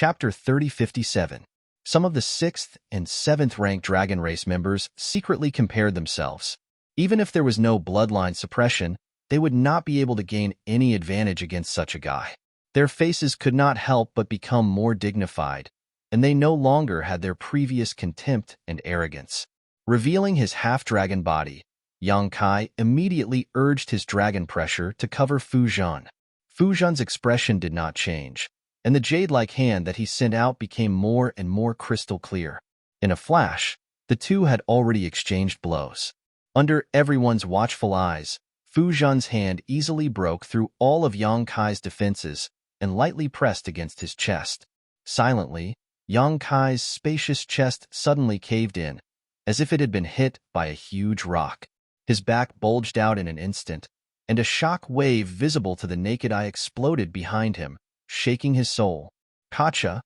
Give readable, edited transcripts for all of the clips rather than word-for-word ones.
Chapter 3057. Some of the 6th and 7th rank dragon race members secretly compared themselves. Even if there was no bloodline suppression, they would not be able to gain any advantage against such a guy. Their faces could not help but become more dignified, and they no longer had their previous contempt and arrogance. Revealing his half-dragon body, Yang Kai immediately urged his dragon pressure to cover Fu Zhan. Fu Zhan's expression did not change, and the jade-like hand that he sent out became more and more crystal clear. In a flash, the two had already exchanged blows. Under everyone's watchful eyes, Fu Zhan's hand easily broke through all of Yang Kai's defenses and lightly pressed against his chest. Silently, Yang Kai's spacious chest suddenly caved in, as if it had been hit by a huge rock. His back bulged out in an instant, and a shock wave visible to the naked eye exploded behind him, shaking his soul. Kacha!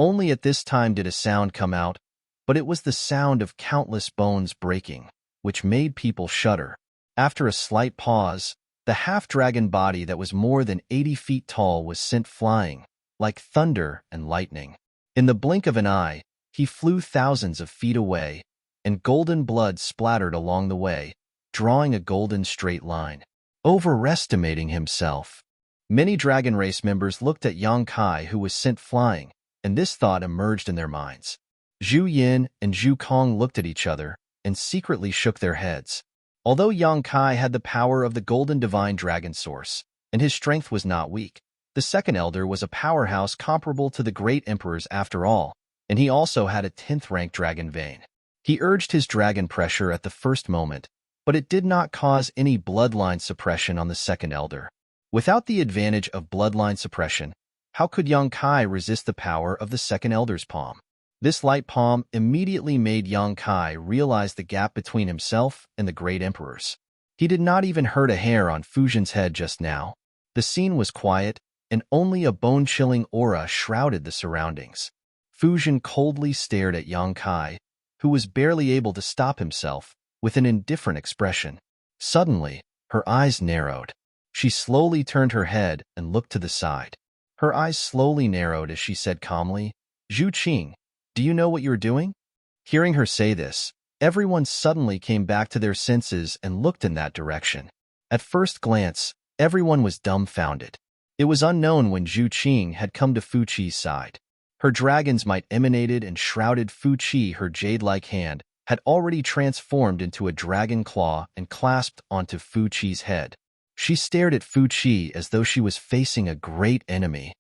Only at this time did a sound come out, but it was the sound of countless bones breaking, which made people shudder. After a slight pause, the half-dragon body that was more than 80 feet tall was sent flying, like thunder and lightning. In the blink of an eye, he flew thousands of feet away, and golden blood splattered along the way, drawing a golden straight line. Overestimating himself. Many dragon race members looked at Yang Kai, who was sent flying, and this thought emerged in their minds. Zhu Yin and Zhu Kong looked at each other and secretly shook their heads. Although Yang Kai had the power of the golden divine dragon source, and his strength was not weak, the second elder was a powerhouse comparable to the great emperors after all, and he also had a 10th rank dragon vein. He urged his dragon pressure at the first moment, but it did not cause any bloodline suppression on the second elder. Without the advantage of bloodline suppression, how could Yang Kai resist the power of the second elder's palm? This light palm immediately made Yang Kai realize the gap between himself and the great emperors. He did not even hurt a hair on Fu Zhan's head just now. The scene was quiet, and only a bone-chilling aura shrouded the surroundings. Fu Zhan coldly stared at Yang Kai, who was barely able to stop himself, with an indifferent expression. Suddenly, her eyes narrowed. She slowly turned her head and looked to the side. Her eyes slowly narrowed as she said calmly, "Zhu Qing, do you know what you're doing?" Hearing her say this, everyone suddenly came back to their senses and looked in that direction. At first glance, everyone was dumbfounded. It was unknown when Zhu Qing had come to Fu Qi's side. Her dragon's might emanated and shrouded Fu Qi. Her jade-like hand had already transformed into a dragon claw and clasped onto Fu Qi's head. She stared at Fu Qi as though she was facing a great enemy.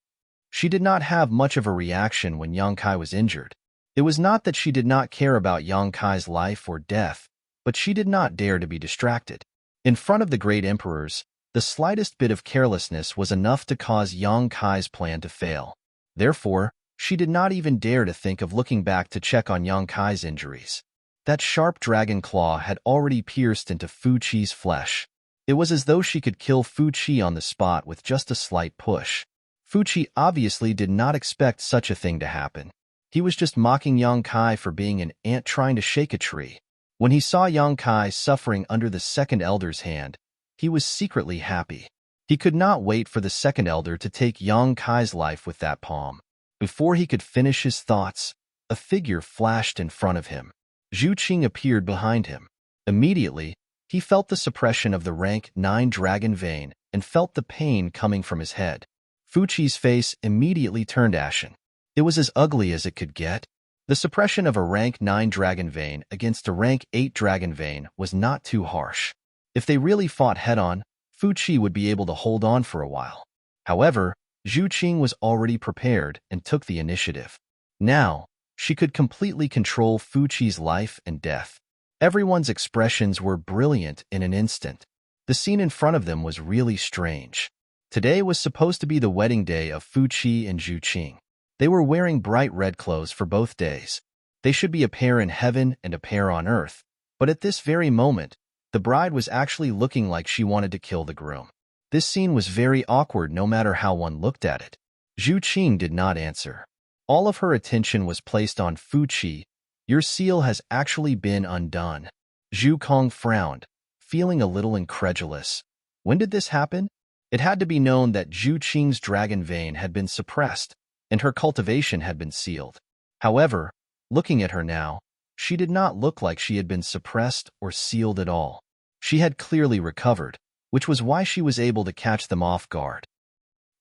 She did not have much of a reaction when Yang Kai was injured. It was not that she did not care about Yang Kai's life or death, but she did not dare to be distracted. In front of the great emperors, the slightest bit of carelessness was enough to cause Yang Kai's plan to fail. Therefore, she did not even dare to think of looking back to check on Yang Kai's injuries. That sharp dragon claw had already pierced into Fu Qi's flesh. It was as though she could kill Fu Qi on the spot with just a slight push. Fu Qi obviously did not expect such a thing to happen. He was just mocking Yang Kai for being an ant trying to shake a tree. When he saw Yang Kai suffering under the second elder's hand, he was secretly happy. He could not wait for the second elder to take Yang Kai's life with that palm. Before he could finish his thoughts, a figure flashed in front of him. Zhu Qing appeared behind him. Immediately, he felt the suppression of the rank 9 dragon vein and felt the pain coming from his head. Fu Qi's face immediately turned ashen. It was as ugly as it could get. The suppression of a rank 9 dragon vein against a rank 8 dragon vein was not too harsh. If they really fought head-on, Fu Qi would be able to hold on for a while. However, Zhu Qing was already prepared and took the initiative. Now, she could completely control Fu Qi's life and death. Everyone's expressions were brilliant in an instant. The scene in front of them was really strange. Today was supposed to be the wedding day of Fu Qi and Zhu Qing. They were wearing bright red clothes for both days. They should be a pair in heaven and a pair on earth. But at this very moment, the bride was actually looking like she wanted to kill the groom. This scene was very awkward no matter how one looked at it. Zhu Qing did not answer. All of her attention was placed on Fu Qi. "Your seal has actually been undone." Zhu Kong frowned, feeling a little incredulous. When did this happen? It had to be known that Zhu Qing's dragon vein had been suppressed, and her cultivation had been sealed. However, looking at her now, she did not look like she had been suppressed or sealed at all. She had clearly recovered, which was why she was able to catch them off guard.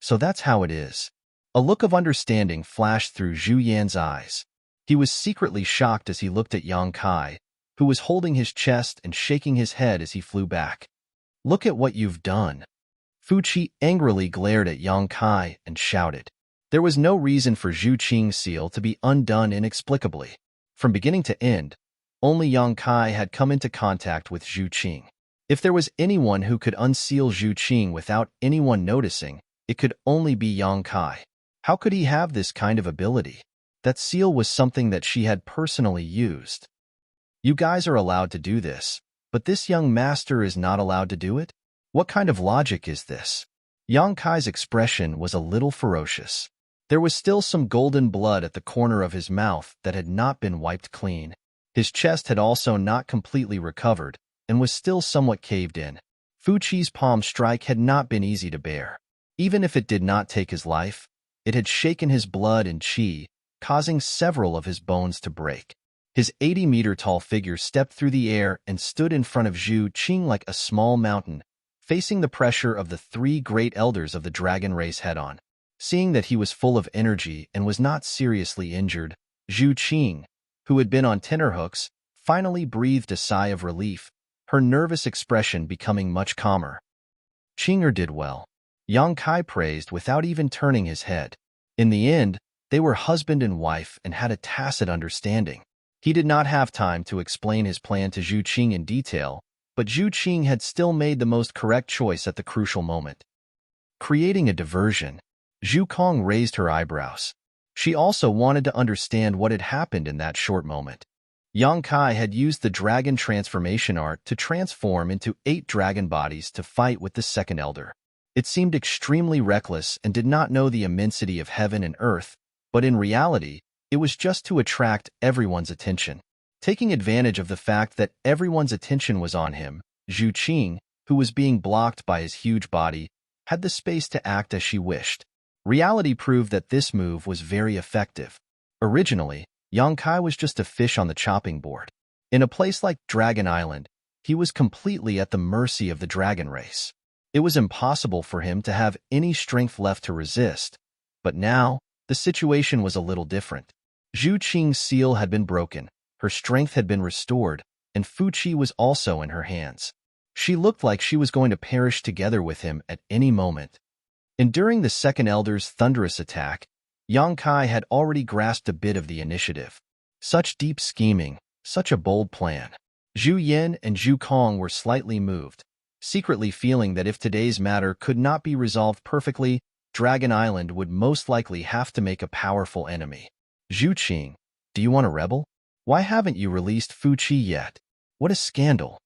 So that's how it is. A look of understanding flashed through Zhu Yan's eyes. He was secretly shocked as he looked at Yang Kai, who was holding his chest and shaking his head as he flew back. "Look at what you've done." Fu Qi angrily glared at Yang Kai and shouted. There was no reason for Zhu Qing's seal to be undone inexplicably. From beginning to end, only Yang Kai had come into contact with Zhu Qing. If there was anyone who could unseal Zhu Qing without anyone noticing, it could only be Yang Kai. How could he have this kind of ability? That seal was something that she had personally used. You guys are allowed to do this, but this young master is not allowed to do it? What kind of logic is this? Yang Kai's expression was a little ferocious. There was still some golden blood at the corner of his mouth that had not been wiped clean. His chest had also not completely recovered and was still somewhat caved in. Fu Qi's palm strike had not been easy to bear. Even if it did not take his life, it had shaken his blood and qi, causing several of his bones to break. His 80-meter-tall figure stepped through the air and stood in front of Zhu Qing like a small mountain, facing the pressure of the three great elders of the dragon race head-on. Seeing that he was full of energy and was not seriously injured, Zhu Qing, who had been on tenterhooks, finally breathed a sigh of relief, her nervous expression becoming much calmer. Qinger did well. Yang Kai praised without even turning his head. In the end, they were husband and wife and had a tacit understanding. He did not have time to explain his plan to Zhu Qing in detail, but Zhu Qing had still made the most correct choice at the crucial moment. Creating a diversion, Zhu Kong raised her eyebrows. She also wanted to understand what had happened in that short moment. Yang Kai had used the dragon transformation art to transform into 8 dragon bodies to fight with the second elder. It seemed extremely reckless and did not know the immensity of heaven and earth, but in reality, it was just to attract everyone's attention. Taking advantage of the fact that everyone's attention was on him, Zhu Qing, who was being blocked by his huge body, had the space to act as she wished. Reality proved that this move was very effective. Originally, Yang Kai was just a fish on the chopping board. In a place like Dragon Island, he was completely at the mercy of the dragon race. It was impossible for him to have any strength left to resist, but now, the situation was a little different. Zhu Qing's seal had been broken, her strength had been restored, and Fu Qi was also in her hands. She looked like she was going to perish together with him at any moment. Enduring the second elder's thunderous attack, Yang Kai had already grasped a bit of the initiative. Such deep scheming, such a bold plan. Zhu Yan and Zhu Kong were slightly moved, secretly feeling that if today's matter could not be resolved perfectly, Dragon Island would most likely have to make a powerful enemy. Zhu Qing, do you want to rebel? Why haven't you released Fu Qi yet? What a scandal.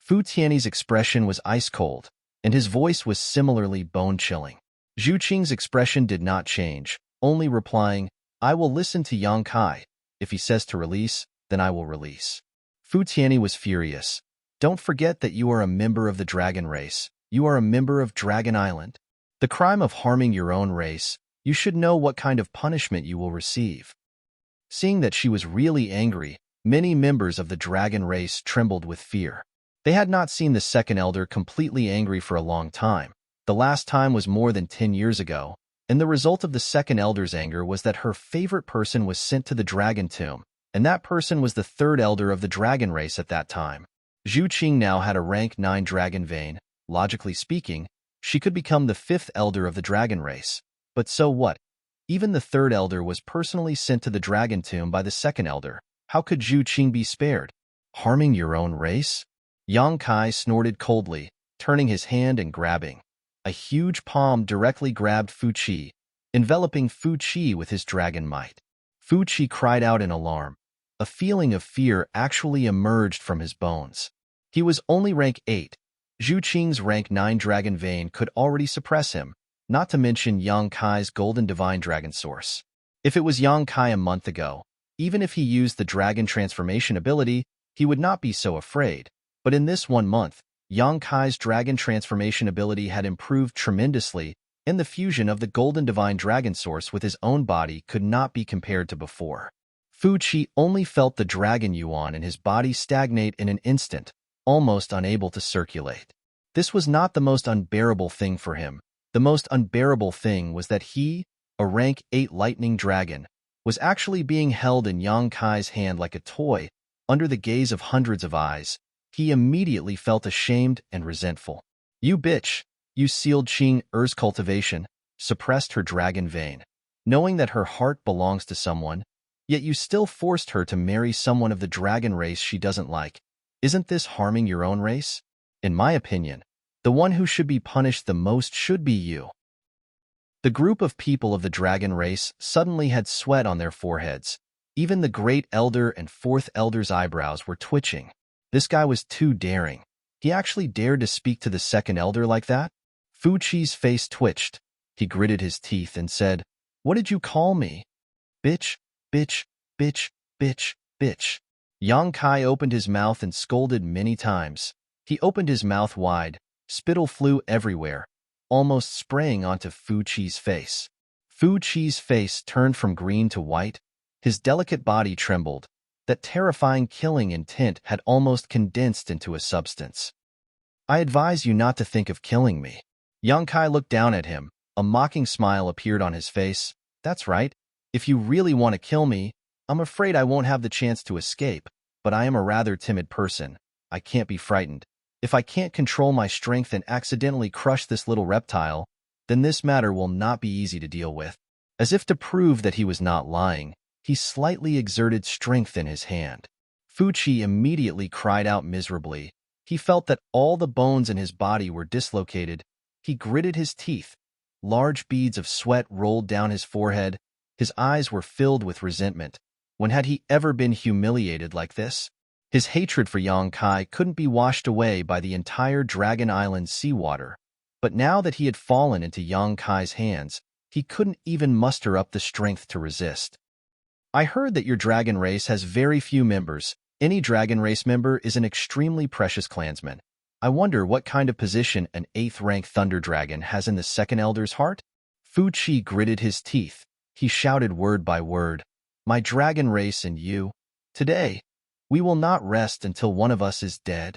Fu Tianyi's expression was ice-cold, and his voice was similarly bone-chilling. Zhu Qing's expression did not change, only replying, I will listen to Yang Kai. If he says to release, then I will release. Fu Tianyi was furious. Don't forget that you are a member of the dragon race. You are a member of Dragon Island. The crime of harming your own race, you should know what kind of punishment you will receive. Seeing that she was really angry, many members of the dragon race trembled with fear. They had not seen the second elder completely angry for a long time. The last time was more than 10 years ago, and the result of the second elder's anger was that her favorite person was sent to the dragon tomb, and that person was the third elder of the dragon race at that time. Zhu Qing now had a rank 9 dragon vein. Logically speaking, she could become the 5th elder of the dragon race. But so what? Even the third elder was personally sent to the dragon tomb by the second elder. How could Zhu Qing be spared? Harming your own race? Yang Kai snorted coldly, turning his hand and grabbing. A huge palm directly grabbed Fu Qi, enveloping Fu Qi with his dragon might. Fu Qi cried out in alarm. A feeling of fear actually emerged from his bones. He was only rank 8. Zhu Qing's rank 9 dragon vein could already suppress him, not to mention Yang Kai's golden divine dragon source. If it was Yang Kai a month ago, even if he used the dragon transformation ability, he would not be so afraid. But in this 1 month, Yang Kai's dragon transformation ability had improved tremendously, and the fusion of the golden divine dragon source with his own body could not be compared to before. Fu Qi only felt the dragon yuan in his body stagnate in an instant, almost unable to circulate. This was not the most unbearable thing for him. The most unbearable thing was that he, a rank 8 lightning dragon, was actually being held in Yang Kai's hand like a toy, under the gaze of hundreds of eyes. He immediately felt ashamed and resentful. "You bitch," you sealed Qing Er's cultivation, suppressed her dragon vein. Knowing that her heart belongs to someone, yet you still forced her to marry someone of the dragon race she doesn't like. Isn't this harming your own race? In my opinion, the one who should be punished the most should be you. The group of people of the dragon race suddenly had sweat on their foreheads. Even the great elder and fourth elder's eyebrows were twitching. This guy was too daring. He actually dared to speak to the second elder like that? Fu Qi's face twitched. He gritted his teeth and said, "What did you call me?" "Bitch, bitch, bitch, bitch, bitch." Yang Kai opened his mouth and scolded many times. He opened his mouth wide. Spittle flew everywhere, almost spraying onto Fu Qi's face. Fu Qi's face turned from green to white. His delicate body trembled. That terrifying killing intent had almost condensed into a substance. "I advise you not to think of killing me." Yang Kai looked down at him. A mocking smile appeared on his face. "That's right. If you really want to kill me, I'm afraid I won't have the chance to escape, but I am a rather timid person. I can't be frightened. If I can't control my strength and accidentally crush this little reptile, then this matter will not be easy to deal with." As if to prove that he was not lying, he slightly exerted strength in his hand. Fu Qi immediately cried out miserably. He felt that all the bones in his body were dislocated. He gritted his teeth. Large beads of sweat rolled down his forehead. His eyes were filled with resentment. When had he ever been humiliated like this? His hatred for Yang Kai couldn't be washed away by the entire Dragon Island seawater. But now that he had fallen into Yang Kai's hands, he couldn't even muster up the strength to resist. "I heard that your dragon race has very few members. Any dragon race member is an extremely precious clansman. I wonder what kind of position an 8th rank thunder dragon has in the second elder's heart?" Fu Qi gritted his teeth. He shouted word by word, "My dragon race and you. Today, we will not rest until one of us is dead."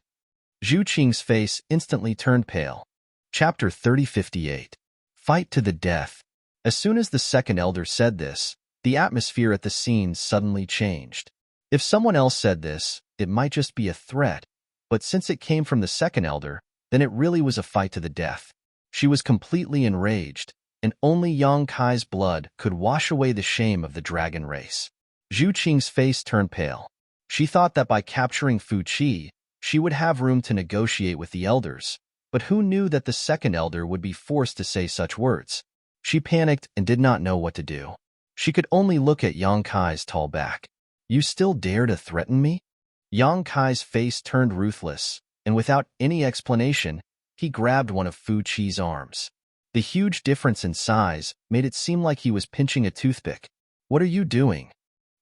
Zhu Qing's face instantly turned pale. Chapter 3058. Fight to the death. As soon as the second elder said this, the atmosphere at the scene suddenly changed. If someone else said this, it might just be a threat, but since it came from the second elder, then it really was a fight to the death. She was completely enraged, and only Yang Kai's blood could wash away the shame of the dragon race. Zhu Qing's face turned pale. She thought that by capturing Fu Qi, she would have room to negotiate with the elders, but who knew that the second elder would be forced to say such words? She panicked and did not know what to do. She could only look at Yang Kai's tall back. "You still dare to threaten me?" Yang Kai's face turned ruthless, and without any explanation, he grabbed one of Fu Qi's arms. The huge difference in size made it seem like he was pinching a toothpick. "What are you doing?"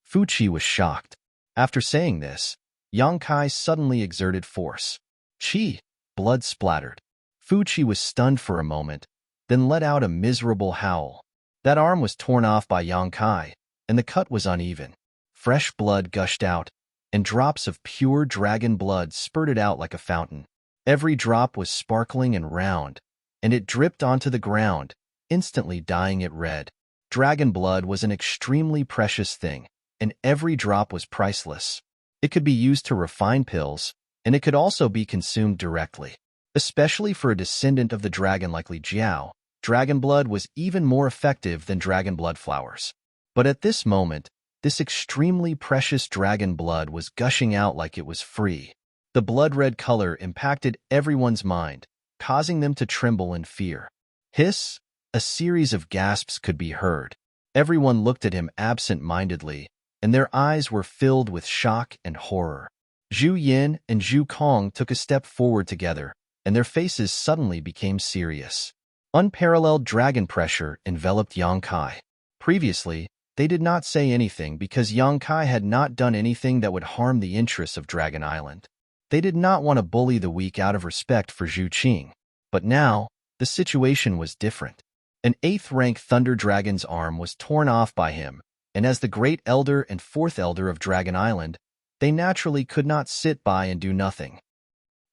Fu Qi was shocked. After saying this, Yang Kai suddenly exerted force. Qi! Blood splattered. Fu Qi was stunned for a moment, then let out a miserable howl. That arm was torn off by Yang Kai, and the cut was uneven. Fresh blood gushed out, and drops of pure dragon blood spurted out like a fountain. Every drop was sparkling and round, and it dripped onto the ground, instantly dyeing it red. Dragon blood was an extremely precious thing, and every drop was priceless. It could be used to refine pills, and it could also be consumed directly. Especially for a descendant of the dragon like Li Jiao, dragon blood was even more effective than dragon blood flowers. But at this moment, this extremely precious dragon blood was gushing out like it was free. The blood-red color impacted everyone's mind, causing them to tremble in fear. Hiss! A series of gasps could be heard. Everyone looked at him absent-mindedly, and their eyes were filled with shock and horror. Zhu Yin and Zhu Kong took a step forward together, and their faces suddenly became serious. Unparalleled dragon pressure enveloped Yang Kai. Previously, they did not say anything because Yang Kai had not done anything that would harm the interests of Dragon Island. They did not want to bully the weak out of respect for Zhu Qing. But now, the situation was different. An 8th-rank Thunder Dragon's arm was torn off by him, and as the Great Elder and 4th Elder of Dragon Island, they naturally could not sit by and do nothing.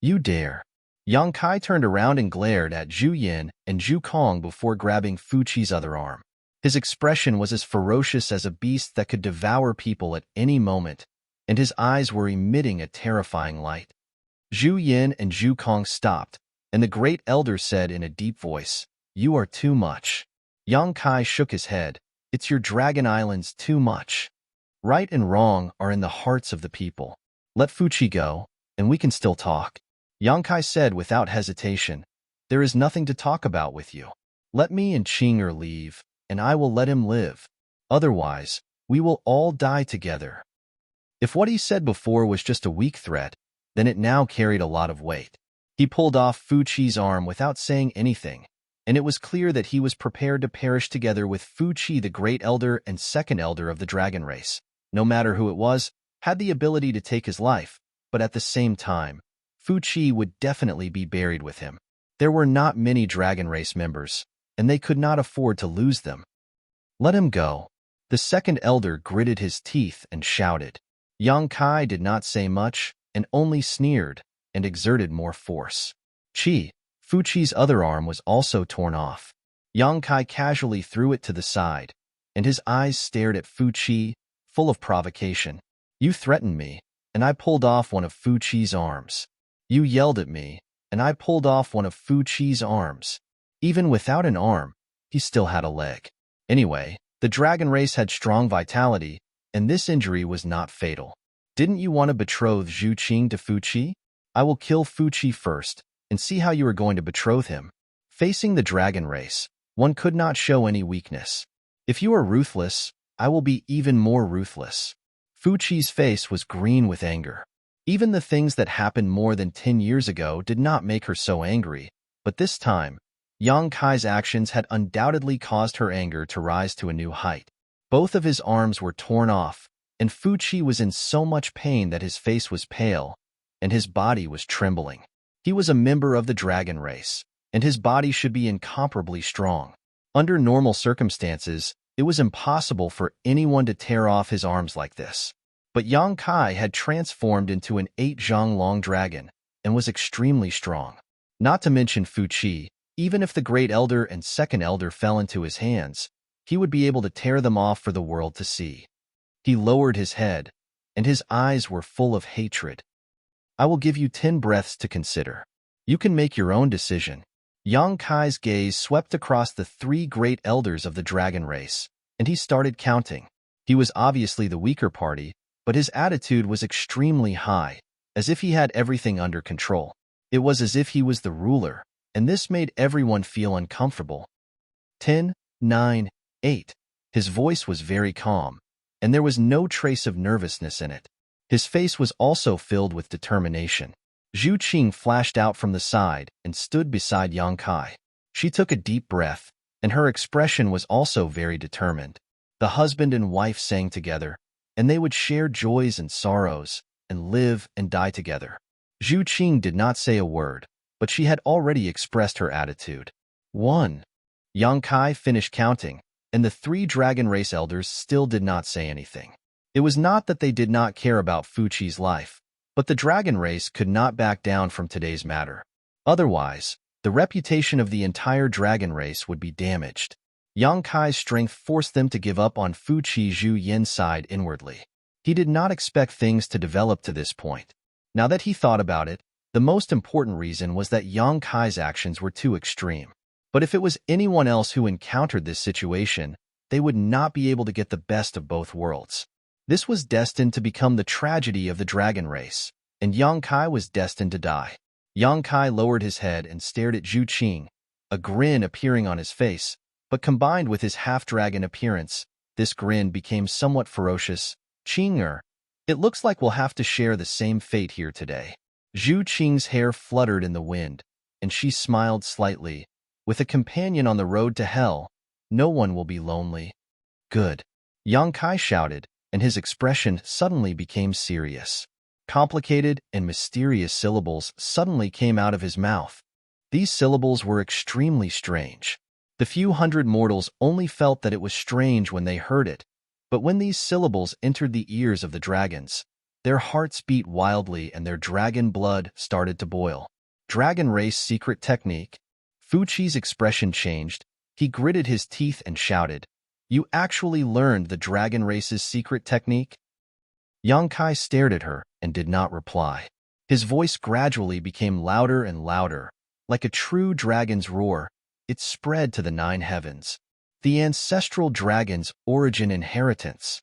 You dare. Yang Kai turned around and glared at Zhu Yin and Zhu Kong before grabbing Fuqi's other arm. His expression was as ferocious as a beast that could devour people at any moment, and his eyes were emitting a terrifying light. Zhu Yin and Zhu Kong stopped, and the Great Elder said in a deep voice, "You are too much." Yang Kai shook his head. "It's your Dragon Islands too much. Right and wrong are in the hearts of the people. Let Fuqi go, and we can still talk." Yang Kai said without hesitation, "There is nothing to talk about with you. Let me and Qing'er leave, and I will let him live. Otherwise, we will all die together." If what he said before was just a weak threat, then it now carried a lot of weight. He pulled off Fuqi's arm without saying anything, and it was clear that he was prepared to perish together with Fuqi, the Great Elder and 2nd Elder of the Dragon Race. No matter who it was, had the ability to take his life, but at the same time, Fuqi would definitely be buried with him. There were not many Dragon Race members, and they could not afford to lose them. "Let him go." The 2nd Elder gritted his teeth and shouted. Yang Kai did not say much and only sneered and exerted more force. Fuqi's other arm was also torn off. Yang Kai casually threw it to the side, and his eyes stared at Fuqi, full of provocation. "You threatened me, and I pulled off one of Fuqi's arms. You yelled at me, and I pulled off one of Fuqi's arms. Even without an arm, he still had a leg. Anyway, the Dragon Race had strong vitality, and this injury was not fatal. Didn't you want to betroth Zhu Qing to Fuqi? I will kill Fuqi first, and see how you are going to betroth him." Facing the Dragon Race, one could not show any weakness. "If you are ruthless, I will be even more ruthless." Fuqi's face was green with anger. Even the things that happened more than 10 years ago did not make her so angry, but this time, Yang Kai's actions had undoubtedly caused her anger to rise to a new height. Both of his arms were torn off, and Fuqi was in so much pain that his face was pale, and his body was trembling. He was a member of the Dragon Race, and his body should be incomparably strong. Under normal circumstances, it was impossible for anyone to tear off his arms like this. But Yang Kai had transformed into an 8-zhang-long dragon and was extremely strong. Not to mention Fuqi, even if the Great Elder and 2nd Elder fell into his hands, he would be able to tear them off for the world to see. He lowered his head, and his eyes were full of hatred. "I will give you 10 breaths to consider. You can make your own decision." Yang Kai's gaze swept across the 3 Great Elders of the Dragon Race, and he started counting. He was obviously the weaker party, but his attitude was extremely high, as if he had everything under control. It was as if he was the ruler, and this made everyone feel uncomfortable. 10, 9, 8. His voice was very calm, and there was no trace of nervousness in it. His face was also filled with determination. Zhu Qing flashed out from the side and stood beside Yang Kai. She took a deep breath, and her expression was also very determined. The husband and wife sang together, and they would share joys and sorrows, and live and die together. Zhu Qing did not say a word, but she had already expressed her attitude. 1. Yang Kai finished counting, and the 3 Dragon Race Elders still did not say anything. It was not that they did not care about Fuqi's life, but the Dragon Race could not back down from today's matter. Otherwise, the reputation of the entire Dragon Race would be damaged. Yang Kai's strength forced them to give up on Fuqi. Zhu Yin sighed inwardly. He did not expect things to develop to this point. Now that he thought about it, the most important reason was that Yang Kai's actions were too extreme. But if it was anyone else who encountered this situation, they would not be able to get the best of both worlds. This was destined to become the tragedy of the Dragon Race, and Yang Kai was destined to die. Yang Kai lowered his head and stared at Zhu Qing, a grin appearing on his face, but combined with his half-dragon appearance, this grin became somewhat ferocious. "Qing'er, it looks like we'll have to share the same fate here today." Zhu Qing's hair fluttered in the wind, and she smiled slightly. "With a companion on the road to hell, no one will be lonely." "Good," Yang Kai shouted, and his expression suddenly became serious. Complicated and mysterious syllables suddenly came out of his mouth. These syllables were extremely strange. The few hundred mortals only felt that it was strange when they heard it, but when these syllables entered the ears of the dragons, their hearts beat wildly and their dragon blood started to boil. Dragon race secret technique. Fuqi's expression changed. He gritted his teeth and shouted, "You actually learned the dragon race's secret technique?" Yang Kai stared at her and did not reply. His voice gradually became louder and louder. Like a true dragon's roar, it spread to the 9 heavens. The ancestral dragon's origin inheritance.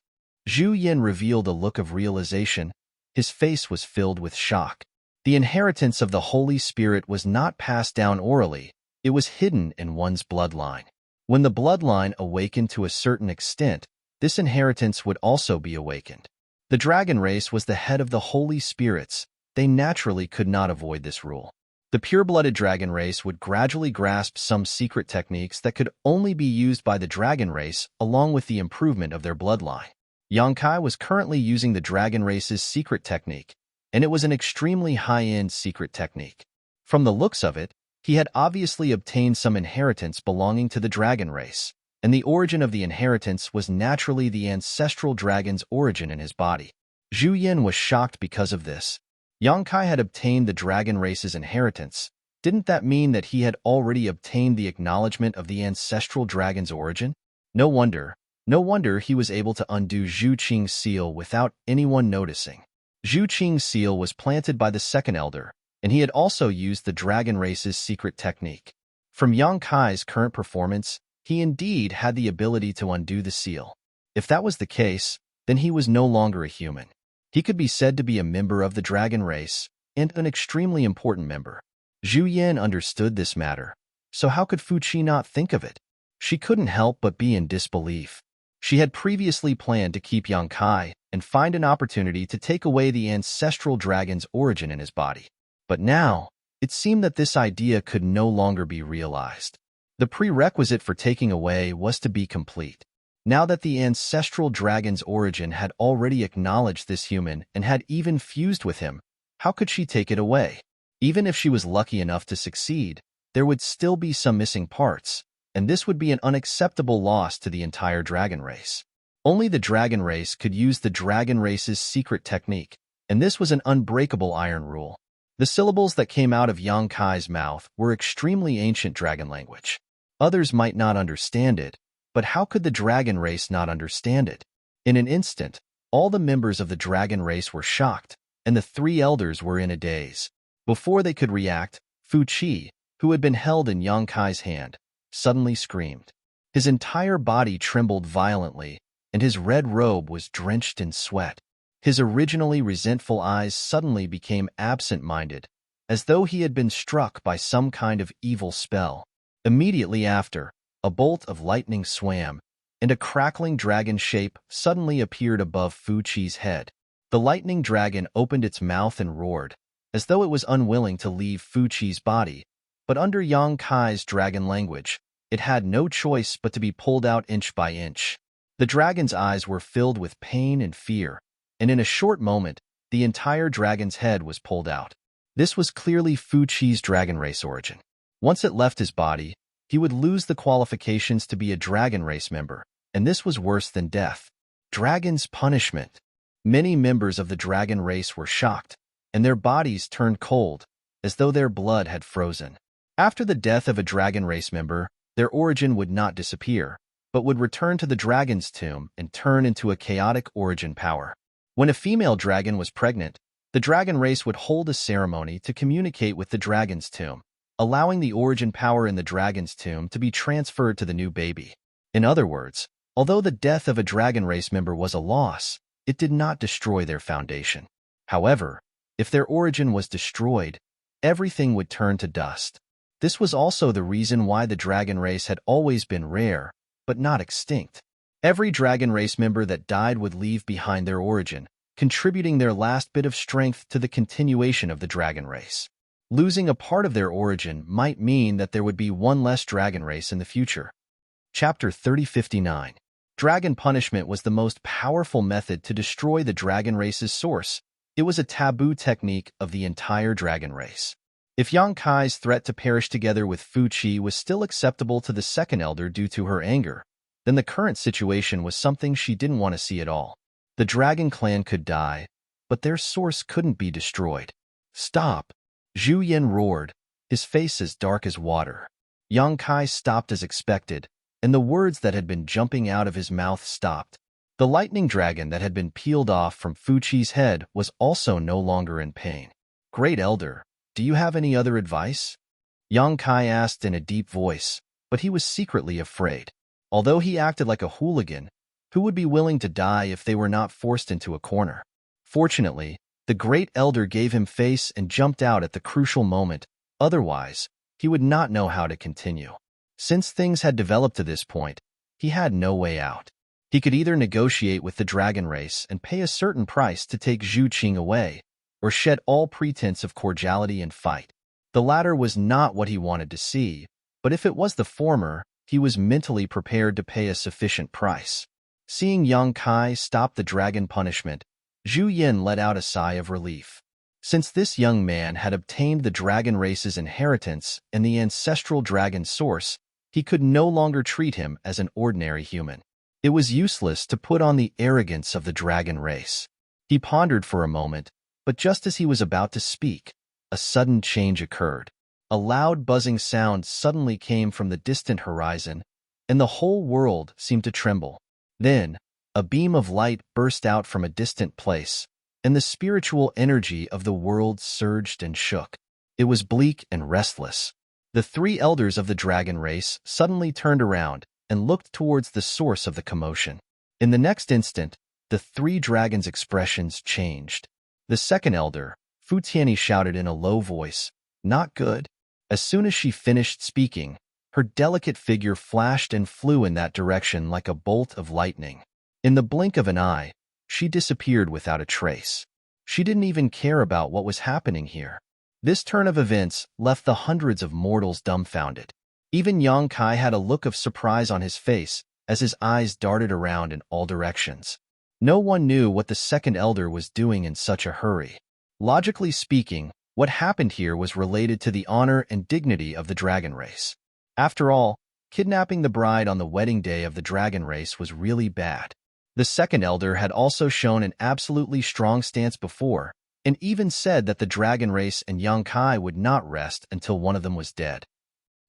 Zhu Yin revealed a look of realization. His face was filled with shock. The inheritance of the Holy Spirit was not passed down orally. It was hidden in one's bloodline. When the bloodline awakened to a certain extent, this inheritance would also be awakened. The dragon race was the head of the Holy Spirits. They naturally could not avoid this rule. The pure-blooded dragon race would gradually grasp some secret techniques that could only be used by the dragon race along with the improvement of their bloodline. Yang Kai was currently using the dragon race's secret technique, and it was an extremely high-end secret technique. From the looks of it, he had obviously obtained some inheritance belonging to the dragon race, and the origin of the inheritance was naturally the ancestral dragon's origin in his body. Zhu Yin was shocked because of this. Yang Kai had obtained the dragon race's inheritance. Didn't that mean that he had already obtained the acknowledgement of the ancestral dragon's origin? No wonder he was able to undo Zhu Qing's seal without anyone noticing. Zhu Qing's seal was planted by the second elder, and he had also used the dragon race's secret technique. From Yang Kai's current performance, he indeed had the ability to undo the seal. If that was the case, then he was no longer a human. He could be said to be a member of the dragon race, and an extremely important member. Zhu Yin understood this matter, so how could Fuqi not think of it? She couldn't help but be in disbelief. She had previously planned to keep Yang Kai and find an opportunity to take away the ancestral dragon's origin in his body. But now, it seemed that this idea could no longer be realized. The prerequisite for taking away was to be complete. Now that the ancestral dragon's origin had already acknowledged this human and had even fused with him, how could she take it away? Even if she was lucky enough to succeed, there would still be some missing parts, and this would be an unacceptable loss to the entire dragon race. Only the dragon race could use the dragon race's secret technique, and this was an unbreakable iron rule. The syllables that came out of Yang Kai's mouth were extremely ancient dragon language. Others might not understand it, but how could the dragon race not understand it? In an instant, all the members of the dragon race were shocked, and the 3 elders were in a daze. Before they could react, Fuqi, who had been held in Yang Kai's hand, suddenly screamed. His entire body trembled violently, and his red robe was drenched in sweat. His originally resentful eyes suddenly became absent-minded, as though he had been struck by some kind of evil spell. Immediately after, a bolt of lightning swam, and a crackling dragon shape suddenly appeared above Fuqi's head. The lightning dragon opened its mouth and roared, as though it was unwilling to leave Fuqi's body, but under Yang Kai's dragon language, it had no choice but to be pulled out inch by inch. The dragon's eyes were filled with pain and fear, and in a short moment, the entire dragon's head was pulled out. This was clearly Fuqi's dragon race origin. Once it left his body, he would lose the qualifications to be a dragon race member, and this was worse than death. Dragon's punishment. Many members of the dragon race were shocked, and their bodies turned cold, as though their blood had frozen. After the death of a dragon race member, their origin would not disappear, but would return to the dragon's tomb and turn into a chaotic origin power. When a female dragon was pregnant, the dragon race would hold a ceremony to communicate with the dragon's tomb, allowing the origin power in the dragon's tomb to be transferred to the new baby. In other words, although the death of a dragon race member was a loss, it did not destroy their foundation. However, if their origin was destroyed, everything would turn to dust. This was also the reason why the dragon race had always been rare, but not extinct. Every dragon race member that died would leave behind their origin, contributing their last bit of strength to the continuation of the dragon race. Losing a part of their origin might mean that there would be one less dragon race in the future. Chapter 3059. Dragon punishment was the most powerful method to destroy the dragon race's source. It was a taboo technique of the entire dragon race. If Yang Kai's threat to perish together with Fu Qi was still acceptable to the second elder due to her anger, then the current situation was something she didn't want to see at all. The dragon clan could die, but their source couldn't be destroyed. Stop! Zhu Yin roared, his face as dark as water. Yang Kai stopped as expected, and the words that had been jumping out of his mouth stopped. The lightning dragon that had been peeled off from Fu Qi's head was also no longer in pain. Great Elder, do you have any other advice? Yang Kai asked in a deep voice, but he was secretly afraid. Although he acted like a hooligan, who would be willing to die if they were not forced into a corner? Fortunately, the Great Elder gave him face and jumped out at the crucial moment. Otherwise, he would not know how to continue. Since things had developed to this point, he had no way out. He could either negotiate with the dragon race and pay a certain price to take Zhu Qing away, or shed all pretense of cordiality and fight. The latter was not what he wanted to see, but if it was the former, he was mentally prepared to pay a sufficient price. Seeing Yang Kai stop the dragon punishment, Zhu Yin let out a sigh of relief. Since this young man had obtained the dragon race's inheritance and the ancestral dragon source, he could no longer treat him as an ordinary human. It was useless to put on the arrogance of the dragon race. He pondered for a moment, but just as he was about to speak, a sudden change occurred. A loud buzzing sound suddenly came from the distant horizon, and the whole world seemed to tremble. Then, a beam of light burst out from a distant place, and the spiritual energy of the world surged and shook. It was bleak and restless. The three elders of the dragon race suddenly turned around and looked towards the source of the commotion. In the next instant, the three dragons' expressions changed. The second elder, Fu Tianyi, shouted in a low voice, "Not good." As soon as she finished speaking, her delicate figure flashed and flew in that direction like a bolt of lightning. In the blink of an eye, she disappeared without a trace. She didn't even care about what was happening here. This turn of events left the hundreds of mortals dumbfounded. Even Yang Kai had a look of surprise on his face as his eyes darted around in all directions. No one knew what the second elder was doing in such a hurry. Logically speaking, what happened here was related to the honor and dignity of the dragon race. After all, kidnapping the bride on the wedding day of the dragon race was really bad. The second elder had also shown an absolutely strong stance before, and even said that the dragon race and Yang Kai would not rest until one of them was dead.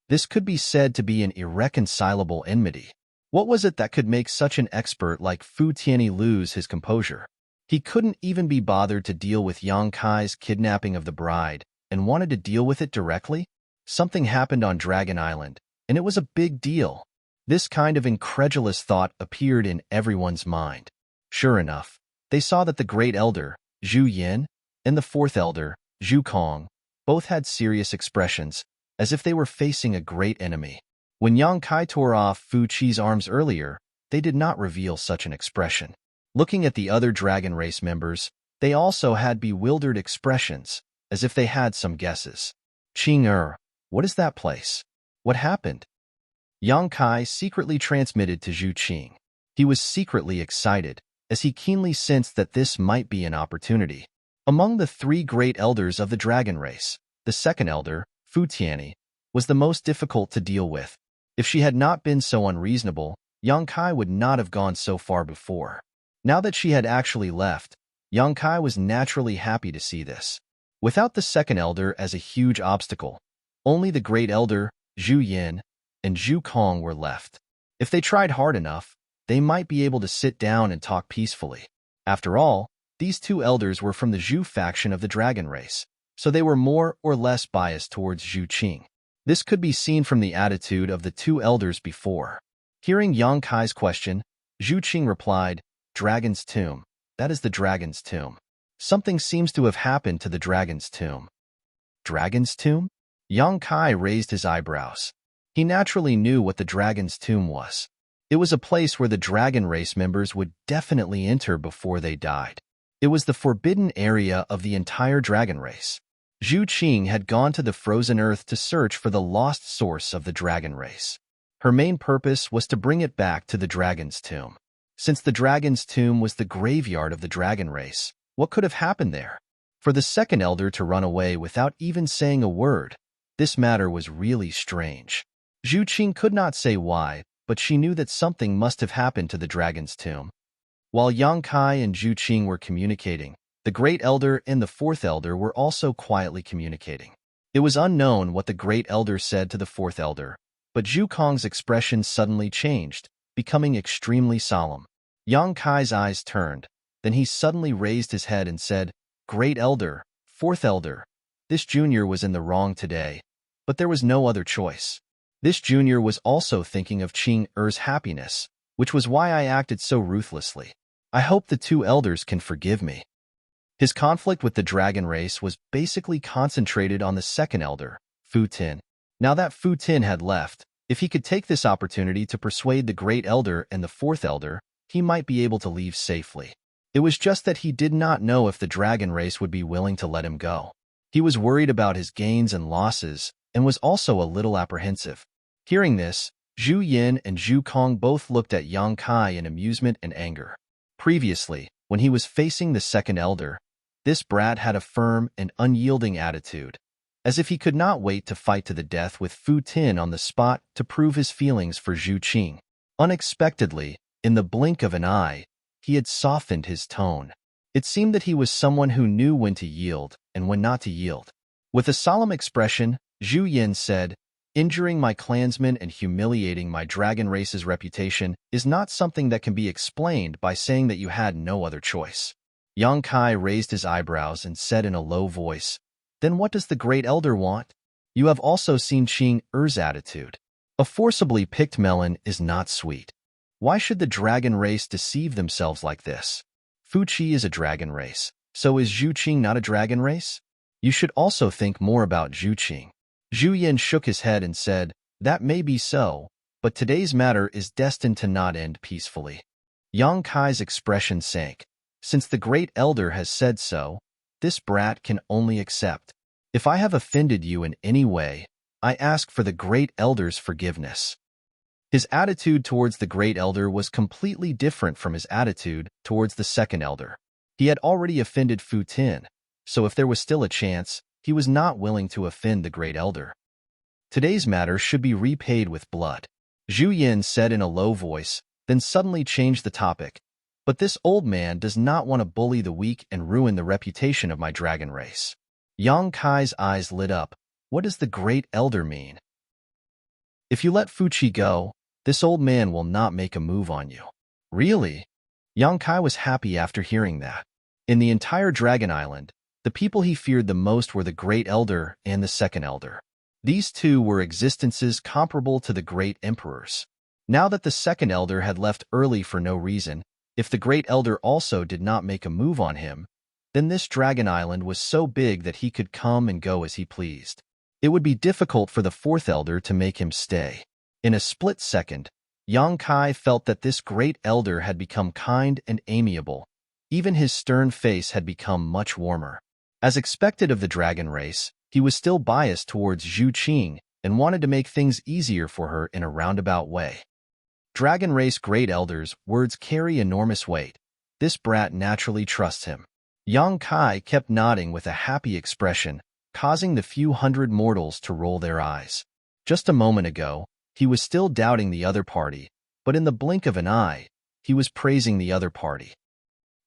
This could be said to be an irreconcilable enmity. What was it that could make such an expert like Fu Tianyi lose his composure? He couldn't even be bothered to deal with Yang Kai's kidnapping of the bride and wanted to deal with it directly? Something happened on Dragon Island, and it was a big deal. This kind of incredulous thought appeared in everyone's mind. Sure enough, they saw that the Great Elder, Zhu Yin, and the Fourth Elder, Zhu Kong, both had serious expressions, as if they were facing a great enemy. When Yang Kai tore off Fu Qi's arms earlier, they did not reveal such an expression. Looking at the other dragon race members, they also had bewildered expressions, as if they had some guesses. Qing what is that place? What happened? Yang Kai secretly transmitted to Zhu Qing. He was secretly excited, as he keenly sensed that this might be an opportunity. Among the three great elders of the dragon race, the second elder, Fu Tianyi, was the most difficult to deal with. If she had not been so unreasonable, Yang Kai would not have gone so far before. Now that she had actually left, Yang Kai was naturally happy to see this. Without the second elder as a huge obstacle, only the great elder, Zhu Yin, and Zhu Kong were left. If they tried hard enough, they might be able to sit down and talk peacefully. After all, these two elders were from the Zhu faction of the dragon race, so they were more or less biased towards Zhu Qing. This could be seen from the attitude of the two elders before. Hearing Yang Kai's question, Zhu Qing replied, "Dragon's tomb. That is the dragon's tomb. Something seems to have happened to the dragon's tomb." Dragon's tomb? Yang Kai raised his eyebrows. He naturally knew what the dragon's tomb was. It was a place where the dragon race members would definitely enter before they died. It was the forbidden area of the entire dragon race. Zhu Qing had gone to the frozen earth to search for the lost source of the dragon race. Her main purpose was to bring it back to the dragon's tomb. Since the dragon's tomb was the graveyard of the dragon race, what could have happened there? For the second elder to run away without even saying a word, this matter was really strange. Zhu Qing could not say why, but she knew that something must have happened to the dragon's tomb. While Yang Kai and Zhu Qing were communicating, the Great Elder and the Fourth Elder were also quietly communicating. It was unknown what the Great Elder said to the Fourth Elder, but Zhu Kong's expression suddenly changed, becoming extremely solemn. Yang Kai's eyes turned, then he suddenly raised his head and said, "Great Elder, Fourth Elder, this junior was in the wrong today, but there was no other choice. This junior was also thinking of Qing Er's happiness, which was why I acted so ruthlessly. I hope the two elders can forgive me." His conflict with the dragon race was basically concentrated on the second elder, Fu Tin. Now that Fu Tin had left, if he could take this opportunity to persuade the Great Elder and the Fourth Elder, he might be able to leave safely. It was just that he did not know if the dragon race would be willing to let him go. He was worried about his gains and losses, and was also a little apprehensive. Hearing this, Zhu Yin and Zhu Kong both looked at Yang Kai in amusement and anger. Previously, when he was facing the second elder, this brat had a firm and unyielding attitude, as if he could not wait to fight to the death with Fu Tin on the spot to prove his feelings for Zhu Qing. Unexpectedly, in the blink of an eye, he had softened his tone. It seemed that he was someone who knew when to yield and when not to yield. With a solemn expression, Zhu Yin said, "Injuring my clansmen and humiliating my dragon race's reputation is not something that can be explained by saying that you had no other choice." Yang Kai raised his eyebrows and said in a low voice, "Then what does the Great Elder want? You have also seen Qing Er's attitude. A forcibly picked melon is not sweet. Why should the dragon race deceive themselves like this? Fu Qi is a dragon race, so is Zhu Qing not a dragon race? You should also think more about Zhu Qing." Zhu Yin shook his head and said, "That may be so, but today's matter is destined to not end peacefully." Yang Kai's expression sank. Since the Great Elder has said so, this brat can only accept. If I have offended you in any way, I ask for the Great Elder's forgiveness. His attitude towards the Great Elder was completely different from his attitude towards the second elder. He had already offended Fu Tin, so if there was still a chance, he was not willing to offend the Great Elder. Today's matter should be repaid with blood. Zhu Yin said in a low voice, then suddenly changed the topic. "But this old man does not want to bully the weak and ruin the reputation of my dragon race." Yang Kai's eyes lit up. What does the Great Elder mean? "If you let Fu Qi go, this old man will not make a move on you." Really? Yang Kai was happy after hearing that. In the entire Dragon Island, the people he feared the most were the Great Elder and the Second Elder. These two were existences comparable to the Great Emperors. Now that the Second Elder had left early for no reason, if the Great Elder also did not make a move on him, then this Dragon Island was so big that he could come and go as he pleased. It would be difficult for the Fourth Elder to make him stay. In a split second, Yang Kai felt that this Great Elder had become kind and amiable. Even his stern face had become much warmer. As expected of the dragon race, he was still biased towards Zhu Qing and wanted to make things easier for her in a roundabout way. Dragon race Great Elders' words carry enormous weight. This brat naturally trusts him. Yang Kai kept nodding with a happy expression, causing the few hundred mortals to roll their eyes. Just a moment ago, he was still doubting the other party, but in the blink of an eye, he was praising the other party.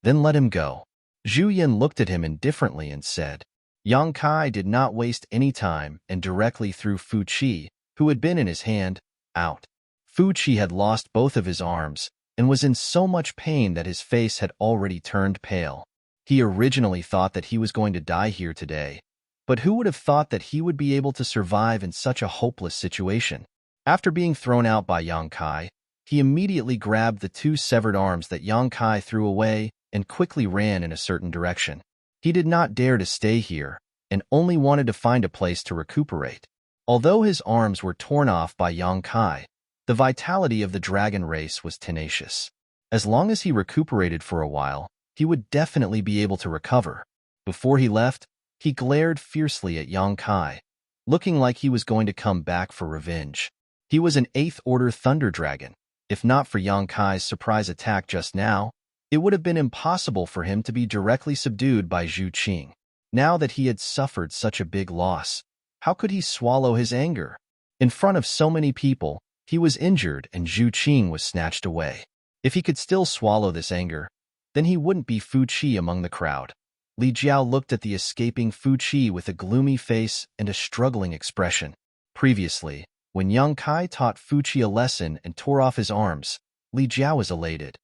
"Then let him go." Zhu Yin looked at him indifferently and said. Yang Kai did not waste any time and directly threw Fu Qi, who had been in his hand, out. Fu Qi had lost both of his arms and was in so much pain that his face had already turned pale. He originally thought that he was going to die here today, but who would have thought that he would be able to survive in such a hopeless situation? After being thrown out by Yang Kai, he immediately grabbed the two severed arms that Yang Kai threw away and quickly ran in a certain direction. He did not dare to stay here and only wanted to find a place to recuperate. Although his arms were torn off by Yang Kai, the vitality of the dragon race was tenacious. As long as he recuperated for a while, he would definitely be able to recover. Before he left, he glared fiercely at Yang Kai, looking like he was going to come back for revenge. He was an 8th Order Thunder Dragon. If not for Yang Kai's surprise attack just now, it would have been impossible for him to be directly subdued by Zhu Qing. Now that he had suffered such a big loss, how could he swallow his anger? In front of so many people, he was injured and Zhu Qing was snatched away. If he could still swallow this anger, then he wouldn't be Fu Qi among the crowd. Li Jiao looked at the escaping Fu Qi with a gloomy face and a struggling expression. Previously, when Yang Kai taught Fu Qi a lesson and tore off his arms, Li Jiao was elated.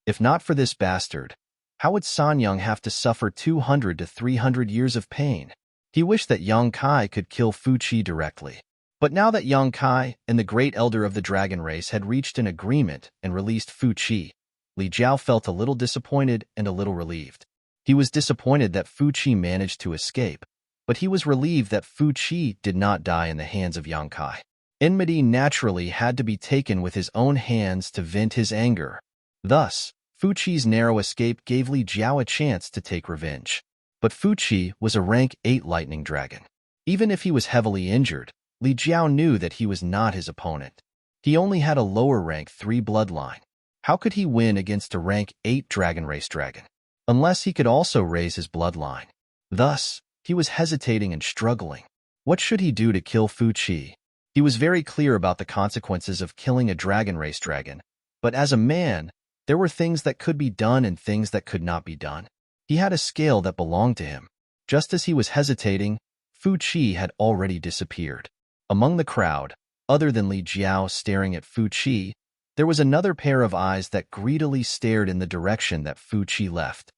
If not for this bastard, how would San Yang have to suffer 200 to 300 years of pain? He wished that Yang Kai could kill Fu Qi directly. But now that Yang Kai and the great elder of the dragon race had reached an agreement and released Fu Qi, Li Jiao felt a little disappointed and a little relieved. He was disappointed that Fu Qi managed to escape, but he was relieved that Fu Qi did not die in the hands of Yang Kai. Enmity naturally had to be taken with his own hands to vent his anger. Thus, Fu Qi's narrow escape gave Li Jiao a chance to take revenge. But Fu Qi was a rank 8 lightning dragon. Even if he was heavily injured, Li Jiao knew that he was not his opponent. He only had a lower rank 3 bloodline. How could he win against a rank 8 dragon race dragon? Unless he could also raise his bloodline. Thus, he was hesitating and struggling. What should he do to kill Fu Qi? He was very clear about the consequences of killing a dragon race dragon, but as a man, there were things that could be done and things that could not be done. He had a scale that belonged to him. Just as he was hesitating, Fu Qi had already disappeared. Among the crowd, other than Li Jiao staring at Fu Qi, there was another pair of eyes that greedily stared in the direction that Fu Qi left.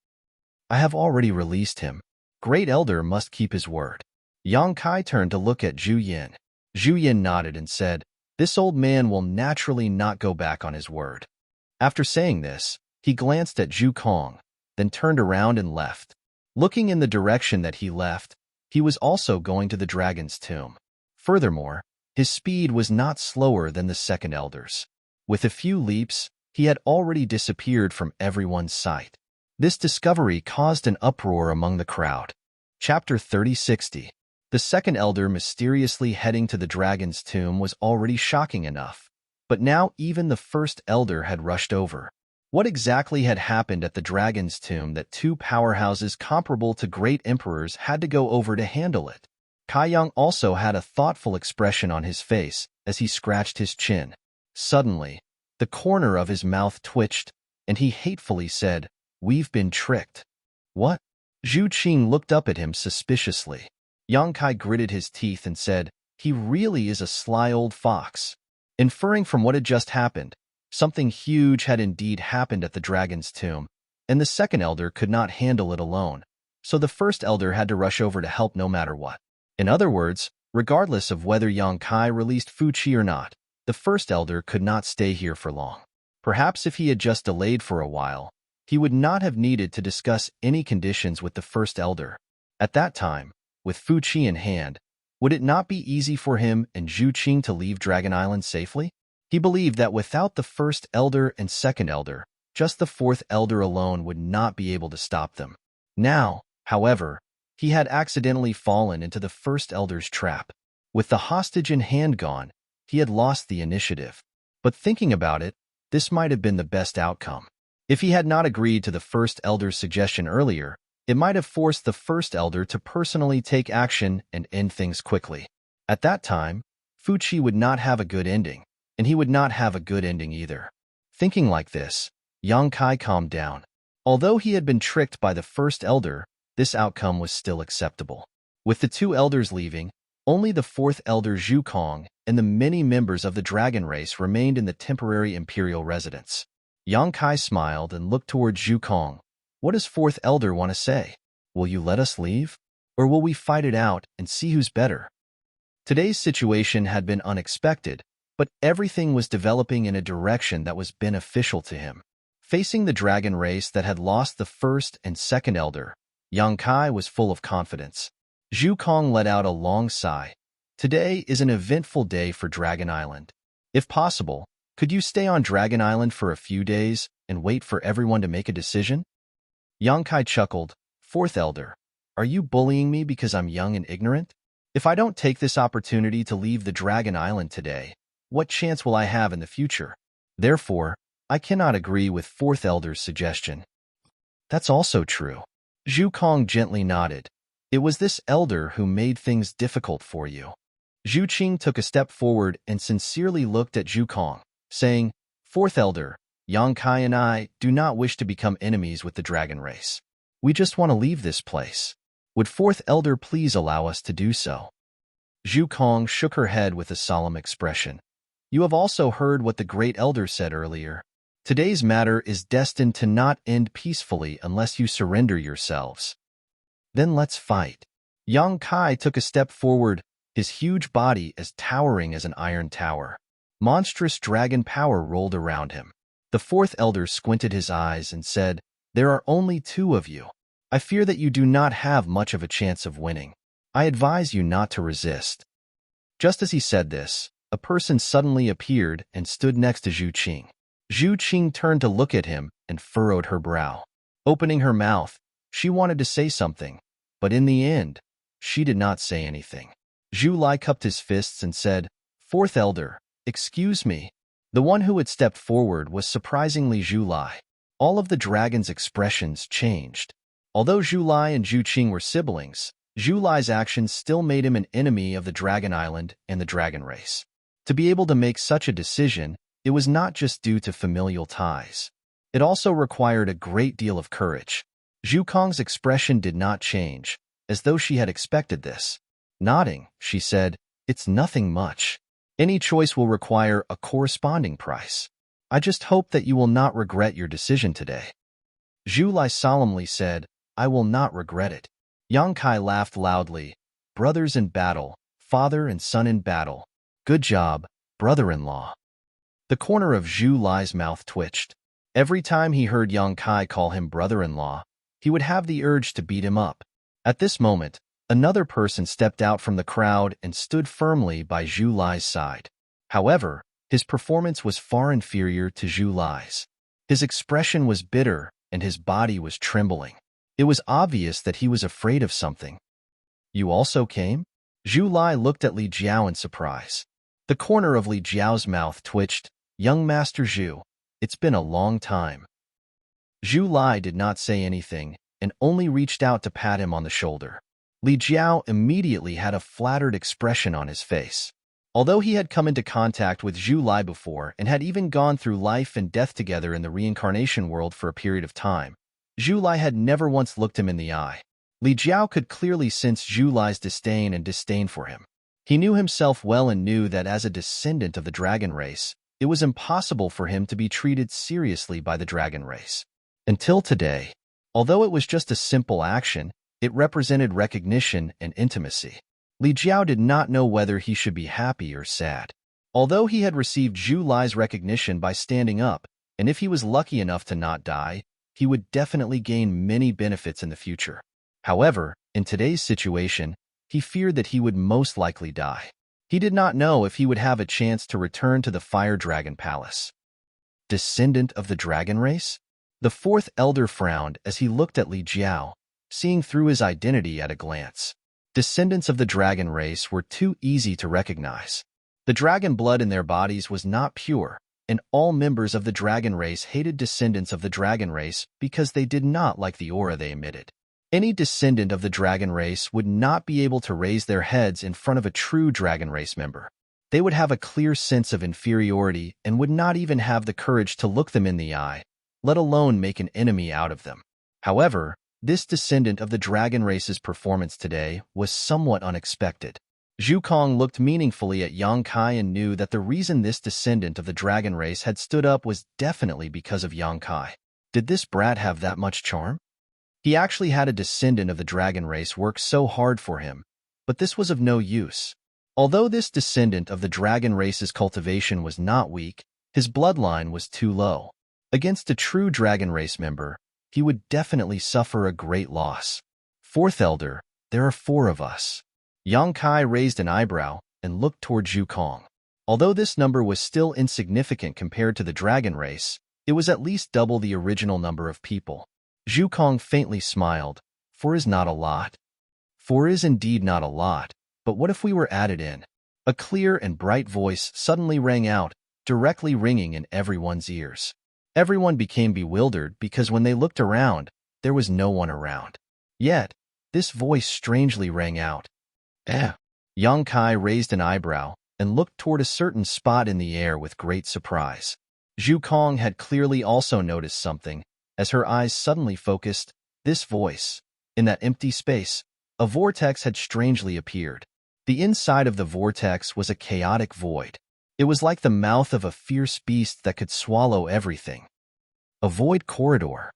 I have already released him. Great Elder must keep his word. Yang Kai turned to look at Zhu Yin. Zhu Yin nodded and said, this old man will naturally not go back on his word. After saying this, he glanced at Zhu Kong, then turned around and left. Looking in the direction that he left, he was also going to the dragon's tomb. Furthermore, his speed was not slower than the second elder's. With a few leaps, he had already disappeared from everyone's sight. This discovery caused an uproar among the crowd. Chapter 3060. The second elder mysteriously heading to the dragon's tomb was already shocking enough, but now even the first elder had rushed over. What exactly had happened at the dragon's tomb that 2 powerhouses comparable to great emperors had to go over to handle it? Kai Yang also had a thoughtful expression on his face as he scratched his chin. Suddenly, the corner of his mouth twitched, and he hatefully said, we've been tricked. What? Zhu Qing looked up at him suspiciously. Yang Kai gritted his teeth and said, he really is a sly old fox. Inferring from what had just happened, something huge had indeed happened at the dragon's tomb, and the second elder could not handle it alone, so the first elder had to rush over to help no matter what. In other words, regardless of whether Yang Kai released Fu Qi or not, the first elder could not stay here for long. Perhaps if he had just delayed for a while, he would not have needed to discuss any conditions with the first elder. At that time, with Fu Qi in hand, would it not be easy for him and Zhu Qing to leave Dragon Island safely? He believed that without the first elder and second elder, just the fourth elder alone would not be able to stop them. Now, however, he had accidentally fallen into the first elder's trap. With the hostage in hand gone, he had lost the initiative. But thinking about it, this might have been the best outcome. If he had not agreed to the first elder's suggestion earlier, it might have forced the first elder to personally take action and end things quickly. At that time, Fu Qi would not have a good ending, and he would not have a good ending either. Thinking like this, Yang Kai calmed down. Although he had been tricked by the first elder, this outcome was still acceptable. With the 2 elders leaving, only the 4th elder Zhu Kong and the many members of the dragon race remained in the temporary imperial residence. Yang Kai smiled and looked toward Zhu Kong. What does 4th elder want to say? Will you let us leave? Or will we fight it out and see who's better? Today's situation had been unexpected, but everything was developing in a direction that was beneficial to him. Facing the dragon race that had lost the first and second elder, Yang Kai was full of confidence. Zhu Kong let out a long sigh. Today is an eventful day for Dragon Island. If possible, could you stay on Dragon Island for a few days and wait for everyone to make a decision? Yang Kai chuckled. 4th elder, are you bullying me because I'm young and ignorant? If I don't take this opportunity to leave the Dragon Island today, what chance will I have in the future? Therefore, I cannot agree with 4th elder's suggestion. That's also true. Zhu Kong gently nodded. It was this elder who made things difficult for you. Zhu Qing took a step forward and sincerely looked at Zhu Kong, saying, Fourth elder, Yang Kai and I do not wish to become enemies with the dragon race. We just want to leave this place. Would fourth elder please allow us to do so? Zhu Kong shook her head with a solemn expression. You have also heard what the great elder said earlier. Today's matter is destined to not end peacefully unless you surrender yourselves. Then let's fight. Yang Kai took a step forward, his huge body as towering as an iron tower. Monstrous dragon power rolled around him. The fourth elder squinted his eyes and said, There are only two of you. I fear that you do not have much of a chance of winning. I advise you not to resist. Just as he said this, a person suddenly appeared and stood next to Zhu Qing. Zhu Qing turned to look at him and furrowed her brow. Opening her mouth, she wanted to say something, but in the end, she did not say anything. Zhu Lai cupped his fists and said, Fourth elder, excuse me. The one who had stepped forward was surprisingly Zhu Lai. All of the dragon's expressions changed. Although Zhu Lai and Zhu Qing were siblings, Zhu Lai's actions still made him an enemy of the Dragon Island and the dragon race. To be able to make such a decision, it was not just due to familial ties. It also required a great deal of courage. Zhu Kong's expression did not change, as though she had expected this. Nodding, she said, It's nothing much. Any choice will require a corresponding price. I just hope that you will not regret your decision today. Zhu Lai solemnly said, I will not regret it. Yang Kai laughed loudly. Brothers in battle, father and son in battle. Good job, brother-in-law. The corner of Zhu Lai's mouth twitched. Every time he heard Yang Kai call him brother-in-law, he would have the urge to beat him up. At this moment, another person stepped out from the crowd and stood firmly by Zhu Lai's side. However, his performance was far inferior to Zhu Lai's. His expression was bitter and his body was trembling. It was obvious that he was afraid of something. You also came? Zhu Lai looked at Li Jiao in surprise. The corner of Li Jiao's mouth twitched. Young Master Zhu, it's been a long time. Zhu Lai did not say anything and only reached out to pat him on the shoulder. Li Jiao immediately had a flattered expression on his face. Although he had come into contact with Zhu Lai before and had even gone through life and death together in the reincarnation world for a period of time, Zhu Lai had never once looked him in the eye. Li Jiao could clearly sense Zhu Lai's disdain for him. He knew himself well and knew that as a descendant of the dragon race, it was impossible for him to be treated seriously by the dragon race. Until today, although it was just a simple action, it represented recognition and intimacy. Li Jiao did not know whether he should be happy or sad. Although he had received Zhu Lai's recognition by standing up, and if he was lucky enough to not die, he would definitely gain many benefits in the future. However, in today's situation, he feared that he would most likely die. He did not know if he would have a chance to return to the Fire Dragon Palace. Descendant of the dragon race? The fourth elder frowned as he looked at Li Jiao, seeing through his identity at a glance. Descendants of the dragon race were too easy to recognize. The dragon blood in their bodies was not pure, and all members of the dragon race hated descendants of the dragon race because they did not like the aura they emitted. Any descendant of the dragon race would not be able to raise their heads in front of a true dragon race member. They would have a clear sense of inferiority and would not even have the courage to look them in the eye, let alone make an enemy out of them. However, this descendant of the dragon race's performance today was somewhat unexpected. Zhu Kong looked meaningfully at Yang Kai and knew that the reason this descendant of the dragon race had stood up was definitely because of Yang Kai. Did this brat have that much charm? He actually had a descendant of the dragon race work so hard for him, but this was of no use. Although this descendant of the dragon race's cultivation was not weak, his bloodline was too low. Against a true dragon race member, he would definitely suffer a great loss. Fourth elder, there are 4 of us. Yang Kai raised an eyebrow and looked toward Zhu Kong. Although this number was still insignificant compared to the dragon race, it was at least double the original number of people. Zhu Kong faintly smiled. 4 is not a lot. 4 is indeed not a lot, but what if we were added in? A clear and bright voice suddenly rang out, directly ringing in everyone's ears. Everyone became bewildered because when they looked around, there was no one around. Yet, this voice strangely rang out. Eh. Yang Kai raised an eyebrow and looked toward a certain spot in the air with great surprise. Zhu Kong had clearly also noticed something, as her eyes suddenly focused. This voice. In that empty space, a vortex had strangely appeared. The inside of the vortex was a chaotic void. It was like the mouth of a fierce beast that could swallow everything. A void corridor.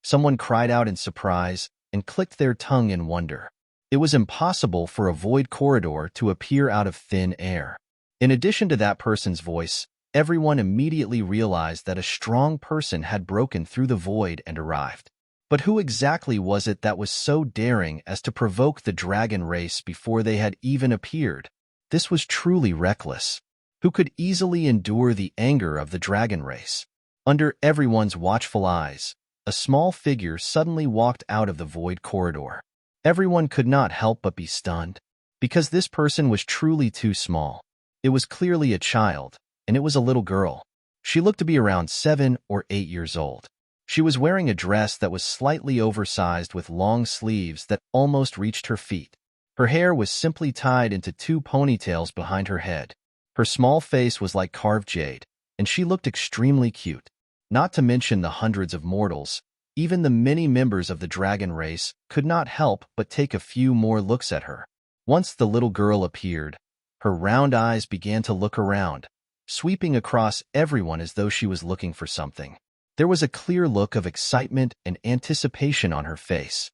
Someone cried out in surprise and clicked their tongue in wonder. It was impossible for a void corridor to appear out of thin air. In addition to that person's voice, everyone immediately realized that a strong person had broken through the void and arrived. But who exactly was it that was so daring as to provoke the dragon race before they had even appeared? This was truly reckless. Who could easily endure the anger of the dragon race? Under everyone's watchful eyes, a small figure suddenly walked out of the void corridor. Everyone could not help but be stunned, because this person was truly too small. It was clearly a child, and it was a little girl. She looked to be around 7 or 8 years old. She was wearing a dress that was slightly oversized with long sleeves that almost reached her feet. Her hair was simply tied into 2 ponytails behind her head. Her small face was like carved jade, and she looked extremely cute. Not to mention the hundreds of mortals, even the many members of the dragon race could not help but take a few more looks at her. Once the little girl appeared, her round eyes began to look around, sweeping across everyone as though she was looking for something. There was a clear look of excitement and anticipation on her face.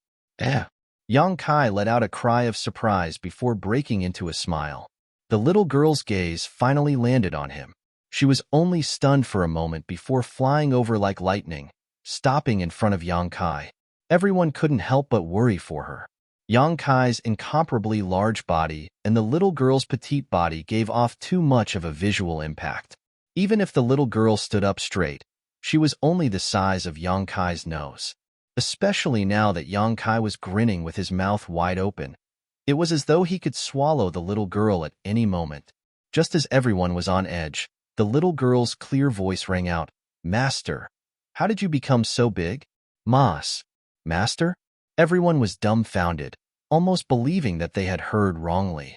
Yang Kai let out a cry of surprise before breaking into a smile. The little girl's gaze finally landed on him. She was only stunned for a moment before flying over like lightning, stopping in front of Yang Kai. Everyone couldn't help but worry for her. Yang Kai's incomparably large body and the little girl's petite body gave off too much of a visual impact. Even if the little girl stood up straight, she was only the size of Yang Kai's nose. Especially now that Yang Kai was grinning with his mouth wide open. It was as though he could swallow the little girl at any moment. Just as everyone was on edge, the little girl's clear voice rang out, "Master, how did you become so big?" Master? Everyone was dumbfounded, almost believing that they had heard wrongly.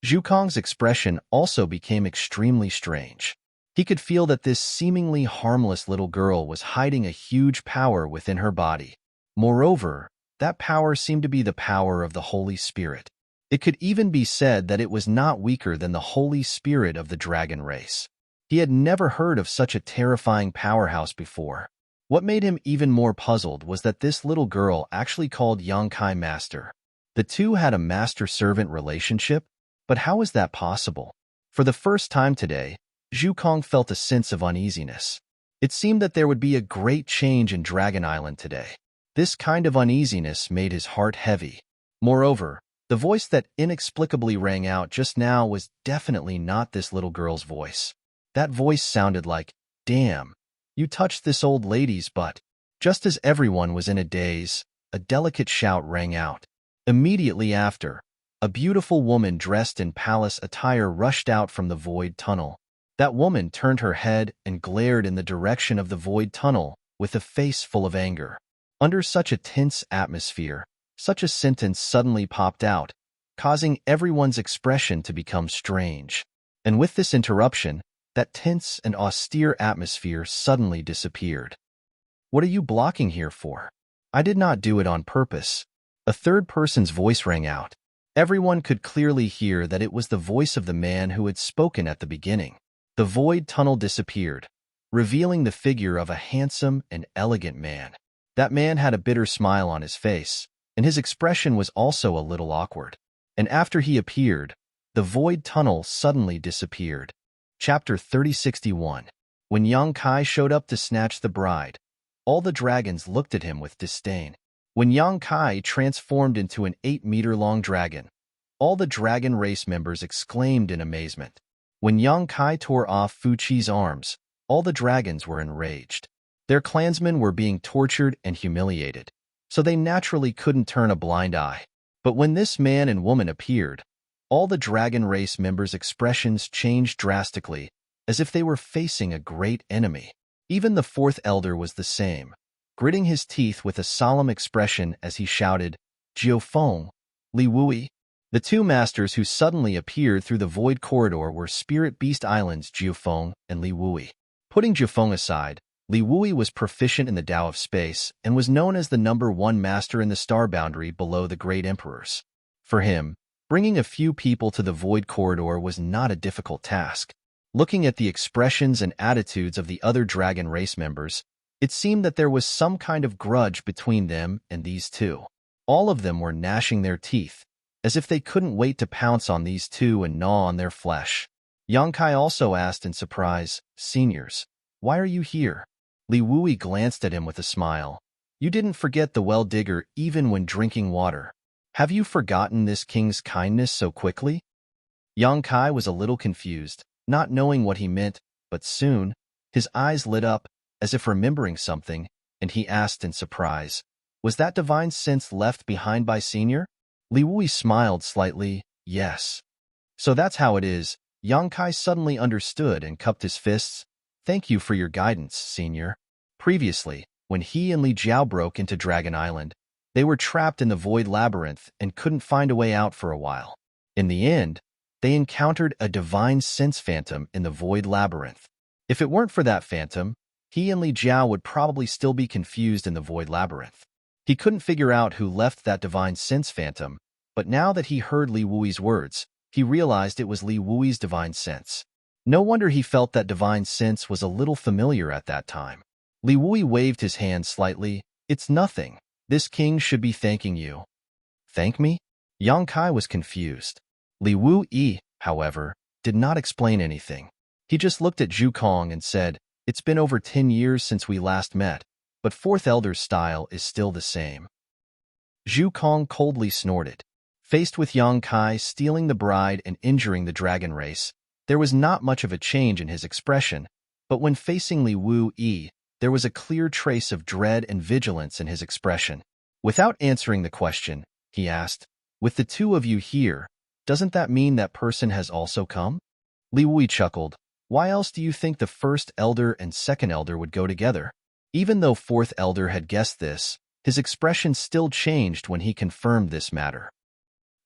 Zhu Kong's expression also became extremely strange. He could feel that this seemingly harmless little girl was hiding a huge power within her body. Moreover, that power seemed to be the power of the Holy Spirit. It could even be said that it was not weaker than the Holy Spirit of the dragon race. He had never heard of such a terrifying powerhouse before. What made him even more puzzled was that this little girl actually called Yang Kai master. The two had a master-servant relationship, but how was that possible? For the first time today, Zhu Kong felt a sense of uneasiness. It seemed that there would be a great change in Dragon Island today. This kind of uneasiness made his heart heavy. Moreover, the voice that inexplicably rang out just now was definitely not this little girl's voice. That voice sounded like, "Damn, you touched this old lady's butt." Just as everyone was in a daze, a delicate shout rang out. Immediately after, a beautiful woman dressed in palace attire rushed out from the void tunnel. That woman turned her head and glared in the direction of the void tunnel with a face full of anger. Under such a tense atmosphere, such a sentence suddenly popped out, causing everyone's expression to become strange. And with this interruption, that tense and austere atmosphere suddenly disappeared. "What are you blocking here for?" "I did not do it on purpose." A third person's voice rang out. Everyone could clearly hear that it was the voice of the man who had spoken at the beginning. The void tunnel disappeared, revealing the figure of a handsome and elegant man. That man had a bitter smile on his face, and his expression was also a little awkward. And after he appeared, the void tunnel suddenly disappeared. Chapter 3061. When Yang Kai showed up to snatch the bride, all the dragons looked at him with disdain. When Yang Kai transformed into an 8-meter-long dragon, all the dragon race members exclaimed in amazement. When Yang Kai tore off Fu Qi's arms, all the dragons were enraged. Their clansmen were being tortured and humiliated, so they naturally couldn't turn a blind eye. But when this man and woman appeared, all the dragon race members' expressions changed drastically, as if they were facing a great enemy. Even the fourth elder was the same, gritting his teeth with a solemn expression as he shouted, Jiufeng, Li Wui. The two masters who suddenly appeared through the void corridor were Spirit Beast Islands Jiufeng and Li Wui. Putting Jiufeng aside, Li Wui was proficient in the Tao of space and was known as the #1 master in the star boundary below the great emperors. For him, bringing a few people to the void corridor was not a difficult task. Looking at the expressions and attitudes of the other dragon race members, it seemed that there was some kind of grudge between them and these two. All of them were gnashing their teeth, as if they couldn't wait to pounce on these two and gnaw on their flesh. Yang Kai also asked in surprise, "Seniors, why are you here?" Li Wui glanced at him with a smile. "You didn't forget the well digger even when drinking water. Have you forgotten this king's kindness so quickly?" Yang Kai was a little confused, not knowing what he meant, but soon, his eyes lit up, as if remembering something, and he asked in surprise, "Was that divine sense left behind by Senior?" Li Wui smiled slightly, "Yes." "So that's how it is." Yang Kai suddenly understood and cupped his fists. "Thank you for your guidance, Senior." Previously, when he and Li Jiao broke into Dragon Island, they were trapped in the Void Labyrinth and couldn't find a way out for a while. In the end, they encountered a divine sense phantom in the Void Labyrinth. If it weren't for that phantom, he and Li Jiao would probably still be confused in the Void Labyrinth. He couldn't figure out who left that divine sense phantom, but now that he heard Li Wui's words, he realized it was Li Wui's divine sense. No wonder he felt that divine sense was a little familiar at that time. Li Wui waved his hand slightly. "It's nothing. This king should be thanking you." "Thank me?" Yang Kai was confused. Li Wui, however, did not explain anything. He just looked at Zhu Kong and said, "It's been over 10 years since we last met, but Fourth Elder's style is still the same." Zhu Kong coldly snorted. Faced with Yang Kai stealing the bride and injuring the dragon race, there was not much of a change in his expression, but when facing Li Wui, there was a clear trace of dread and vigilance in his expression. Without answering the question, he asked, "With the two of you here, doesn't that mean that person has also come?" Li Wui chuckled. "Why else do you think the first elder and second elder would go together?" Even though fourth elder had guessed this, his expression still changed when he confirmed this matter.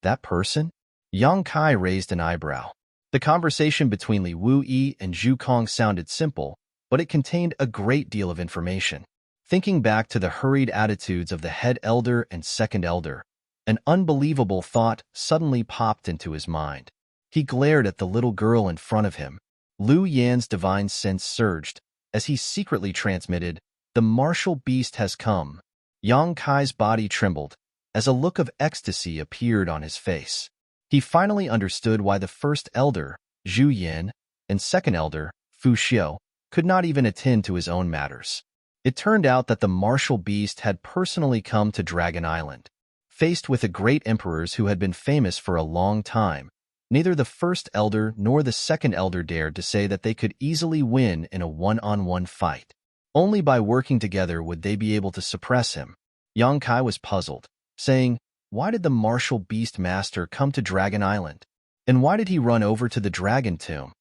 "That person?" Yang Kai raised an eyebrow. The conversation between Li Wui and Zhu Kong sounded simple, but it contained a great deal of information. Thinking back to the hurried attitudes of the head elder and second elder, an unbelievable thought suddenly popped into his mind. He glared at the little girl in front of him. Lu Yan's divine sense surged, as he secretly transmitted, "The martial beast has come." Yang Kai's body trembled, as a look of ecstasy appeared on his face. He finally understood why the first elder, Zhu Yan, and second elder, Fu Xiu, could not even attend to his own matters. It turned out that the martial beast had personally come to Dragon Island. Faced with the great emperors who had been famous for a long time, neither the first elder nor the second elder dared to say that they could easily win in a one-on-one fight. Only by working together would they be able to suppress him. Yang Kai was puzzled, saying, "Why did the martial beast master come to Dragon Island? And why did he run over to the dragon tomb?"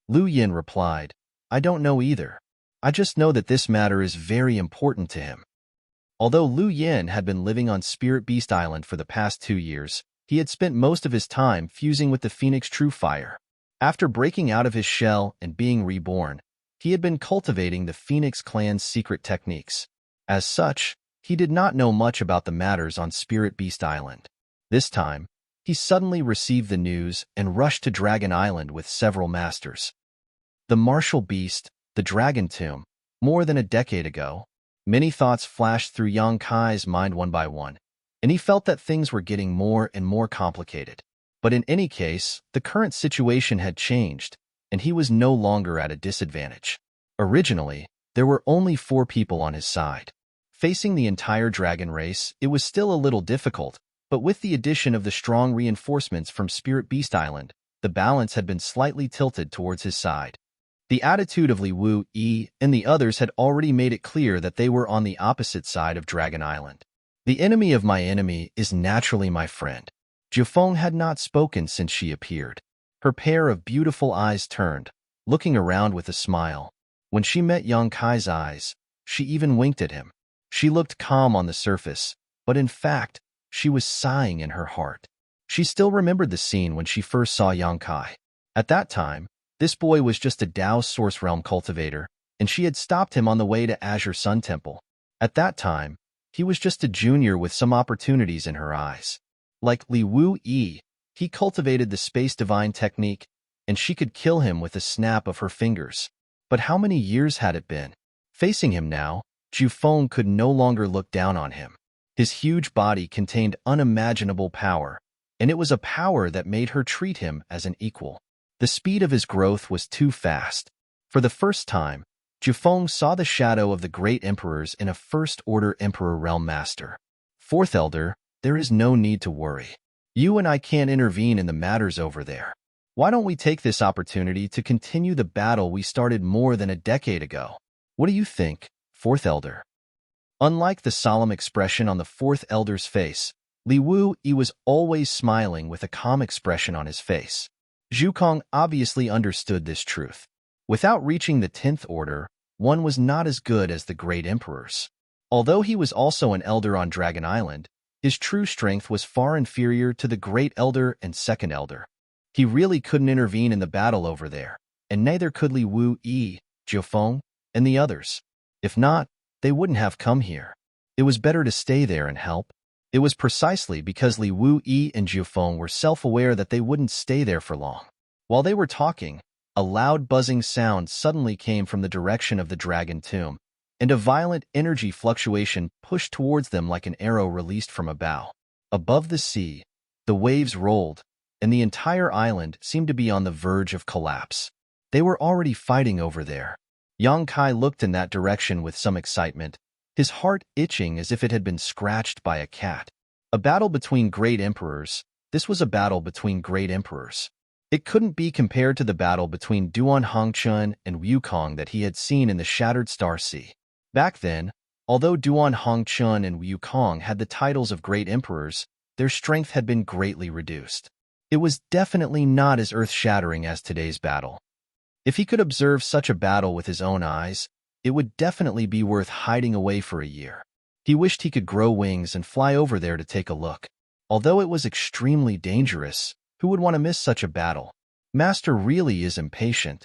Lu Yin replied, "I don't know either. I just know that this matter is very important to him." Although Lu Yin had been living on Spirit Beast Island for the past 2 years, he had spent most of his time fusing with the Phoenix True Fire. After breaking out of his shell and being reborn, he had been cultivating the Phoenix clan's secret techniques. As such, he did not know much about the matters on Spirit Beast Island. This time, he suddenly received the news and rushed to Dragon Island with several masters. The martial beast, the dragon tomb, more than a decade ago. Many thoughts flashed through Yang Kai's mind one by one, and he felt that things were getting more and more complicated. But in any case, the current situation had changed, and he was no longer at a disadvantage. Originally, there were only 4 people on his side. Facing the entire dragon race, it was still a little difficult, but with the addition of the strong reinforcements from Spirit Beast Island, the balance had been slightly tilted towards his side. The attitude of Li Wui and the others had already made it clear that they were on the opposite side of Dragon Island. "The enemy of my enemy is naturally my friend." Jiufeng had not spoken since she appeared. Her pair of beautiful eyes turned, looking around with a smile. When she met Yang Kai's eyes, she even winked at him. She looked calm on the surface, but in fact, She was sighing in her heart. She still remembered the scene when she first saw Yang Kai. At that time, this boy was just a Dao Source Realm cultivator, and she had stopped him on the way to Azure Sun Temple. At that time, he was just a junior with some opportunities in her eyes. Like Li Wu Yi, he cultivated the Space Divine technique, and she could kill him with a snap of her fingers. But how many years had it been? Facing him now, Zhu Feng could no longer look down on him. His huge body contained unimaginable power, and it was a power that made her treat him as an equal. The speed of his growth was too fast. For the first time, Zhu Feng saw the shadow of the great emperors in a First-Order Emperor Realm Master. Fourth Elder, there is no need to worry. You and I can't intervene in the matters over there. Why don't we take this opportunity to continue the battle we started more than a decade ago? What do you think, Fourth Elder? Unlike the solemn expression on the Fourth Elder's face, Li Wu Yi was always smiling with a calm expression on his face. Zhu Kong obviously understood this truth. Without reaching the 10th Order, one was not as good as the great emperors. Although he was also an elder on Dragon Island, his true strength was far inferior to the Great Elder and Second Elder. He really couldn't intervene in the battle over there, and neither could Li Wu Yi, Zhu Feng, and the others. If not, they wouldn't have come here. It was better to stay there and help. It was precisely because Li Wu Yi and Zhu Feng were self-aware that they wouldn't stay there for long. While they were talking, a loud buzzing sound suddenly came from the direction of the dragon tomb, and a violent energy fluctuation pushed towards them like an arrow released from a bow. Above the sea, the waves rolled, and the entire island seemed to be on the verge of collapse. They were already fighting over there. Yang Kai looked in that direction with some excitement, his heart itching as if it had been scratched by a cat. A battle between great emperors. This was a battle between great emperors. It couldn't be compared to the battle between Duan Hongchun and Wukong that he had seen in the Shattered Star Sea. Back then, although Duan Hongchun and Wukong had the titles of great emperors, their strength had been greatly reduced. It was definitely not as earth-shattering as today's battle. If he could observe such a battle with his own eyes, it would definitely be worth hiding away for a year. He wished he could grow wings and fly over there to take a look. Although it was extremely dangerous, who would want to miss such a battle? Master really is impatient.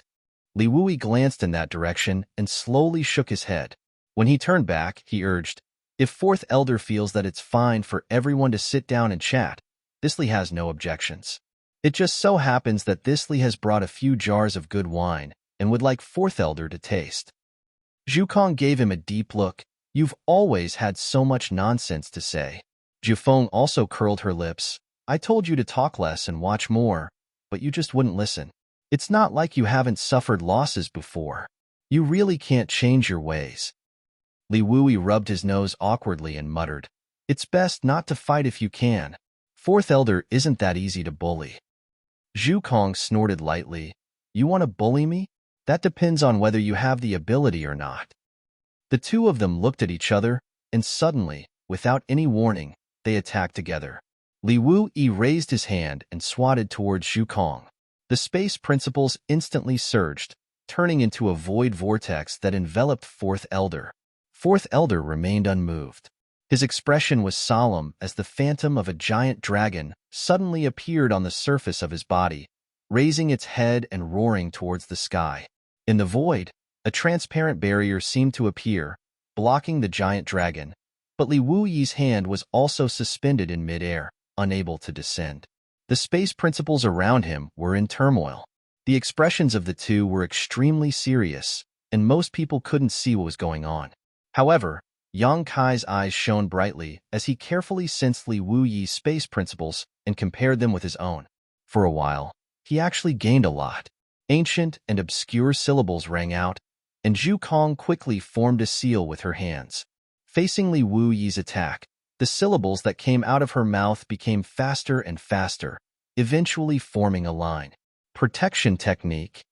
Li Wuyi glanced in that direction and slowly shook his head. When he turned back, he urged, "If Fourth Elder feels that it's fine for everyone to sit down and chat, Thisly has no objections. It just so happens that Thisly has brought a few jars of good wine and would like Fourth Elder to taste." Zhu Kong gave him a deep look. "You've always had so much nonsense to say." Zhu Feng also curled her lips. "I told you to talk less and watch more, but you just wouldn't listen. It's not like you haven't suffered losses before. You really can't change your ways." Li Wuyi rubbed his nose awkwardly and muttered, "It's best not to fight if you can. Fourth Elder isn't that easy to bully." Zhu Kong snorted lightly. "You want to bully me? That depends on whether you have the ability or not." The two of them looked at each other, and suddenly, without any warning, they attacked together. Li Wu Yi raised his hand and swatted towards Zhu Kong. The space principles instantly surged, turning into a void vortex that enveloped Fourth Elder. Fourth Elder remained unmoved. His expression was solemn as the phantom of a giant dragon suddenly appeared on the surface of his body, raising its head and roaring towards the sky. In the void, a transparent barrier seemed to appear, blocking the giant dragon, but Li Wu Yi's hand was also suspended in midair, unable to descend. The space principles around him were in turmoil. The expressions of the two were extremely serious, and most people couldn't see what was going on. However, Yang Kai's eyes shone brightly as he carefully sensed Li Wu Yi's space principles and compared them with his own. For a while, he actually gained a lot. Ancient and obscure syllables rang out, and Zhu Kong quickly formed a seal with her hands. Facing Li Wu Yi's attack, the syllables that came out of her mouth became faster and faster, eventually forming a line. Protection technique.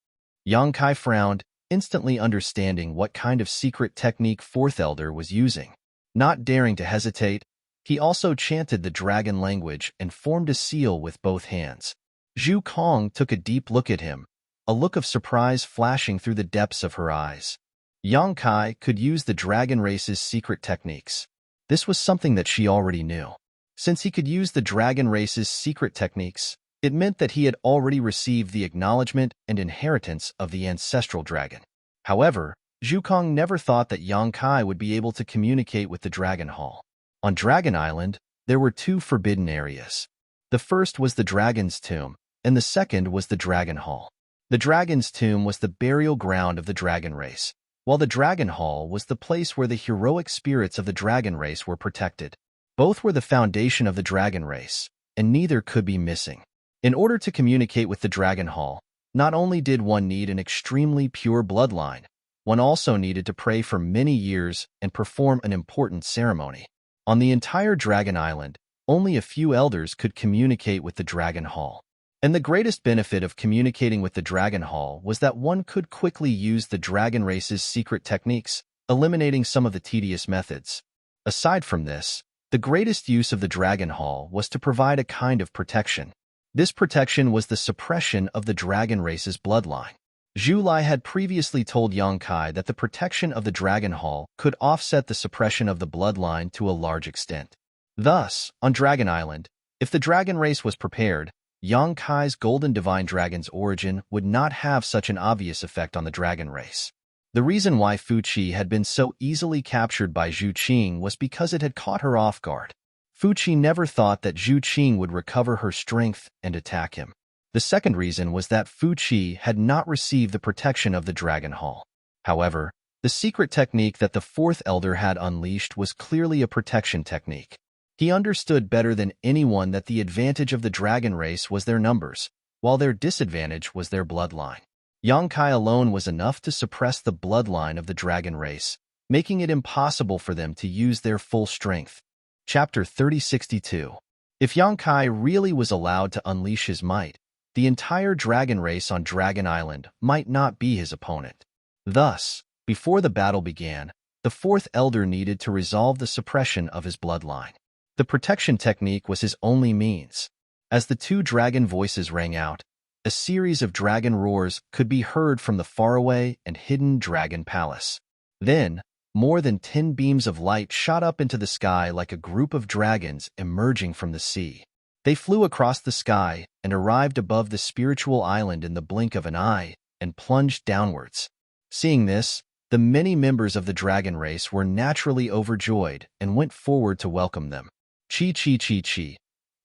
Yang Kai frowned, instantly understanding what kind of secret technique Fourth Elder was using. Not daring to hesitate, he also chanted the dragon language and formed a seal with both hands. Zhu Kong took a deep look at him, a look of surprise flashing through the depths of her eyes. Yang Kai could use the dragon race's secret techniques. This was something that she already knew. Since he could use the dragon race's secret techniques, it meant that he had already received the acknowledgement and inheritance of the ancestral dragon. However, Zhukong never thought that Yang Kai would be able to communicate with the Dragon Hall. On Dragon Island, there were two forbidden areas. The first was the Dragon's Tomb, and the second was the Dragon Hall. The Dragon's Tomb was the burial ground of the dragon race, while the Dragon Hall was the place where the heroic spirits of the dragon race were protected. Both were the foundation of the dragon race, and neither could be missing. In order to communicate with the Dragon Hall, not only did one need an extremely pure bloodline, one also needed to pray for many years and perform an important ceremony. On the entire Dragon Island, only a few elders could communicate with the Dragon Hall. And the greatest benefit of communicating with the Dragon Hall was that one could quickly use the dragon race's secret techniques, eliminating some of the tedious methods. Aside from this, the greatest use of the Dragon Hall was to provide a kind of protection. This protection was the suppression of the dragon race's bloodline. Zhu Lai had previously told Yang Kai that the protection of the Dragon Hall could offset the suppression of the bloodline to a large extent. Thus, on Dragon Island, if the dragon race was prepared, Yang Kai's golden divine dragon's origin would not have such an obvious effect on the dragon race. The reason why Fu Qi had been so easily captured by Zhu Qing was because it had caught her off guard. Fu Qi never thought that Zhu Qing would recover her strength and attack him. The second reason was that Fu Qi had not received the protection of the Dragon Hall. However, the secret technique that the fourth elder had unleashed was clearly a protection technique. He understood better than anyone that the advantage of the dragon race was their numbers, while their disadvantage was their bloodline. Yang Kai alone was enough to suppress the bloodline of the dragon race, making it impossible for them to use their full strength. Chapter 3062. If Yang Kai really was allowed to unleash his might, the entire dragon race on Dragon Island might not be his opponent. Thus, before the battle began, the fourth elder needed to resolve the suppression of his bloodline. The protection technique was his only means. As the two dragon voices rang out, a series of dragon roars could be heard from the faraway and hidden dragon palace. Then, more than 10 beams of light shot up into the sky like a group of dragons emerging from the sea. They flew across the sky and arrived above the spiritual island in the blink of an eye and plunged downwards. Seeing this, the many members of the dragon race were naturally overjoyed and went forward to welcome them. Chi chi chi chi.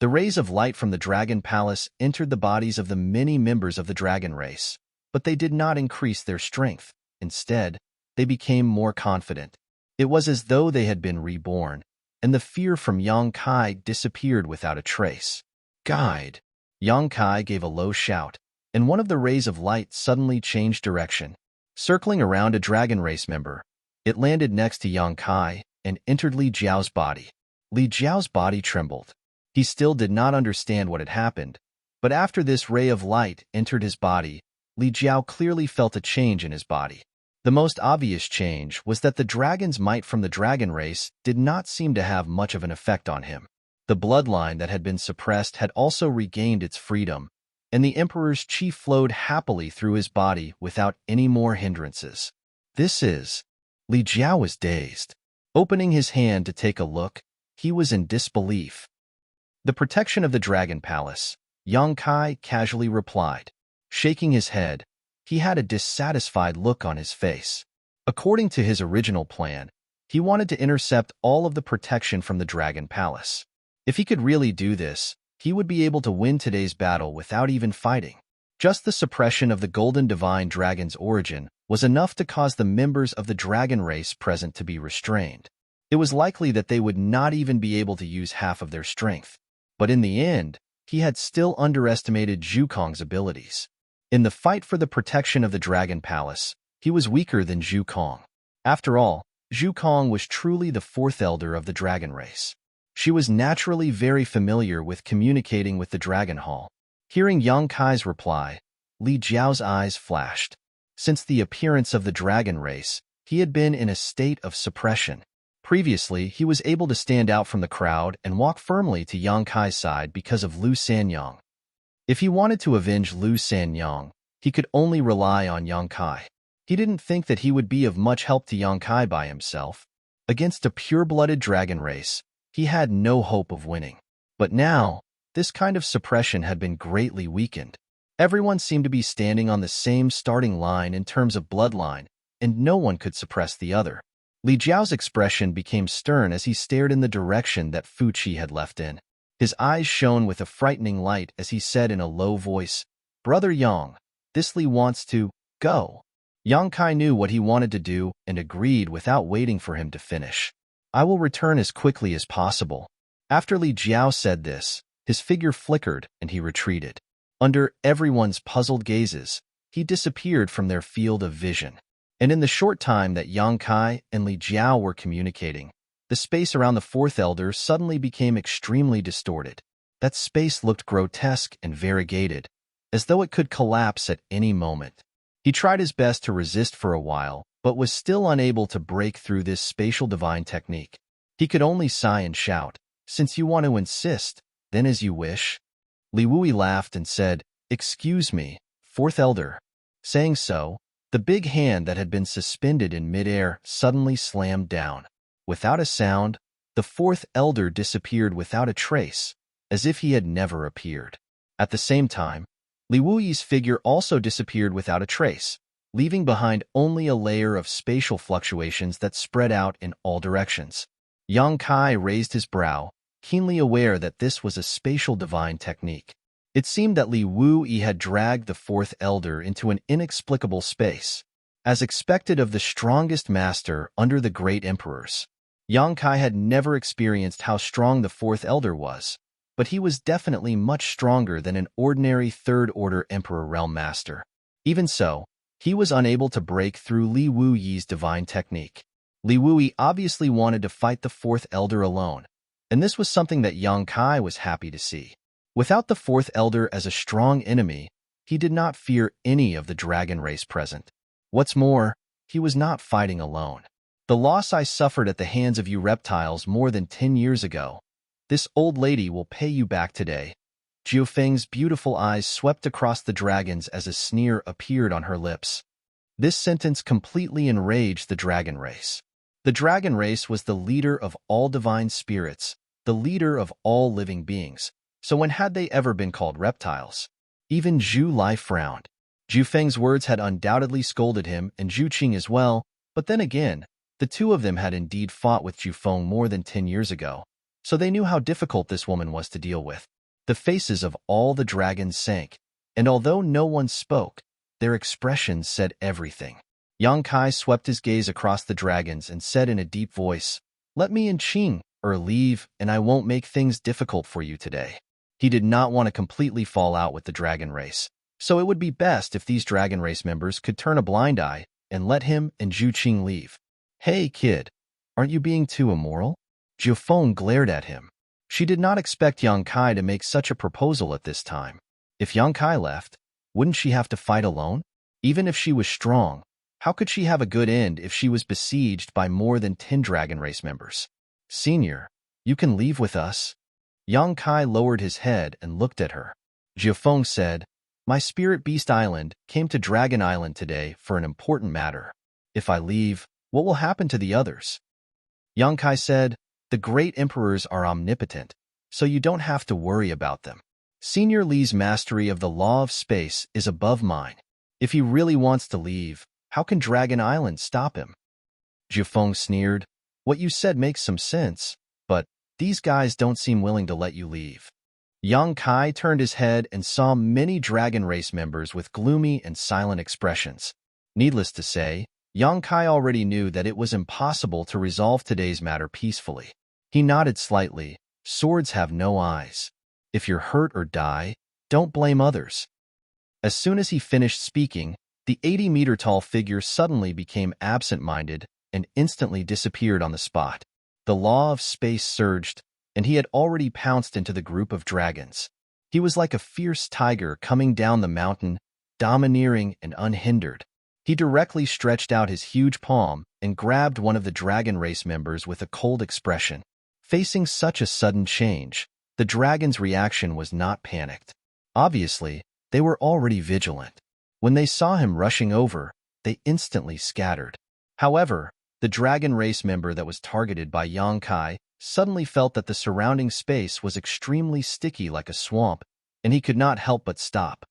The rays of light from the dragon palace entered the bodies of the many members of the dragon race, but they did not increase their strength. Instead, they became more confident. It was as though they had been reborn, and the fear from Yang Kai disappeared without a trace. Guide! Yang Kai gave a low shout, and one of the rays of light suddenly changed direction. Circling around a dragon race member, it landed next to Yang Kai and entered Li Jiao's body. Li Jiao's body trembled. He still did not understand what had happened, but after this ray of light entered his body, Li Jiao clearly felt a change in his body. The most obvious change was that the dragon's might from the dragon race did not seem to have much of an effect on him. The bloodline that had been suppressed had also regained its freedom, and the emperor's chi flowed happily through his body without any more hindrances. Li Jiao was dazed. Opening his hand to take a look, he was in disbelief. The protection of the dragon palace, Yang Kai casually replied. Shaking his head, he had a dissatisfied look on his face. According to his original plan, he wanted to intercept all of the protection from the Dragon Palace. If he could really do this, he would be able to win today's battle without even fighting. Just the suppression of the Golden Divine Dragon's origin was enough to cause the members of the dragon race present to be restrained. It was likely that they would not even be able to use half of their strength. But in the end, he had still underestimated Zhu Kong's abilities. In the fight for the protection of the Dragon Palace, he was weaker than Zhu Kong. After all, Zhu Kong was truly the fourth elder of the dragon race. She was naturally very familiar with communicating with the Dragon Hall. Hearing Yang Kai's reply, Li Jiao's eyes flashed. Since the appearance of the dragon race, he had been in a state of suppression. Previously, he was able to stand out from the crowd and walk firmly to Yang Kai's side because of Lu Sanyang. If he wanted to avenge Lu Sanyang, he could only rely on Yang Kai. He didn't think that he would be of much help to Yang Kai by himself. Against a pure-blooded dragon race, he had no hope of winning. But now, this kind of suppression had been greatly weakened. Everyone seemed to be standing on the same starting line in terms of bloodline, and no one could suppress the other. Li Jiao's expression became stern as he stared in the direction that Fu Qi had left in. His eyes shone with a frightening light as he said in a low voice, "Brother Yang, this Li wants to go." Yang Kai knew what he wanted to do and agreed without waiting for him to finish. "I will return as quickly as possible." After Li Jiao said this, his figure flickered and he retreated. Under everyone's puzzled gazes, he disappeared from their field of vision. And in the short time that Yang Kai and Li Jiao were communicating, the space around the fourth elder suddenly became extremely distorted. That space looked grotesque and variegated, as though it could collapse at any moment. He tried his best to resist for a while, but was still unable to break through this spatial divine technique. He could only sigh and shout, "Since you want to insist, then as you wish." Li Wui laughed and said, "Excuse me, fourth elder." Saying so, the big hand that had been suspended in midair suddenly slammed down. Without a sound, the fourth elder disappeared without a trace, as if he had never appeared. At the same time, Li Wuyi's figure also disappeared without a trace, leaving behind only a layer of spatial fluctuations that spread out in all directions. Yang Kai raised his brow, keenly aware that this was a spatial divine technique. It seemed that Li Wuyi had dragged the fourth elder into an inexplicable space, as expected of the strongest master under the great emperors. Yang Kai had never experienced how strong the fourth elder was, but he was definitely much stronger than an ordinary third-order emperor realm master. Even so, he was unable to break through Li Wuyi's divine technique. Li Wuyi obviously wanted to fight the fourth elder alone, and this was something that Yang Kai was happy to see. Without the fourth elder as a strong enemy, he did not fear any of the dragon race present. What's more, he was not fighting alone. "The loss I suffered at the hands of you reptiles more than 10 years ago, this old lady will pay you back today." Jiufeng's beautiful eyes swept across the dragons as a sneer appeared on her lips. This sentence completely enraged the dragon race. The dragon race was the leader of all divine spirits, the leader of all living beings. So when had they ever been called reptiles? Even Zhu Lai frowned. Zhu Feng's words had undoubtedly scolded him and Zhu Qing as well, but then again, the two of them had indeed fought with Zhu Feng more than 10 years ago, so they knew how difficult this woman was to deal with. The faces of all the dragons sank, and although no one spoke, their expressions said everything. Yang Kai swept his gaze across the dragons and said in a deep voice, "Let me and Qing leave, and I won't make things difficult for you today." He did not want to completely fall out with the dragon race, so it would be best if these dragon race members could turn a blind eye and let him and Zhu Qing leave. "Hey, kid, aren't you being too immoral?" Zhu Feng glared at him. She did not expect Yang Kai to make such a proposal at this time. If Yang Kai left, wouldn't she have to fight alone? Even if she was strong, how could she have a good end if she was besieged by more than 10 dragon race members? "Senior, you can leave with us." Yang Kai lowered his head and looked at her. Zhu Feng said, "My spirit beast island came to Dragon Island today for an important matter. If I leave, what will happen to the others?" Yang Kai said, "The great emperors are omnipotent, so you don't have to worry about them. Senior Li's mastery of the law of space is above mine. If he really wants to leave, how can Dragon Island stop him?" Zhu Feng sneered, "What you said makes some sense, but these guys don't seem willing to let you leave." Yang Kai turned his head and saw many dragon race members with gloomy and silent expressions. Needless to say, Yang Kai already knew that it was impossible to resolve today's matter peacefully. He nodded slightly. "Swords have no eyes. If you're hurt or die, don't blame others." As soon as he finished speaking, the 80-meter-tall figure suddenly became absent-minded and instantly disappeared on the spot. The law of space surged, and he had already pounced into the group of dragons. He was like a fierce tiger coming down the mountain, domineering and unhindered. He directly stretched out his huge palm and grabbed one of the dragon race members with a cold expression. Facing such a sudden change, the dragon's reaction was not panicked. Obviously, they were already vigilant. When they saw him rushing over, they instantly scattered. However, the dragon race member that was targeted by Yang Kai suddenly felt that the surrounding space was extremely sticky like a swamp, and he could not help but stop.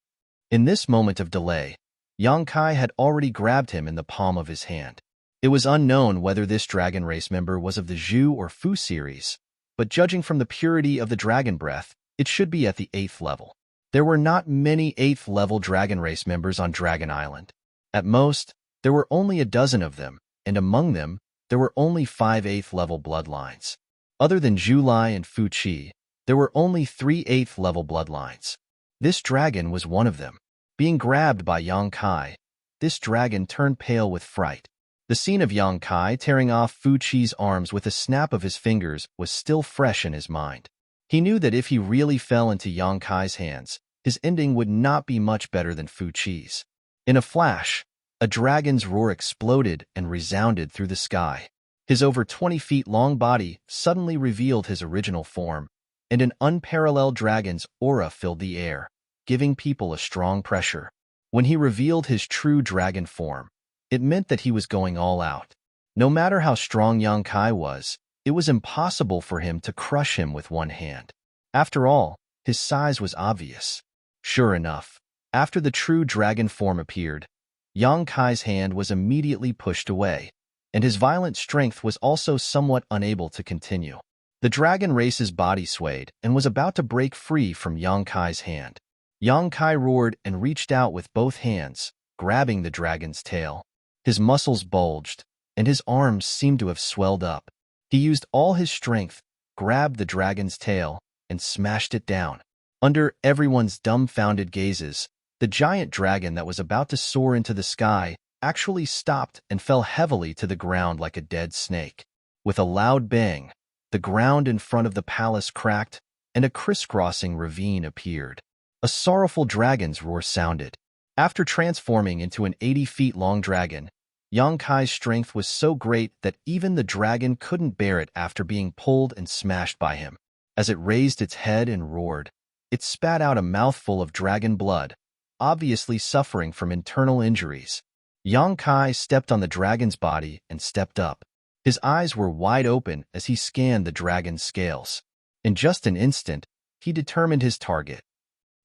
In this moment of delay, Yang Kai had already grabbed him in the palm of his hand. It was unknown whether this dragon race member was of the Zhu or Fu series, but judging from the purity of the dragon breath, it should be at the 8th level. There were not many 8th level dragon race members on Dragon Island. At most, there were only a dozen of them, and among them, there were only 5 8th level bloodlines. Other than Zhu Lai and Fu Qi, there were only 3 8th level bloodlines. This dragon was one of them. Being grabbed by Yang Kai, this dragon turned pale with fright. The scene of Yang Kai tearing off Fu Qi's arms with a snap of his fingers was still fresh in his mind. He knew that if he really fell into Yang Kai's hands, his ending would not be much better than Fu Qi's. In a flash, a dragon's roar exploded and resounded through the sky. His over 20 feet long body suddenly revealed his original form, and an unparalleled dragon's aura filled the air, giving people a strong pressure. When he revealed his true dragon form, it meant that he was going all out. No matter how strong Yang Kai was, it was impossible for him to crush him with one hand. After all, his size was obvious. Sure enough, after the true dragon form appeared, Yang Kai's hand was immediately pushed away, and his violent strength was also somewhat unable to continue. The dragon race's body swayed and was about to break free from Yang Kai's hand. Yang Kai roared and reached out with both hands, grabbing the dragon's tail. His muscles bulged, and his arms seemed to have swelled up. He used all his strength, grabbed the dragon's tail, and smashed it down. Under everyone's dumbfounded gazes, the giant dragon that was about to soar into the sky actually stopped and fell heavily to the ground like a dead snake. With a loud bang, the ground in front of the palace cracked, and a crisscrossing ravine appeared. A sorrowful dragon's roar sounded. After transforming into an 80 feet long dragon, Yang Kai's strength was so great that even the dragon couldn't bear it after being pulled and smashed by him. As it raised its head and roared, it spat out a mouthful of dragon blood, obviously suffering from internal injuries. Yang Kai stepped on the dragon's body and stepped up. His eyes were wide open as he scanned the dragon's scales. In just an instant, he determined his target.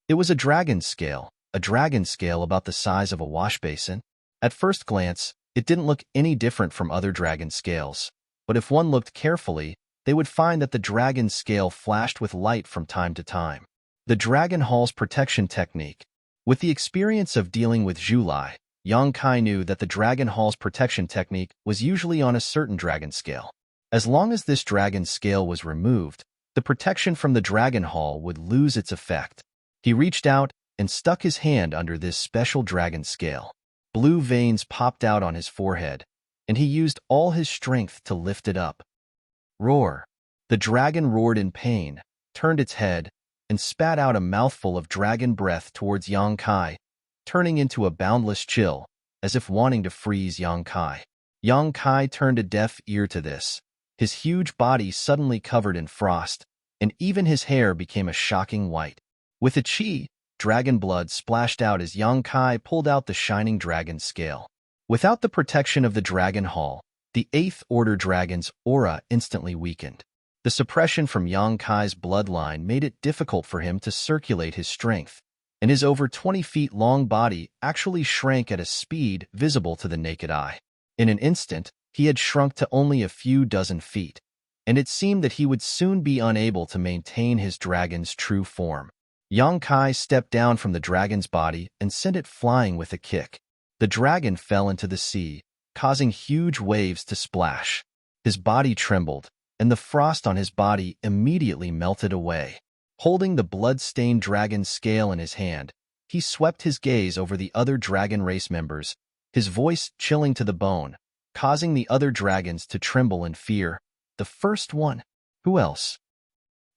It was a dragon scale about the size of a wash basin. At first glance, it didn't look any different from other dragon scales, but if one looked carefully, they would find that the dragon scale flashed with light from time to time. The Dragon Hall's protection technique. With the experience of dealing with Zhu Lai, Yang Kai knew that the Dragon Hall's protection technique was usually on a certain dragon scale. As long as this dragon scale was removed, the protection from the Dragon Hall would lose its effect. He reached out and stuck his hand under this special dragon scale. Blue veins popped out on his forehead, and he used all his strength to lift it up. Roar! The dragon roared in pain, turned its head, and spat out a mouthful of dragon breath towards Yang Kai, turning into a boundless chill, as if wanting to freeze Yang Kai. Yang Kai turned a deaf ear to this. His huge body suddenly covered in frost, and even his hair became a shocking white. With a chi, dragon blood splashed out as Yang Kai pulled out the shining dragon scale. Without the protection of the Dragon Hall, the 8th Order dragon's aura instantly weakened. The suppression from Yang Kai's bloodline made it difficult for him to circulate his strength, and his over 20 feet long body actually shrank at a speed visible to the naked eye. In an instant, he had shrunk to only a few dozen feet, and it seemed that he would soon be unable to maintain his dragon's true form. Yang Kai stepped down from the dragon's body and sent it flying with a kick. The dragon fell into the sea, causing huge waves to splash. His body trembled, and the frost on his body immediately melted away. Holding the blood-stained dragon scale in his hand, he swept his gaze over the other dragon race members, his voice chilling to the bone, causing the other dragons to tremble in fear. The first one? Who else?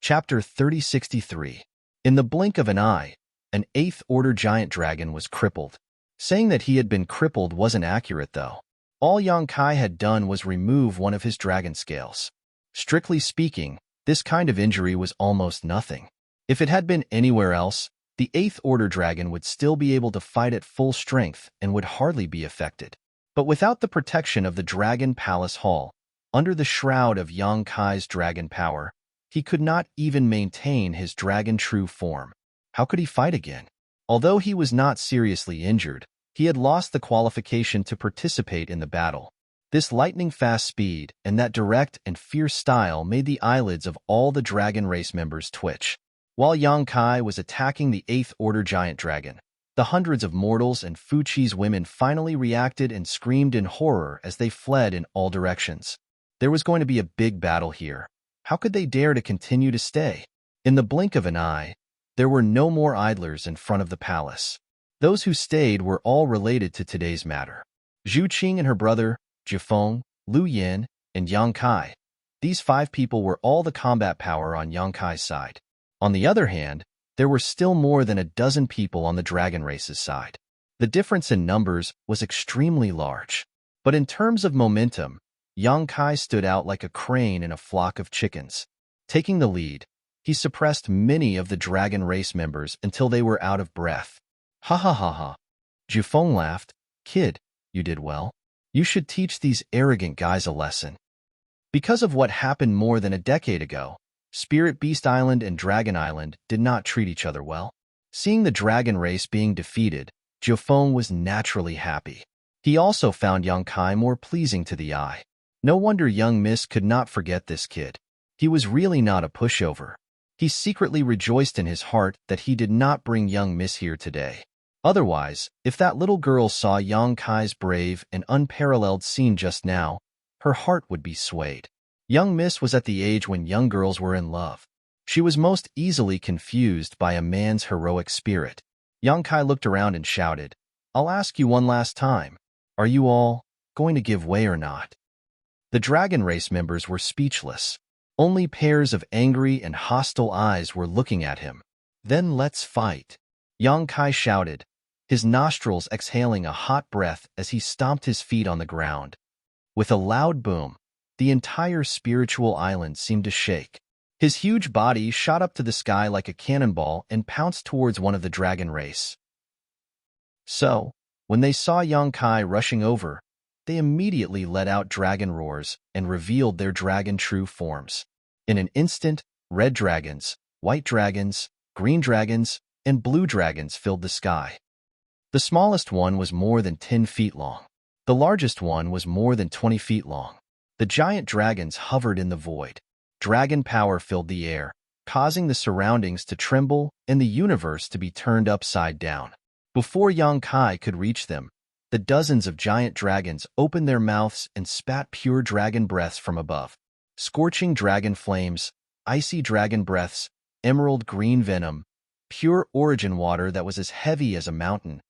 Chapter 3063. In the blink of an eye, an 8th Order giant dragon was crippled. Saying that he had been crippled wasn't accurate, though. All Yang Kai had done was remove one of his dragon scales. Strictly speaking, this kind of injury was almost nothing. If it had been anywhere else, the 8th Order dragon would still be able to fight at full strength and would hardly be affected. But without the protection of the Dragon Palace Hall, Under the shroud of Yang Kai's dragon power, he could not even maintain his dragon true form. How could he fight again? Although he was not seriously injured, he had lost the qualification to participate in the battle. This lightning-fast speed and that direct and fierce style made the eyelids of all the dragon race members twitch. While Yang Kai was attacking the 8th Order giant dragon, the hundreds of mortals and Fuqi's women finally reacted and screamed in horror as they fled in all directions. There was going to be a big battle here. How could they dare to continue to stay? In the blink of an eye, there were no more idlers in front of the palace. Those who stayed were all related to today's matter. Zhu Qing and her brother, Jifeng, Lu Yin, and Yang Kai. These 5 people were all the combat power on Yang Kai's side. On the other hand, there were still more than a dozen people on the dragon race's side. The difference in numbers was extremely large. But in terms of momentum, Yang Kai stood out like a crane in a flock of chickens. Taking the lead, he suppressed many of the dragon race members until they were out of breath. Ha ha ha ha. Jifeng laughed. Kid, you did well. You should teach these arrogant guys a lesson. Because of what happened more than a decade ago, Spirit Beast Island and Dragon Island did not treat each other well. Seeing the dragon race being defeated, Jifeng was naturally happy. He also found Yang Kai more pleasing to the eye. No wonder young Miss could not forget this kid. He was really not a pushover. He secretly rejoiced in his heart that he did not bring young Miss here today. Otherwise, if that little girl saw Yang Kai's brave and unparalleled scene just now, her heart would be swayed. Young Miss was at the age when young girls were in love. She was most easily confused by a man's heroic spirit. Yang Kai looked around and shouted, I'll ask you one last time. Are you all going to give way or not? The dragon race members were speechless. Only pairs of angry and hostile eyes were looking at him. Then let's fight. Yang Kai shouted, his nostrils exhaling a hot breath as he stomped his feet on the ground. With a loud boom, the entire spiritual island seemed to shake. His huge body shot up to the sky like a cannonball and pounced towards one of the dragon race. So, when they saw Yang Kai rushing over, they immediately let out dragon roars and revealed their dragon true forms. In an instant, red dragons, white dragons, green dragons, and blue dragons filled the sky. The smallest one was more than 10 feet long. The largest one was more than 20 feet long. The giant dragons hovered in the void. Dragon power filled the air, causing the surroundings to tremble and the universe to be turned upside down. Before Yang Kai could reach them, the dozens of giant dragons opened their mouths and spat pure dragon breaths from above. Scorching dragon flames, icy dragon breaths, emerald green venom, pure origin water that was as heavy as a mountain,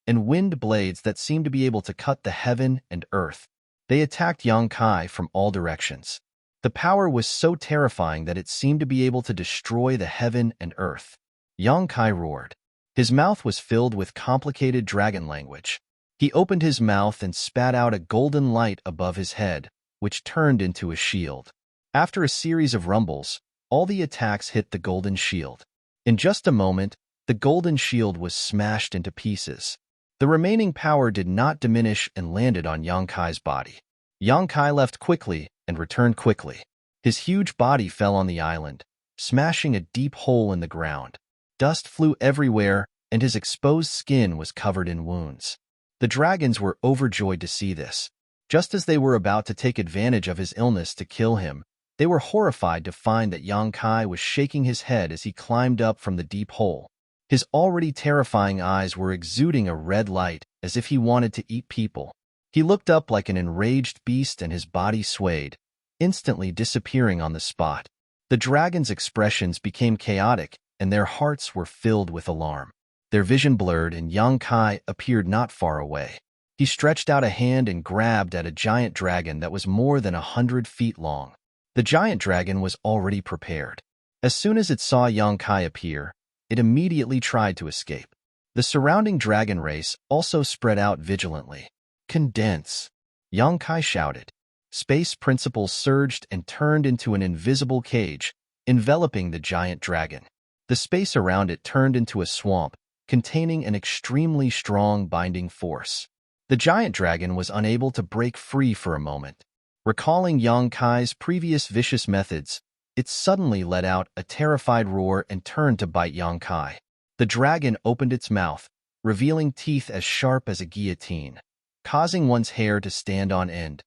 and wind blades that seemed to be able to cut the heaven and earth. They attacked Yang Kai from all directions. The power was so terrifying that it seemed to be able to destroy the heaven and earth. Yang Kai roared. His mouth was filled with complicated dragon language. He opened his mouth and spat out a golden light above his head, which turned into a shield. After a series of rumbles, all the attacks hit the golden shield. In just a moment, the golden shield was smashed into pieces. The remaining power did not diminish and landed on Yang Kai's body. Yang Kai left quickly and returned quickly. His huge body fell on the island, smashing a deep hole in the ground. Dust flew everywhere, and his exposed skin was covered in wounds. The dragons were overjoyed to see this. Just as they were about to take advantage of his illness to kill him, they were horrified to find that Yang Kai was shaking his head as he climbed up from the deep hole. His already terrifying eyes were exuding a red light as if he wanted to eat people. He looked up like an enraged beast and his body swayed, instantly disappearing on the spot. The dragons' expressions became chaotic and their hearts were filled with alarm. Their vision blurred and Yang Kai appeared not far away. He stretched out a hand and grabbed at a giant dragon that was more than 100 feet long. The giant dragon was already prepared. As soon as it saw Yang Kai appear, it immediately tried to escape. The surrounding dragon race also spread out vigilantly. Condense! Yang Kai shouted. Space principles surged and turned into an invisible cage, enveloping the giant dragon. The space around it turned into a swamp, containing an extremely strong binding force. The giant dragon was unable to break free for a moment. Recalling Yang Kai's previous vicious methods, it suddenly let out a terrified roar and turned to bite Yang Kai. The dragon opened its mouth, revealing teeth as sharp as a guillotine, causing one's hair to stand on end.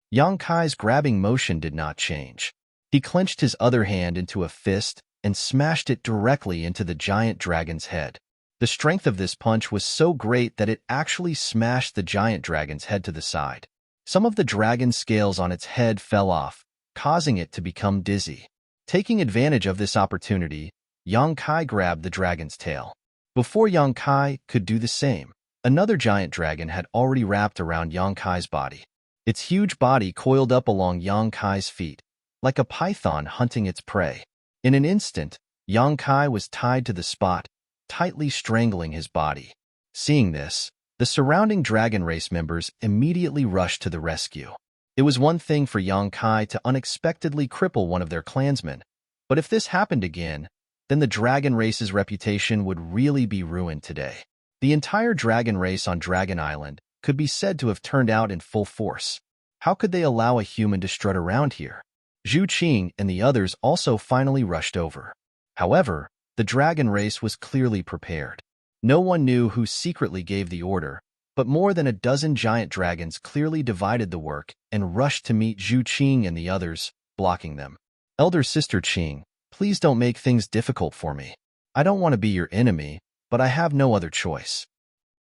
Yang Kai's grabbing motion did not change. He clenched his other hand into a fist and smashed it directly into the giant dragon's head. The strength of this punch was so great that it actually smashed the giant dragon's head to the side. Some of the dragon's scales on its head fell off, causing it to become dizzy. Taking advantage of this opportunity, Yang Kai grabbed the dragon's tail. Before Yang Kai could do the same, another giant dragon had already wrapped around Yang Kai's body. Its huge body coiled up along Yang Kai's feet, like a python hunting its prey. In an instant, Yang Kai was tied to the spot, tightly strangling his body. Seeing this, the surrounding dragon race members immediately rushed to the rescue. It was one thing for Yang Kai to unexpectedly cripple one of their clansmen, but if this happened again, then the dragon race's reputation would really be ruined today. The entire dragon race on Dragon Island could be said to have turned out in full force. How could they allow a human to strut around here? Zhu Qing and the others also finally rushed over. However, the dragon race was clearly prepared. No one knew who secretly gave the order, but more than a dozen giant dragons clearly divided the work and rushed to meet Zhu Qing and the others, blocking them. Elder Sister Qing, please don't make things difficult for me. I don't want to be your enemy, but I have no other choice.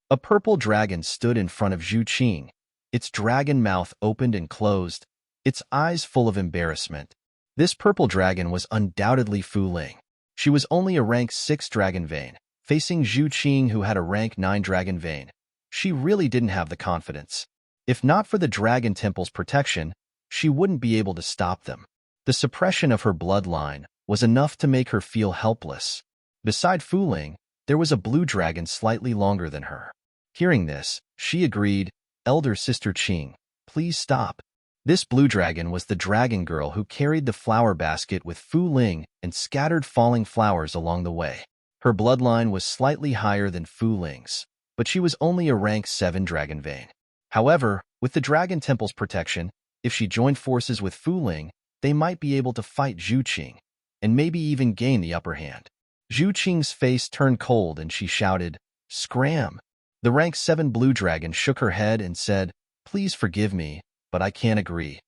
A purple dragon stood in front of Zhu Qing, its dragon mouth opened and closed, its eyes full of embarrassment. This purple dragon was undoubtedly Fu Ling. She was only a rank 6 dragon vein, facing Zhu Qing who had a rank 9 dragon vein. She really didn't have the confidence. If not for the Dragon Temple's protection, she wouldn't be able to stop them. The suppression of her bloodline was enough to make her feel helpless. Beside Fu Ling, there was a blue dragon slightly longer than her. Hearing this, she agreed, Elder Sister Qing, please stop. This blue dragon was the dragon girl who carried the flower basket with Fu Ling and scattered falling flowers along the way. Her bloodline was slightly higher than Fu Ling's, but she was only a rank 7 dragon vein. However, with the Dragon Temple's protection, if she joined forces with Fu Ling, they might be able to fight Zhu Qing, and maybe even gain the upper hand. Zhu Qing's face turned cold and she shouted, Scram! The rank 7 blue dragon shook her head and said, Please forgive me, but I can't agree.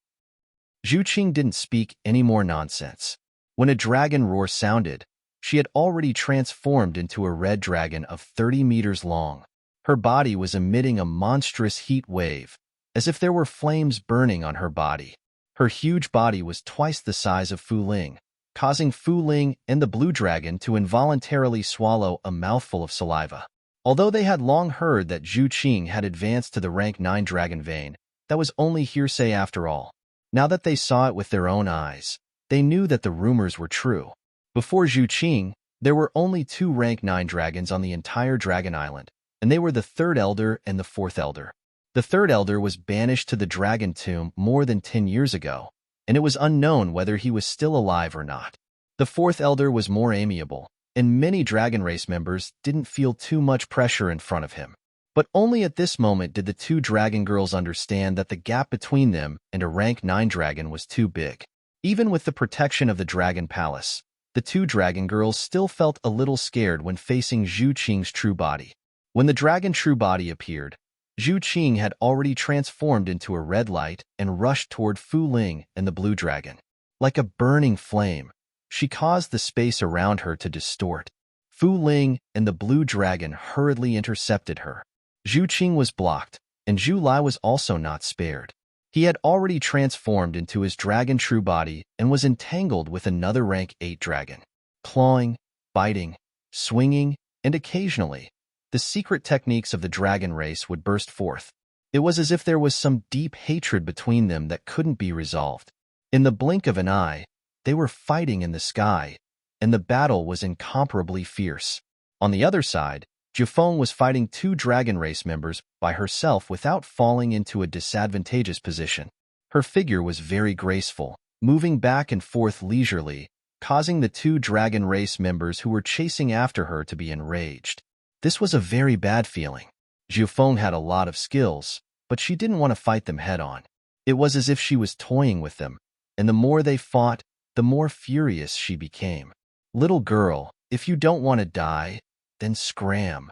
Zhu Qing didn't speak any more nonsense. When a dragon roar sounded, she had already transformed into a red dragon of 30 meters long. Her body was emitting a monstrous heat wave, as if there were flames burning on her body. Her huge body was twice the size of Fu Ling, causing Fu Ling and the blue dragon to involuntarily swallow a mouthful of saliva. Although they had long heard that Zhu Qing had advanced to the rank 9 dragon vein, that was only hearsay after all. Now that they saw it with their own eyes, they knew that the rumors were true. Before Zhu Qing, there were only 2 rank 9 dragons on the entire Dragon Island, and they were the 3rd Elder and the 4th Elder. The 3rd Elder was banished to the Dragon Tomb more than 10 years ago, and it was unknown whether he was still alive or not. The 4th Elder was more amiable, and many Dragon Race members didn't feel too much pressure in front of him. But only at this moment did the 2 dragon girls understand that the gap between them and a rank 9 dragon was too big. Even with the protection of the Dragon Palace, the 2 dragon girls still felt a little scared when facing Zhu Qing's true body. When the dragon true body appeared, Zhu Qing had already transformed into a red light and rushed toward Fu Ling and the blue dragon. Like a burning flame, she caused the space around her to distort. Fu Ling and the blue dragon hurriedly intercepted her. Zhu Qing was blocked, and Zhu Lai was also not spared. He had already transformed into his dragon true body and was entangled with another rank 8 dragon. Clawing, biting, swinging, and occasionally, the secret techniques of the dragon race would burst forth. It was as if there was some deep hatred between them that couldn't be resolved. In the blink of an eye, they were fighting in the sky, and the battle was incomparably fierce. On the other side, Jifeng was fighting 2 dragon race members by herself without falling into a disadvantageous position. Her figure was very graceful, moving back and forth leisurely, causing the 2 dragon race members who were chasing after her to be enraged. This was a very bad feeling. Jifeng had a lot of skills, but she didn't want to fight them head-on. It was as if she was toying with them, and the more they fought, the more furious she became. "Little girl, if you don't want to die, then scram."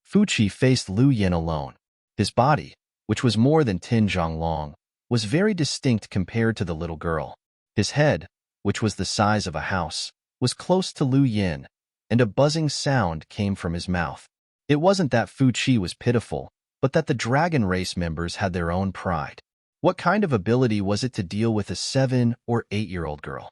Fuqi faced Lu Yin alone. His body, which was more than 10 zhang long, was very distinct compared to the little girl. His head, which was the size of a house, was close to Lu Yin, and a buzzing sound came from his mouth. It wasn't that Fuqi was pitiful, but that the dragon race members had their own pride. What kind of ability was it to deal with a 7- or 8-year-old girl?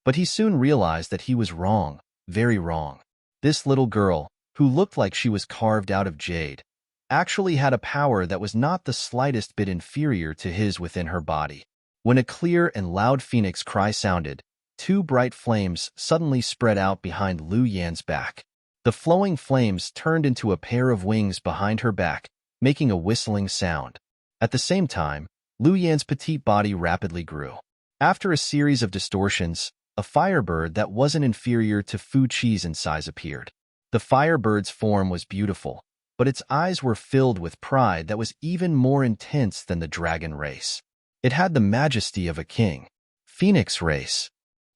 But he soon realized that he was wrong, very wrong. This little girl, who looked like she was carved out of jade, actually had a power that was not the slightest bit inferior to his within her body. When a clear and loud phoenix cry sounded, 2 bright flames suddenly spread out behind Lu Yan's back. The flowing flames turned into a pair of wings behind her back, making a whistling sound. At the same time, Lu Yan's petite body rapidly grew. After a series of distortions, a firebird that wasn't inferior to Fuqi's in size appeared. The firebird's form was beautiful, but its eyes were filled with pride that was even more intense than the dragon race. It had the majesty of a king. "Phoenix race,"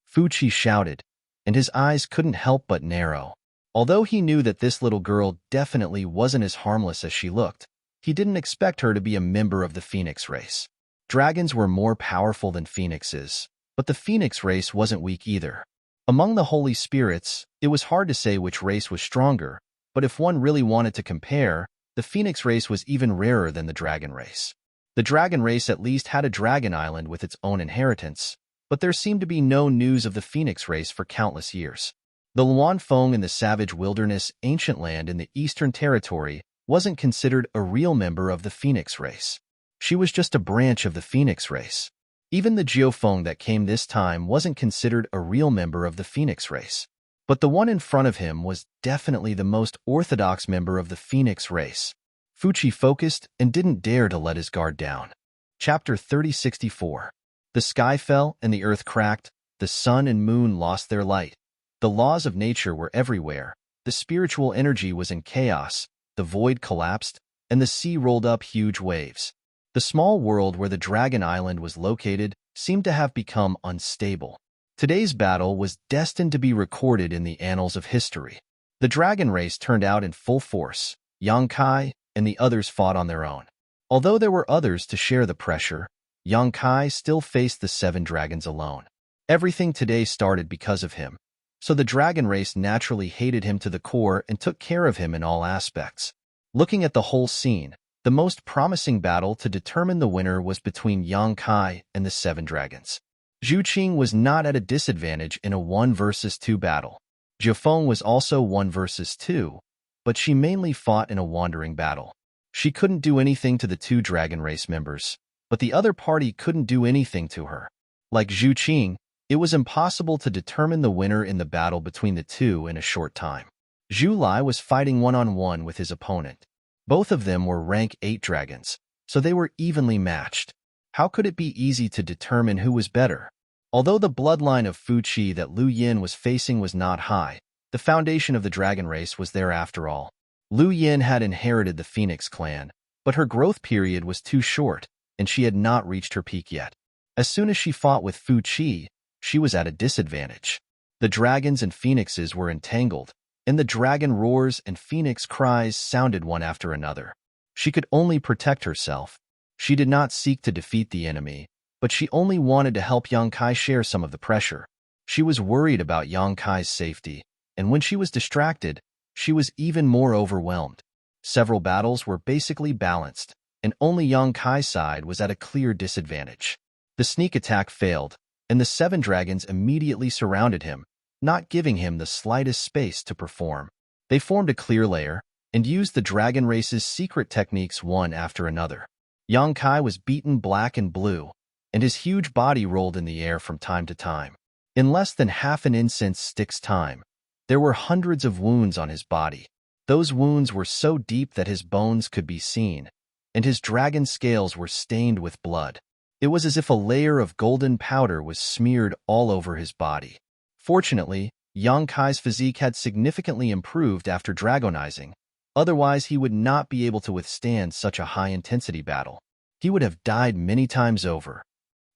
Fuqi shouted, and his eyes couldn't help but narrow. Although he knew that this little girl definitely wasn't as harmless as she looked, he didn't expect her to be a member of the Phoenix race. Dragons were more powerful than phoenixes, but the Phoenix race wasn't weak either. Among the holy spirits, it was hard to say which race was stronger, but if one really wanted to compare, the Phoenix race was even rarer than the dragon race. The dragon race at least had a dragon island with its own inheritance, but there seemed to be no news of the Phoenix race for countless years. The Luanfeng in the savage wilderness ancient land in the Eastern Territory wasn't considered a real member of the Phoenix race. She was just a branch of the Phoenix race. Even the Jiufeng that came this time wasn't considered a real member of the Phoenix race. But the one in front of him was definitely the most orthodox member of the Phoenix race. Fuqi focused and didn't dare to let his guard down. Chapter 3064. The sky fell and the earth cracked, the sun and moon lost their light. The laws of nature were everywhere, the spiritual energy was in chaos, the void collapsed, and the sea rolled up huge waves. The small world where the Dragon Island was located seemed to have become unstable. Today's battle was destined to be recorded in the annals of history. The dragon race turned out in full force. Yang Kai and the others fought on their own. Although there were others to share the pressure, Yang Kai still faced the 7 dragons alone. Everything today started because of him, so the dragon race naturally hated him to the core and took care of him in all aspects. Looking at the whole scene, the most promising battle to determine the winner was between Yang Kai and the 7 dragons. Zhu Qing was not at a disadvantage in a 1 versus 2 battle. Jiufeng was also 1 versus 2, but she mainly fought in a wandering battle. She couldn't do anything to the 2 dragon race members, but the other party couldn't do anything to her. Like Zhu Qing, it was impossible to determine the winner in the battle between the 2 in a short time. Zhu Lai was fighting one-on-one with his opponent. Both of them were rank 8 dragons, so they were evenly matched. How could it be easy to determine who was better? Although the bloodline of Fuqi that Lu Yin was facing was not high, the foundation of the dragon race was there after all. Lu Yin had inherited the Phoenix clan, but her growth period was too short, and she had not reached her peak yet. As soon as she fought with Fuqi, she was at a disadvantage. The dragons and phoenixes were entangled, and the dragon roars and phoenix cries sounded one after another. She could only protect herself. She did not seek to defeat the enemy, but she only wanted to help Yang Kai share some of the pressure. She was worried about Yang Kai's safety, and when she was distracted, she was even more overwhelmed. Several battles were basically balanced, and only Yang Kai's side was at a clear disadvantage. The sneak attack failed, and the 7 dragons immediately surrounded him, not giving him the slightest space to perform. They formed a clear layer and used the dragon race's secret techniques one after another. Yang Kai was beaten black and blue, and his huge body rolled in the air from time to time. In less than half an incense stick's time, there were hundreds of wounds on his body. Those wounds were so deep that his bones could be seen, and his dragon scales were stained with blood. It was as if a layer of golden powder was smeared all over his body. Fortunately, Yang Kai's physique had significantly improved after dragonizing, otherwise he would not be able to withstand such a high-intensity battle. he would have died many times over.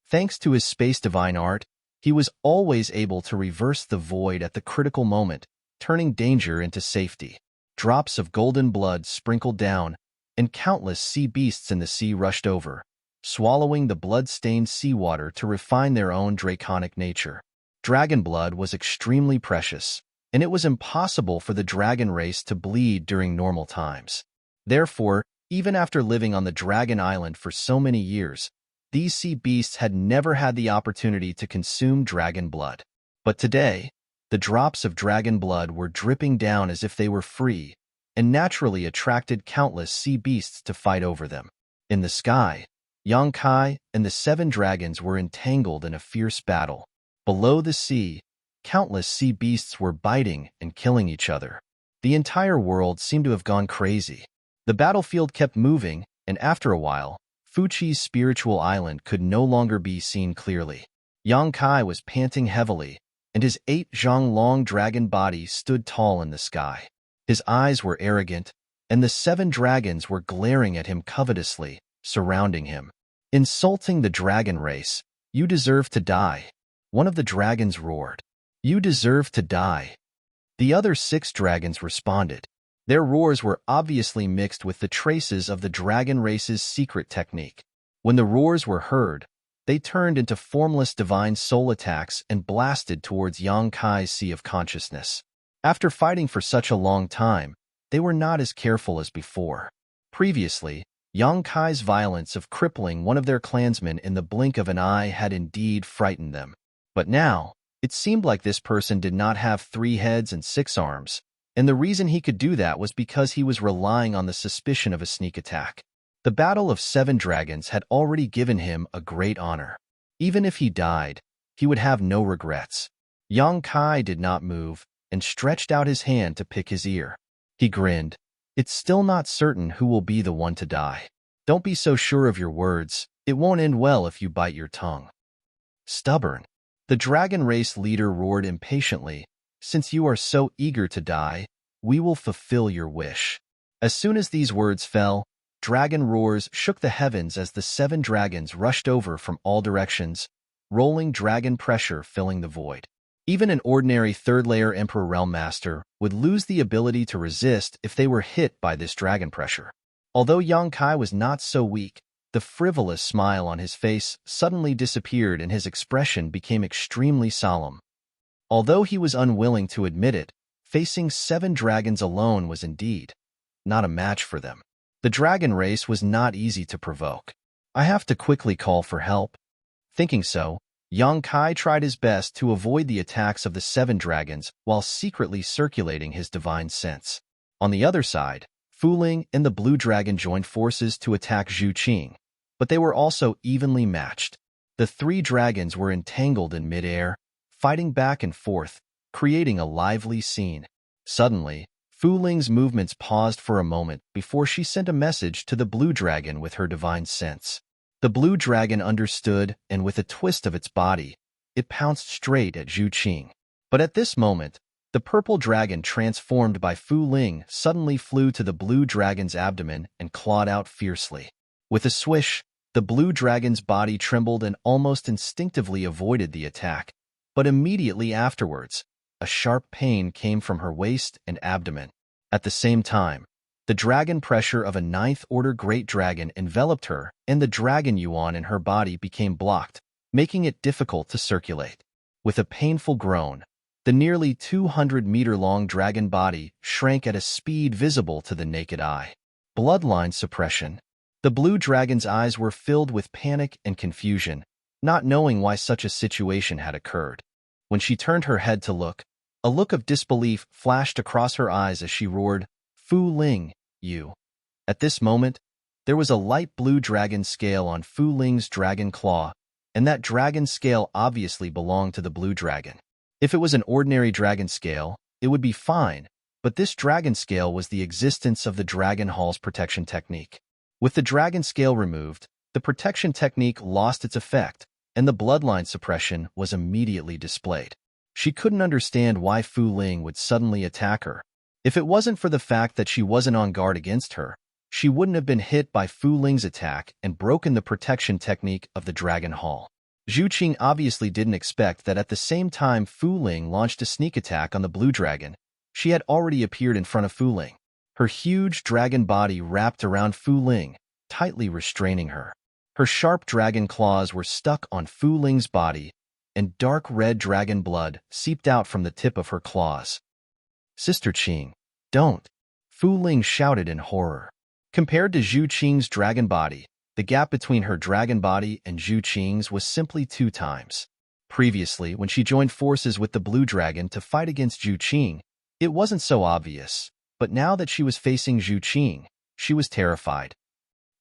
Thanks to his space divine art, he was always able to reverse the void at the critical moment, turning danger into safety. Drops of golden blood sprinkled down, and countless sea beasts in the sea rushed over, swallowing the blood-stained seawater to refine their own draconic nature. Dragon blood was extremely precious, and it was impossible for the dragon race to bleed during normal times. Therefore, even after living on the Dragon Island for so many years, these sea beasts had never had the opportunity to consume dragon blood. But today, the drops of dragon blood were dripping down as if they were free, and naturally attracted countless sea beasts to fight over them. In the sky, Yongkai and the 7 dragons were entangled in a fierce battle. Below the sea, countless sea beasts were biting and killing each other. The entire world seemed to have gone crazy. The battlefield kept moving, and after a while, Fuchi's spiritual island could no longer be seen clearly. Yongkai was panting heavily, and his 8 zhang-long dragon body stood tall in the sky. His eyes were arrogant, and the 7 dragons were glaring at him covetously, surrounding him. "Insulting the dragon race, you deserve to die," one of the dragons roared. "You deserve to die." The other 6 dragons responded. Their roars were obviously mixed with the traces of the dragon race's secret technique. When the roars were heard, they turned into formless divine soul attacks and blasted towards Yongkai's sea of consciousness. After fighting for such a long time, they were not as careful as before. Previously, Yongkai's violence of crippling one of their clansmen in the blink of an eye had indeed frightened them. But now, it seemed like this person did not have 3 heads and 6 arms, and the reason he could do that was because he was relying on the suspicion of a sneak attack. The Battle of 7 Dragons had already given him a great honor. Even if he died, he would have no regrets. Yongkai did not move and stretched out his hand to pick his ear. He grinned. "It's still not certain who will be the one to die. Don't be so sure of your words. It won't end well if you bite your tongue." "Stubborn." The dragon race leader roared impatiently. "Since you are so eager to die, we will fulfill your wish." As soon as these words fell, dragon roars shook the heavens as the 7 dragons rushed over from all directions, rolling dragon pressure filling the void. Even an ordinary 3rd-layer Emperor Realm Master would lose the ability to resist if they were hit by this dragon pressure. Although Yongkai was not so weak, the frivolous smile on his face suddenly disappeared and his expression became extremely solemn. Although he was unwilling to admit it, facing 7 dragons alone was indeed not a match for them. The dragon race was not easy to provoke. "I have to quickly call for help." Thinking so, Yongkai tried his best to avoid the attacks of the 7 dragons while secretly circulating his divine sense. On the other side, Fu Ling and the blue dragon joined forces to attack Zhu Qing, but they were also evenly matched. The 3 dragons were entangled in midair, fighting back and forth, creating a lively scene. Suddenly, Fu Ling's movements paused for a moment before she sent a message to the blue dragon with her divine sense. The blue dragon understood, and with a twist of its body, it pounced straight at Zhu Qing. But at this moment, the purple dragon transformed by Fu Ling suddenly flew to the blue dragon's abdomen and clawed out fiercely. With a swish, the blue dragon's body trembled and almost instinctively avoided the attack, but immediately afterwards, a sharp pain came from her waist and abdomen. At the same time, the dragon pressure of a 9th-order great dragon enveloped her, and the dragon yuan in her body became blocked, making it difficult to circulate. With a painful groan, the nearly 200-meter-long dragon body shrank at a speed visible to the naked eye. Bloodline suppression. The blue dragon's eyes were filled with panic and confusion, not knowing why such a situation had occurred. When she turned her head to look, a look of disbelief flashed across her eyes as she roared, "Fu Ling, you." At this moment, there was a light blue dragon scale on Fu Ling's dragon claw, and that dragon scale obviously belonged to the blue dragon. If it was an ordinary dragon scale, it would be fine, but this dragon scale was the existence of the Dragon Hall's protection technique. With the dragon scale removed, the protection technique lost its effect, and the bloodline suppression was immediately displayed. She couldn't understand why Fu Ling would suddenly attack her. If it wasn't for the fact that she wasn't on guard against her, she wouldn't have been hit by Fu Ling's attack and broken the protection technique of the Dragon Hall. Zhu Qing obviously didn't expect that at the same time Fu Ling launched a sneak attack on the blue dragon, she had already appeared in front of Fu Ling. Her huge dragon body wrapped around Fu Ling, tightly restraining her. Her sharp dragon claws were stuck on Fu Ling's body, and dark red dragon blood seeped out from the tip of her claws. "Sister Qing, don't!" Fu Ling shouted in horror. Compared to Zhu Qing's dragon body, the gap between her dragon body and Zhu Qing's was simply 2 times. Previously, when she joined forces with the blue dragon to fight against Zhu Qing, it wasn't so obvious, but now that she was facing Zhu Qing, she was terrified.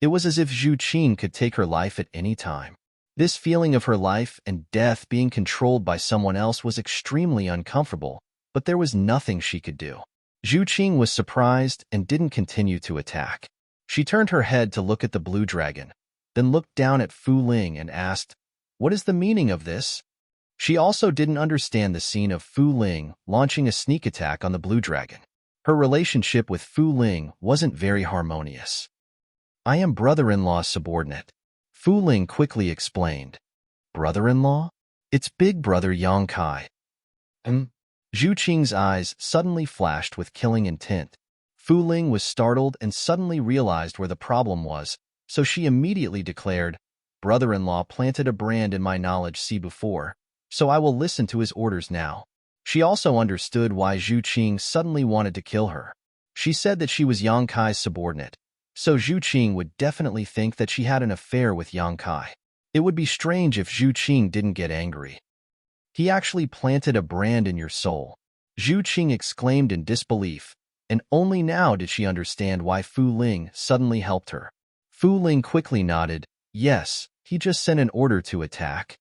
It was as if Zhu Qing could take her life at any time. This feeling of her life and death being controlled by someone else was extremely uncomfortable, but there was nothing she could do. Zhu Qing was surprised and didn't continue to attack. She turned her head to look at the blue dragon, then looked down at Fu Ling and asked, "What is the meaning of this?" She also didn't understand the scene of Fu Ling launching a sneak attack on the blue dragon. Her relationship with Fu Ling wasn't very harmonious. "I am brother-in-law's subordinate," Fu Ling quickly explained. "Brother-in-law? It's big brother Yang Kai." Zhu Qing's eyes suddenly flashed with killing intent. Fu Ling was startled and suddenly realized where the problem was, so she immediately declared, "Brother-in-law planted a brand in my knowledge see before, so I will listen to his orders now." She also understood why Zhu Qing suddenly wanted to kill her. She said that she was Yang Kai's subordinate, so Zhu Qing would definitely think that she had an affair with Yang Kai. It would be strange if Zhu Qing didn't get angry. "He actually planted a brand in your soul," Zhu Qing exclaimed in disbelief, and only now did she understand why Fu Ling suddenly helped her. Fu Ling quickly nodded, "Yes, he just sent an order to attack."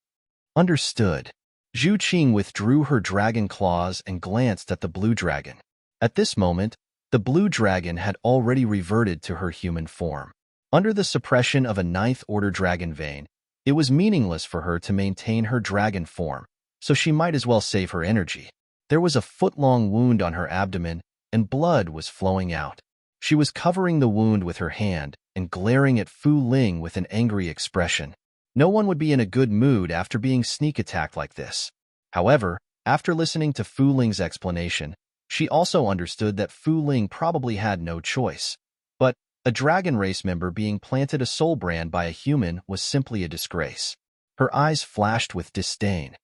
"Understood." Zhu Qing withdrew her dragon claws and glanced at the blue dragon. At this moment, the blue dragon had already reverted to her human form. Under the suppression of a 9th order dragon vein, it was meaningless for her to maintain her dragon form, so she might as well save her energy. There was a foot-long wound on her abdomen, and blood was flowing out. She was covering the wound with her hand and glaring at Fu Ling with an angry expression. No one would be in a good mood after being sneak attacked like this. However, after listening to Fu Ling's explanation, she also understood that Fu Ling probably had no choice. But a dragon race member being planted a soul brand by a human was simply a disgrace. Her eyes flashed with disdain.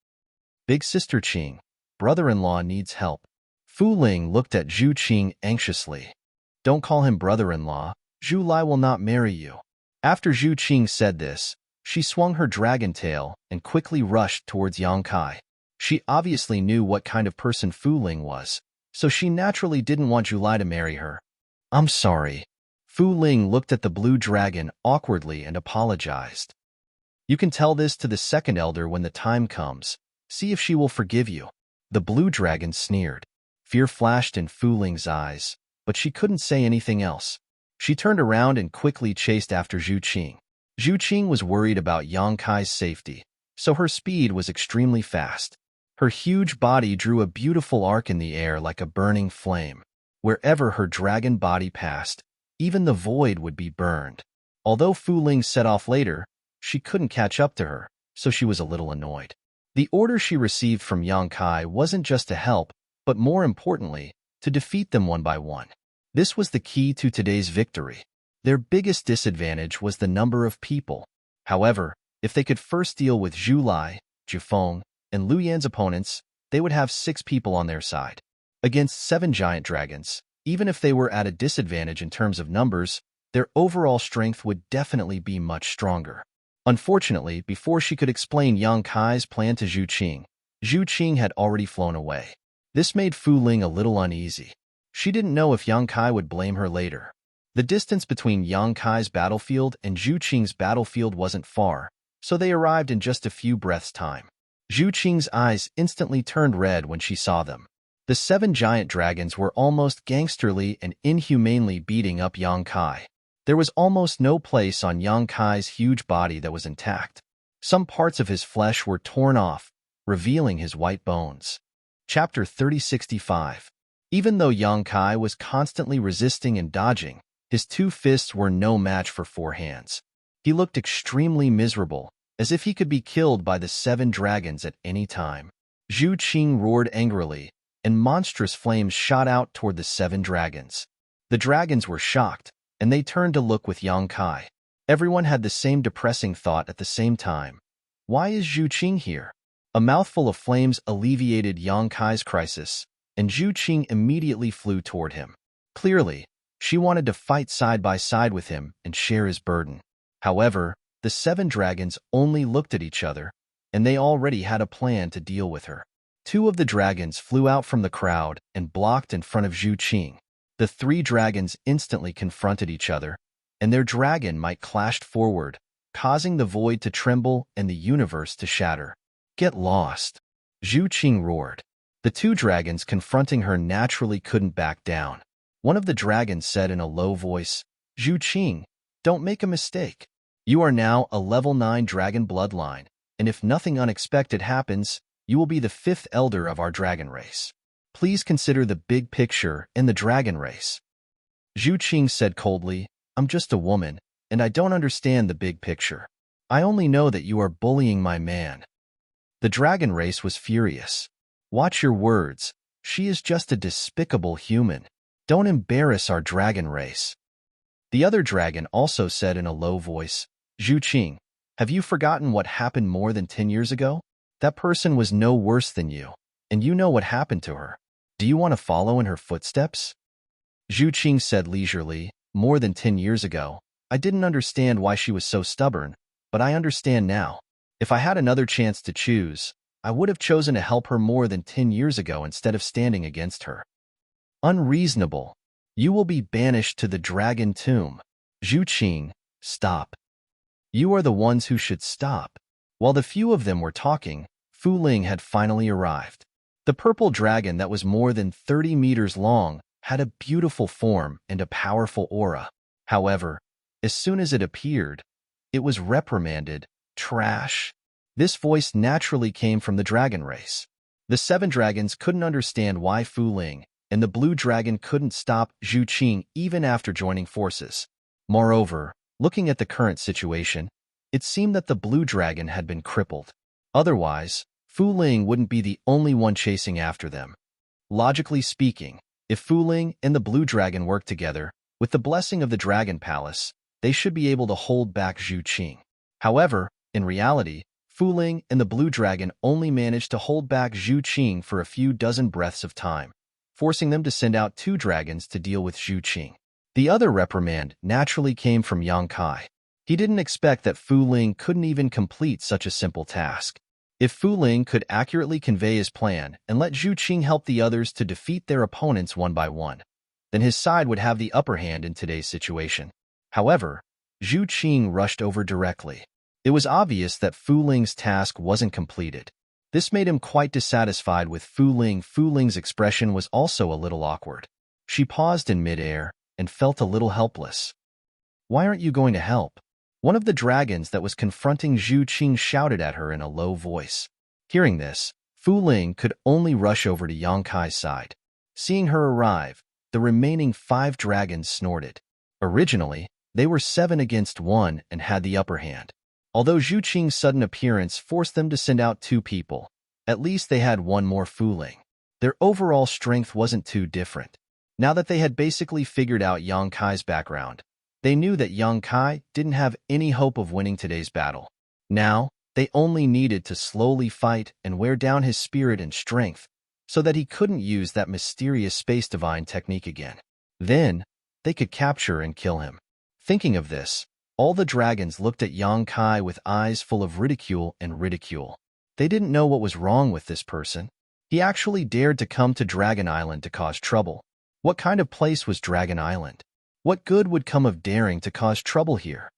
"Big Sister Qing, brother-in-law needs help." Fu Ling looked at Zhu Qing anxiously. "Don't call him brother-in-law. Zhu Lai will not marry you." After Zhu Qing said this, she swung her dragon tail and quickly rushed towards Yang Kai. She obviously knew what kind of person Fu Ling was, so she naturally didn't want Zhu Lai to marry her. "I'm sorry." Fu Ling looked at the blue dragon awkwardly and apologized. "You can tell this to the second elder when the time comes. See if she will forgive you." The blue dragon sneered. Fear flashed in Fu Ling's eyes, but she couldn't say anything else. She turned around and quickly chased after Zhu Qing. Zhu Qing was worried about Yang Kai's safety, so her speed was extremely fast. Her huge body drew a beautiful arc in the air like a burning flame. Wherever her dragon body passed, even the void would be burned. Although Fu Ling set off later, she couldn't catch up to her, so she was a little annoyed. The order she received from Yang Kai wasn't just to help, but more importantly, to defeat them one by one. This was the key to today's victory. Their biggest disadvantage was the number of people. However, if they could first deal with Zhu Lai, Jufeng, and Lu Yan's opponents, they would have 6 people on their side. Against 7 giant dragons, even if they were at a disadvantage in terms of numbers, their overall strength would definitely be much stronger. Unfortunately, before she could explain Yang Kai's plan to Zhu Qing had already flown away. This made Fu Ling a little uneasy. She didn't know if Yang Kai would blame her later. The distance between Yang Kai's battlefield and Zhu Qing's battlefield wasn't far, so they arrived in just a few breaths' time. Zhu Qing's eyes instantly turned red when she saw them. The 7 giant dragons were almost gangsterly and inhumanely beating up Yang Kai. There was almost no place on Yang Kai's huge body that was intact. Some parts of his flesh were torn off, revealing his white bones. Chapter 3065. Even though Yang Kai was constantly resisting and dodging, His 2 fists were no match for 4 hands. He looked extremely miserable, as if he could be killed by the 7 dragons at any time. Zhu Qing roared angrily, and monstrous flames shot out toward the 7 dragons. The dragons were shocked, and they turned to look with Yang Kai. Everyone had the same depressing thought at the same time. Why is Zhu Qing here? A mouthful of flames alleviated Yang Kai's crisis, and Zhu Qing immediately flew toward him. Clearly, she wanted to fight side by side with him and share his burden. However, the 7 dragons only looked at each other, and they already had a plan to deal with her. 2 of the dragons flew out from the crowd and blocked in front of Zhu Qing. The 3 dragons instantly confronted each other, and their dragon might clashed forward, causing the void to tremble and the universe to shatter. Get lost! Zhu Qing roared. The 2 dragons confronting her naturally couldn't back down. One of the dragons said in a low voice, Zhu Qing, don't make a mistake. You are now a level 9 dragon bloodline, and if nothing unexpected happens, you will be the 5th elder of our dragon race. Please consider the big picture in the dragon race. Zhu Qing said coldly, I'm just a woman, and I don't understand the big picture. I only know that you are bullying my man. The dragon race was furious. Watch your words. She is just a despicable human. Don't embarrass our dragon race. The other dragon also said in a low voice, Zhu Qing, have you forgotten what happened more than 10 years ago? That person was no worse than you, and you know what happened to her. Do you want to follow in her footsteps? Zhu Qing said leisurely, more than 10 years ago, I didn't understand why she was so stubborn, but I understand now. If I had another chance to choose, I would have chosen to help her more than 10 years ago instead of standing against her. Unreasonable. You will be banished to the dragon tomb. Zhu Qing, stop. You are the ones who should stop. While the few of them were talking, Fu Ling had finally arrived. The purple dragon that was more than 30 meters long had a beautiful form and a powerful aura. However, as soon as it appeared, it was reprimanded. Trash. This voice naturally came from the dragon race. The 7 dragons couldn't understand why Fu Ling and the blue dragon couldn't stop Zhu Qing even after joining forces. Moreover, looking at the current situation, it seemed that the blue dragon had been crippled. Otherwise, Fu Ling wouldn't be the only one chasing after them. Logically speaking, if Fu Ling and the blue dragon work together, with the blessing of the Dragon Palace, they should be able to hold back Zhu Qing. However, in reality, Fu Ling and the blue dragon only managed to hold back Zhu Qing for a few dozen breaths of time, forcing them to send out 2 dragons to deal with Zhu Qing. The other reprimand naturally came from Yang Kai. He didn't expect that Fu Ling couldn't even complete such a simple task. If Fu Ling could accurately convey his plan and let Zhu Qing help the others to defeat their opponents one by one, then his side would have the upper hand in today's situation. However, Zhu Qing rushed over directly. It was obvious that Fu Ling's task wasn't completed. This made him quite dissatisfied with Fu Ling. Fu Ling's expression was also a little awkward. She paused in midair and felt a little helpless. Why aren't you going to help? One of the dragons that was confronting Zhu Qing shouted at her in a low voice. Hearing this, Fu Ling could only rush over to Yang Kai's side. Seeing her arrive, the remaining 5 dragons snorted. Originally, they were 7 against 1 and had the upper hand. Although Zhu Qing's sudden appearance forced them to send out 2 people, at least they had one more Fu Ling. Their overall strength wasn't too different. Now that they had basically figured out Yang Kai's background, they knew that Yang Kai didn't have any hope of winning today's battle. Now, they only needed to slowly fight and wear down his spirit and strength, so that he couldn't use that mysterious space divine technique again. Then, they could capture and kill him. Thinking of this, all the dragons looked at Yang Kai with eyes full of ridicule and ridicule. They didn't know what was wrong with this person. He actually dared to come to Dragon Island to cause trouble. What kind of place was Dragon Island? What good would come of daring to cause trouble here?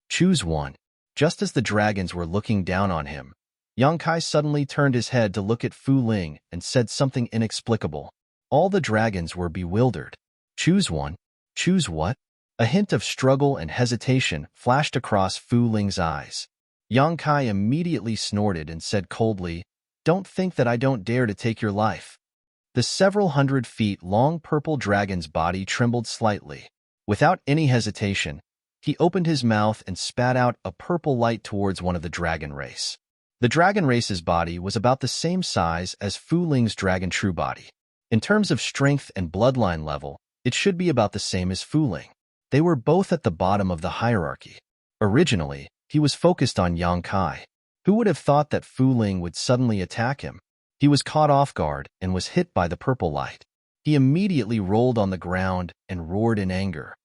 Choose one. Just as the dragons were looking down on him, Yang Kai suddenly turned his head to look at Fu Ling and said something inexplicable. All the dragons were bewildered. Choose one? Choose what? A hint of struggle and hesitation flashed across Fu Ling's eyes. Yang Kai immediately snorted and said coldly, "Don't think that I don't dare to take your life." The several hundred feet long purple dragon's body trembled slightly. Without any hesitation, he opened his mouth and spat out a purple light towards one of the dragon race. The dragon race's body was about the same size as Fu Ling's dragon true body. In terms of strength and bloodline level, it should be about the same as Fu Ling. They were both at the bottom of the hierarchy. Originally, he was focused on Yang Kai. Who would have thought that Fu Ling would suddenly attack him? He was caught off guard and was hit by the purple light. He immediately rolled on the ground and roared in anger.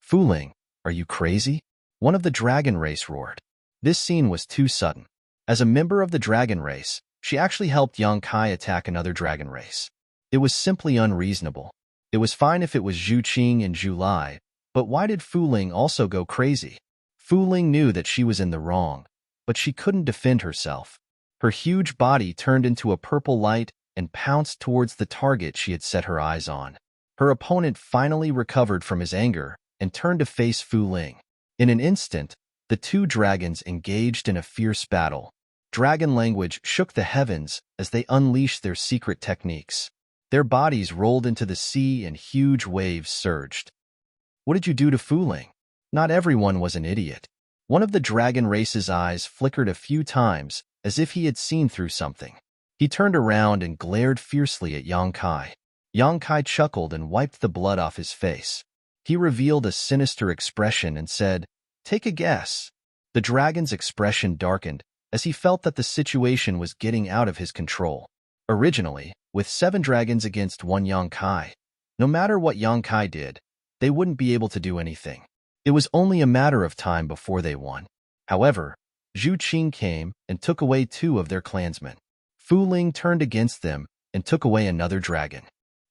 "Fu Ling, are you crazy?" One of the dragon race roared. This scene was too sudden. As a member of the dragon race, she actually helped Yang Kai attack another dragon race. It was simply unreasonable. It was fine if it was Zhu Qing and Zhu Lai, but why did Fu Ling also go crazy? Fu Ling knew that she was in the wrong, but she couldn't defend herself. Her huge body turned into a purple light and pounced towards the target she had set her eyes on. Her opponent finally recovered from his anger and turned to face Fu Ling. In an instant, the two dragons engaged in a fierce battle. Dragon language shook the heavens as they unleashed their secret techniques. Their bodies rolled into the sea and huge waves surged. "What did you do to Fu Ling?" Not everyone was an idiot. One of the dragon race's eyes flickered a few times as if he had seen through something. He turned around and glared fiercely at Yang Kai. Yang Kai chuckled and wiped the blood off his face. He revealed a sinister expression and said, "Take a guess." The dragon's expression darkened as he felt that the situation was getting out of his control. Originally, with 7 dragons against 1 Yang Kai, no matter what Yang Kai did, they wouldn't be able to do anything. It was only a matter of time before they won. However, Zhu Qing came and took away 2 of their clansmen. Fu Ling turned against them and took away another dragon.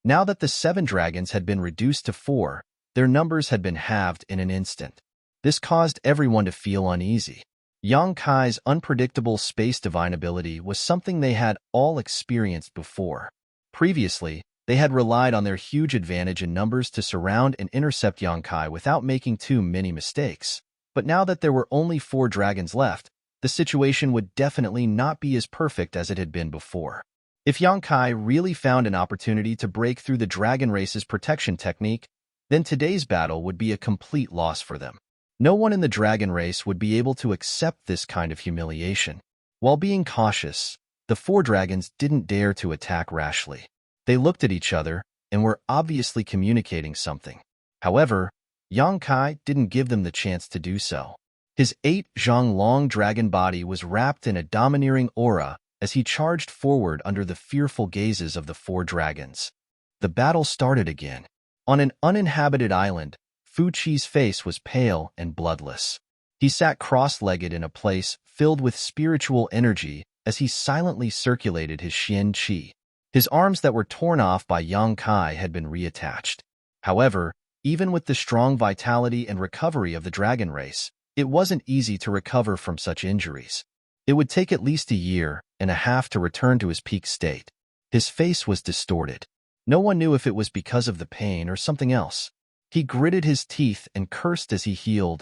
Now that the 7 dragons had been reduced to 4, their numbers had been halved in an instant. This caused everyone to feel uneasy. Yang Kai's unpredictable space divine ability was something they had all experienced before. Previously, they had relied on their huge advantage in numbers to surround and intercept Yang Kai without making too many mistakes. But now that there were only 4 dragons left, the situation would definitely not be as perfect as it had been before. If Yang Kai really found an opportunity to break through the dragon race's protection technique, then today's battle would be a complete loss for them. No one in the dragon race would be able to accept this kind of humiliation. While being cautious, the 4 dragons didn't dare to attack rashly. They looked at each other and were obviously communicating something. However, Yang Kai didn't give them the chance to do so. His 8-zhang-long dragon body was wrapped in a domineering aura as he charged forward under the fearful gazes of the 4 dragons. The battle started again. On an uninhabited island, Fu Qi's face was pale and bloodless. He sat cross-legged in a place filled with spiritual energy as he silently circulated his Xian Qi. His arms that were torn off by Yang Kai had been reattached. However, even with the strong vitality and recovery of the dragon race, it wasn't easy to recover from such injuries. It would take at least a year and a half to return to his peak state. His face was distorted. No one knew if it was because of the pain or something else. He gritted his teeth and cursed as he healed.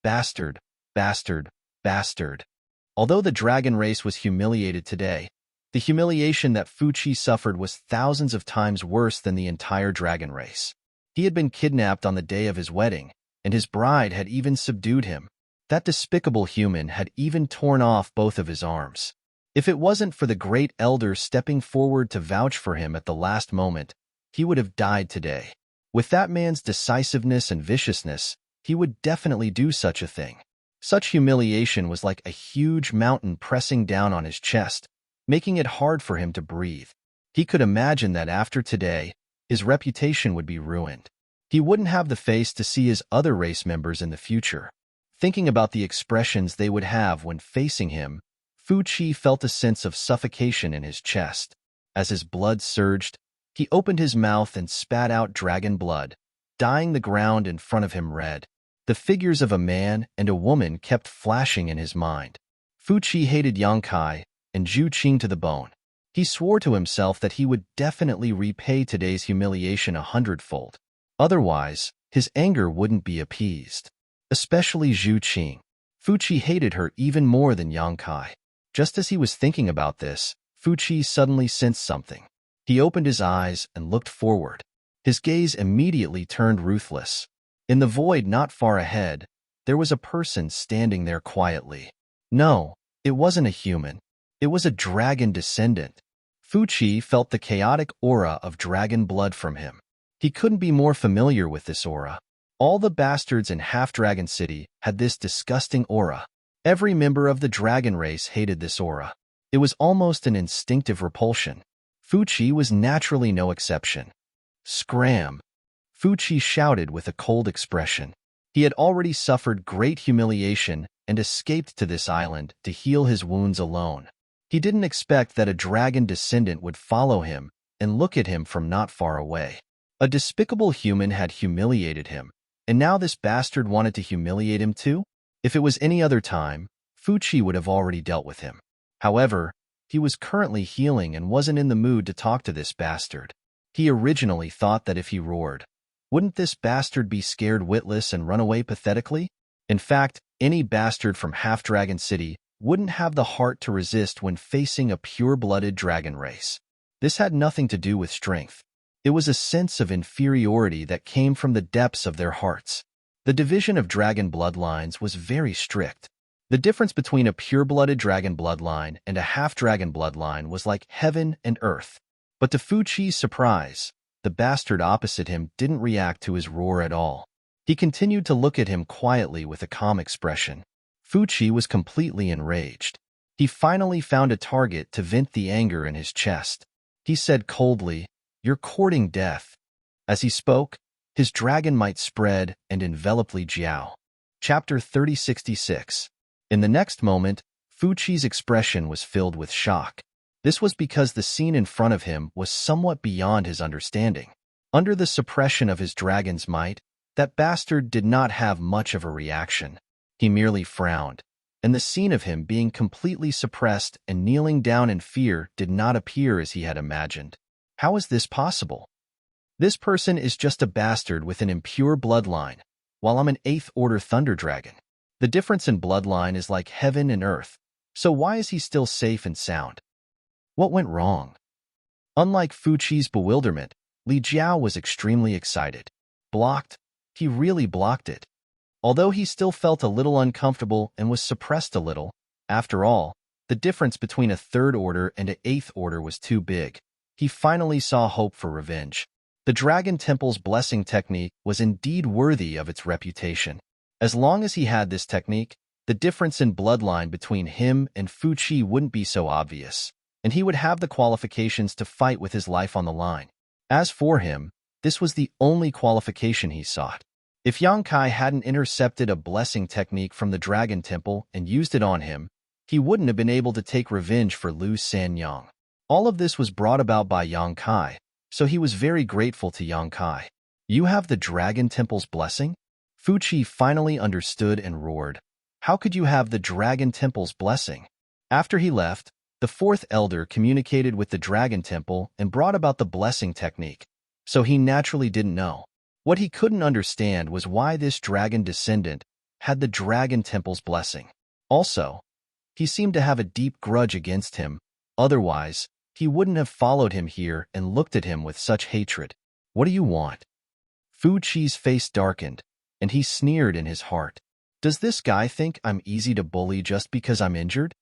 Bastard, bastard, bastard. Although the dragon race was humiliated today, the humiliation that Fu Qi suffered was thousands of times worse than the entire dragon race. He had been kidnapped on the day of his wedding, and his bride had even subdued him. That despicable human had even torn off both of his arms. If it wasn't for the great elder stepping forward to vouch for him at the last moment, he would have died today. With that man's decisiveness and viciousness, he would definitely do such a thing. Such humiliation was like a huge mountain pressing down on his chest, making it hard for him to breathe. He could imagine that after today, his reputation would be ruined. He wouldn't have the face to see his other race members in the future. Thinking about the expressions they would have when facing him, Fu Qi felt a sense of suffocation in his chest. As his blood surged, he opened his mouth and spat out dragon blood, dyeing the ground in front of him red. The figures of a man and a woman kept flashing in his mind. Fu Qi hated Yang Kai and Zhu Qing to the bone. He swore to himself that he would definitely repay today's humiliation 100-fold. Otherwise, his anger wouldn't be appeased. Especially Zhu Qing. Fu Qi hated her even more than Yang Kai. Just as he was thinking about this, Fu Qi suddenly sensed something. He opened his eyes and looked forward. His gaze immediately turned ruthless. In the void not far ahead, there was a person standing there quietly. No, it wasn't a human. It was a dragon descendant. Fuchi felt the chaotic aura of dragon blood from him. He couldn't be more familiar with this aura. All the bastards in Half-Dragon City had this disgusting aura. Every member of the dragon race hated this aura. It was almost an instinctive repulsion. Fuchi was naturally no exception. Scram! Fuchi shouted with a cold expression. He had already suffered great humiliation and escaped to this island to heal his wounds alone. He didn't expect that a dragon descendant would follow him and look at him from not far away. A despicable human had humiliated him, and now this bastard wanted to humiliate him too? If it was any other time, Fuchi would have already dealt with him. However, he was currently healing and wasn't in the mood to talk to this bastard. He originally thought that if he roared, wouldn't this bastard be scared witless and run away pathetically? In fact, any bastard from Half-Dragon City wouldn't have the heart to resist when facing a pure-blooded dragon race. This had nothing to do with strength. It was a sense of inferiority that came from the depths of their hearts. The division of dragon bloodlines was very strict. The difference between a pure-blooded dragon bloodline and a half-dragon bloodline was like heaven and earth. But to Fuchi's surprise, the bastard opposite him didn't react to his roar at all. He continued to look at him quietly with a calm expression. Fuchi was completely enraged. He finally found a target to vent the anger in his chest. He said coldly, "You're courting death." As he spoke, his dragon might spread and envelop Li Jiao. Chapter 3066. In the next moment, Fuchi's expression was filled with shock. This was because the scene in front of him was somewhat beyond his understanding. Under the suppression of his dragon's might, that bastard did not have much of a reaction. He merely frowned, and the scene of him being completely suppressed and kneeling down in fear did not appear as he had imagined. How is this possible? This person is just a bastard with an impure bloodline, while I'm an 8th Order Thunder Dragon. The difference in bloodline is like heaven and earth, so why is he still safe and sound? What went wrong? Unlike Fuchi's bewilderment, Li Jiao was extremely excited. Blocked? He really blocked it. Although he still felt a little uncomfortable and was suppressed a little, after all, the difference between a 3rd Order and an 8th Order was too big. He finally saw hope for revenge. The Dragon Temple's blessing technique was indeed worthy of its reputation. As long as he had this technique, the difference in bloodline between him and Fuchi wouldn't be so obvious, and he would have the qualifications to fight with his life on the line. As for him, this was the only qualification he sought. If Yang Kai hadn't intercepted a blessing technique from the Dragon Temple and used it on him, he wouldn't have been able to take revenge for Lu Sanyang. All of this was brought about by Yang Kai, so he was very grateful to Yang Kai. "You have the Dragon Temple's blessing?" Fuchi finally understood and roared. "How could you have the Dragon Temple's blessing?" After he left, the 4th Elder communicated with the Dragon Temple and brought about the blessing technique, so he naturally didn't know. What he couldn't understand was why this dragon descendant had the Dragon Temple's blessing. Also, he seemed to have a deep grudge against him, otherwise, he wouldn't have followed him here and looked at him with such hatred. "What do you want?" Fuchi's face darkened, and he sneered in his heart. "Does this guy think I'm easy to bully just because I'm injured?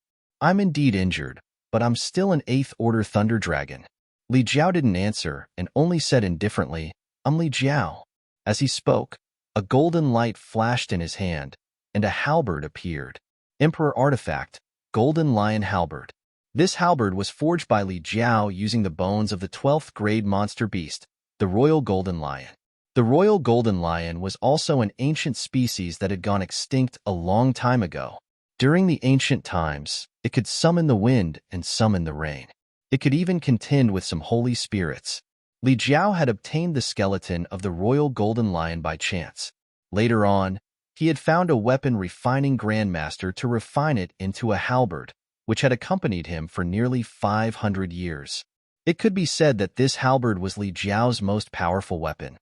I'm indeed injured, but I'm still an 8th Order Thunder Dragon." Li Jiao didn't answer and only said indifferently, "I'm Li Jiao." As he spoke, a golden light flashed in his hand, and a halberd appeared. Emperor Artifact, Golden Lion Halberd. This halberd was forged by Li Jiao using the bones of the 12th grade monster beast, the Royal Golden Lion. The Royal Golden Lion was also an ancient species that had gone extinct a long time ago. During the ancient times, it could summon the wind and summon the rain. It could even contend with some holy spirits. Li Jiao had obtained the skeleton of the Royal Golden Lion by chance. Later on, he had found a weapon refining grandmaster to refine it into a halberd, which had accompanied him for nearly 500 years. It could be said that this halberd was Li Jiao's most powerful weapon.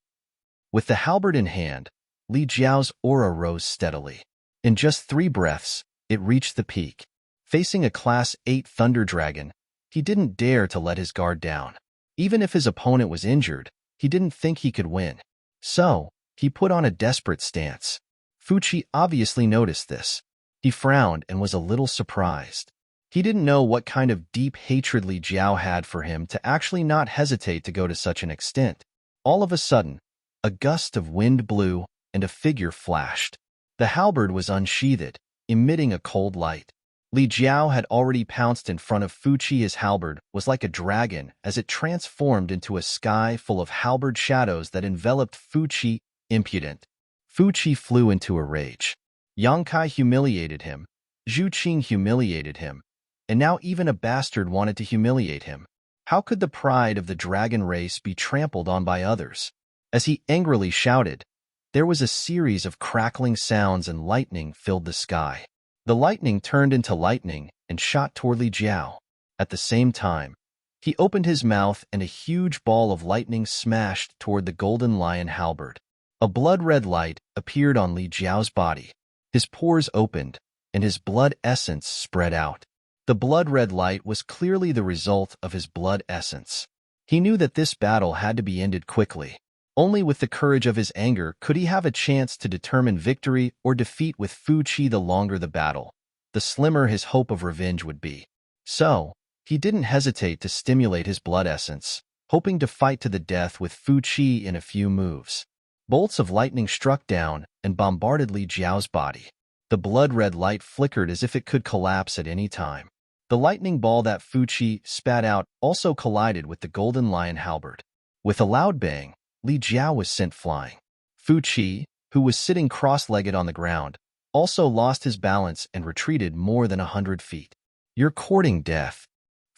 With the halberd in hand, Li Jiao's aura rose steadily. In just 3 breaths, it reached the peak. Facing a Class 8 Thunder Dragon, he didn't dare to let his guard down. Even if his opponent was injured, he didn't think he could win. So, He put on a desperate stance. Fuchi obviously noticed this. He frowned and was a little surprised. He didn't know what kind of deep hatred Li Jiao had for him to actually not hesitate to go to such an extent. All of a sudden, a gust of wind blew and a figure flashed. The halberd was unsheathed, emitting a cold light. Li Jiao had already pounced in front of Fuchi. His halberd was like a dragon as it transformed into a sky full of halberd shadows that enveloped Fuchi, impudent. Fuchi flew into a rage. Yang Kai humiliated him, Zhu Qing humiliated him, and now even a bastard wanted to humiliate him. How could the pride of the dragon race be trampled on by others? As he angrily shouted, there was a series of crackling sounds and lightning filled the sky. The lightning turned into lightning and shot toward Li Jiao. At the same time, he opened his mouth and a huge ball of lightning smashed toward the golden lion halberd. A blood-red light appeared on Li Jiao's body. His pores opened, and his blood essence spread out. The blood-red light was clearly the result of his blood essence. He knew that this battle had to be ended quickly. Only with the courage of his anger could he have a chance to determine victory or defeat. With Fuchi, the longer the battle, the slimmer his hope of revenge would be. So, he didn't hesitate to stimulate his blood essence, hoping to fight to the death with Fuchi in a few moves. Bolts of lightning struck down and bombarded Li Jiao's body. The blood-red light flickered as if it could collapse at any time. The lightning ball that Fuchi spat out also collided with the golden lion halberd. With a loud bang, Li Jiao was sent flying. Fuchi, who was sitting cross-legged on the ground, also lost his balance and retreated more than 100 feet. "You're courting death,"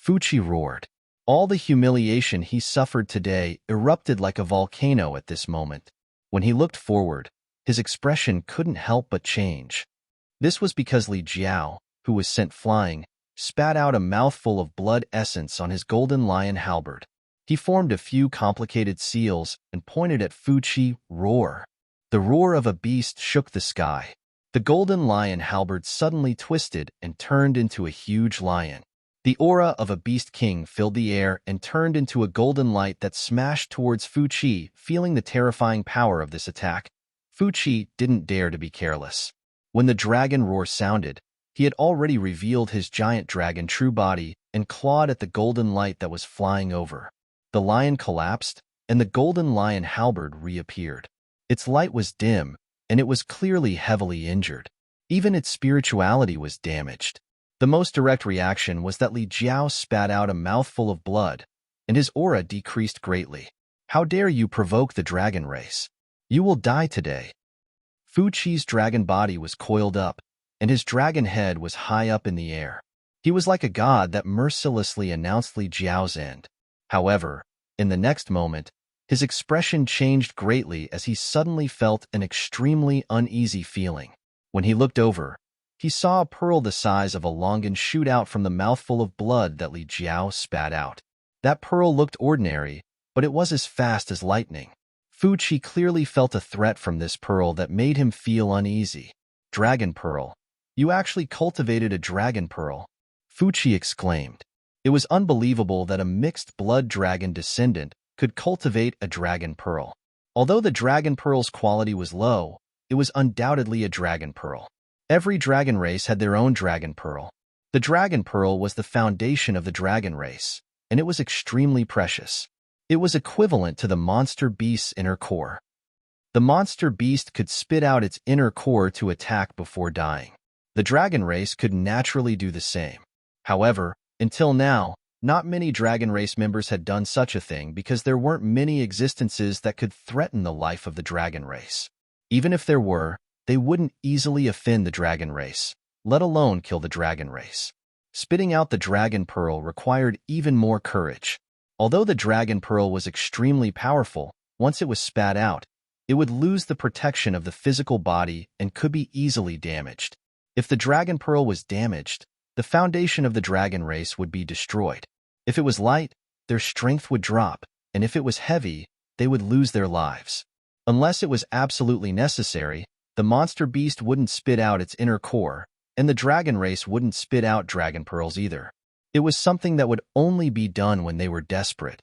Fuchi roared. All the humiliation he suffered today erupted like a volcano at this moment. When he looked forward, his expression couldn't help but change. This was because Li Jiao, who was sent flying, spat out a mouthful of blood essence on his golden lion halberd. He formed a few complicated seals and pointed at Fuchi. Roar. The roar of a beast shook the sky. The golden lion halberd suddenly twisted and turned into a huge lion. The aura of a beast king filled the air and turned into a golden light that smashed towards Fuchi. Feeling the terrifying power of this attack, Fuchi didn't dare to be careless. When the dragon roar sounded, he had already revealed his giant dragon true body and clawed at the golden light that was flying over. The lion collapsed, and the golden lion halberd reappeared. Its light was dim, and it was clearly heavily injured. Even its spirituality was damaged. The most direct reaction was that Li Jiao spat out a mouthful of blood, and his aura decreased greatly. "How dare you provoke the dragon race? You will die today." Fuchi's dragon body was coiled up, and his dragon head was high up in the air. He was like a god that mercilessly announced Li Jiao's end. However, in the next moment, his expression changed greatly as he suddenly felt an extremely uneasy feeling. When he looked over, he saw a pearl the size of a longan shoot out from the mouthful of blood that Li Jiao spat out. That pearl looked ordinary, but it was as fast as lightning. Fuchi clearly felt a threat from this pearl that made him feel uneasy. "Dragon pearl. You actually cultivated a dragon pearl," Fuchi exclaimed. It was unbelievable that a mixed-blood dragon descendant could cultivate a dragon pearl. Although the dragon pearl's quality was low, it was undoubtedly a dragon pearl. Every dragon race had their own dragon pearl. The dragon pearl was the foundation of the dragon race, and it was extremely precious. It was equivalent to the monster beast's inner core. The monster beast could spit out its inner core to attack before dying. The dragon race could naturally do the same. However, until now, not many dragon race members had done such a thing because there weren't many existences that could threaten the life of the dragon race. Even if there were, they wouldn't easily offend the dragon race, let alone kill the dragon race. Spitting out the dragon pearl required even more courage. Although the dragon pearl was extremely powerful, once it was spat out, it would lose the protection of the physical body and could be easily damaged. If the dragon pearl was damaged, the foundation of the dragon race would be destroyed. If it was light, their strength would drop, and if it was heavy, they would lose their lives. Unless it was absolutely necessary, the monster beast wouldn't spit out its inner core, and the dragon race wouldn't spit out dragon pearls either. It was something that would only be done when they were desperate.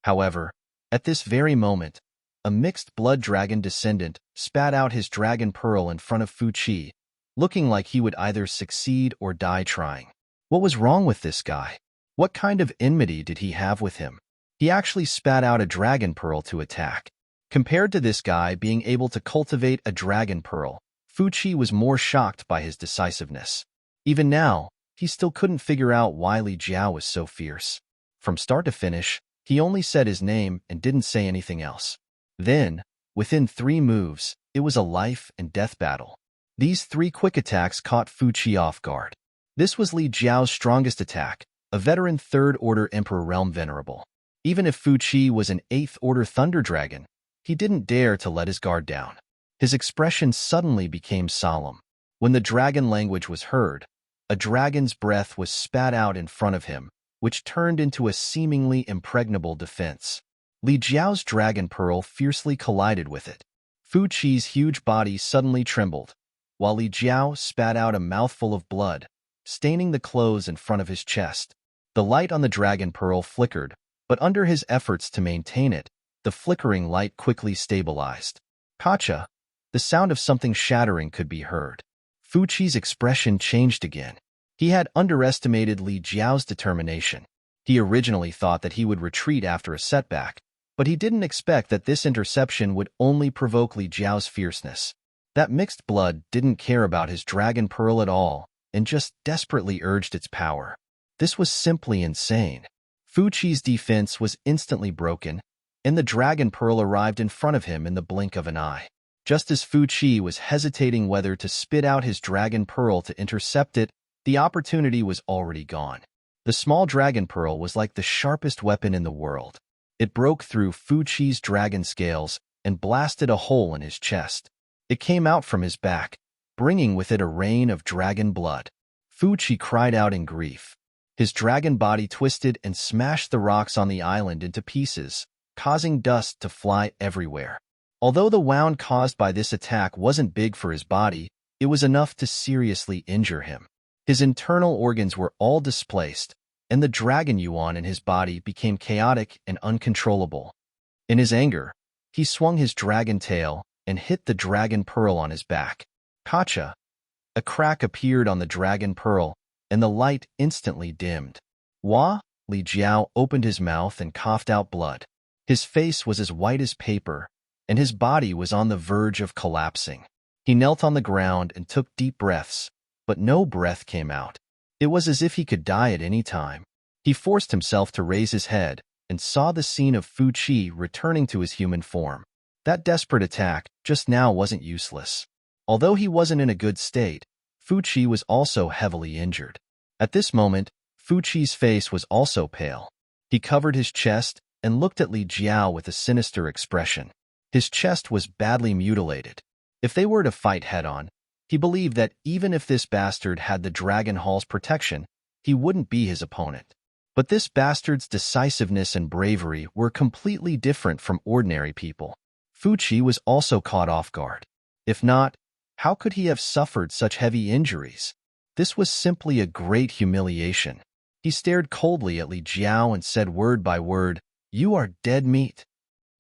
However, at this very moment, a mixed blood dragon descendant, spat out his dragon pearl in front of Fu Qi, looking like he would either succeed or die trying. What was wrong with this guy? What kind of enmity did he have with him? He actually spat out a dragon pearl to attack. Compared to this guy being able to cultivate a dragon pearl, Fu Qi was more shocked by his decisiveness. Even now, he still couldn't figure out why Li Jiao was so fierce. From start to finish, he only said his name and didn't say anything else. Then, within 3 moves, it was a life and death battle. These 3 quick attacks caught Fu Qi off guard. This was Li Jiao's strongest attack, a veteran 3rd Order Emperor Realm Venerable. Even if Fu Qi was an 8th Order Thunder Dragon, he didn't dare to let his guard down. His expression suddenly became solemn. When the dragon language was heard, a dragon's breath was spat out in front of him, which turned into a seemingly impregnable defense. Li Jiao's dragon pearl fiercely collided with it. Fu Qi's huge body suddenly trembled, while Li Jiao spat out a mouthful of blood, staining the clothes in front of his chest. The light on the dragon pearl flickered, but under his efforts to maintain it, the flickering light quickly stabilized. Kacha, the sound of something shattering could be heard. Fu Qi's expression changed again. He had underestimated Li Jiao's determination. He originally thought that he would retreat after a setback, but he didn't expect that this interception would only provoke Li Jiao's fierceness. That mixed blood didn't care about his dragon pearl at all and just desperately urged its power. This was simply insane. Fu Qi's defense was instantly broken, and the dragon pearl arrived in front of him in the blink of an eye. Just as Fu Qi was hesitating whether to spit out his dragon pearl to intercept it, the opportunity was already gone. The small dragon pearl was like the sharpest weapon in the world. It broke through Fu Qi's dragon scales and blasted a hole in his chest. It came out from his back, bringing with it a rain of dragon blood. Fu Qi cried out in grief. His dragon body twisted and smashed the rocks on the island into pieces, causing dust to fly everywhere. Although the wound caused by this attack wasn't big for his body, it was enough to seriously injure him. His internal organs were all displaced, and the dragon yuan in his body became chaotic and uncontrollable. In his anger, he swung his dragon tail and hit the dragon pearl on his back. Kacha! A crack appeared on the dragon pearl, and the light instantly dimmed. Wah! Li Jiao opened his mouth and coughed out blood. His face was as white as paper, and his body was on the verge of collapsing. He knelt on the ground and took deep breaths, but no breath came out. It was as if he could die at any time. He forced himself to raise his head and saw the scene of Fu Qi returning to his human form. That desperate attack just now wasn't useless. Although he wasn't in a good state, Fu Qi was also heavily injured. At this moment, Fu Qi's face was also pale. He covered his chest and looked at Li Jiao with a sinister expression. His chest was badly mutilated. If they were to fight head-on, he believed that even if this bastard had the Dragon Hall's protection, he wouldn't be his opponent. But this bastard's decisiveness and bravery were completely different from ordinary people. Fu Qi was also caught off guard. If not, how could he have suffered such heavy injuries? This was simply a great humiliation. He stared coldly at Li Jiao and said word by word, "You are dead meat."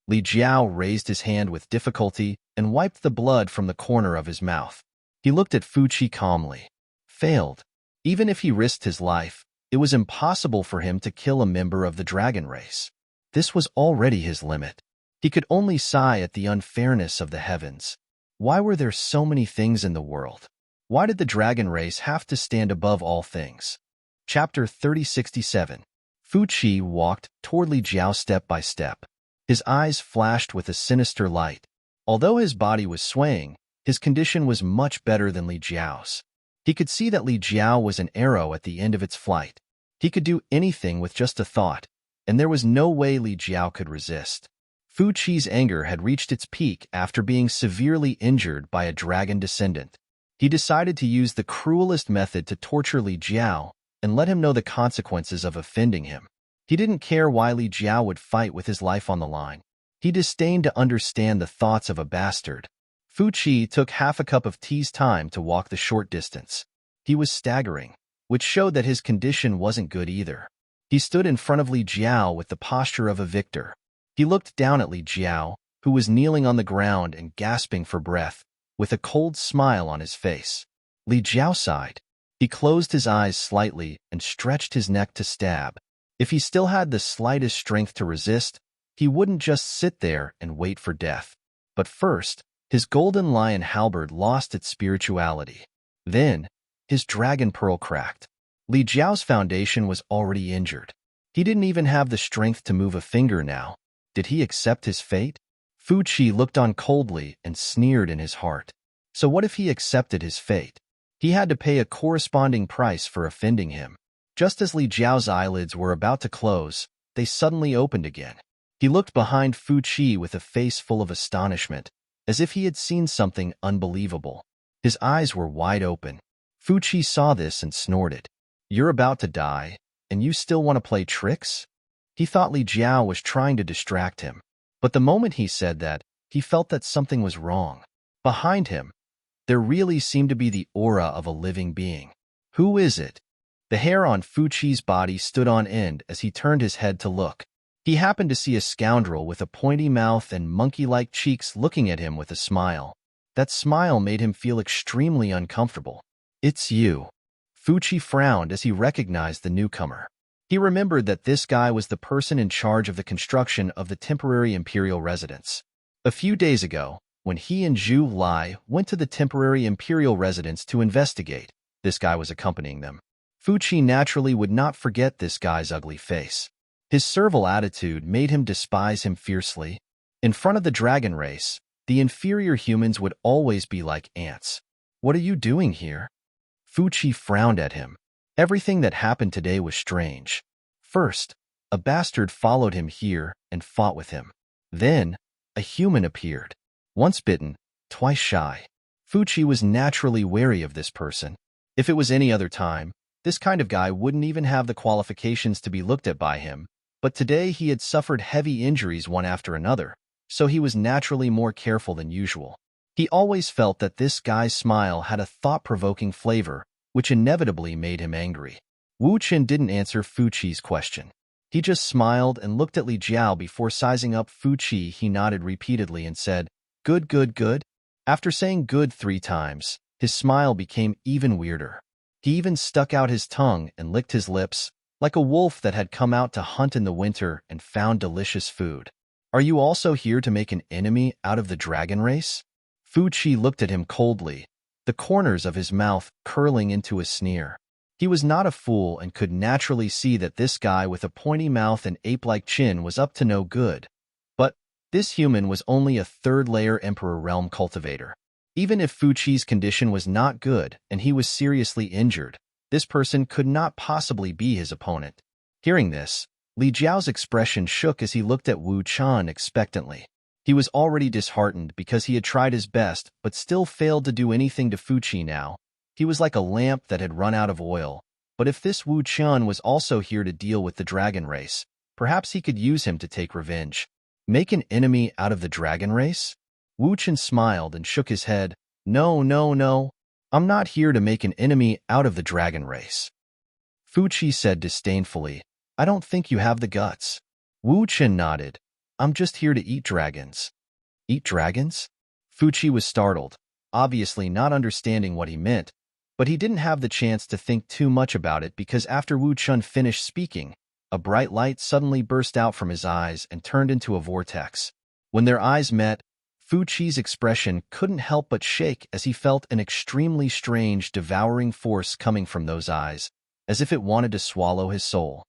Li Jiao raised his hand with difficulty and wiped the blood from the corner of his mouth. He looked at Fu Qi calmly. Failed. Even if he risked his life, it was impossible for him to kill a member of the dragon race. This was already his limit. He could only sigh at the unfairness of the heavens. Why were there so many things in the world? Why did the dragon race have to stand above all things? Chapter 3067. Fu Qi walked toward Li Jiao step by step. His eyes flashed with a sinister light. Although his body was swaying, his condition was much better than Li Jiao's. He could see that Li Jiao was an arrow at the end of its flight. He could do anything with just a thought, and there was no way Li Jiao could resist. Fu Qi's anger had reached its peak after being severely injured by a dragon descendant. He decided to use the cruelest method to torture Li Jiao and let him know the consequences of offending him. He didn't care why Li Jiao would fight with his life on the line. He disdained to understand the thoughts of a bastard. Fu Qi took half a cup of tea's time to walk the short distance. He was staggering, which showed that his condition wasn't good either. He stood in front of Li Jiao with the posture of a victor. He looked down at Li Jiao, who was kneeling on the ground and gasping for breath, with a cold smile on his face. Li Jiao sighed. He closed his eyes slightly and stretched his neck to stab. If he still had the slightest strength to resist, he wouldn't just sit there and wait for death. But first, his golden lion halberd lost its spirituality. Then, his dragon pearl cracked. Li Jiao's foundation was already injured. He didn't even have the strength to move a finger now. Did he accept his fate? Fu Qi looked on coldly and sneered in his heart. So what if he accepted his fate? He had to pay a corresponding price for offending him. Just as Li Jiao's eyelids were about to close, they suddenly opened again. He looked behind Fu Qi with a face full of astonishment, as if he had seen something unbelievable. His eyes were wide open. Fu Qi saw this and snorted. "You're about to die, and you still want to play tricks?" He thought Li Jiao was trying to distract him. But the moment he said that, he felt that something was wrong. Behind him, there really seemed to be the aura of a living being. Who is it? The hair on Fu Qi's body stood on end as he turned his head to look. He happened to see a scoundrel with a pointy mouth and monkey-like cheeks looking at him with a smile. That smile made him feel extremely uncomfortable. "It's you." Fu Qi frowned as he recognized the newcomer. He remembered that this guy was the person in charge of the construction of the temporary imperial residence. A few days ago, when he and Zhu Lai went to the temporary imperial residence to investigate, this guy was accompanying them. Fu Qi naturally would not forget this guy's ugly face. His servile attitude made him despise him fiercely. In front of the dragon race, the inferior humans would always be like ants. "What are you doing here?" Fu Qi frowned at him. Everything that happened today was strange. First, a bastard followed him here and fought with him. Then, a human appeared. Once bitten, twice shy. Fu Qi was naturally wary of this person. If it was any other time, this kind of guy wouldn't even have the qualifications to be looked at by him. But today he had suffered heavy injuries one after another, so he was naturally more careful than usual. He always felt that this guy's smile had a thought-provoking flavor, which inevitably made him angry. Wu Qin didn't answer Fu Qi's question. He just smiled and looked at Li Jiao before sizing up Fu Qi. He nodded repeatedly and said, "Good, good, good." After saying good 3 times, his smile became even weirder. He even stuck out his tongue and licked his lips, like a wolf that had come out to hunt in the winter and found delicious food. "Are you also here to make an enemy out of the dragon race?" Fu Qi looked at him coldly, the corners of his mouth curling into a sneer. He was not a fool and could naturally see that this guy with a pointy mouth and ape-like chin was up to no good. But this human was only a third-layer Emperor Realm cultivator. Even if Fu Qi's condition was not good and he was seriously injured, this person could not possibly be his opponent. Hearing this, Li Jiao's expression shook as he looked at Wu Chan expectantly. He was already disheartened because he had tried his best but still failed to do anything to Fu Qi now. He was like a lamp that had run out of oil. But if this Wu Chan was also here to deal with the dragon race, perhaps he could use him to take revenge. Make an enemy out of the dragon race? Wu Chen smiled and shook his head. "No, no, no. I'm not here to make an enemy out of the dragon race." Fu Qi said disdainfully, "I don't think you have the guts." Wu Chen nodded. "I'm just here to eat dragons." "Eat dragons?" Fu Qi was startled, obviously not understanding what he meant, but he didn't have the chance to think too much about it because after Wu Chen finished speaking, a bright light suddenly burst out from his eyes and turned into a vortex. When their eyes met, Fu Qi's expression couldn't help but shake as he felt an extremely strange, devouring force coming from those eyes, as if it wanted to swallow his soul.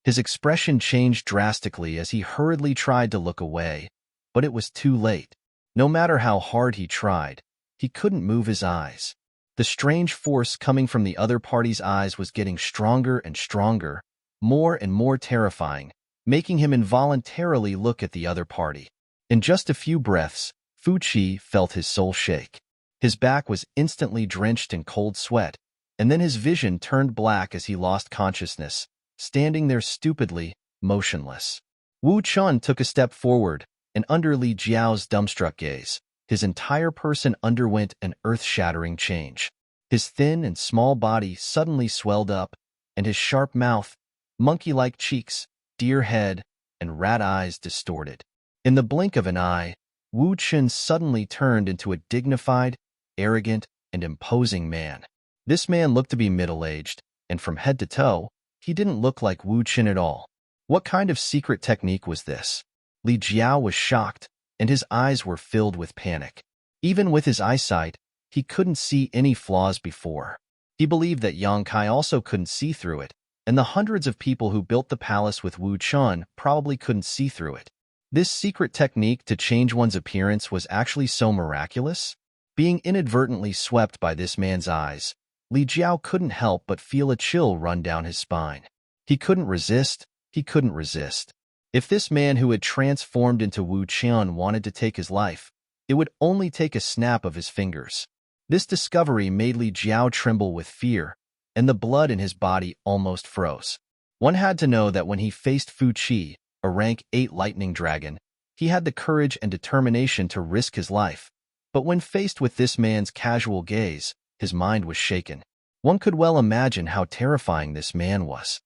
His expression changed drastically as he hurriedly tried to look away, but it was too late. No matter how hard he tried, he couldn't move his eyes. The strange force coming from the other party's eyes was getting stronger and stronger, more and more terrifying, making him involuntarily look at the other party. In just a few breaths, Fu Qi felt his soul shake. His back was instantly drenched in cold sweat, and then his vision turned black as he lost consciousness, standing there stupidly, motionless. Wu Chun took a step forward, and under Li Jiao's dumbstruck gaze, his entire person underwent an earth-shattering change. His thin and small body suddenly swelled up, and his sharp mouth, monkey-like cheeks, deer head, and rat eyes distorted. In the blink of an eye, Wu Qin suddenly turned into a dignified, arrogant, and imposing man. This man looked to be middle-aged, and from head to toe, he didn't look like Wu Qin at all. What kind of secret technique was this? Li Jiao was shocked, and his eyes were filled with panic. Even with his eyesight, he couldn't see any flaws before. He believed that Yang Kai also couldn't see through it, and the hundreds of people who built the palace with Wu Chun probably couldn't see through it. This secret technique to change one's appearance was actually so miraculous? Being inadvertently swept by this man's eyes, Li Jiao couldn't help but feel a chill run down his spine. He couldn't resist. He couldn't resist. If this man who had transformed into Wu Qian wanted to take his life, it would only take a snap of his fingers. This discovery made Li Jiao tremble with fear, and the blood in his body almost froze. One had to know that when he faced Fu Qi, a rank 8 lightning dragon, he had the courage and determination to risk his life. But when faced with this man's casual gaze, his mind was shaken. One could well imagine how terrifying this man was.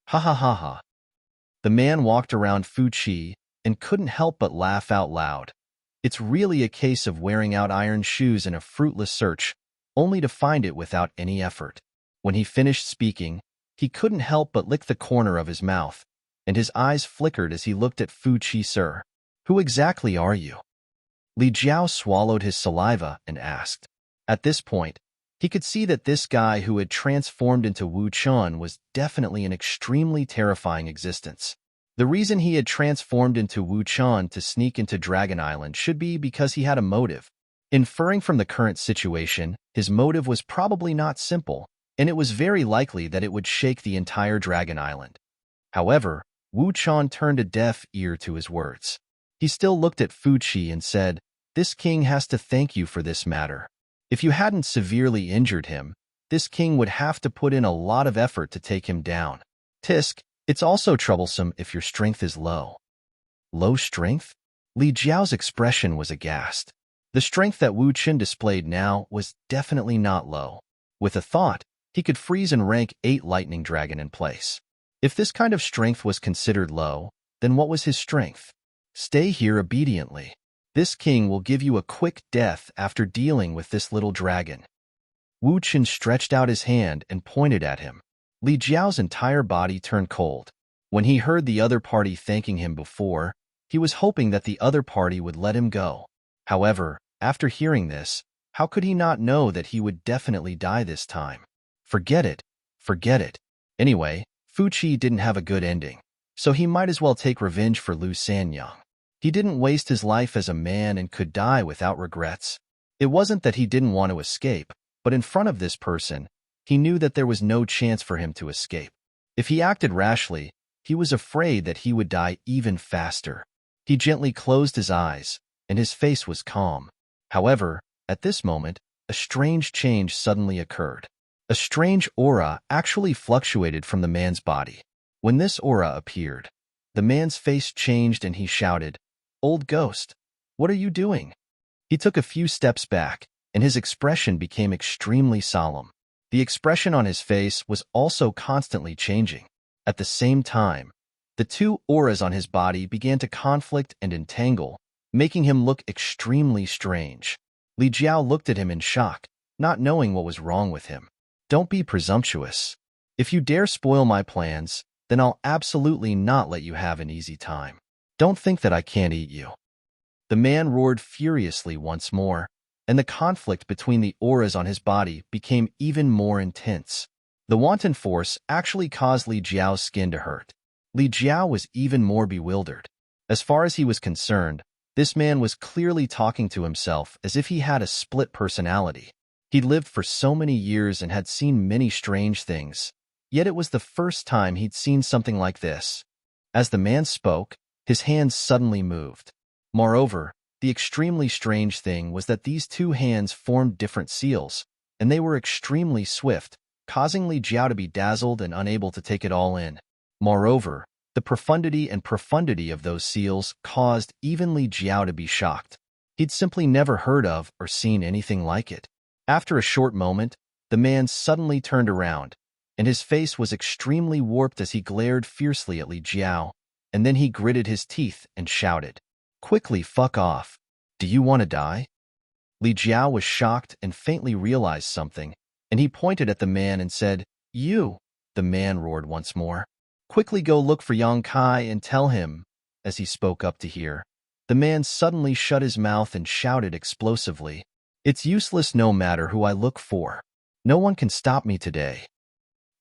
Ha ha ha ha. The man walked around Fu Qi and couldn't help but laugh out loud. It's really a case of wearing out iron shoes in a fruitless search, only to find it without any effort. When he finished speaking, he couldn't help but lick the corner of his mouth, and his eyes flickered as he looked at Fu Qi. Sir, who exactly are you? Li Jiao swallowed his saliva and asked. At this point, he could see that this guy who had transformed into Wu Chun was definitely an extremely terrifying existence. The reason he had transformed into Wu Chun to sneak into Dragon Island should be because he had a motive. Inferring from the current situation, his motive was probably not simple, and it was very likely that it would shake the entire Dragon Island. However, Wu Chun turned a deaf ear to his words. He still looked at Fu Qi and said, "This king has to thank you for this matter. If you hadn't severely injured him, this king would have to put in a lot of effort to take him down. Tisk, it's also troublesome if your strength is low." Low strength? Li Jiao's expression was aghast. The strength that Wu Qin displayed now was definitely not low. With a thought, he could freeze and rank 8 lightning dragon in place. If this kind of strength was considered low, then what was his strength? Stay here obediently. This king will give you a quick death after dealing with this little dragon. Wu Qin stretched out his hand and pointed at him. Li Jiao's entire body turned cold. When he heard the other party thanking him before, he was hoping that the other party would let him go. However, after hearing this, how could he not know that he would definitely die this time? Forget it. Forget it. Anyway, Fu Qi didn't have a good ending, so he might as well take revenge for Lu Sanyang. He didn't waste his life as a man and could die without regrets. It wasn't that he didn't want to escape, but in front of this person, he knew that there was no chance for him to escape. If he acted rashly, he was afraid that he would die even faster. He gently closed his eyes, and his face was calm. However, at this moment, a strange change suddenly occurred. A strange aura actually fluctuated from the man's body. When this aura appeared, the man's face changed and he shouted, "Old ghost, what are you doing?" He took a few steps back, and his expression became extremely solemn. The expression on his face was also constantly changing. At the same time, the two auras on his body began to conflict and entangle, making him look extremely strange. Li Jiao looked at him in shock, not knowing what was wrong with him. "Don't be presumptuous. If you dare spoil my plans, then I'll absolutely not let you have an easy time. Don't think that I can't eat you." The man roared furiously once more, and the conflict between the auras on his body became even more intense. The wanton force actually caused Li Jiao's skin to hurt. Li Jiao was even more bewildered. As far as he was concerned, this man was clearly talking to himself as if he had a split personality. He'd lived for so many years and had seen many strange things, yet it was the first time he'd seen something like this. As the man spoke, his hands suddenly moved. Moreover, the extremely strange thing was that these two hands formed different seals, and they were extremely swift, causing Li Jiao to be dazzled and unable to take it all in. Moreover, the profundity of those seals caused even Li Jiao to be shocked. He'd simply never heard of or seen anything like it. After a short moment, the man suddenly turned around, and his face was extremely warped as he glared fiercely at Li Jiao, and then he gritted his teeth and shouted, "Quickly fuck off. Do you want to die? Li Jiao was shocked and faintly realized something, and he pointed at the man and said, You! The man roared once more. Quickly go look for Yang Kai and tell him, as he spoke up to hear. The man suddenly shut his mouth and shouted explosively, It's useless no matter who I look for. No one can stop me today.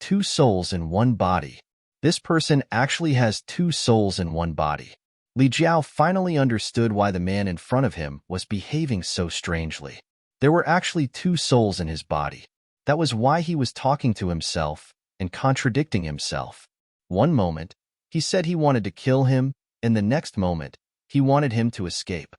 2 souls in one body. This person actually has 2 souls in one body. Li Jiao finally understood why the man in front of him was behaving so strangely. There were actually 2 souls in his body. That was why he was talking to himself and contradicting himself. One moment, he said he wanted to kill him, and the next moment, he wanted him to escape.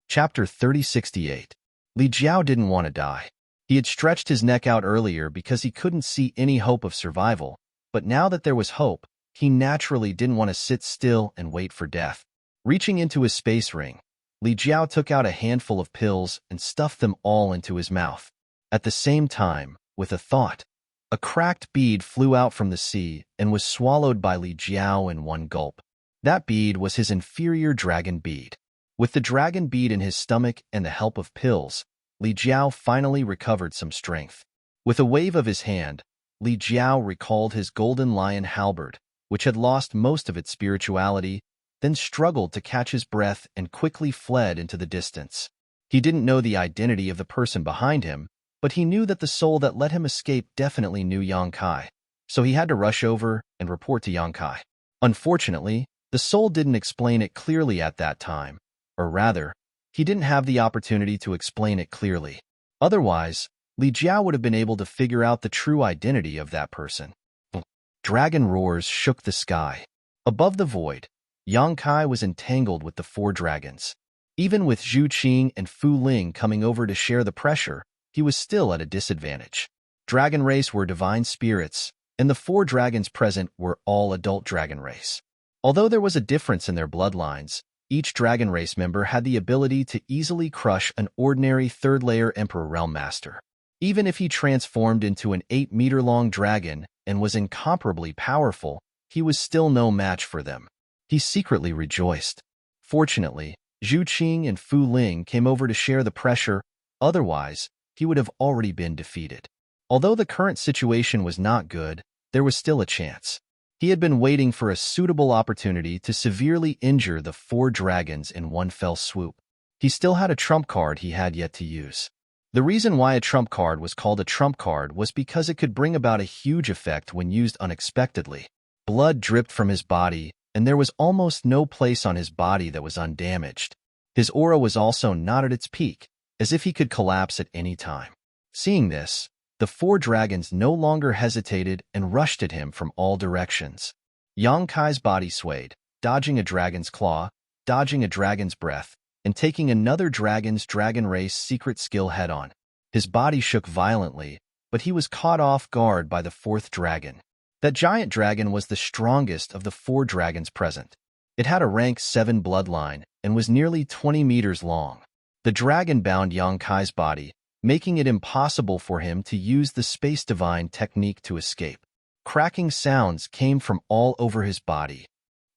Chapter 3068. Li Jiao didn't want to die. He had stretched his neck out earlier because he couldn't see any hope of survival, but now that there was hope, he naturally didn't want to sit still and wait for death. Reaching into his space ring, Li Jiao took out a handful of pills and stuffed them all into his mouth. At the same time, with a thought, a cracked bead flew out from the sea and was swallowed by Li Jiao in one gulp. That bead was his inferior dragon bead. With the dragon bead in his stomach and the help of pills, Li Jiao finally recovered some strength. With a wave of his hand, Li Jiao recalled his golden lion halberd, which had lost most of its spirituality, then struggled to catch his breath and quickly fled into the distance. He didn't know the identity of the person behind him, but he knew that the soul that let him escape definitely knew Yang Kai, so he had to rush over and report to Yang Kai. Unfortunately, the soul didn't explain it clearly at that time, or rather, he didn't have the opportunity to explain it clearly. Otherwise, Li Jiao would have been able to figure out the true identity of that person. Dragon roars shook the sky. Above the void, Yang Kai was entangled with the 4 dragons. Even with Zhu Qing and Fu Ling coming over to share the pressure, he was still at a disadvantage. Dragon race were divine spirits, and the 4 dragons present were all adult dragon race. Although there was a difference in their bloodlines, each dragon race member had the ability to easily crush an ordinary 3rd-layer Emperor Realm Master. Even if he transformed into an 8-meter-long dragon and was incomparably powerful, he was still no match for them. He secretly rejoiced. Fortunately, Zhu Qing and Fu Ling came over to share the pressure, otherwise, he would have already been defeated. Although the current situation was not good, there was still a chance. He had been waiting for a suitable opportunity to severely injure the 4 dragons in one fell swoop. He still had a trump card he had yet to use. The reason why a trump card was called a trump card was because it could bring about a huge effect when used unexpectedly. Blood dripped from his body, and there was almost no place on his body that was undamaged. His aura was also not at its peak, as if he could collapse at any time. Seeing this, the 4 dragons no longer hesitated and rushed at him from all directions. Yang Kai's body swayed, dodging a dragon's claw, dodging a dragon's breath, and taking another dragon's dragon race secret skill head-on. His body shook violently, but he was caught off guard by the 4th dragon. That giant dragon was the strongest of the 4 dragons present. It had a rank 7 bloodline and was nearly 20 meters long. The dragon bound Yang Kai's body, making it impossible for him to use the Space Divine technique to escape. Cracking sounds came from all over his body.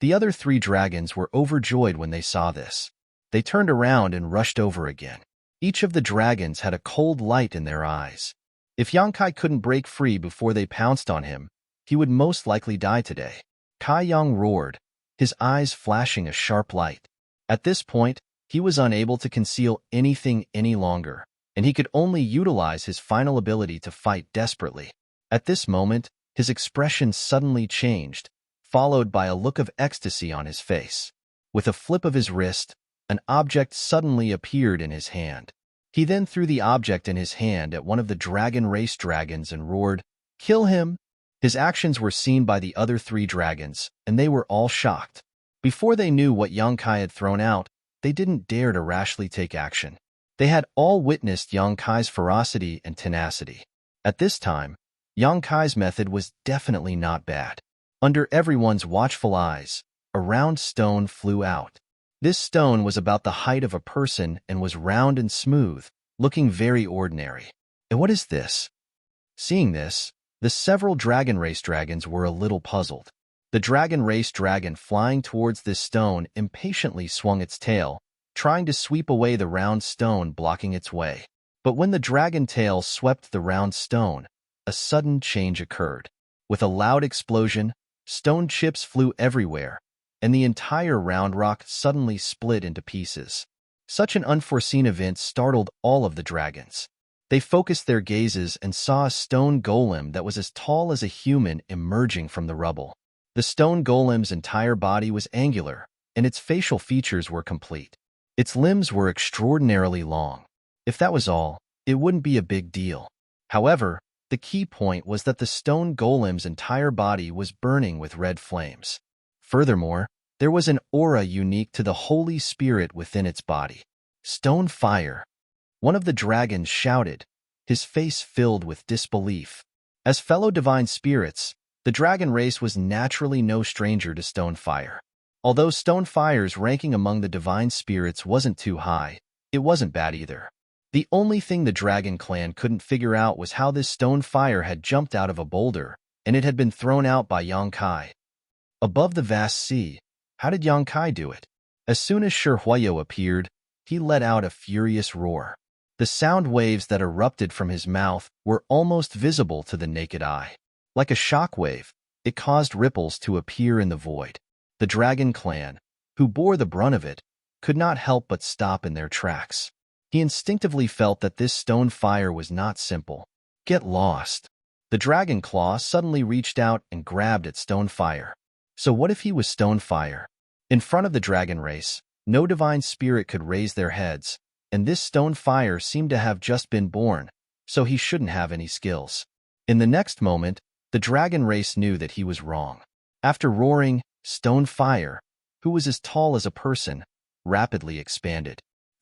The other 3 dragons were overjoyed when they saw this. They turned around and rushed over again. Each of the dragons had a cold light in their eyes. If Yang Kai couldn't break free before they pounced on him, he would most likely die today. Kai Yang roared, his eyes flashing a sharp light. At this point, he was unable to conceal anything any longer, and he could only utilize his final ability to fight desperately. At this moment, his expression suddenly changed, followed by a look of ecstasy on his face. With a flip of his wrist, an object suddenly appeared in his hand. He then threw the object in his hand at one of the dragon race dragons and roared, "Kill him!" His actions were seen by the other 3 dragons, and they were all shocked. Before they knew what Yang Kai had thrown out, they didn't dare to rashly take action. They had all witnessed Yang Kai's ferocity and tenacity. At this time, Yang Kai's method was definitely not bad. Under everyone's watchful eyes, a round stone flew out. This stone was about the height of a person and was round and smooth, looking very ordinary. And what is this? Seeing this, the several dragon race dragons were a little puzzled. The dragon race dragon flying towards this stone impatiently swung its tail, trying to sweep away the round stone blocking its way. But when the dragon tail swept the round stone, a sudden change occurred. With a loud explosion, stone chips flew everywhere, and the entire round rock suddenly split into pieces. Such an unforeseen event startled all of the dragons. They focused their gazes and saw a stone golem that was as tall as a human emerging from the rubble. The stone golem's entire body was angular, and its facial features were complete. Its limbs were extraordinarily long. If that was all, it wouldn't be a big deal. However, the key point was that the stone golem's entire body was burning with red flames. Furthermore, there was an aura unique to the Holy Spirit within its body. Stone fire. One of the dragons shouted, his face filled with disbelief. As fellow divine spirits, the dragon race was naturally no stranger to stone fire. Although stone fire's ranking among the divine spirits wasn't too high, it wasn't bad either. The only thing the dragon clan couldn't figure out was how this stone fire had jumped out of a boulder, and it had been thrown out by Yongkai. Above the vast sea, how did Yongkai do it? As soon as Shi Huayo appeared, he let out a furious roar. The sound waves that erupted from his mouth were almost visible to the naked eye. Like a shock wave, it caused ripples to appear in the void. The dragon clan, who bore the brunt of it, could not help but stop in their tracks. He instinctively felt that this stone fire was not simple. Get lost. The dragon claw suddenly reached out and grabbed at stone fire. So what if he was stone fire? In front of the dragon race, no divine spirit could raise their heads, and this stone fire seemed to have just been born, so he shouldn't have any skills. In the next moment, the dragon race knew that he was wrong. After roaring, stone fire, who was as tall as a person, rapidly expanded.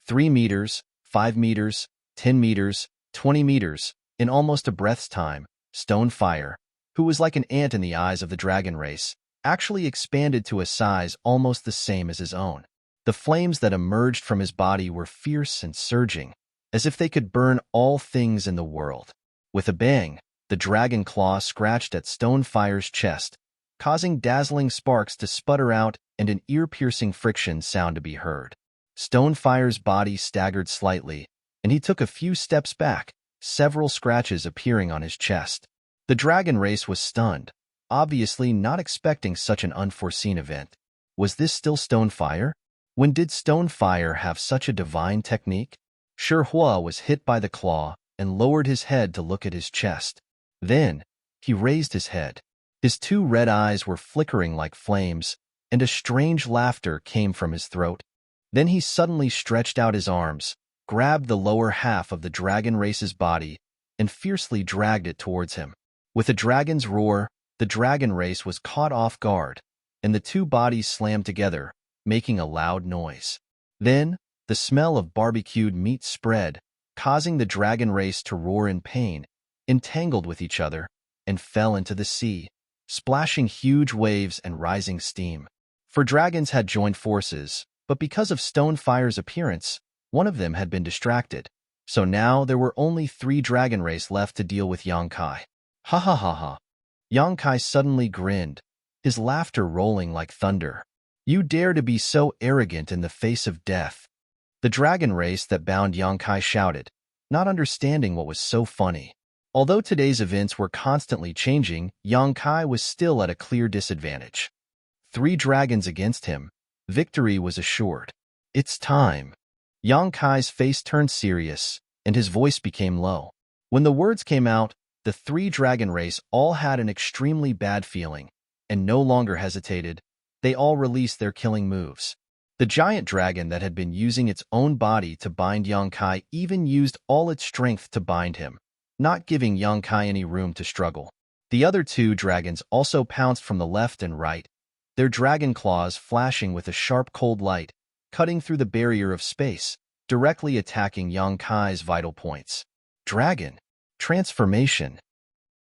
3 meters, 5 meters, 10 meters, 20 meters, in almost a breath's time, stone fire, who was like an ant in the eyes of the dragon race, actually expanded to a size almost the same as his own. The flames that emerged from his body were fierce and surging, as if they could burn all things in the world. With a bang, the dragon claw scratched at stone fire's chest, causing dazzling sparks to sputter out and an ear-piercing friction sound to be heard. Stone fire's body staggered slightly, and he took a few steps back, several scratches appearing on his chest. The dragon race was stunned, obviously not expecting such an unforeseen event. Was this still stone fire? When did stone fire have such a divine technique? Shi Hua was hit by the claw and lowered his head to look at his chest. Then, he raised his head. His 2 red eyes were flickering like flames, and a strange laughter came from his throat. Then he suddenly stretched out his arms, grabbed the lower half of the dragon race's body, and fiercely dragged it towards him. With a dragon's roar, the dragon race was caught off guard, and the 2 bodies slammed together, making a loud noise. Then, the smell of barbecued meat spread, causing the dragon race to roar in pain, entangled with each other, and fell into the sea, splashing huge waves and rising steam. For dragons had joined forces, but because of stone fire's appearance, one of them had been distracted. So now there were only 3 dragon race left to deal with Yongkai. Ha ha ha ha. Yongkai suddenly grinned, his laughter rolling like thunder. You dare to be so arrogant in the face of death. The dragon race that bound Yongkai shouted, not understanding what was so funny. Although today's events were constantly changing, Yongkai was still at a clear disadvantage. 3 dragons against him, victory was assured. It's time. Yongkai's face turned serious, and his voice became low. When the words came out, the 3 dragon race all had an extremely bad feeling, and no longer hesitated. They all released their killing moves. The giant dragon that had been using its own body to bind Yongkai even used all its strength to bind him, not giving Yongkai any room to struggle. The other 2 dragons also pounced from the left and right, their dragon claws flashing with a sharp cold light, cutting through the barrier of space, directly attacking Yongkai's vital points. Dragon. Transformation.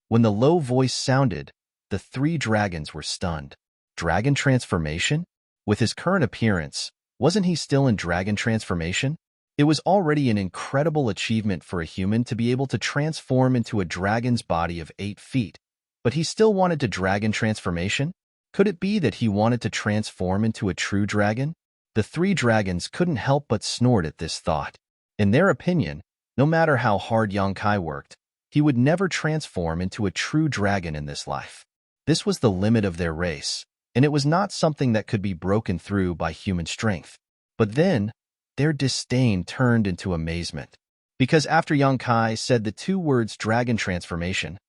When the low voice sounded, the 3 dragons were stunned. Dragon transformation? With his current appearance, wasn't he still in dragon transformation? It was already an incredible achievement for a human to be able to transform into a dragon's body of 8 feet, but he still wanted to dragon transformation? Could it be that he wanted to transform into a true dragon? The three dragons couldn't help but snort at this thought. In their opinion, no matter how hard Yang Kai worked, he would never transform into a true dragon in this life. This was the limit of their race, and it was not something that could be broken through by human strength. But then, their disdain turned into amazement. Because after Yang Kai said the two words dragon transformation,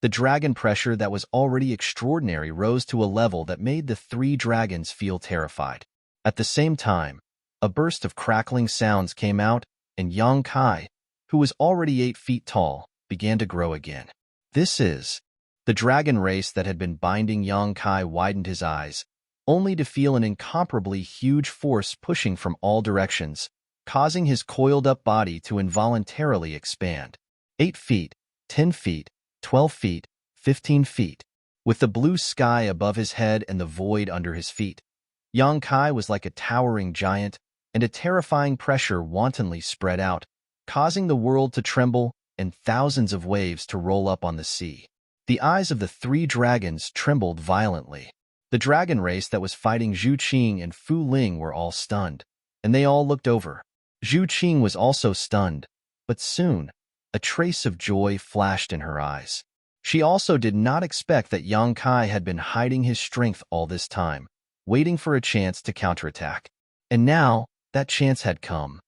the dragon pressure that was already extraordinary rose to a level that made the three dragons feel terrified. At the same time, a burst of crackling sounds came out, and Yang Kai, who was already 8 feet tall, began to grow again. The dragon race that had been binding Yang Kai widened his eyes, only to feel an incomparably huge force pushing from all directions, causing his coiled-up body to involuntarily expand. 8 feet, 10 feet, 12 feet, 15 feet. With the blue sky above his head and the void under his feet, Yang Kai was like a towering giant, and a terrifying pressure wantonly spread out, causing the world to tremble and thousands of waves to roll up on the sea. The eyes of the three dragons trembled violently. The dragon race that was fighting Zhu Qing and Fu Ling were all stunned, and they all looked over. Zhu Qing was also stunned, but soon, a trace of joy flashed in her eyes. She also did not expect that Yang Kai had been hiding his strength all this time, waiting for a chance to counterattack. And now, that chance had come.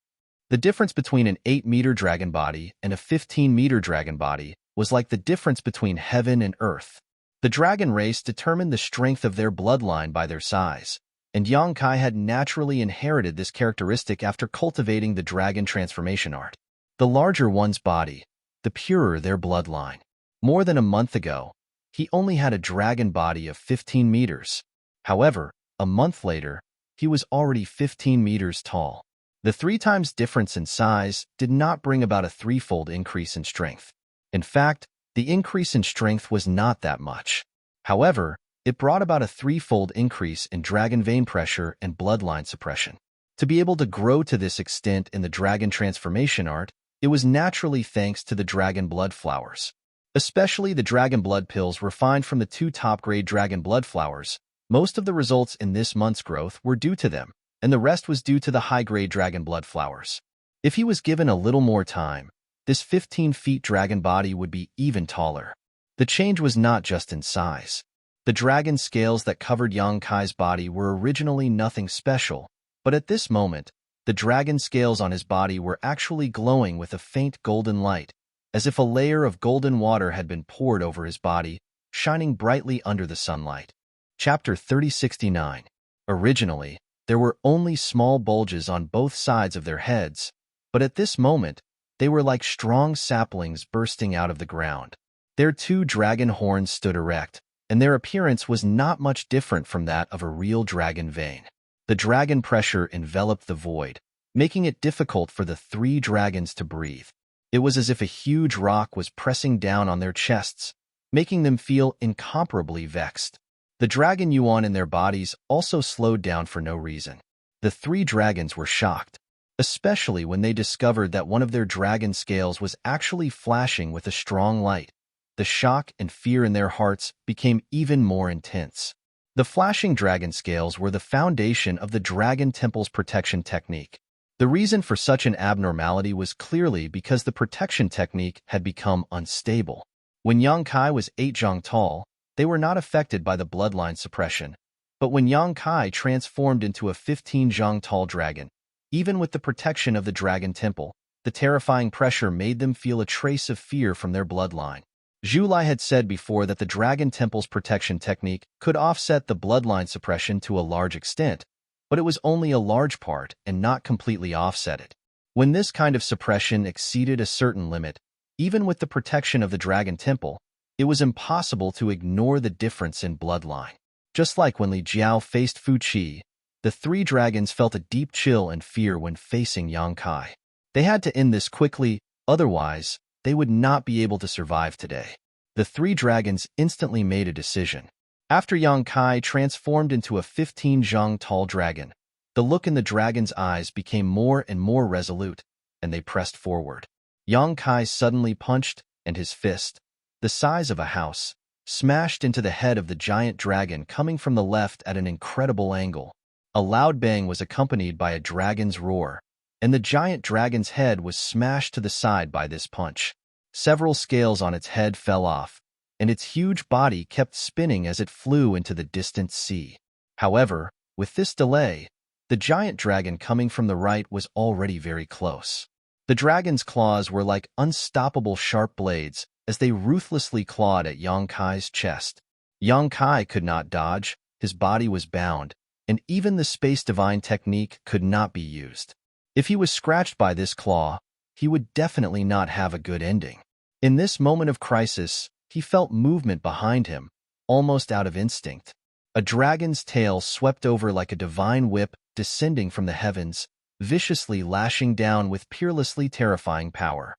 The difference between an 8-meter dragon body and a 15-meter dragon body was like the difference between heaven and earth. The dragon race determined the strength of their bloodline by their size, and Yang Kai had naturally inherited this characteristic after cultivating the dragon transformation art. The larger one's body, the purer their bloodline. More than a month ago, he only had a dragon body of 15 meters. However, a month later, he was already 15 meters tall. The 3 times difference in size did not bring about a threefold increase in strength. In fact, the increase in strength was not that much. However, it brought about a threefold increase in dragon vein pressure and bloodline suppression. To be able to grow to this extent in the dragon transformation art, it was naturally thanks to the dragon blood flowers. Especially the dragon blood pills refined from the 2 top-grade dragon blood flowers. Most of the results in this month's growth were due to them, and the rest was due to the high-grade dragon blood flowers. If he was given a little more time, this 15-feet dragon body would be even taller. The change was not just in size. The dragon scales that covered Yang Kai's body were originally nothing special, but at this moment, the dragon scales on his body were actually glowing with a faint golden light, as if a layer of golden water had been poured over his body, shining brightly under the sunlight. Chapter 3069. Originally, there were only small bulges on both sides of their heads, but at this moment, they were like strong saplings bursting out of the ground. Their 2 dragon horns stood erect, and their appearance was not much different from that of a real dragon vein. The dragon pressure enveloped the void, making it difficult for the 3 dragons to breathe. It was as if a huge rock was pressing down on their chests, making them feel incomparably vexed. The dragon yuan in their bodies also slowed down for no reason. The 3 dragons were shocked, especially when they discovered that one of their dragon scales was actually flashing with a strong light. The shock and fear in their hearts became even more intense. The flashing dragon scales were the foundation of the Dragon Temple's protection technique. The reason for such an abnormality was clearly because the protection technique had become unstable. When Yang Kai was 8 zhang tall, they were not affected by the bloodline suppression, but when Yang Kai transformed into a 15 zhang tall dragon, even with the protection of the Dragon Temple, the terrifying pressure made them feel a trace of fear from their bloodline. Zhu Lai had said before that the Dragon Temple's protection technique could offset the bloodline suppression to a large extent, but it was only a large part and not completely offset it. When this kind of suppression exceeded a certain limit, even with the protection of the Dragon Temple, it was impossible to ignore the difference in bloodline. Just like when Li Jiao faced Fu Qi, the 3 dragons felt a deep chill and fear when facing Yang Kai. They had to end this quickly, otherwise, they would not be able to survive today. The 3 dragons instantly made a decision. After Yang Kai transformed into a 15 zhang tall dragon, the look in the dragon's eyes became more and more resolute, and they pressed forward. Yang Kai suddenly punched, and his fist, the size of a house, smashed into the head of the giant dragon coming from the left at an incredible angle. A loud bang was accompanied by a dragon's roar, and the giant dragon's head was smashed to the side by this punch. Several scales on its head fell off, and its huge body kept spinning as it flew into the distant sea. However, with this delay, the giant dragon coming from the right was already very close. The dragon's claws were like unstoppable sharp blades as they ruthlessly clawed at Yang Kai's chest. Yang Kai could not dodge, his body was bound, and even the space divine technique could not be used. If he was scratched by this claw, he would definitely not have a good ending. In this moment of crisis, he felt movement behind him, almost out of instinct. A dragon's tail swept over like a divine whip descending from the heavens, viciously lashing down with peerlessly terrifying power.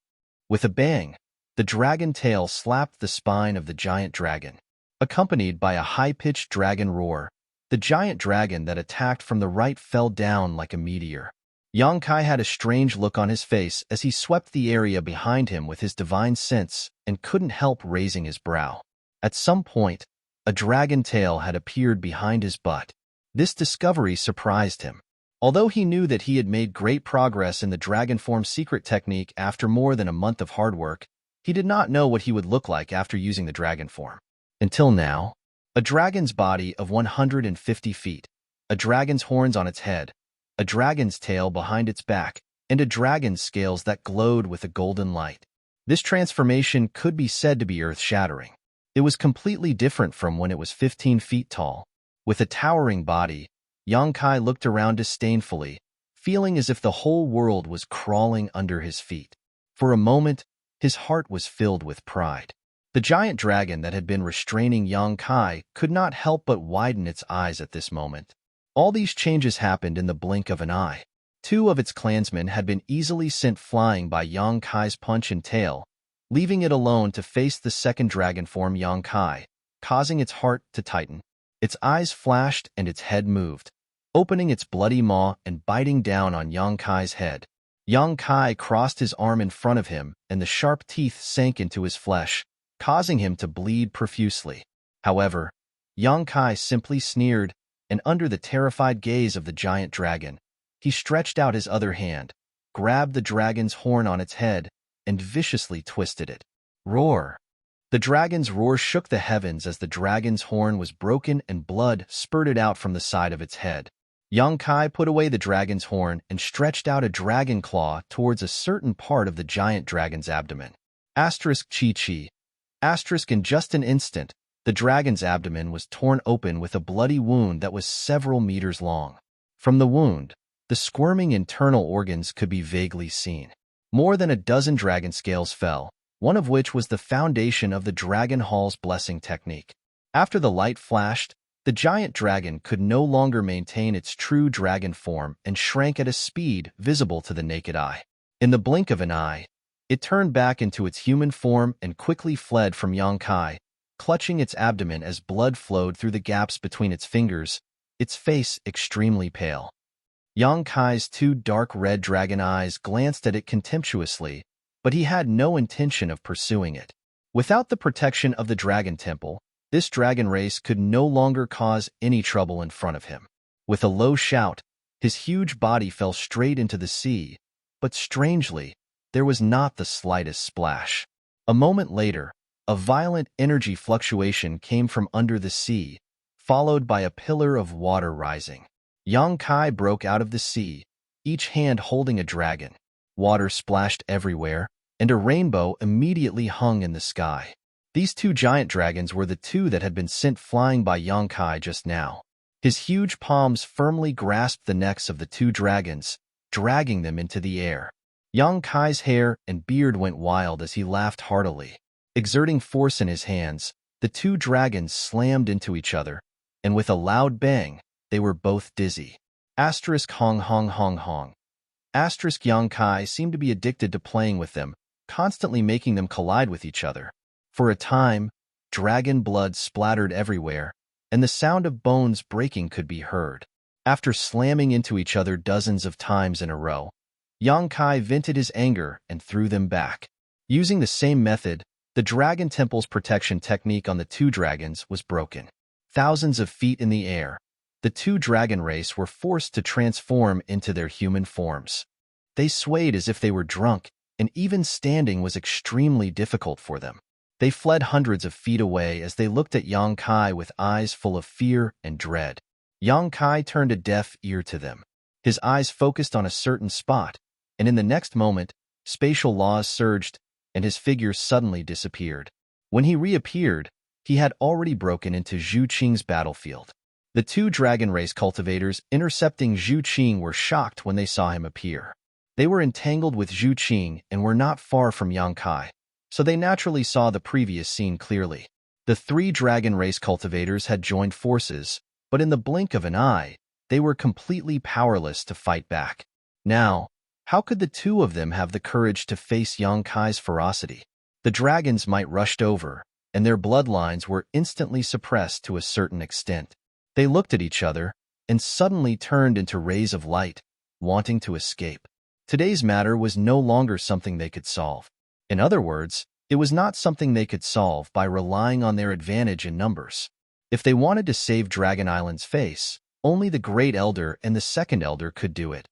With a bang, the dragon tail slapped the spine of the giant dragon. Accompanied by a high-pitched dragon roar, the giant dragon that attacked from the right fell down like a meteor. Yang Kai had a strange look on his face as he swept the area behind him with his divine sense and couldn't help raising his brow. At some point, a dragon tail had appeared behind his butt. This discovery surprised him. Although he knew that he had made great progress in the dragon form secret technique after more than a month of hard work, he did not know what he would look like after using the dragon form. Until now, a dragon's body of 150 feet, a dragon's horns on its head, a dragon's tail behind its back, and a dragon's scales that glowed with a golden light. This transformation could be said to be earth-shattering. It was completely different from when it was 15 feet tall. With a towering body, Yang Kai looked around disdainfully, feeling as if the whole world was crawling under his feet. For a moment, his heart was filled with pride. The giant dragon that had been restraining Yang Kai could not help but widen its eyes at this moment. All these changes happened in the blink of an eye. 2 of its clansmen had been easily sent flying by Yang Kai's punch and tail, leaving it alone to face the second dragon form Yang Kai, causing its heart to tighten. Its eyes flashed and its head moved, opening its bloody maw and biting down on Yang Kai's head. Yang Kai crossed his arm in front of him, and the sharp teeth sank into his flesh, causing him to bleed profusely. However, Yang Kai simply sneered, and under the terrified gaze of the giant dragon, he stretched out his other hand, grabbed the dragon's horn on its head, and viciously twisted it. Roar! The dragon's roar shook the heavens as the dragon's horn was broken and blood spurted out from the side of its head. Yang Kai put away the dragon's horn and stretched out a dragon claw towards a certain part of the giant dragon's abdomen. Chi. In just an instant, the dragon's abdomen was torn open with a bloody wound that was several meters long. From the wound, the squirming internal organs could be vaguely seen. More than a dozen dragon scales fell, one of which was the foundation of the Dragon Hall's blessing technique. After the light flashed, the giant dragon could no longer maintain its true dragon form and shrank at a speed visible to the naked eye. In the blink of an eye, it turned back into its human form and quickly fled from Yang Kai, clutching its abdomen as blood flowed through the gaps between its fingers, its face extremely pale. Yang Kai's 2 dark red dragon eyes glanced at it contemptuously, but he had no intention of pursuing it. Without the protection of the Dragon Temple, this dragon race could no longer cause any trouble in front of him. With a low shout, his huge body fell straight into the sea, but strangely, there was not the slightest splash. A moment later, a violent energy fluctuation came from under the sea, followed by a pillar of water rising. Yang Kai broke out of the sea, each hand holding a dragon. Water splashed everywhere, and a rainbow immediately hung in the sky. These 2 giant dragons were the 2 that had been sent flying by Yang Kai just now. His huge palms firmly grasped the necks of the 2 dragons, dragging them into the air. Yang Kai's hair and beard went wild as he laughed heartily. Exerting force in his hands, the 2 dragons slammed into each other, and with a loud bang, they were both dizzy. Hong hong hong hong. Yang Kai seemed to be addicted to playing with them, constantly making them collide with each other. For a time, dragon blood splattered everywhere, and the sound of bones breaking could be heard. After slamming into each other dozens of times in a row, Yang Kai vented his anger and threw them back. Using the same method, the Dragon Temple's protection technique on the 2 dragons was broken. Thousands of feet in the air, the two dragon race were forced to transform into their human forms. They swayed as if they were drunk, and even standing was extremely difficult for them. They fled hundreds of feet away as they looked at Yang Kai with eyes full of fear and dread. Yang Kai turned a deaf ear to them. His eyes focused on a certain spot, and in the next moment, spatial laws surged, and his figure suddenly disappeared. When he reappeared, he had already broken into Zhu Qing's battlefield. The two dragon race cultivators intercepting Zhu Qing were shocked when they saw him appear. They were entangled with Zhu Qing and were not far from Yang Kai, so they naturally saw the previous scene clearly. The three dragon race cultivators had joined forces, but in the blink of an eye, they were completely powerless to fight back. Now, how could the two of them have the courage to face Yang Kai's ferocity? The dragons might rushed over, and their bloodlines were instantly suppressed to a certain extent. They looked at each other, and suddenly turned into rays of light, wanting to escape. Today's matter was no longer something they could solve. In other words, it was not something they could solve by relying on their advantage in numbers. If they wanted to save Dragon Island's face, only the Great Elder and the Second Elder could do it.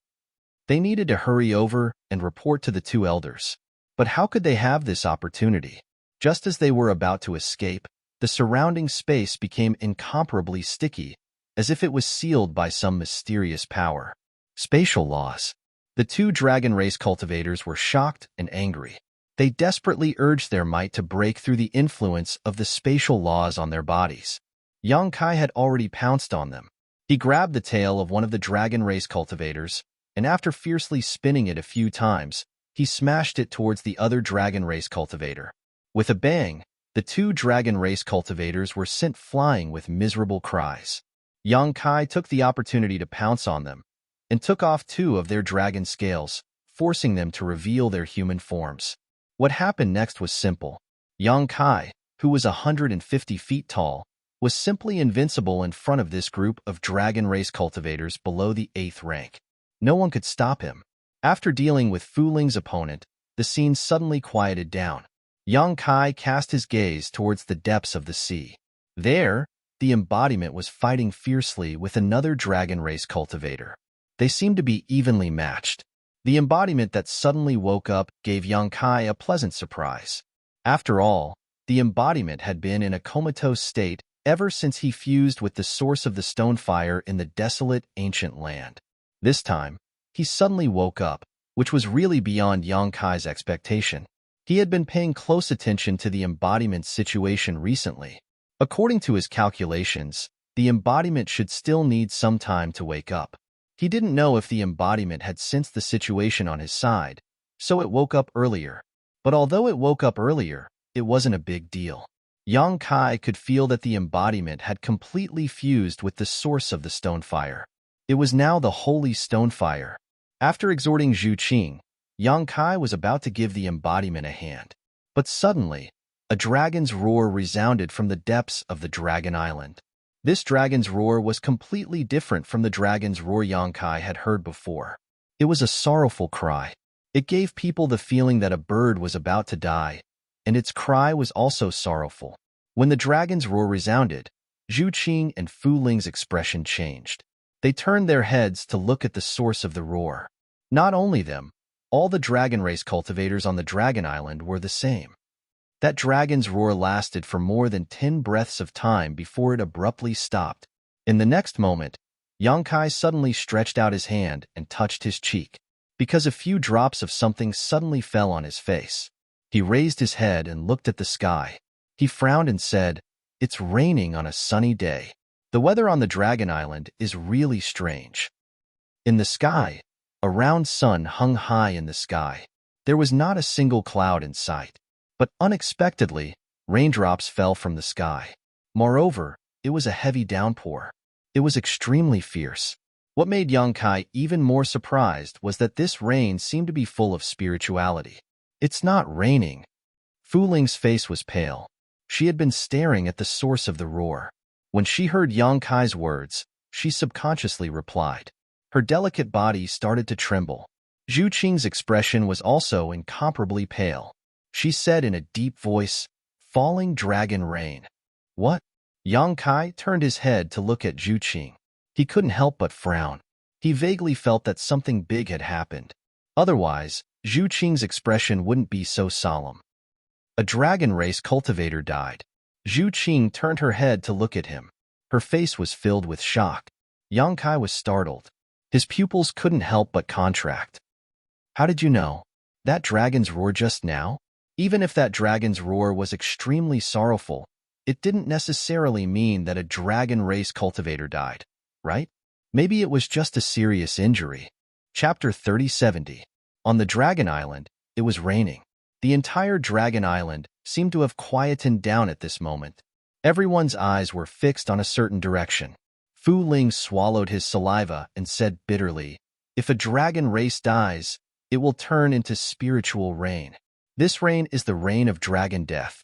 They needed to hurry over and report to the two elders. But how could they have this opportunity? Just as they were about to escape, the surrounding space became incomparably sticky, as if it was sealed by some mysterious power. Spatial laws. The two dragon race cultivators were shocked and angry. They desperately urged their might to break through the influence of the spatial laws on their bodies. Yang Kai had already pounced on them. He grabbed the tail of one of the dragon race cultivators, and after fiercely spinning it a few times, he smashed it towards the other dragon race cultivator. With a bang, the two dragon race cultivators were sent flying with miserable cries. Yang Kai took the opportunity to pounce on them, and took off two of their dragon scales, forcing them to reveal their human forms. What happened next was simple. Yang Kai, who was 150 feet tall, was simply invincible in front of this group of dragon race cultivators below the 8th rank. No one could stop him. After dealing with Fu Ling's opponent, the scene suddenly quieted down. Yang Kai cast his gaze towards the depths of the sea. There, the embodiment was fighting fiercely with another dragon race cultivator. They seemed to be evenly matched. The embodiment that suddenly woke up gave Yang Kai a pleasant surprise. After all, the embodiment had been in a comatose state ever since he fused with the source of the stone fire in the desolate ancient land. This time, he suddenly woke up, which was really beyond Yang Kai's expectation. He had been paying close attention to the embodiment's situation recently. According to his calculations, the embodiment should still need some time to wake up. He didn't know if the embodiment had sensed the situation on his side, so it woke up earlier. But although it woke up earlier, it wasn't a big deal. Yang Kai could feel that the embodiment had completely fused with the source of the stone fire. It was now the holy stone fire. After exhorting Zhu Qing, Yang Kai was about to give the embodiment a hand. But suddenly, a dragon's roar resounded from the depths of the Dragon Island. This dragon's roar was completely different from the dragon's roar Yang Kai had heard before. It was a sorrowful cry. It gave people the feeling that a bird was about to die, and its cry was also sorrowful. When the dragon's roar resounded, Zhu Qing and Fu Ling's expression changed. They turned their heads to look at the source of the roar. Not only them, all the dragon race cultivators on the Dragon Island were the same. That dragon's roar lasted for more than 10 breaths of time before it abruptly stopped. In the next moment, Yang Kai suddenly stretched out his hand and touched his cheek, because a few drops of something suddenly fell on his face. He raised his head and looked at the sky. He frowned and said, "It's raining on a sunny day. The weather on the Dragon Island is really strange." In the sky, a round sun hung high in the sky. There was not a single cloud in sight. But unexpectedly, raindrops fell from the sky. Moreover, it was a heavy downpour. It was extremely fierce. What made Yang Kai even more surprised was that this rain seemed to be full of spirituality. "It's not raining." Fu Ling's face was pale. She had been staring at the source of the roar. When she heard Yang Kai's words, she subconsciously replied. Her delicate body started to tremble. Zhu Qing's expression was also incomparably pale. She said in a deep voice, "Falling dragon rain." "What?" Yang Kai turned his head to look at Zhu Qing. He couldn't help but frown. He vaguely felt that something big had happened. Otherwise, Zhu Qing's expression wouldn't be so solemn. A dragon race cultivator died. Zhu Qing turned her head to look at him. Her face was filled with shock. Yang Kai was startled. His pupils couldn't help but contract. How did you know? That dragon's roar just now? Even if that dragon's roar was extremely sorrowful, it didn't necessarily mean that a dragon race cultivator died, right? Maybe it was just a serious injury. Chapter 3070. On the Dragon Island, it was raining. The entire Dragon Island seemed to have quietened down at this moment. Everyone's eyes were fixed on a certain direction. Fu Ling swallowed his saliva and said bitterly, "If a dragon race dies, it will turn into spiritual rain. This rain is the rain of dragon death."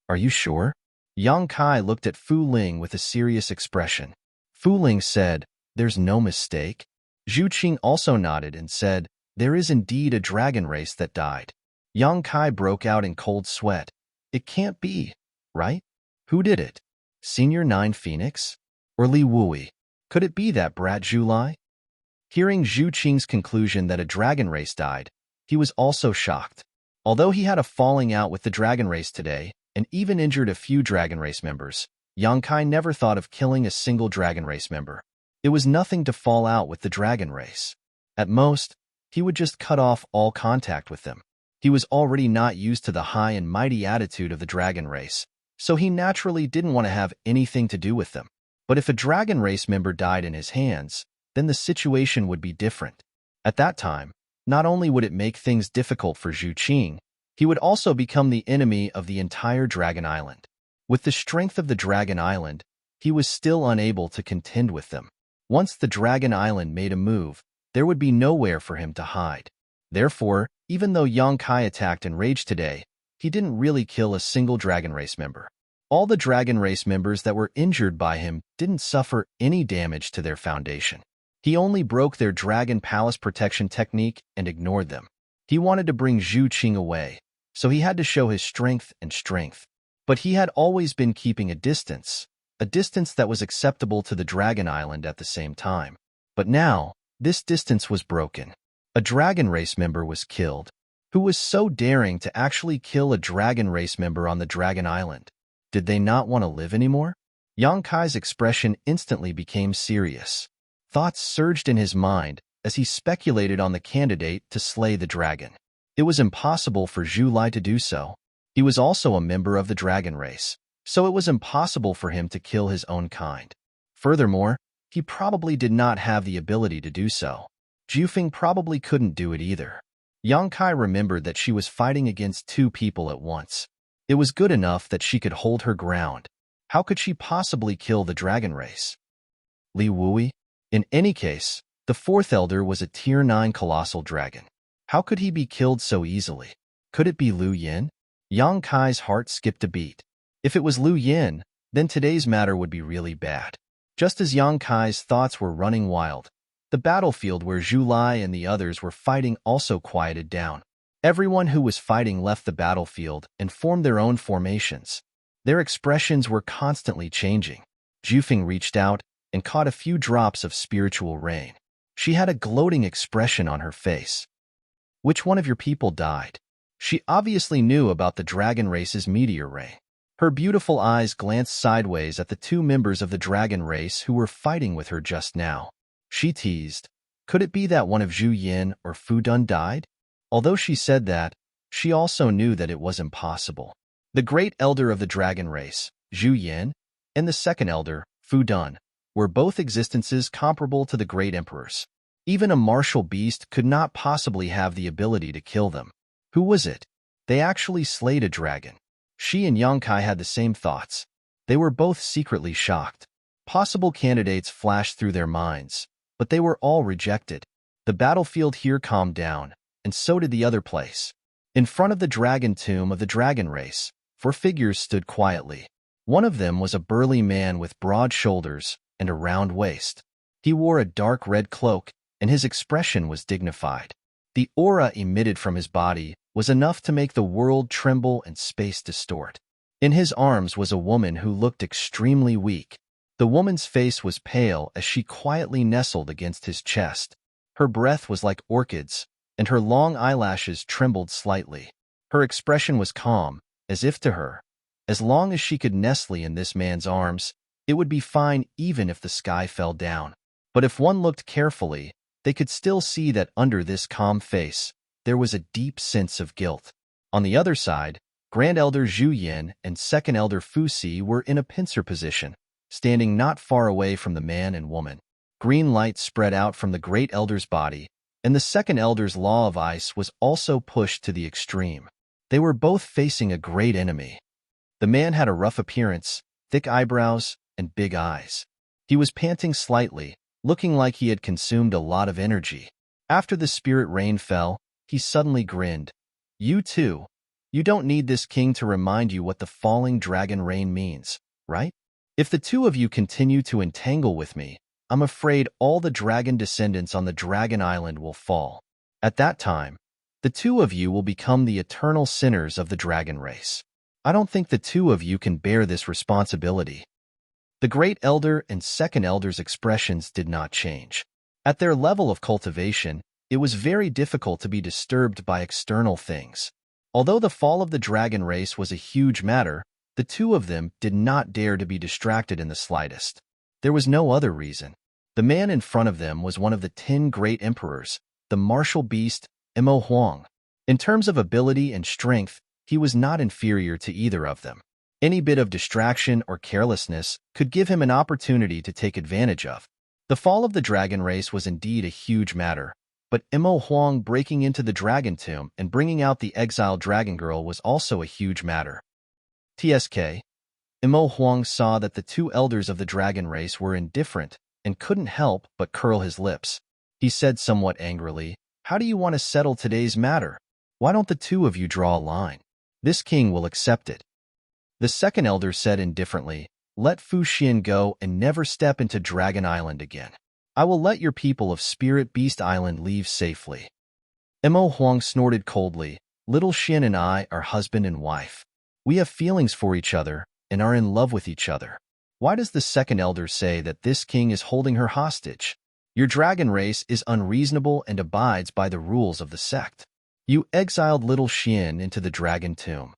"Are you sure?" Yang Kai looked at Fu Ling with a serious expression. Fu Ling said, "There's no mistake." Zhu Qing also nodded and said, "There is indeed a dragon race that died." Yang Kai broke out in cold sweat. "It can't be, right? Who did it? Senior 9 Phoenix? Or Li Wui? Could it be that brat Zhu Lai?" Hearing Zhu Qing's conclusion that a dragon race died, he was also shocked. Although he had a falling out with the dragon race today, and even injured a few dragon race members, Yang Kai never thought of killing a single dragon race member. It was nothing to fall out with the dragon race. At most, he would just cut off all contact with them. He was already not used to the high and mighty attitude of the dragon race, so he naturally didn't want to have anything to do with them. But if a dragon race member died in his hands, then the situation would be different. At that time, not only would it make things difficult for Zhu Qing, he would also become the enemy of the entire Dragon Island. With the strength of the Dragon Island, he was still unable to contend with them. Once the Dragon Island made a move, there would be nowhere for him to hide. Therefore, even though Yang Kai attacked and raged today, he didn't really kill a single dragon race member. All the dragon race members that were injured by him didn't suffer any damage to their foundation. He only broke their Dragon Palace protection technique and ignored them. He wanted to bring Zhu Qing away, so he had to show his strength and strength. But he had always been keeping a distance that was acceptable to the Dragon Island at the same time. But now, this distance was broken. A dragon race member was killed. Who was so daring to actually kill a dragon race member on the Dragon Island? Did they not want to live anymore? Yang Kai's expression instantly became serious. Thoughts surged in his mind as he speculated on the candidate to slay the dragon. It was impossible for Zhu Lai to do so. He was also a member of the dragon race, so it was impossible for him to kill his own kind. Furthermore, he probably did not have the ability to do so. Jufeng probably couldn't do it either. Yang Kai remembered that she was fighting against 2 people at once. It was good enough that she could hold her ground. How could she possibly kill the dragon race? Li Wui? In any case, the 4th elder was a tier 9 colossal dragon. How could he be killed so easily? Could it be Lu Yin? Yang Kai's heart skipped a beat. If it was Lu Yin, then today's matter would be really bad. Just as Yang Kai's thoughts were running wild, the battlefield where Zhu Lai and the others were fighting also quieted down. Everyone who was fighting left the battlefield and formed their own formations. Their expressions were constantly changing. Jufeng reached out and caught a few drops of spiritual rain. She had a gloating expression on her face. "Which one of your people died?" She obviously knew about the dragon race's meteor rain. Her beautiful eyes glanced sideways at the 2 members of the dragon race who were fighting with her just now. She teased, "Could it be that one of Zhu Yin or Fu Dun died?" Although she said that, she also knew that it was impossible. The great elder of the dragon race, Zhu Yin, and the 2nd elder, Fu Dun, were both existences comparable to the great emperors. Even a martial beast could not possibly have the ability to kill them. Who was it? They actually slayed a dragon. She and Yang Kai had the same thoughts. They were both secretly shocked. Possible candidates flashed through their minds, but they were all rejected. The battlefield here calmed down, and so did the other place. In front of the dragon tomb of the dragon race, 4 figures stood quietly. One of them was a burly man with broad shoulders and a round waist. He wore a dark red cloak, and his expression was dignified. The aura emitted from his body was enough to make the world tremble and space distort. In his arms was a woman who looked extremely weak. The woman's face was pale as she quietly nestled against his chest. Her breath was like orchids, and her long eyelashes trembled slightly. Her expression was calm, as if to her, as long as she could nestle in this man's arms, it would be fine even if the sky fell down. But if one looked carefully, they could still see that under this calm face, there was a deep sense of guilt. On the other side, Grand Elder Zhu Yin and Second Elder Fu Si were in a pincer position, standing not far away from the man and woman. Green light spread out from the Great Elder's body, and the Second Elder's Law of Ice was also pushed to the extreme. They were both facing a great enemy. The man had a rough appearance, thick eyebrows, and big eyes. He was panting slightly, looking like he had consumed a lot of energy. After the spirit rain fell, he suddenly grinned. You too. You don't need this king to remind you what the falling dragon rain means, right? If the two of you continue to entangle with me, I'm afraid all the dragon descendants on the Dragon Island will fall. At that time, the two of you will become the eternal sinners of the dragon race. I don't think the two of you can bear this responsibility. The Great Elder and Second Elder's expressions did not change. At their level of cultivation, it was very difficult to be disturbed by external things. Although the fall of the dragon race was a huge matter, the two of them did not dare to be distracted in the slightest. There was no other reason. The man in front of them was one of the 10 great emperors, the martial beast, Emo Huang. In terms of ability and strength, he was not inferior to either of them. Any bit of distraction or carelessness could give him an opportunity to take advantage of. The fall of the dragon race was indeed a huge matter, but Emo Huang breaking into the dragon tomb and bringing out the exiled dragon girl was also a huge matter. TSK. Emo Huang saw that the two elders of the dragon race were indifferent and couldn't help but curl his lips. He said somewhat angrily, "How do you want to settle today's matter? Why don't the two of you draw a line? This king will accept it." The second elder said indifferently, "Let Fu Xian go and never step into Dragon Island again. I will let your people of Spirit Beast Island leave safely." Emo Huang snorted coldly, "Little Xian and I are husband and wife. We have feelings for each other and are in love with each other. Why does the second elder say that this king is holding her hostage? Your dragon race is unreasonable and abides by the rules of the sect. You exiled little Xian into the dragon tomb.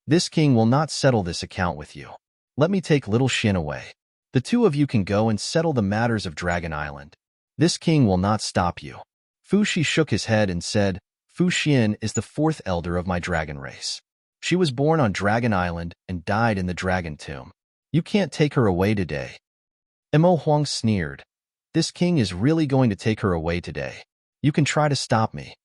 This king will not settle this account with you. Let me take little Xian away. The two of you can go and settle the matters of Dragon Island. This king will not stop you." Fu Shi shook his head and said, "Fu Xian is the fourth elder of my dragon race. She was born on Dragon Island and died in the dragon tomb. You can't take her away today." Emo Huang sneered. "This king is really going to take her away today. You can try to stop me."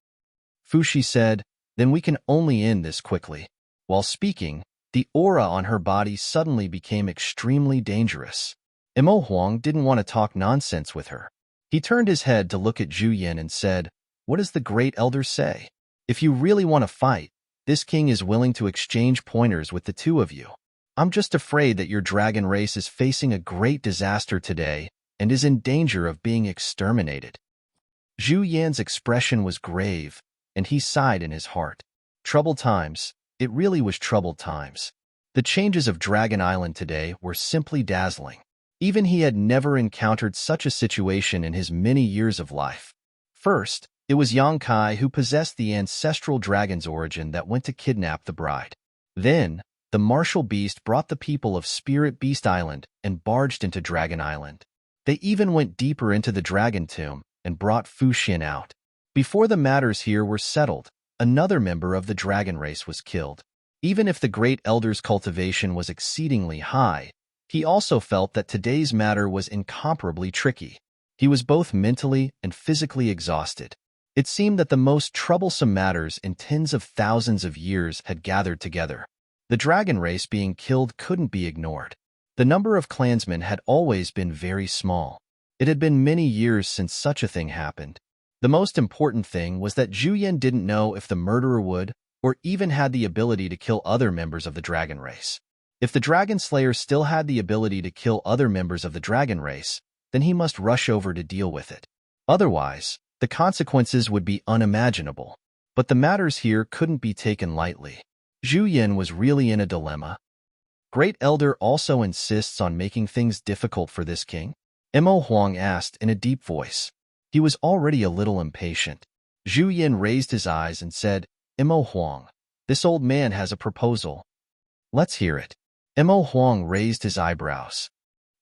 Fu Shi said, "Then we can only end this quickly." While speaking, the aura on her body suddenly became extremely dangerous. Emo Huang didn't want to talk nonsense with her. He turned his head to look at Zhu Yin and said, "What does the Great Elder say? If you really want to fight, this king is willing to exchange pointers with the two of you. I'm just afraid that your dragon race is facing a great disaster today and is in danger of being exterminated." Zhu Yan's expression was grave, and he sighed in his heart. Troubled times. It really was troubled times. The changes of Dragon Island today were simply dazzling. Even he had never encountered such a situation in his many years of life. First, it was Yang Kai who possessed the ancestral dragon's origin that went to kidnap the bride. Then, the martial beast brought the people of Spirit Beast Island and barged into Dragon Island. They even went deeper into the dragon tomb and brought Fu Xian out. Before the matters here were settled, another member of the dragon race was killed. Even if the Great Elder's cultivation was exceedingly high, he also felt that today's matter was incomparably tricky. He was both mentally and physically exhausted. It seemed that the most troublesome matters in tens of thousands of years had gathered together. The dragon race being killed couldn't be ignored. The number of clansmen had always been very small. It had been many years since such a thing happened. The most important thing was that Zhu Yan didn't know if the murderer would, or even had the ability to kill other members of the dragon race. If the dragon slayer still had the ability to kill other members of the dragon race, then he must rush over to deal with it. Otherwise, the consequences would be unimaginable. But the matters here couldn't be taken lightly. Zhu Yan was really in a dilemma. Great Elder also insists on making things difficult for this king? Mo Huang asked in a deep voice. He was already a little impatient. Zhu Yin raised his eyes and said, Mo Huang, this old man has a proposal. Let's hear it. Mo Huang raised his eyebrows.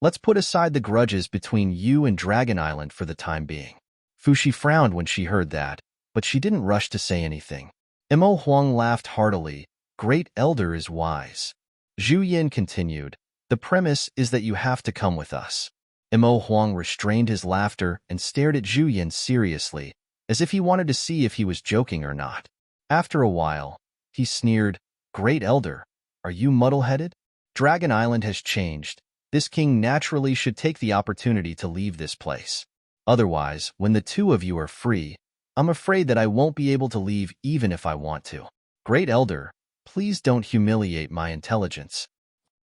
Let's put aside the grudges between you and Dragon Island for the time being. Fuxi frowned when she heard that, but she didn't rush to say anything. Mo Huang laughed heartily. Great Elder is wise. Zhu Yin continued, the premise is that you have to come with us. Mo Huang restrained his laughter and stared at Zhu Yin seriously, as if he wanted to see if he was joking or not. After a while, he sneered, Great Elder, are you muddle-headed? Dragon Island has changed. This king naturally should take the opportunity to leave this place. Otherwise, when the two of you are free, I'm afraid that I won't be able to leave even if I want to. Great Elder, please don't humiliate my intelligence.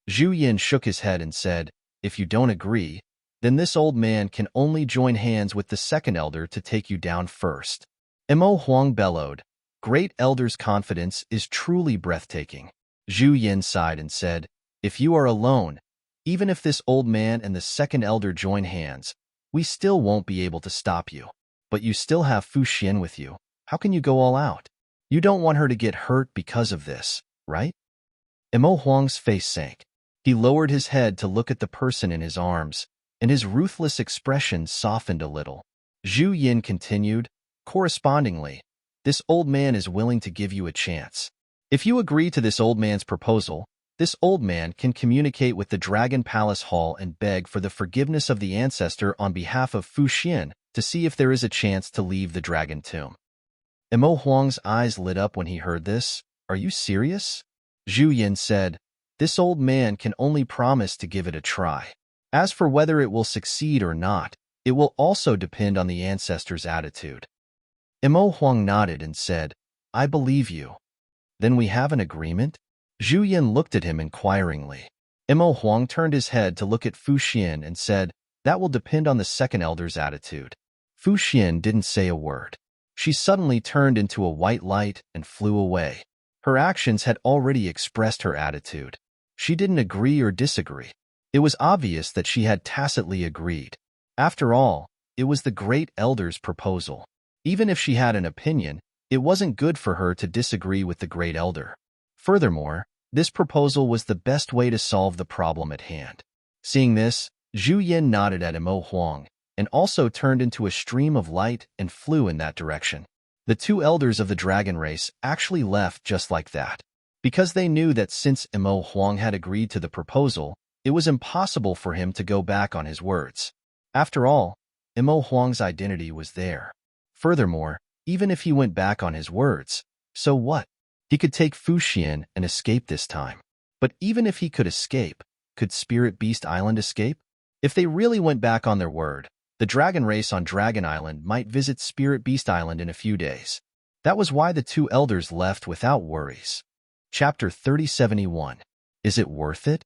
Zhu Yin shook his head and said, if you don't agree, then this old man can only join hands with the second elder to take you down first. Mo Huang bellowed, Great Elder's confidence is truly breathtaking. Zhu Yin sighed and said, if you are alone, even if this old man and the second elder join hands, we still won't be able to stop you. But you still have Fu Xian with you. How can you go all out? You don't want her to get hurt because of this, right? Mo Huang's face sank. He lowered his head to look at the person in his arms, and his ruthless expression softened a little. Zhu Yin continued, correspondingly, this old man is willing to give you a chance. If you agree to this old man's proposal, this old man can communicate with the Dragon Palace Hall and beg for the forgiveness of the ancestor on behalf of Fu Xian to see if there is a chance to leave the Dragon Tomb. Mo Huang's eyes lit up when he heard this. Are you serious? Zhu Yin said, this old man can only promise to give it a try. As for whether it will succeed or not, it will also depend on the ancestor's attitude. Mo Huang nodded and said, I believe you. Then we have an agreement? Zhu Yin looked at him inquiringly. Mo Huang turned his head to look at Fu Xian and said, that will depend on the second elder's attitude. Fu Xian didn't say a word. She suddenly turned into a white light and flew away. Her actions had already expressed her attitude. She didn't agree or disagree. It was obvious that she had tacitly agreed. After all, it was the Great Elder's proposal. Even if she had an opinion, it wasn't good for her to disagree with the Great Elder. Furthermore, this proposal was the best way to solve the problem at hand. Seeing this, Zhu Yin nodded at Mo Huang, and also turned into a stream of light and flew in that direction. The two elders of the dragon race actually left just like that, because they knew that since Mo Huang had agreed to the proposal, it was impossible for him to go back on his words. After all, Mo Huang's identity was there. Furthermore, even if he went back on his words, so what? He could take Fu Xian and escape this time. But even if he could escape, could Spirit Beast Island escape? If they really went back on their word, the dragon race on Dragon Island might visit Spirit Beast Island in a few days. That was why the two elders left without worries. Chapter 3071. Is it worth it?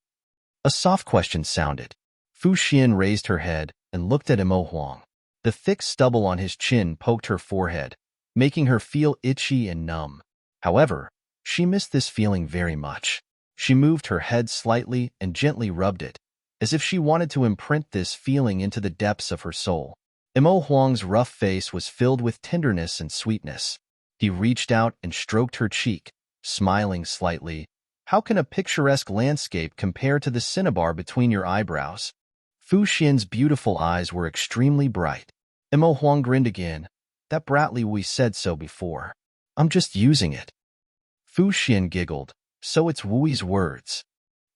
A soft question sounded. Fu Xian raised her head and looked at Mo Huang. The thick stubble on his chin poked her forehead, making her feel itchy and numb. However, she missed this feeling very much. She moved her head slightly and gently rubbed it, as if she wanted to imprint this feeling into the depths of her soul. Mo Huang's rough face was filled with tenderness and sweetness. He reached out and stroked her cheek, smiling slightly. How can a picturesque landscape compare to the cinnabar between your eyebrows? Fu Xian's beautiful eyes were extremely bright. Mo Huang grinned again. That Bradley, we said so before. I'm just using it. Fu Xian giggled. So it's Wui's words.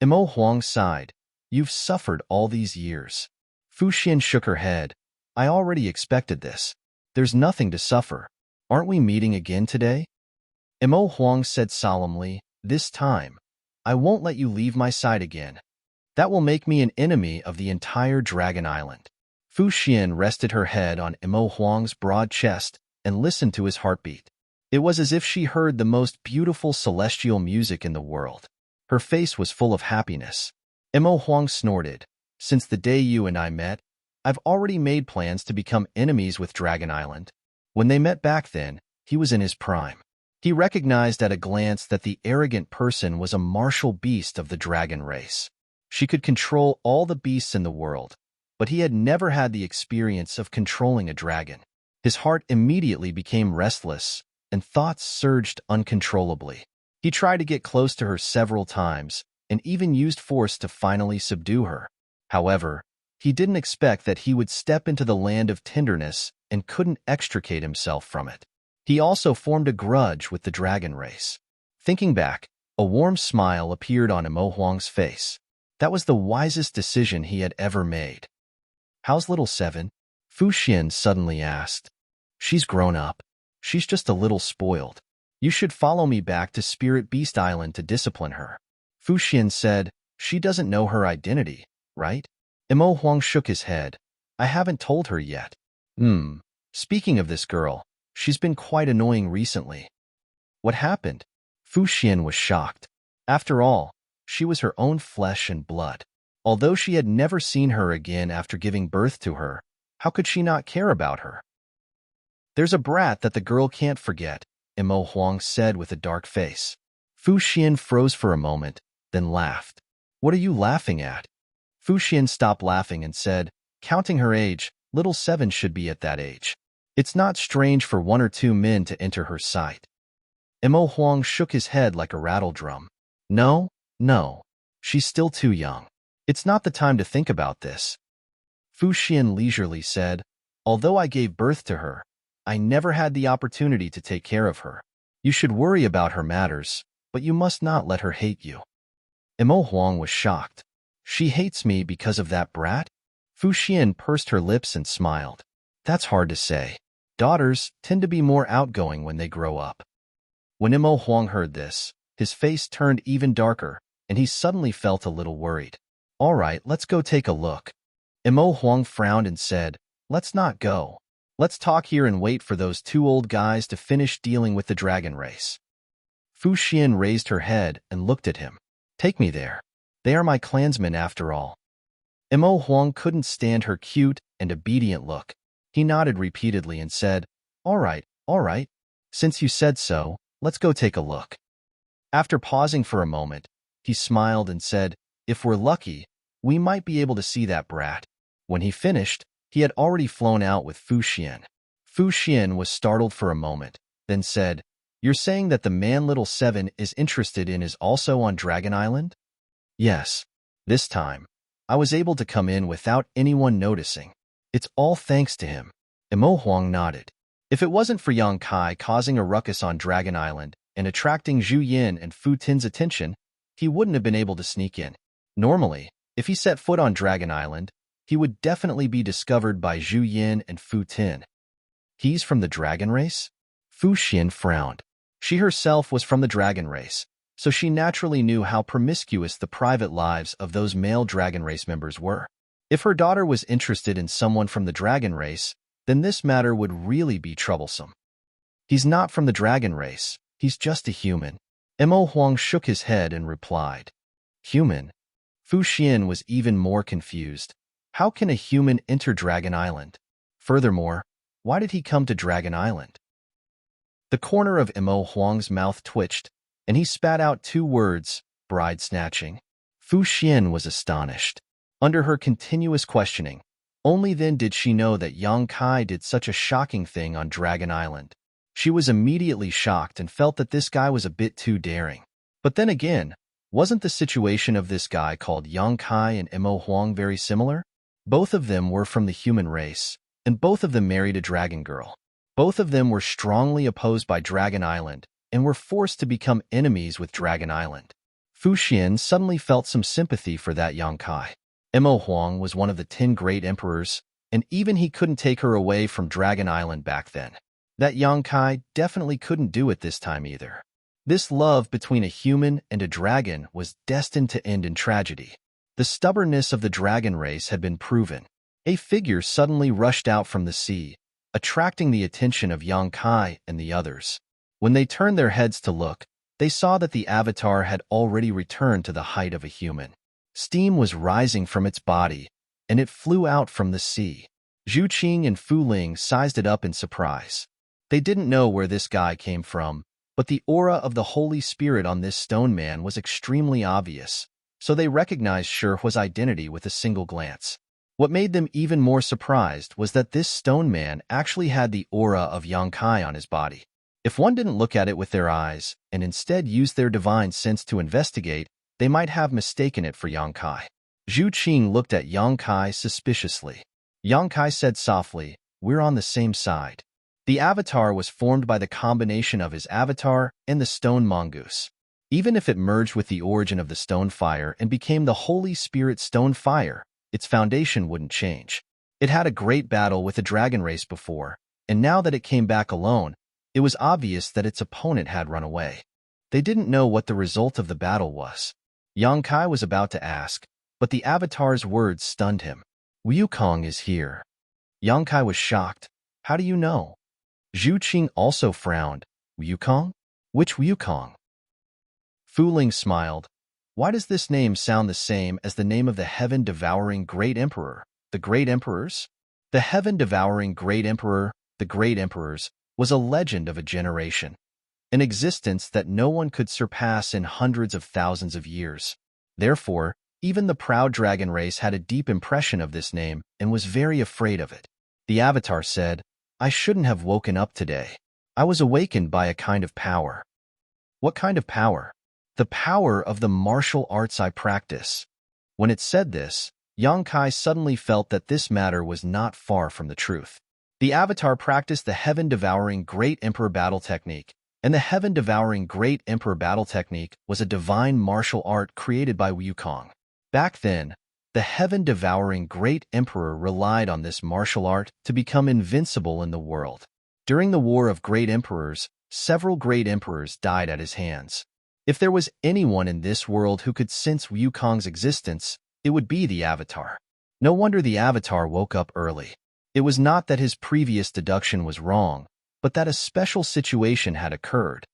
Mo Huang sighed. You've suffered all these years. Fu Xian shook her head. I already expected this. There's nothing to suffer. Aren't we meeting again today? Mo Huang said solemnly, this time, I won't let you leave my side again. That will make me an enemy of the entire Dragon Island. Fu Xian rested her head on Mo Huang's broad chest and listened to his heartbeat. It was as if she heard the most beautiful celestial music in the world. Her face was full of happiness. Mo Huang snorted. Since the day you and I met, I've already made plans to become enemies with Dragon Island. When they met back then, he was in his prime. He recognized at a glance that the arrogant person was a martial beast of the dragon race. She could control all the beasts in the world, but he had never had the experience of controlling a dragon. His heart immediately became restless, and thoughts surged uncontrollably. He tried to get close to her several times, and even used force to finally subdue her. However, he didn't expect that he would step into the land of tenderness and couldn't extricate himself from it. He also formed a grudge with the dragon race. Thinking back, a warm smile appeared on Imo Huang's face. That was the wisest decision he had ever made. "How's little Seven?" Fu Xian suddenly asked. "She's grown up. She's just a little spoiled. You should follow me back to Spirit Beast Island to discipline her." Fu Xian said, "She doesn't know her identity, right?" Imo Huang shook his head. "I haven't told her yet." Speaking of this girl, she's been quite annoying recently." "What happened?" Fu Xian was shocked. After all, she was her own flesh and blood. Although she had never seen her again after giving birth to her, how could she not care about her? "There's a brat that the girl can't forget," Imo Huang said with a dark face. Fu Xian froze for a moment, then laughed. "What are you laughing at?" Fu Xian stopped laughing and said, "Counting her age, little Seven should be at that age. It's not strange for 1 or 2 men to enter her sight." Imo Huang shook his head like a rattle drum. No, she's still too young. It's not the time to think about this." Fu Xian leisurely said, "Although I gave birth to her, I never had the opportunity to take care of her. You should worry about her matters, but you must not let her hate you." Imo Huang was shocked. "She hates me because of that brat?" Fu Xian pursed her lips and smiled. "That's hard to say. Daughters tend to be more outgoing when they grow up." When Imo Huang heard this, his face turned even darker, and he suddenly felt a little worried. "All right, let's go take a look." Imo Huang frowned and said, "Let's not go. Let's talk here and wait for those 2 old guys to finish dealing with the dragon race." Fu Xian raised her head and looked at him. "Take me there. They are my clansmen after all." Imo Huang couldn't stand her cute and obedient look. He nodded repeatedly and said, all right. Since you said so, let's go take a look." After pausing for a moment, he smiled and said, "If we're lucky, we might be able to see that brat." When he finished, he had already flown out with Fu Xian. Fu Xian was startled for a moment, then said, "You're saying that the man little Seven is interested in is also on Dragon Island?" "Yes. This time, I was able to come in without anyone noticing. It's all thanks to him." Imo Huang nodded. If it wasn't for Yang Kai causing a ruckus on Dragon Island and attracting Zhu Yin and Fu Tin's attention, he wouldn't have been able to sneak in. Normally, if he set foot on Dragon Island, he would definitely be discovered by Zhu Yin and Fu Tin. "He's from the dragon race?" Fu Xian frowned. She herself was from the dragon race, so she naturally knew how promiscuous the private lives of those male dragon race members were. If her daughter was interested in someone from the dragon race, then this matter would really be troublesome. "He's not from the dragon race. He's just a human." Imo Huang shook his head and replied. "Human?" Fu Xian was even more confused. How can a human enter Dragon Island? Furthermore, why did he come to Dragon Island? The corner of Imo Huang's mouth twitched, and he spat out 2 words, bride snatching. Fu Xian was astonished. Under her continuous questioning, only then did she know that Yang Kai did such a shocking thing on Dragon Island. She was immediately shocked and felt that this guy was a bit too daring. But then again, wasn't the situation of this guy called Yang Kai and Imo Huang very similar? Both of them were from the human race, and both of them married a dragon girl. Both of them were strongly opposed by Dragon Island and were forced to become enemies with Dragon Island. Fu Xian suddenly felt some sympathy for that Yang Kai. Imo Huang was one of the 10 great emperors, and even he couldn't take her away from Dragon Island back then. That Yang Kai definitely couldn't do it this time either. This love between a human and a dragon was destined to end in tragedy. The stubbornness of the dragon race had been proven. A figure suddenly rushed out from the sea, attracting the attention of Yang Kai and the others. When they turned their heads to look, they saw that the avatar had already returned to the height of a human. Steam was rising from its body, and it flew out from the sea. Zhu Qing and Fu Ling sized it up in surprise. They didn't know where this guy came from, But the aura of the Holy Spirit on this stone man was extremely obvious, so they recognized Shurhua's identity with a single glance. What made them even more surprised was that this stone man actually had the aura of Yang Kai on his body. If one didn't look at it with their eyes and instead used their divine sense to investigate, they might have mistaken it for Yang Kai. Zhu Qing looked at Yang Kai suspiciously. Yang Kai said softly, "We're on the same side." The avatar was formed by the combination of his avatar and the stone mongoose. Even if it merged with the origin of the stone fire and became the Holy Spirit stone fire, its foundation wouldn't change. It had a great battle with the dragon race before, and now that it came back alone, it was obvious that its opponent had run away. They didn't know what the result of the battle was. Yang Kai was about to ask, but the avatar's words stunned him. "Wukong is here." Yang Kai was shocked. "How do you know?" Zhu Qing also frowned. "Wukong? Which Wukong?" Fu Ling smiled. "Why does this name sound the same as the name of the heaven-devouring Great Emperor, the Great Emperors?" The heaven-devouring Great Emperor, the Great Emperors, was a legend of a generation, an existence that no one could surpass in hundreds of thousands of years. Therefore, even the proud dragon race had a deep impression of this name and was very afraid of it. The avatar said, "I shouldn't have woken up today. I was awakened by a kind of power." "What kind of power?" "The power of the martial arts I practice." When it said this, Yang Kai suddenly felt that this matter was not far from the truth. The avatar practiced the heaven-devouring Great Emperor battle technique, and the heaven-devouring Great Emperor battle technique was a divine martial art created by Wukong. Back then, the heaven-devouring Great Emperor relied on this martial art to become invincible in the world. During the War of Great Emperors, several great emperors died at his hands. If there was anyone in this world who could sense Wukong's existence, it would be the avatar. No wonder the avatar woke up early. It was not that his previous deduction was wrong, but that a special situation had occurred.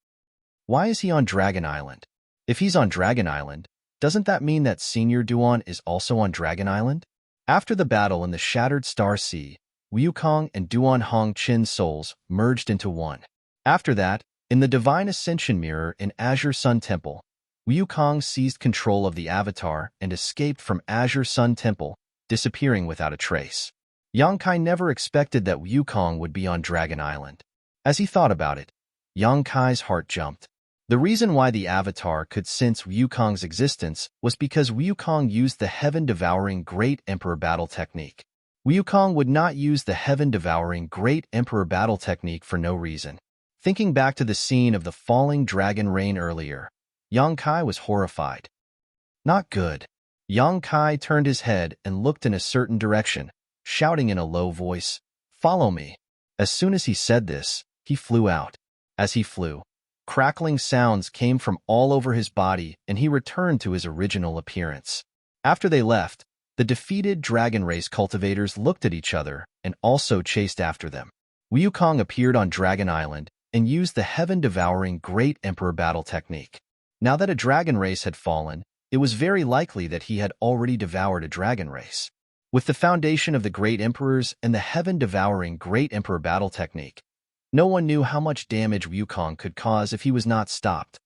Why is he on Dragon Island? If he's on Dragon Island, doesn't that mean that Senior Duan is also on Dragon Island? After the battle in the Shattered Star Sea, Wukong and Duan Hongqin's souls merged into one. After that, in the Divine Ascension Mirror in Azure Sun Temple, Wukong seized control of the avatar and escaped from Azure Sun Temple, disappearing without a trace. Yang Kai never expected that Wukong would be on Dragon Island. As he thought about it, Yang Kai's heart jumped. The reason why the avatar could sense Wukong's existence was because Wukong used the heaven-devouring Great Emperor battle technique. Wukong would not use the heaven-devouring Great Emperor battle technique for no reason. Thinking back to the scene of the falling dragon rain earlier, Yang Kai was horrified. Not good. Yang Kai turned his head and looked in a certain direction, shouting in a low voice, "Follow me." As soon as he said this, he flew out. As he flew, crackling sounds came from all over his body and he returned to his original appearance. After they left, the defeated dragon race cultivators looked at each other and also chased after them. Wukong appeared on Dragon Island and used the heaven-devouring Great Emperor battle technique. Now that a dragon race had fallen, it was very likely that he had already devoured a dragon race. With the foundation of the Great Emperors and the heaven-devouring Great Emperor battle technique, no one knew how much damage Wukong could cause if he was not stopped.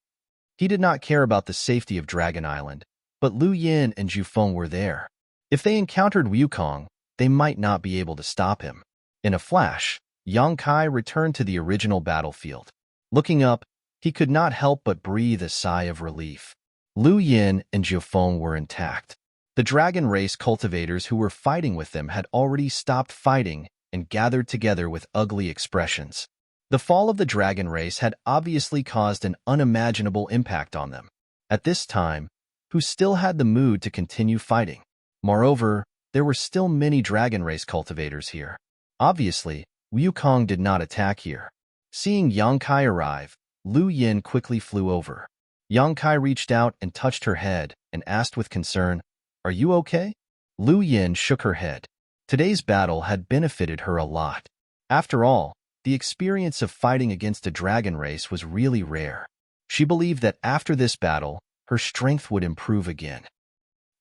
He did not care about the safety of Dragon Island, but Lu Yin and Zhu Feng were there. If they encountered Wukong, they might not be able to stop him. In a flash, Yang Kai returned to the original battlefield. Looking up, he could not help but breathe a sigh of relief. Lu Yin and Zhu Feng were intact. The dragon race cultivators who were fighting with them had already stopped fighting and gathered together with ugly expressions. The fall of the dragon race had obviously caused an unimaginable impact on them. At this time, who still had the mood to continue fighting? Moreover, there were still many dragon race cultivators here. Obviously, Wukong did not attack here. Seeing Yang Kai arrive, Lu Yin quickly flew over. Yang Kai reached out and touched her head and asked with concern, "Are you okay?" Lu Yin shook her head. Today's battle had benefited her a lot. After all, the experience of fighting against a dragon race was really rare. She believed that after this battle, her strength would improve again.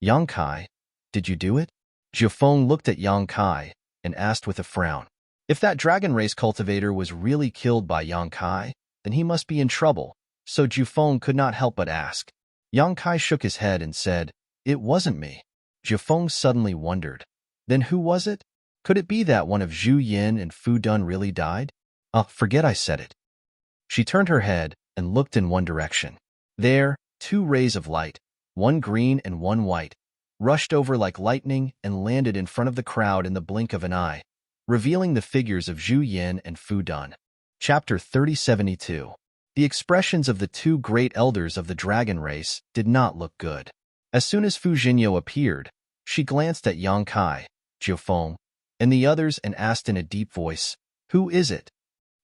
"Yang Kai, did you do it?" Zhu Feng looked at Yang Kai and asked with a frown. If that dragon race cultivator was really killed by Yang Kai, then he must be in trouble, so Jufeng could not help but ask. Yang Kai shook his head and said, "It wasn't me." Jufeng suddenly wondered. Then who was it? Could it be that one of Zhu Yin and Fu Dun really died? Forget I said it. She turned her head and looked in one direction. There, two rays of light, one green and one white, rushed over like lightning and landed in front of the crowd in the blink of an eye, revealing the figures of Zhu Yin and Fu Dun. Chapter 3072. The expressions of the two great elders of the dragon race did not look good. As soon as Fu Jinyo appeared, she glanced at Yang Kai, Jiufeng, and the others and asked in a deep voice, "Who is it?"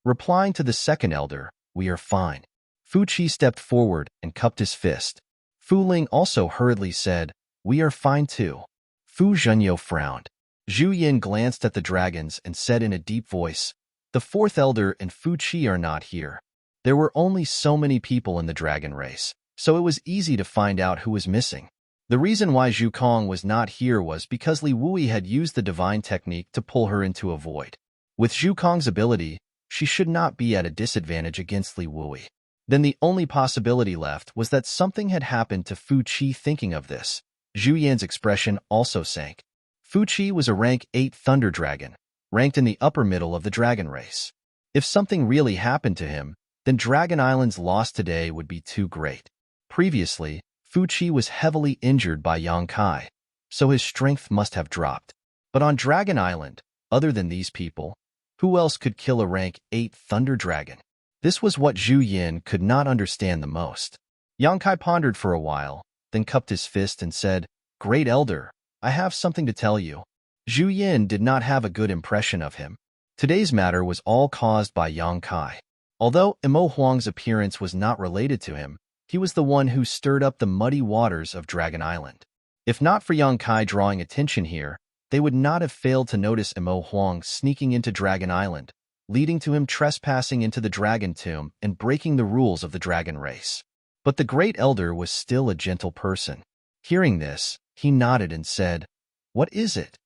Replying to the second elder, "We are fine." Fu Qi stepped forward and cupped his fist. Fu Ling also hurriedly said, "We are fine too." Fu Zhenyo frowned. Zhu Yin glanced at the dragons and said in a deep voice, "The fourth elder and Fu Qi are not here." There were only so many people in the dragon race, so it was easy to find out who was missing. The reason why Zhu Kong was not here was because Li Wui had used the divine technique to pull her into a void. With Zhu Kong's ability, she should not be at a disadvantage against Li Wui. Then the only possibility left was that something had happened to Fu Qi. Thinking of this, Zhu Yan's expression also sank. Fu Qi was a rank 8 thunder dragon, ranked in the upper middle of the dragon race. If something really happened to him, then Dragon Island's loss today would be too great. Previously, Fu Qi was heavily injured by Yang Kai, so his strength must have dropped. But on Dragon Island, other than these people, who else could kill a rank 8 thunder dragon? This was what Zhu Yin could not understand the most. Yang Kai pondered for a while, then cupped his fist and said, "Great Elder, I have something to tell you." Zhu Yin did not have a good impression of him. Today's matter was all caused by Yang Kai. Although Imo Huang's appearance was not related to him, he was the one who stirred up the muddy waters of Dragon Island. If not for Yang Kai drawing attention here, they would not have failed to notice Imo Huang sneaking into Dragon Island, leading to him trespassing into the Dragon Tomb and breaking the rules of the dragon race. But the Great Elder was still a gentle person. Hearing this, he nodded and said, "What is it?"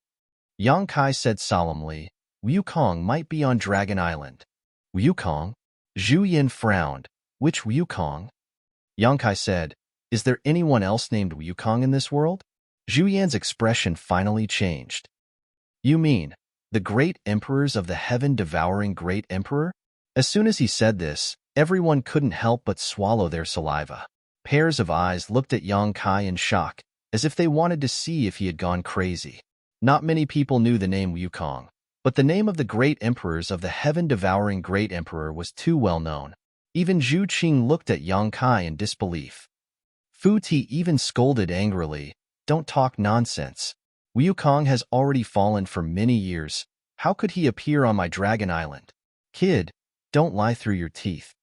Yang Kai said solemnly, "Wukong might be on Dragon Island." "Wukong?" Zhu Yin frowned. "Which Wukong?" Yang Kai said, "Is there anyone else named Wukong in this world?" Zhu Yan's expression finally changed. "You mean, the great emperors of the heaven-devouring great emperor?" As soon as he said this, everyone couldn't help but swallow their saliva. Pairs of eyes looked at Yang Kai in shock, as if they wanted to see if he had gone crazy. Not many people knew the name Wukong, but the name of the great emperors of the heaven-devouring great emperor was too well known. Even Zhu Qing looked at Yang Kai in disbelief. Fu Ti even scolded angrily, "Don't talk nonsense. Wukong has already fallen for many years. How could he appear on my Dragon Island? Kid, don't lie through your teeth."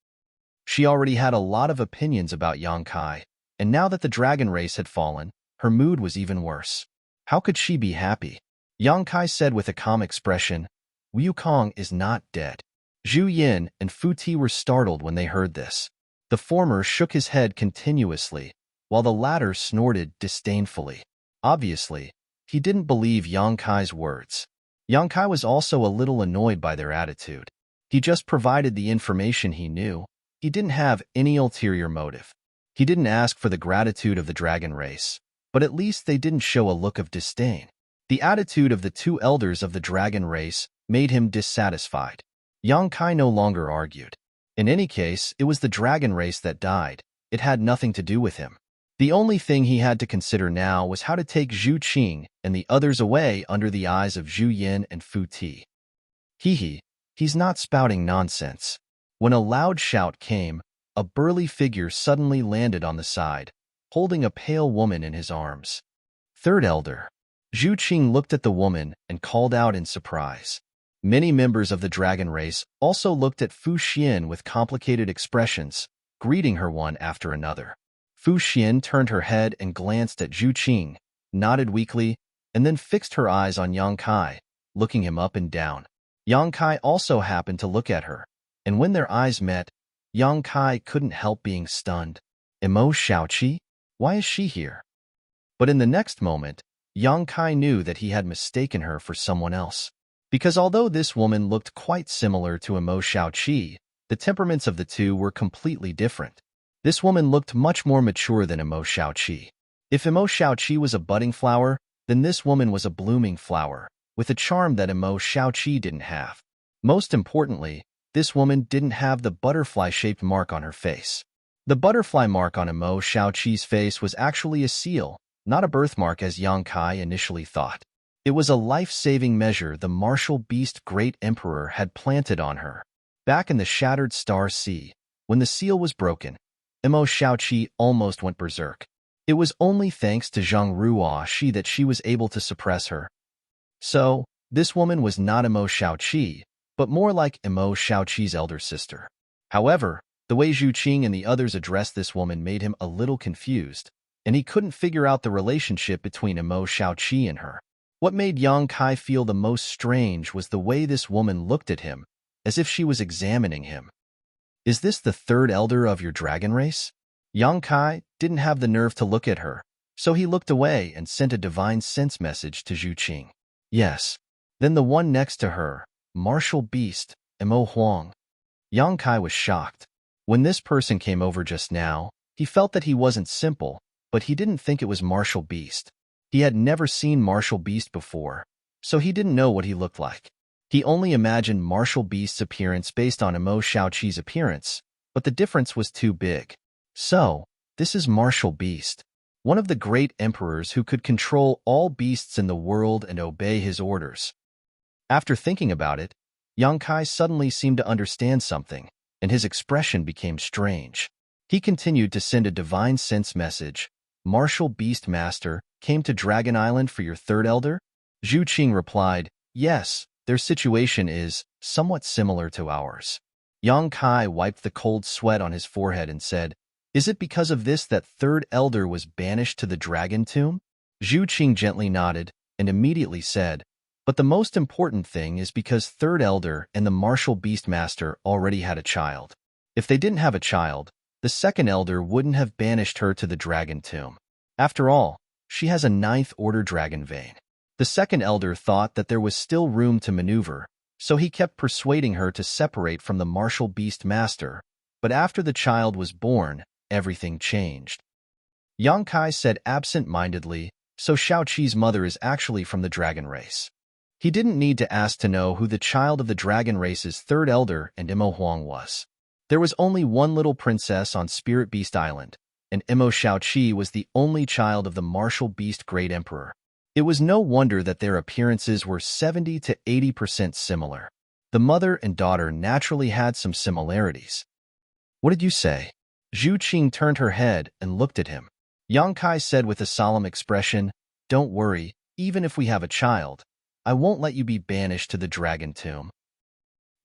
She already had a lot of opinions about Yang Kai, and now that the dragon race had fallen, her mood was even worse. How could she be happy? Yang Kai said with a calm expression, "Wukong is not dead." Zhu Yin and Fu Ti were startled when they heard this. The former shook his head continuously, while the latter snorted disdainfully. Obviously, he didn't believe Yang Kai's words. Yang Kai was also a little annoyed by their attitude. He just provided the information he knew. He didn't have any ulterior motive. He didn't ask for the gratitude of the dragon race, but at least they didn't show a look of disdain. The attitude of the two elders of the dragon race made him dissatisfied. Yang Kai no longer argued. In any case, it was the dragon race that died. It had nothing to do with him. The only thing he had to consider now was how to take Zhu Qing and the others away under the eyes of Zhu Yin and Fu Ti. He's not spouting nonsense. When a loud shout came, a burly figure suddenly landed on the side, holding a pale woman in his arms. Third Elder. Zhu Qing looked at the woman and called out in surprise. Many members of the dragon race also looked at Fu Xian with complicated expressions, greeting her one after another. Fu Xian turned her head and glanced at Zhu Qing, nodded weakly, and then fixed her eyes on Yang Kai, looking him up and down. Yang Kai also happened to look at her, and when their eyes met, Yang Kai couldn't help being stunned. Imo Xiaoqi? Why is she here? But in the next moment, Yang Kai knew that he had mistaken her for someone else. Because although this woman looked quite similar to Imo Xiaoqi, The temperaments of the two were completely different. This woman looked much more mature than Imo Xiaoqi. If Imo Xiaoqi was a budding flower, then this woman was a blooming flower, with a charm that Imo Xiaoqi didn't have. Most importantly, this woman didn't have the butterfly-shaped mark on her face. The butterfly mark on Imo Xiaoqi's face was actually a seal, not a birthmark as Yang Kai initially thought. It was a life-saving measure the martial beast Great Emperor had planted on her. Back in the Shattered Star Sea, when the seal was broken, Imo Xiaoqi almost went berserk. It was only thanks to Zhang Ruoxi that she was able to suppress her. So, this woman was not Imo Xiaoqi, but more like Imo Xiaoqi's elder sister. However, the way Zhu Qing and the others addressed this woman made him a little confused, and he couldn't figure out the relationship between Imo Xiaoqi and her. What made Yang Kai feel the most strange was the way this woman looked at him, as if she was examining him. Is this the third elder of your dragon race? Yang Kai didn't have the nerve to look at her, so he looked away and sent a divine sense message to Zhu Qing. Yes. Then the one next to her, martial beast, Imo Huang. Yang Kai was shocked. When this person came over just now, he felt that he wasn't simple, but he didn't think it was martial beast. He had never seen martial beast before, so he didn't know what he looked like. He only imagined martial beast's appearance based on Imo Xiaoqi's appearance, but the difference was too big. So, this is martial beast, one of the great emperors who could control all beasts in the world and obey his orders. After thinking about it, Yang Kai suddenly seemed to understand something, and his expression became strange. He continued to send a divine sense message. Martial Beast Master came to Dragon Island for your third elder? Zhu Qing replied, yes, their situation is somewhat similar to ours. Yang Kai wiped the cold sweat on his forehead and said, is it because of this that third elder was banished to the dragon tomb? Zhu Qing gently nodded and immediately said, but the most important thing is because third elder and the martial beast master already had a child. If they didn't have a child, the second elder wouldn't have banished her to the dragon tomb. After all, she has a ninth order dragon vein. The second elder thought that there was still room to maneuver, so he kept persuading her to separate from the martial beast master, but after the child was born, everything changed. Yang Kai said absent-mindedly, so Xiaoqi's mother is actually from the dragon race. He didn't need to ask to know who the child of the dragon race's third elder and Imo Huang was. There was only one little princess on Spirit Beast Island, and Imo Xiaoqi was the only child of the martial beast Great Emperor. It was no wonder that their appearances were 70 to 80% similar. The mother and daughter naturally had some similarities. What did you say? Zhu Qing turned her head and looked at him. Yang Kai said with a solemn expression, don't worry, even if we have a child, I won't let you be banished to the dragon tomb.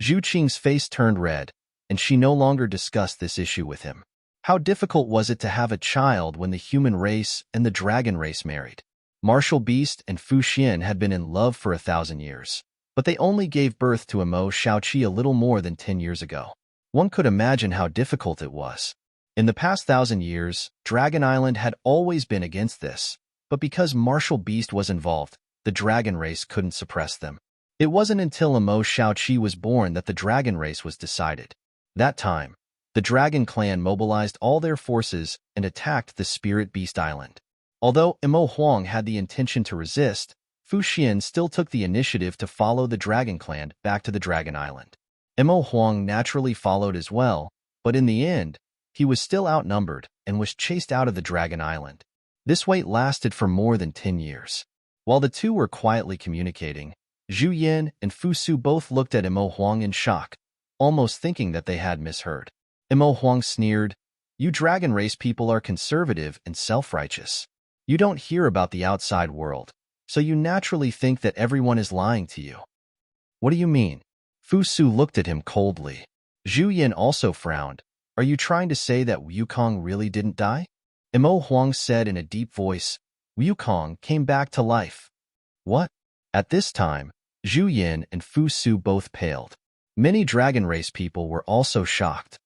Zhu Qing's face turned red, and she no longer discussed this issue with him. How difficult was it to have a child when the human race and the dragon race married? Martial Beast and Fu Xian had been in love for 1,000 years, but they only gave birth to Imo Xiaoqi a little more than 10 years ago. One could imagine how difficult it was. In the past 1,000 years, Dragon Island had always been against this, but because Martial Beast was involved, the dragon race couldn't suppress them. It wasn't until Imo Xiaoqi was born that the dragon race was decided. That time, the dragon clan mobilized all their forces and attacked the Spirit Beast Island. Although Imo Huang had the intention to resist, Fu Xian still took the initiative to follow the dragon clan back to the dragon island. Imo Huang naturally followed as well, but in the end, he was still outnumbered and was chased out of the dragon island. This wait lasted for more than 10 years. While the two were quietly communicating, Zhu Yin and Fu Su both looked at Imo Huang in shock, almost thinking that they had misheard. Imo Huang sneered, you dragon race people are conservative and self-righteous. You don't hear about the outside world, so you naturally think that everyone is lying to you. What do you mean? Fu Su looked at him coldly. Zhu Yin also frowned. Are you trying to say that Wukong really didn't die? Imo Huang said in a deep voice, Wukong came back to life. What? At this time, Zhu Yin and Fu Su both paled. Many dragon race people were also shocked.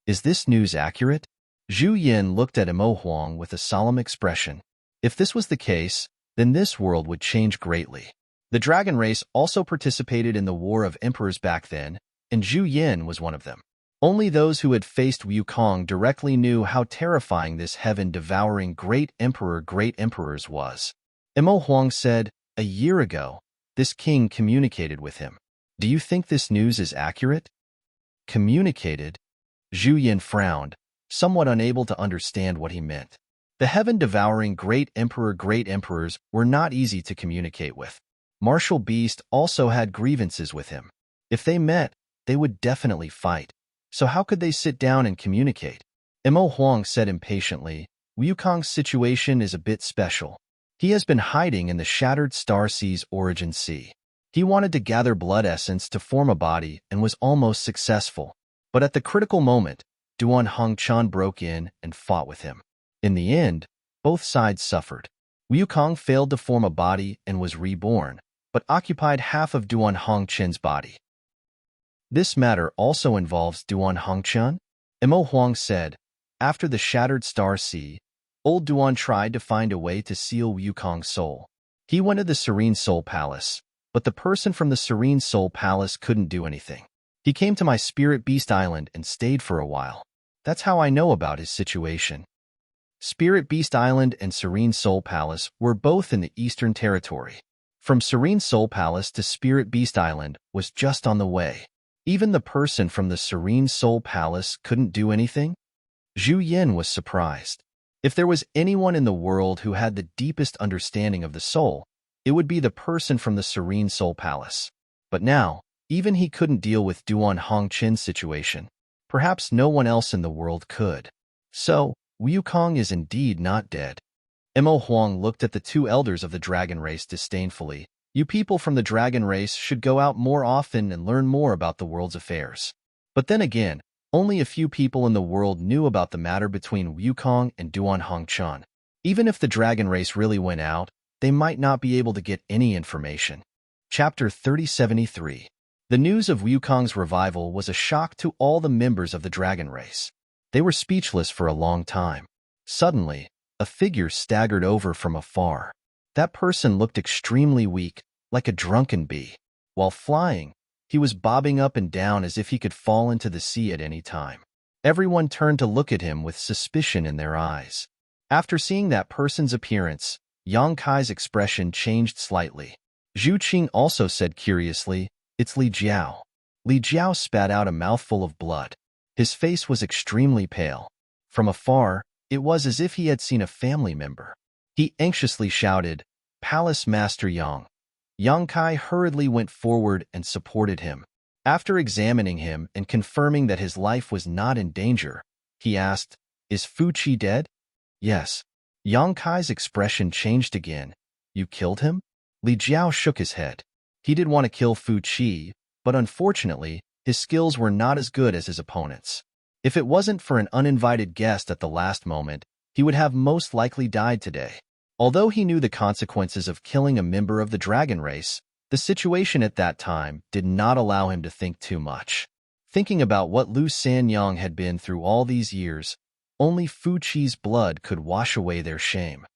Is this news accurate? Zhu Yin looked at Imo Huang with a solemn expression. If this was the case, then this world would change greatly. The dragon race also participated in the War of Emperors back then, and Zhu Yin was one of them. Only those who had faced Wukong directly knew how terrifying this heaven-devouring great emperors was. Mo Huang said, "A year ago, this king communicated with him. Do you think this news is accurate?" Communicated? Zhu Yin frowned, somewhat unable to understand what he meant. The heaven-devouring great emperors were not easy to communicate with. Martial Beast also had grievances with him. If they met, they would definitely fight. So how could they sit down and communicate? Mo Huang said impatiently, "Wukong's situation is a bit special. He has been hiding in the Shattered Star Sea's origin sea. He wanted to gather blood essence to form a body and was almost successful. But at the critical moment, Duan Hongchan broke in and fought with him. In the end, both sides suffered. Wukong failed to form a body and was reborn, but occupied half of Duan Hongchan's body. This matter also involves Duan Hongchan?" Mo Huang said. After the Shattered Star Sea, old Duan tried to find a way to seal Wukong's soul. He went to the Serene Soul Palace, but the person from the Serene Soul Palace couldn't do anything. He came to my Spirit Beast Island and stayed for a while. That's how I know about his situation. Spirit Beast Island and Serene Soul Palace were both in the Eastern Territory. From Serene Soul Palace to Spirit Beast Island was just on the way. Even the person from the Serene Soul Palace couldn't do anything? Zhu Yin was surprised. If there was anyone in the world who had the deepest understanding of the soul, it would be the person from the Serene Soul Palace. But now, even he couldn't deal with Duan Hongchan's situation. Perhaps no one else in the world could. So, Wukong is indeed not dead. Mo Huang looked at the two elders of the dragon race disdainfully. "You people from the dragon race should go out more often and learn more about the world's affairs." But then again, only a few people in the world knew about the matter between Wukong and Duan Hongchan. Even if the dragon race really went out, they might not be able to get any information. Chapter 3073. The news of Wukong's revival was a shock to all the members of the dragon race. They were speechless for a long time. Suddenly, a figure staggered over from afar. That person looked extremely weak, like a drunken bee. While flying, he was bobbing up and down as if he could fall into the sea at any time. Everyone turned to look at him with suspicion in their eyes. After seeing that person's appearance, Yang Kai's expression changed slightly. Zhu Qing also said curiously, "It's Li Jiao." Li Jiao spat out a mouthful of blood. His face was extremely pale. From afar, it was as if he had seen a family member. He anxiously shouted, "Palace Master Yang." Yang Kai hurriedly went forward and supported him. After examining him and confirming that his life was not in danger, he asked, "Is Fu Qi dead?" "Yes." Yang Kai's expression changed again. "You killed him?" Li Jiao shook his head. He did want to kill Fu Qi, but unfortunately, his skills were not as good as his opponent's. If it wasn't for an uninvited guest at the last moment, he would have most likely died today. Although he knew the consequences of killing a member of the dragon race, the situation at that time did not allow him to think too much. Thinking about what Lu Sanyang had been through all these years, only Fu Qi's blood could wash away their shame.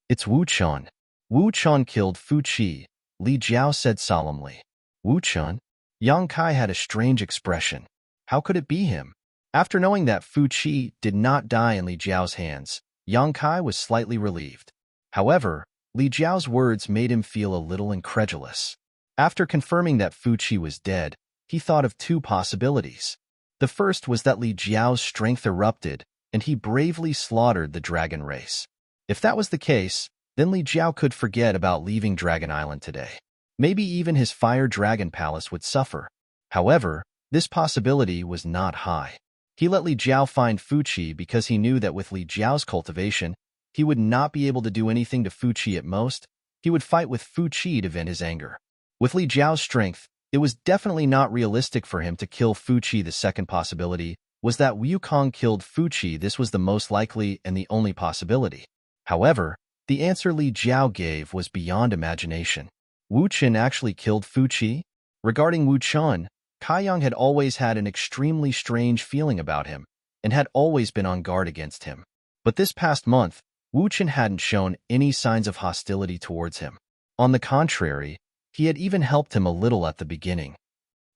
"It's Wu Chun." "Wu Chun killed Fu Qi," Li Jiao said solemnly. "Wu Chun?" Yang Kai had a strange expression. How could it be him? After knowing that Fu Qi did not die in Li Jiao's hands, Yang Kai was slightly relieved. However, Li Jiao's words made him feel a little incredulous. After confirming that Fu Qi was dead, he thought of two possibilities. The first was that Li Jiao's strength erupted, and he bravely slaughtered the dragon race. If that was the case, then Li Jiao could forget about leaving Dragon Island today. Maybe even his Fire Dragon Palace would suffer. However, this possibility was not high. He let Li Jiao find Fu Qi because he knew that with Li Jiao's cultivation, he would not be able to do anything to Fu Qi at most. He would fight with Fu Qi to vent his anger. With Li Jiao's strength, it was definitely not realistic for him to kill Fu Qi. The second possibility was that Wukong killed Fu Qi. This was the most likely and the only possibility. However, the answer Li Jiao gave was beyond imagination. Wu Chen actually killed Fu Qi? Regarding Wu Chen, Kaiyang had always had an extremely strange feeling about him and had always been on guard against him. But this past month, Wu Chen hadn't shown any signs of hostility towards him. On the contrary, he had even helped him a little at the beginning.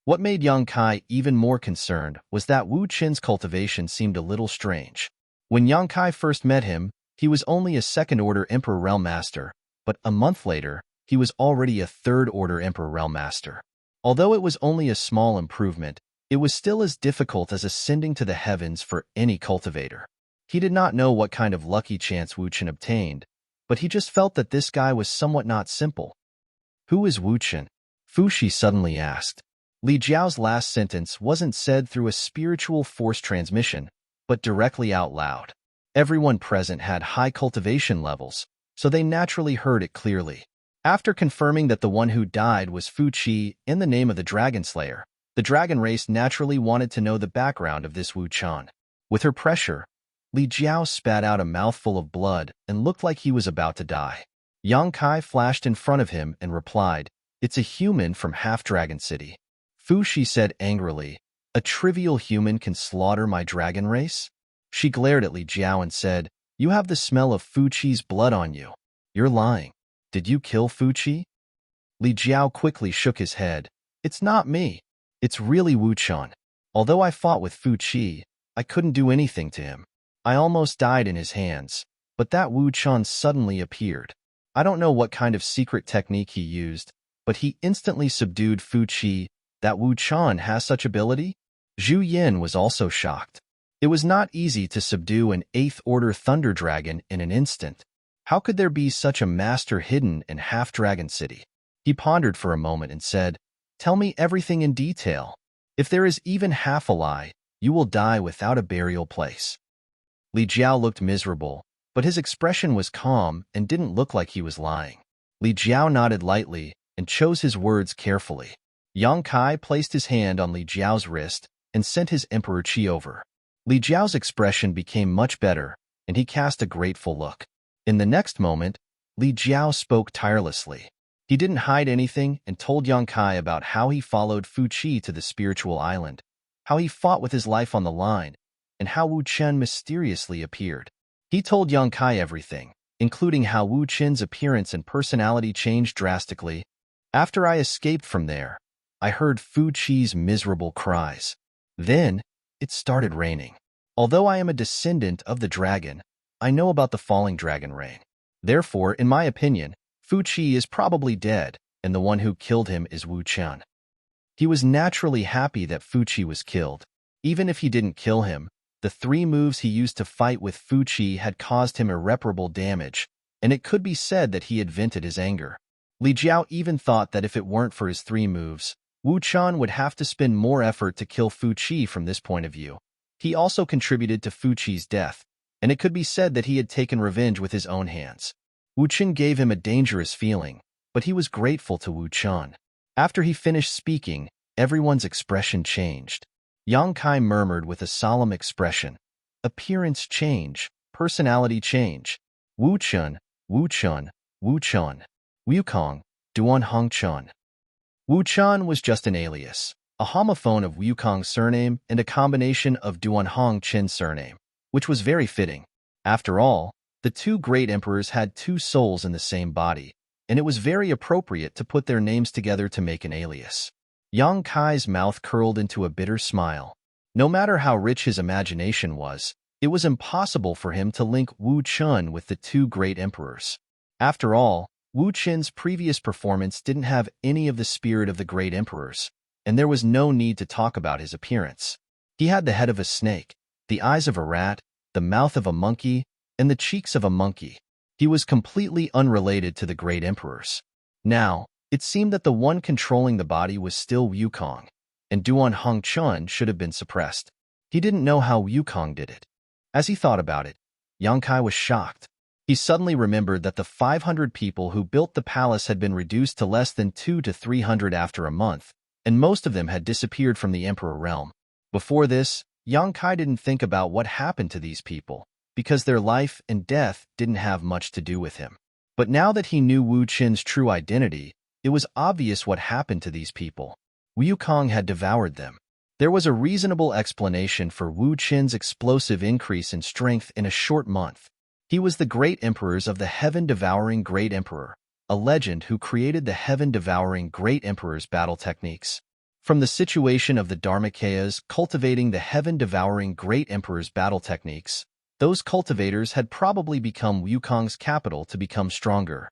What made Yang Kai even more concerned was that Wu Qin's cultivation seemed a little strange. When Yang Kai first met him, he was only a second-order Emperor Realm Master, but a month later, he was already a third-order Emperor Realm Master. Although it was only a small improvement, it was still as difficult as ascending to the heavens for any cultivator. He did not know what kind of lucky chance Wu Qin obtained, but he just felt that this guy was somewhat not simple. "Who is Wu Qin?" Fu Shi suddenly asked. Li Jiao's last sentence wasn't said through a spiritual force transmission, but directly out loud. Everyone present had high cultivation levels, so they naturally heard it clearly. After confirming that the one who died was Fu Qi in the name of the Dragon Slayer, the dragon race naturally wanted to know the background of this Wu Qin. With her pressure, Li Jiao spat out a mouthful of blood and looked like he was about to die. Yang Kai flashed in front of him and replied, "It's a human from Half-Dragon City." Fu Shi said angrily, "A trivial human can slaughter my dragon race?" She glared at Li Jiao and said, "You have the smell of Fu Qi's blood on you. You're lying. Did you kill Fu Qi?" Li Jiao quickly shook his head. "It's not me. It's really Wu Qin. Although I fought with Fu Qi, I couldn't do anything to him. I almost died in his hands, but that Wu Qin suddenly appeared. I don't know what kind of secret technique he used, but he instantly subdued Fu Qi. That Wu Qin has such ability?" Zhu Yin was also shocked. It was not easy to subdue an 8th-order thunder dragon in an instant. How could there be such a master hidden in Half-Dragon City? He pondered for a moment and said, "Tell me everything in detail. If there is even half a lie, you will die without a burial place." Li Jiao looked miserable, but his expression was calm and didn't look like he was lying. Li Jiao nodded lightly and chose his words carefully. Yang Kai placed his hand on Li Jiao's wrist and sent his Emperor Qi over. Li Jiao's expression became much better, and he cast a grateful look. In the next moment, Li Jiao spoke tirelessly. He didn't hide anything and told Yang Kai about how he followed Fu Qi to the spiritual island, how he fought with his life on the line, and how Wu Qin mysteriously appeared. He told Yang Kai everything, including how Wu Qin's appearance and personality changed drastically. "After I escaped from there, I heard Fu Qi's miserable cries. Then, it started raining. Although I am a descendant of the dragon, I know about the falling dragon rain. Therefore, in my opinion, Fu Qi is probably dead, and the one who killed him is Wu Qin." He was naturally happy that Fu Qi was killed. Even if he didn't kill him, the 3 moves he used to fight with Fu Qi had caused him irreparable damage, and it could be said that he had vented his anger. Li Jiao even thought that if it weren't for his 3 moves, Wu Qin would have to spend more effort to kill Fu Qi from this point of view. He also contributed to Fu Qi's death, and it could be said that he had taken revenge with his own hands. Wu Qin gave him a dangerous feeling, but he was grateful to Wu Qin. After he finished speaking, everyone's expression changed. Yang Kai murmured with a solemn expression, "Appearance change, personality change. Wu Qin, Wu Qin, Wu Qin. Wukong, Duan Hong Qin." Wu Qin was just an alias, a homophone of Wukong's surname and a combination of Duan Hong Qin's surname, which was very fitting. After all, the 2 great emperors had 2 souls in the same body, and it was very appropriate to put their names together to make an alias. Yang Kai's mouth curled into a bitter smile. No matter how rich his imagination was, it was impossible for him to link Wu Qin with the 2 great emperors. After all, Wu Qin's previous performance didn't have any of the spirit of the great emperors, and there was no need to talk about his appearance. He had the head of a snake, the eyes of a rat, the mouth of a monkey, and the cheeks of a monkey. He was completely unrelated to the great emperors. Now, it seemed that the one controlling the body was still Wukong, and Duan Hong Qin should have been suppressed. He didn't know how Wukong did it. As he thought about it, Yang Kai was shocked. He suddenly remembered that the 500 people who built the palace had been reduced to less than 200 to 300 after a month, and most of them had disappeared from the Emperor realm. Before this, Yang Kai didn't think about what happened to these people, because their life and death didn't have much to do with him. But now that he knew Wu Qin's true identity, it was obvious what happened to these people. Wukong had devoured them. There was a reasonable explanation for Wu Qin's explosive increase in strength in a short month. He was the great emperors of the heaven-devouring Great Emperor, a legend who created the heaven-devouring Great Emperor's battle techniques. From the situation of the Dharmakayas cultivating the heaven-devouring great emperor's battle techniques, those cultivators had probably become Wukong's capital to become stronger.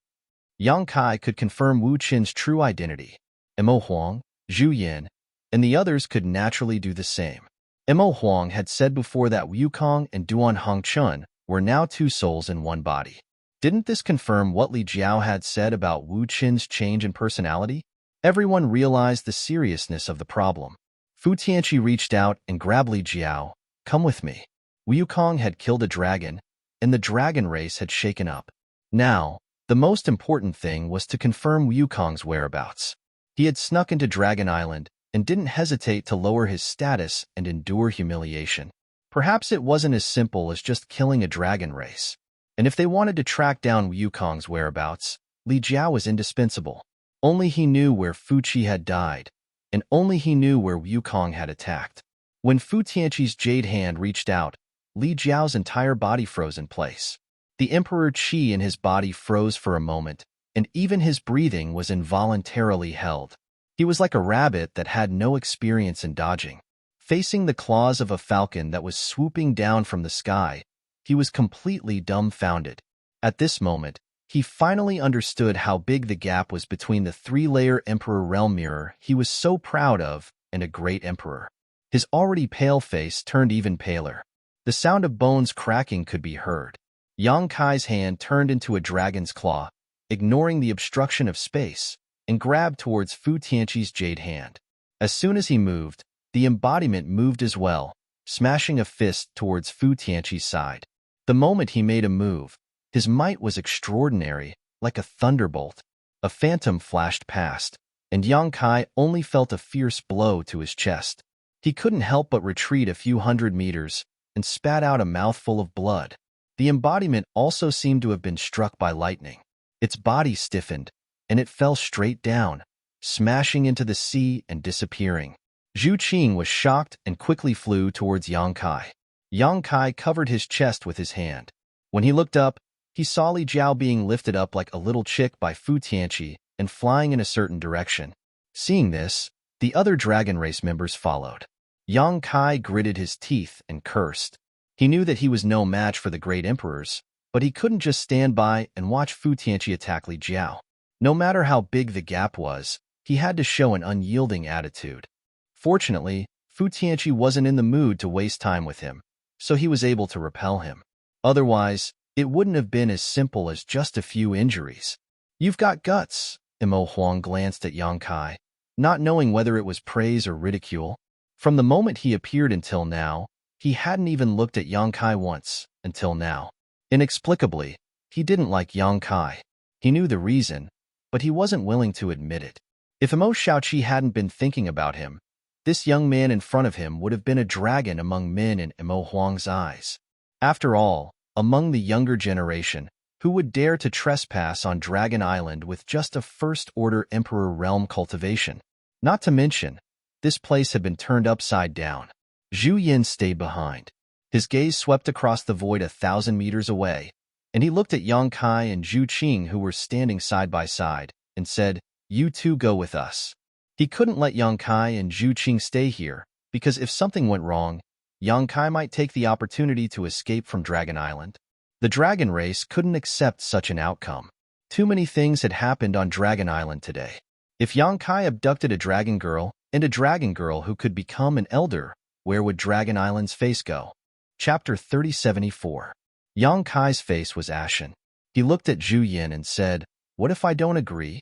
Yang Kai could confirm Wu Qin's true identity. Mo Huang, Zhu Yin, and the others could naturally do the same. Mo Huang had said before that Wukong and Duan Hongchun were now two souls in one body. Didn't this confirm what Li Jiao had said about Wu Qin's change in personality? Everyone realized the seriousness of the problem. Fu Tianqi reached out and grabbed Li Jiao. Come with me. Wukong had killed a dragon, and the dragon race had shaken up. Now, the most important thing was to confirm Wukong's whereabouts. He had snuck into Dragon Island and didn't hesitate to lower his status and endure humiliation. Perhaps it wasn't as simple as just killing a dragon race. And if they wanted to track down Wukong's whereabouts, Li Jiao was indispensable. Only he knew where Fu Qi had died, and only he knew where Wukong had attacked. When Fu Tianqi's jade hand reached out, Li Jiao's entire body froze in place. The Emperor Qi in his body froze for a moment, and even his breathing was involuntarily held. He was like a rabbit that had no experience in dodging. Facing the claws of a falcon that was swooping down from the sky, he was completely dumbfounded. At this moment, he finally understood how big the gap was between the three-layer Emperor realm mirror he was so proud of and a great emperor. His already pale face turned even paler. The sound of bones cracking could be heard. Yang Kai's hand turned into a dragon's claw, ignoring the obstruction of space, and grabbed towards Fu Tianqi's jade hand. As soon as he moved, the embodiment moved as well, smashing a fist towards Fu Tianqi's side. The moment he made a move, his might was extraordinary, like a thunderbolt. A phantom flashed past, and Yang Kai only felt a fierce blow to his chest. He couldn't help but retreat a few hundred meters and spat out a mouthful of blood. The embodiment also seemed to have been struck by lightning. Its body stiffened, and it fell straight down, smashing into the sea and disappearing. Zhu Qing was shocked and quickly flew towards Yang Kai. Yang Kai covered his chest with his hand. When he looked up, he saw Li Jiao being lifted up like a little chick by Fu Tianqi and flying in a certain direction. Seeing this, the other dragon race members followed. Yang Kai gritted his teeth and cursed. He knew that he was no match for the great emperors, but he couldn't just stand by and watch Fu Tianqi attack Li Jiao. No matter how big the gap was, he had to show an unyielding attitude. Fortunately, Fu Tianqi wasn't in the mood to waste time with him, so he was able to repel him. Otherwise, it wouldn't have been as simple as just a few injuries. You've got guts, Mo Huang glanced at Yang Kai, not knowing whether it was praise or ridicule. From the moment he appeared until now, he hadn't even looked at Yang Kai once, until now. Inexplicably, he didn't like Yang Kai. He knew the reason, but he wasn't willing to admit it. If Mo Shaoqi hadn't been thinking about him, this young man in front of him would have been a dragon among men in Mo Huang's eyes. After all, among the younger generation, who would dare to trespass on Dragon Island with just a first-order Emperor realm cultivation? Not to mention, this place had been turned upside down. Zhu Yin stayed behind. His gaze swept across the void 1,000 meters away, and he looked at Yang Kai and Zhu Qing who were standing side by side, and said, "You two go with us." He couldn't let Yang Kai and Zhu Qing stay here, because if something went wrong, Yang Kai might take the opportunity to escape from Dragon Island. The dragon race couldn't accept such an outcome. Too many things had happened on Dragon Island today. If Yang Kai abducted a dragon girl and a dragon girl who could become an elder, where would Dragon Island's face go? Chapter 3074. Yang Kai's face was ashen. He looked at Zhu Yin and said, "What if I don't agree?"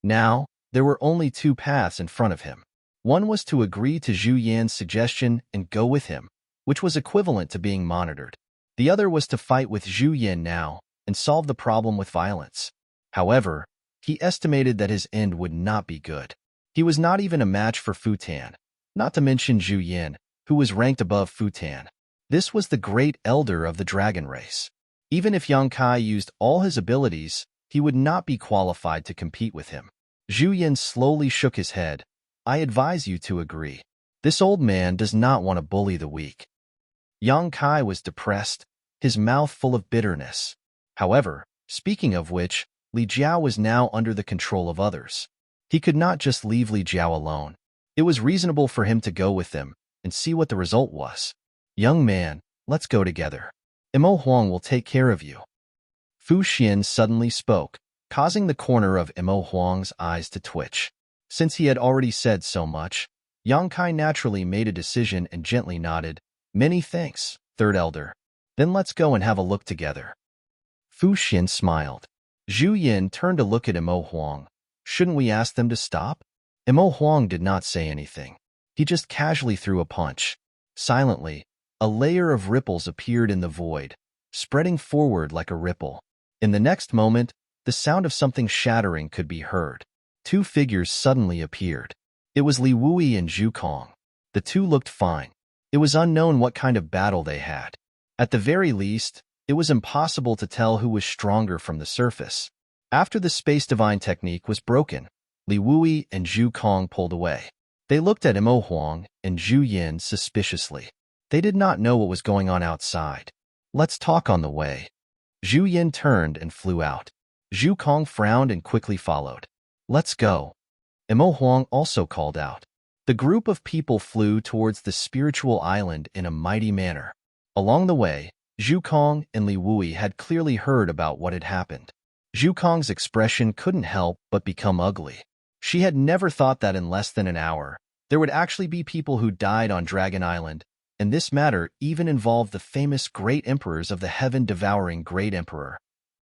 Now, there were only two paths in front of him. One was to agree to Zhu Yan's suggestion and go with him, which was equivalent to being monitored. The other was to fight with Zhu Yan now and solve the problem with violence. However, he estimated that his end would not be good. He was not even a match for Fu Tan, not to mention Zhu Yan, who was ranked above Fu Tan. This was the great elder of the dragon race. Even if Yang Kai used all his abilities, he would not be qualified to compete with him. Zhu Yan slowly shook his head. "I advise you to agree. This old man does not want to bully the weak." Yang Kai was depressed, his mouth full of bitterness. However, speaking of which, Li Jiao was now under the control of others. He could not just leave Li Jiao alone. It was reasonable for him to go with them and see what the result was. Young man, let's go together. Imo Huang will take care of you. Fu Xian suddenly spoke, causing the corner of Imo Huang's eyes to twitch. Since he had already said so much, Yang Kai naturally made a decision and gently nodded. Many thanks, third elder. Then let's go and have a look together. Fu Xian smiled. Zhu Yin turned to look at Imo Huang. Shouldn't we ask them to stop? Imo Huang did not say anything. He just casually threw a punch. Silently, a layer of ripples appeared in the void, spreading forward like a ripple. In the next moment, the sound of something shattering could be heard. Two figures suddenly appeared. It was Li Wui and Zhu Kong. The two looked fine. It was unknown what kind of battle they had. At the very least, it was impossible to tell who was stronger from the surface. After the space divine technique was broken, Li Wui and Zhu Kong pulled away. They looked at Imo Huang and Zhu Yin suspiciously. They did not know what was going on outside. Let's talk on the way. Zhu Yin turned and flew out. Zhu Kong frowned and quickly followed. Let's go. Imo Huang also called out. The group of people flew towards the spiritual island in a mighty manner. Along the way, Zhu Kong and Li Wui had clearly heard about what had happened. Zhu Kong's expression couldn't help but become ugly. She had never thought that in less than an hour, there would actually be people who died on Dragon Island, and this matter even involved the famous Great Emperors of the Heaven-Devouring Great Emperor.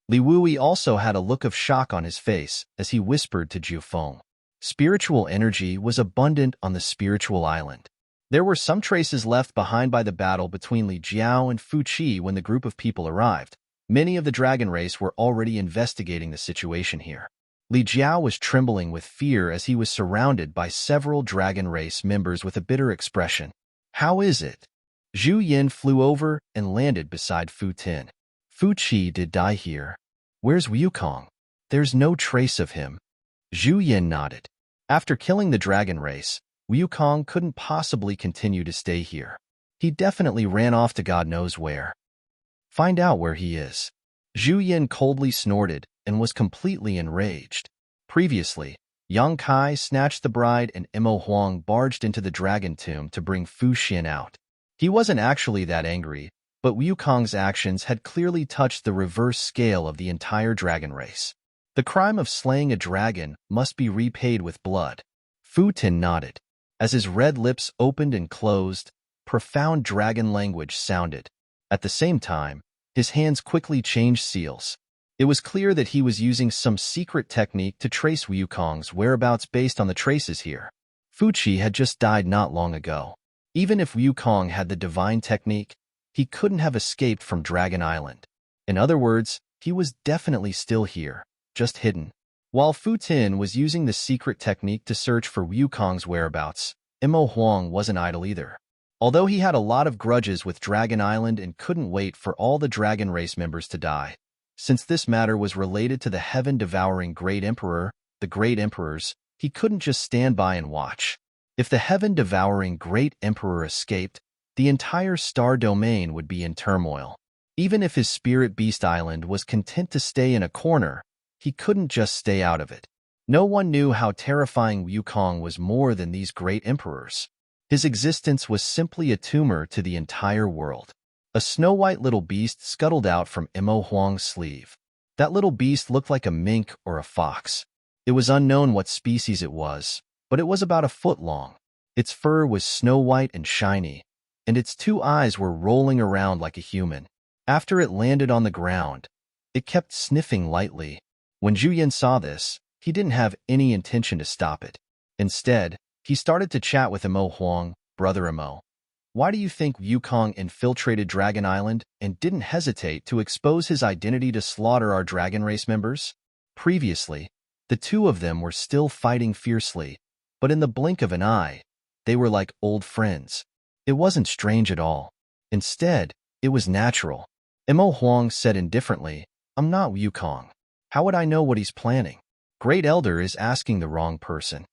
Li Wui also had a look of shock on his face as he whispered to Zhu Feng. Spiritual energy was abundant on the spiritual island. There were some traces left behind by the battle between Li Jiao and Fu Qi when the group of people arrived. Many of the dragon race were already investigating the situation here. Li Jiao was trembling with fear as he was surrounded by several dragon race members with a bitter expression. How is it? Zhu Yin flew over and landed beside Fu Tin. Fu Qi did die here. Where's Wukong? There's no trace of him. Zhu Yin nodded. After killing the dragon race, Wukong couldn't possibly continue to stay here. He definitely ran off to God knows where. Find out where he is. Zhu Yin coldly snorted and was completely enraged. Previously, Yang Kai snatched the bride and Imo Huang barged into the dragon tomb to bring Fu Xian out. He wasn't actually that angry, but Wukong's actions had clearly touched the reverse scale of the entire dragon race. The crime of slaying a dragon must be repaid with blood. Fu Tin nodded. As his red lips opened and closed, profound dragon language sounded. At the same time, his hands quickly changed seals. It was clear that he was using some secret technique to trace Wukong's whereabouts based on the traces here. Fu Qi had just died not long ago. Even if Wukong had the divine technique, he couldn't have escaped from Dragon Island. In other words, he was definitely still here, just hidden. While Fu Tin was using the secret technique to search for Wukong's whereabouts, Imo Huang wasn't idle either. Although he had a lot of grudges with Dragon Island and couldn't wait for all the dragon race members to die, since this matter was related to the heaven-devouring Great Emperor, the Great Emperors, he couldn't just stand by and watch. If the heaven-devouring Great Emperor escaped, the entire star domain would be in turmoil. Even if his spirit beast island was content to stay in a corner, he couldn't just stay out of it. No one knew how terrifying Wukong was more than these Great Emperors. His existence was simply a tumor to the entire world. A snow-white little beast scuttled out from Imo Huang's sleeve. That little beast looked like a mink or a fox. It was unknown what species it was, but it was about a foot long. Its fur was snow-white and shiny, and its two eyes were rolling around like a human. After it landed on the ground, it kept sniffing lightly. When Zhu Yin saw this, he didn't have any intention to stop it. Instead, he started to chat with Imo Huang. Brother Imo, why do you think Wukong infiltrated Dragon Island and didn't hesitate to expose his identity to slaughter our dragon race members? Previously, the two of them were still fighting fiercely, but in the blink of an eye, they were like old friends. It wasn't strange at all. Instead, it was natural. Imo Huang said indifferently, I'm not Wukong. How would I know what he's planning? Great Elder is asking the wrong person.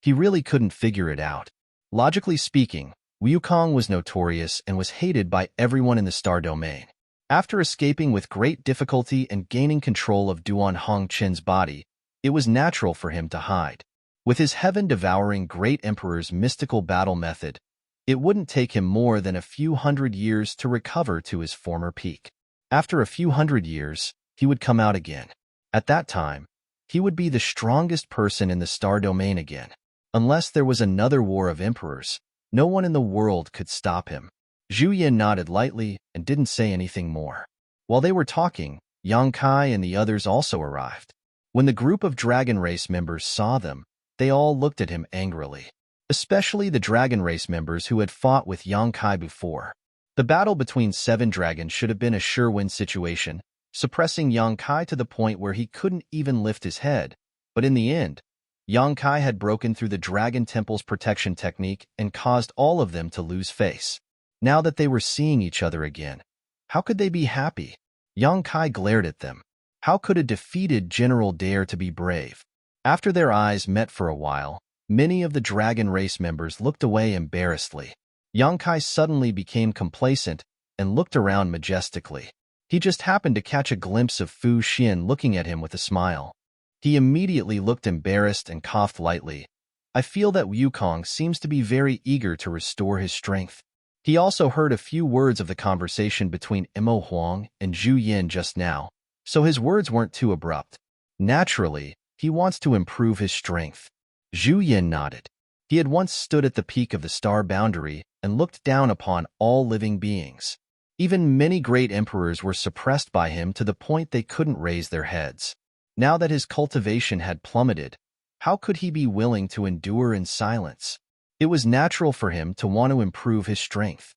He really couldn't figure it out. Logically speaking, Wukong was notorious and was hated by everyone in the star domain. After escaping with great difficulty and gaining control of Duan Hongqin's body, it was natural for him to hide. With his heaven-devouring Great Emperor's mystical battle method, it wouldn't take him more than a few hundred years to recover to his former peak. After a few hundred years, he would come out again. At that time, he would be the strongest person in the star domain again. Unless there was another war of emperors, no one in the world could stop him. Zhu Yin nodded lightly and didn't say anything more. While they were talking, Yang Kai and the others also arrived. When the group of dragon race members saw them, they all looked at him angrily. Especially the dragon race members who had fought with Yang Kai before. The battle between 7 dragons should have been a sure-win situation, suppressing Yang Kai to the point where he couldn't even lift his head. But in the end, Yang Kai had broken through the Dragon Temple's protection technique and caused all of them to lose face. Now that they were seeing each other again, how could they be happy? Yang Kai glared at them. How could a defeated general dare to be brave? After their eyes met for a while, many of the dragon race members looked away embarrassedly. Yang Kai suddenly became complacent and looked around majestically. He just happened to catch a glimpse of Fu Xin looking at him with a smile. He immediately looked embarrassed and coughed lightly. I feel that Wukong seems to be very eager to restore his strength. He also heard a few words of the conversation between Imo Huang and Zhu Yin just now, so his words weren't too abrupt. Naturally, he wants to improve his strength. Zhu Yin nodded. He had once stood at the peak of the star boundary and looked down upon all living beings. Even many great emperors were suppressed by him to the point they couldn't raise their heads. Now that his cultivation had plummeted, how could he be willing to endure in silence? It was natural for him to want to improve his strength.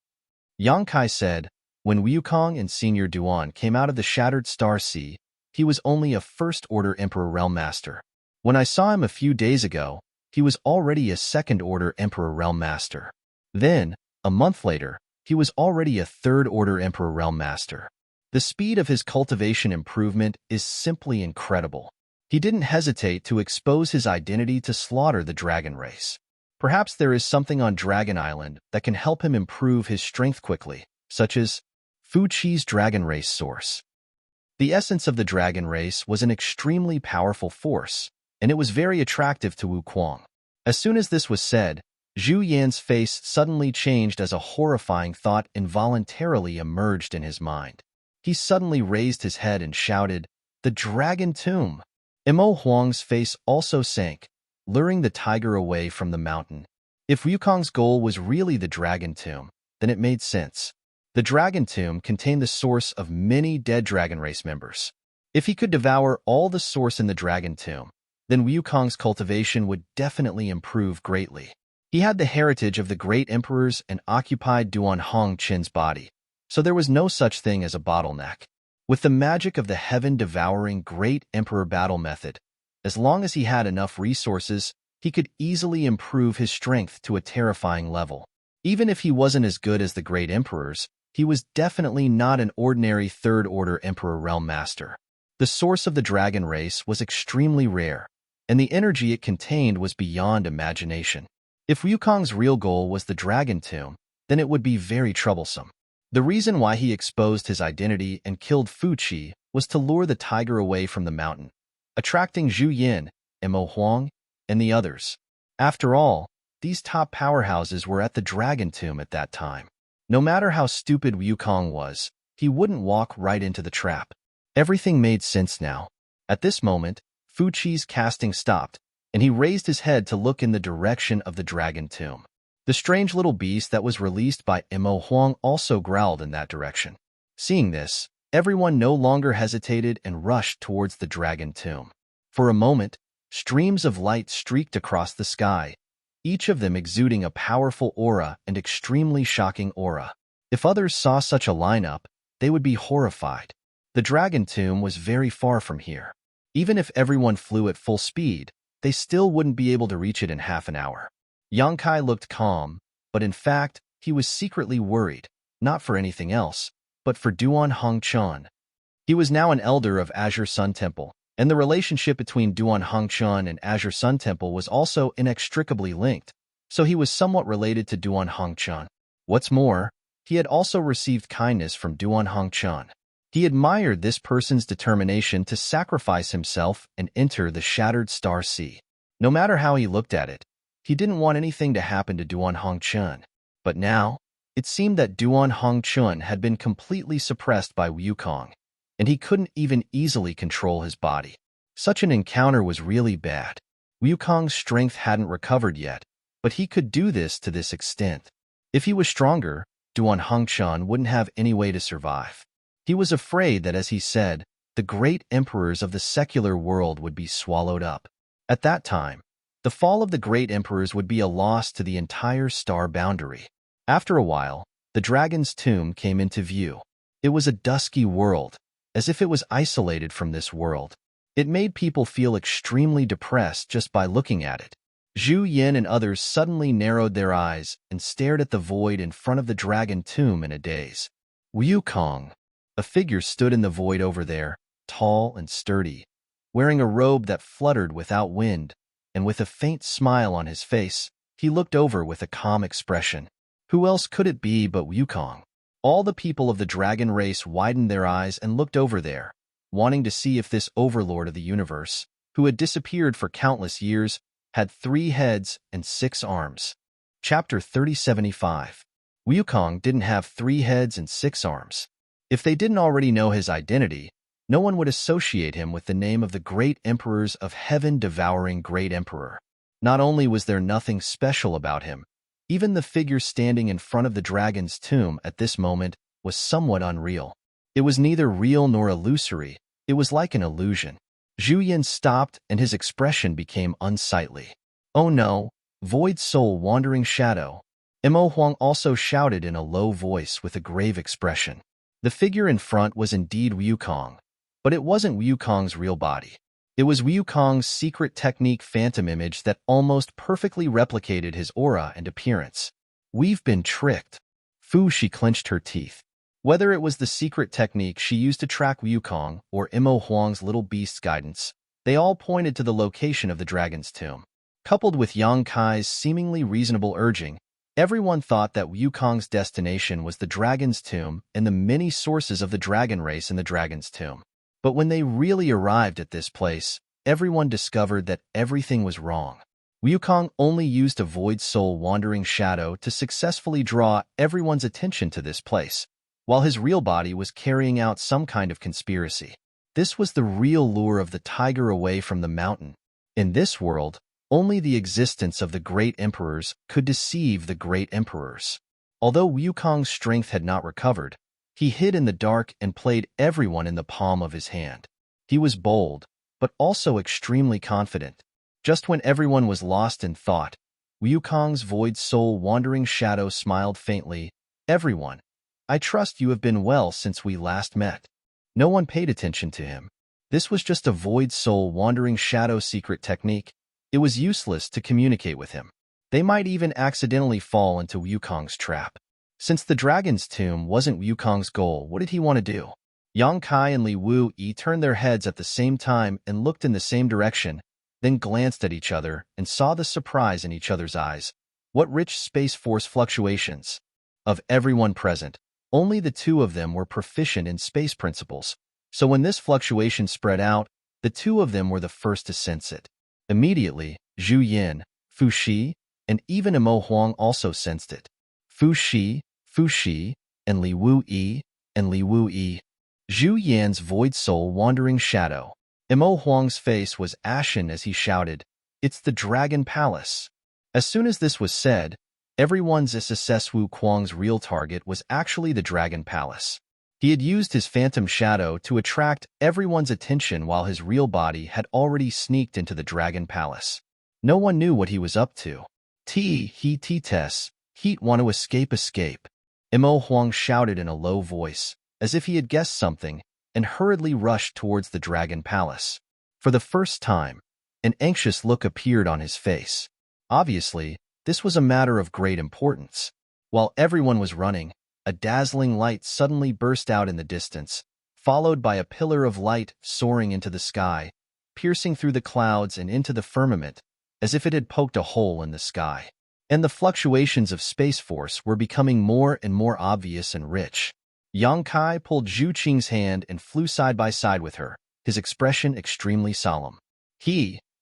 Yang Kai said, when Wukong and Senior Duan came out of the Shattered Star Sea, he was only a First-Order Emperor Realm Master. When I saw him a few days ago, he was already a Second-Order Emperor Realm Master. Then, a month later, he was already a Third-Order Emperor Realm Master. The speed of his cultivation improvement is simply incredible. He didn't hesitate to expose his identity to slaughter the dragon race. Perhaps there is something on Dragon Island that can help him improve his strength quickly, such as Fu Chi's dragon race source. The essence of the dragon race was an extremely powerful force, and it was very attractive to Wukong. As soon as this was said, Zhu Yan's face suddenly changed as a horrifying thought involuntarily emerged in his mind. He suddenly raised his head and shouted, "The Dragon Tomb!" Imo Huang's face also sank, luring the tiger away from the mountain. If Wukong's goal was really the Dragon Tomb, then it made sense. The Dragon Tomb contained the source of many dead dragon race members. If he could devour all the source in the Dragon Tomb, then Wukong's cultivation would definitely improve greatly. He had the heritage of the great emperors and occupied Duan Hongqin's body, so there was no such thing as a bottleneck. With the magic of the heaven-devouring Great Emperor battle method, as long as he had enough resources, he could easily improve his strength to a terrifying level. Even if he wasn't as good as the great emperors, he was definitely not an ordinary Third-Order Emperor Realm Master. The source of the dragon race was extremely rare, and the energy it contained was beyond imagination. If Wukong's real goal was the Dragon Tomb, then it would be very troublesome. The reason why he exposed his identity and killed Fu Chi was to lure the tiger away from the mountain, attracting Zhu Yin, Imo Huang, and the others. After all, these top powerhouses were at the Dragon Tomb at that time. No matter how stupid Wukong was, he wouldn't walk right into the trap. Everything made sense now. At this moment, Fu Chi's casting stopped, and he raised his head to look in the direction of the Dragon Tomb. The strange little beast that was released by Imo Huang also growled in that direction. Seeing this, everyone no longer hesitated and rushed towards the Dragon Tomb. For a moment, streams of light streaked across the sky, each of them exuding a powerful aura and extremely shocking aura. If others saw such a lineup, they would be horrified. The Dragon Tomb was very far from here. Even if everyone flew at full speed, they still wouldn't be able to reach it in half an hour. Yang Kai looked calm, but in fact, he was secretly worried, not for anything else, but for Duan Hongqian. He was now an elder of Azure Sun Temple, and the relationship between Duan Hongqian and Azure Sun Temple was also inextricably linked, so he was somewhat related to Duan Hongqian. What's more, he had also received kindness from Duan Hongqian. He admired this person's determination to sacrifice himself and enter the Shattered Star Sea. No matter how he looked at it, he didn't want anything to happen to Duan Hongchun. But now, it seemed that Duan Hongchun had been completely suppressed by Wukong, and he couldn't even easily control his body. Such an encounter was really bad. Wukong's strength hadn't recovered yet, but he could do this to this extent. If he was stronger, Duan Hongchun wouldn't have any way to survive. He was afraid that, as he said, the great emperors of the secular world would be swallowed up. At that time, the fall of the great emperors would be a loss to the entire star boundary. After a while, the dragon's tomb came into view. It was a dusky world, as if it was isolated from this world. It made people feel extremely depressed just by looking at it. Zhu Yin and others suddenly narrowed their eyes and stared at the void in front of the dragon tomb in a daze. Wukong. A figure stood in the void over there, tall and sturdy, wearing a robe that fluttered without wind, and with a faint smile on his face, he looked over with a calm expression. Who else could it be but Wukong? All the people of the dragon race widened their eyes and looked over there, wanting to see if this overlord of the universe, who had disappeared for countless years, had 3 heads and 6 arms. Chapter 3075. Wukong didn't have 3 heads and 6 arms. If they didn't already know his identity, no one would associate him with the name of the great emperors of heaven-devouring great emperor. Not only was there nothing special about him, even the figure standing in front of the dragon's tomb at this moment was somewhat unreal. It was neither real nor illusory, it was like an illusion. Zhu Yin stopped and his expression became unsightly. Oh no, void soul wandering shadow. Mo Huang also shouted in a low voice with a grave expression. The figure in front was indeed Wukong, but it wasn't Wukong's real body. It was Wukong's secret technique phantom image that almost perfectly replicated his aura and appearance. We've been tricked. She clenched her teeth. Whether it was the secret technique she used to track Wukong or Mo Huang's little beast's guidance, they all pointed to the location of the dragon's tomb. Coupled with Yang Kai's seemingly reasonable urging, everyone thought that Wukong's destination was the dragon's tomb and the many sources of the dragon race in the dragon's tomb. But when they really arrived at this place, everyone discovered that everything was wrong. Wukong only used a void soul wandering shadow to successfully draw everyone's attention to this place, while his real body was carrying out some kind of conspiracy. This was the real lure of the tiger away from the mountain. In this world, only the existence of the great emperors could deceive the great emperors. Although Wukong's strength had not recovered, he hid in the dark and played everyone in the palm of his hand. He was bold, but also extremely confident. Just when everyone was lost in thought, Wukong's void soul wandering shadow smiled faintly. Everyone, I trust you have been well since we last met. No one paid attention to him. This was just a void soul wandering shadow secret technique. It was useless to communicate with him. They might even accidentally fall into Wukong's trap. Since the dragon's tomb wasn't Wukong's goal, what did he want to do? Yang Kai and Li Wu Yi turned their heads at the same time and looked in the same direction, then glanced at each other and saw the surprise in each other's eyes. What rich space force fluctuations! Of everyone present, only the 2 of them were proficient in space principles, so when this fluctuation spread out, the 2 of them were the first to sense it. Immediately, Zhu Yin, Fu Shi, and even Mo Huang also sensed it. Fu Shi, and Li Wu Yi, Zhu Yan's void soul wandering shadow. Mo Huang's face was ashen as he shouted, "It's the Dragon Palace." As soon as this was said, everyone's assess Wukong's real target was actually the Dragon Palace. He had used his phantom shadow to attract everyone's attention while his real body had already sneaked into the Dragon Palace. No one knew what he was up to. Heat want to escape. Mo Huang shouted in a low voice, as if he had guessed something, and hurriedly rushed towards the Dragon Palace. For the first time, an anxious look appeared on his face. Obviously, this was a matter of great importance. While everyone was running, a dazzling light suddenly burst out in the distance, followed by a pillar of light soaring into the sky, piercing through the clouds and into the firmament, as if it had poked a hole in the sky. And the fluctuations of space force were becoming more and more obvious and rich. Yang Kai pulled Zhu Qing's hand and flew side by side with her, his expression extremely solemn.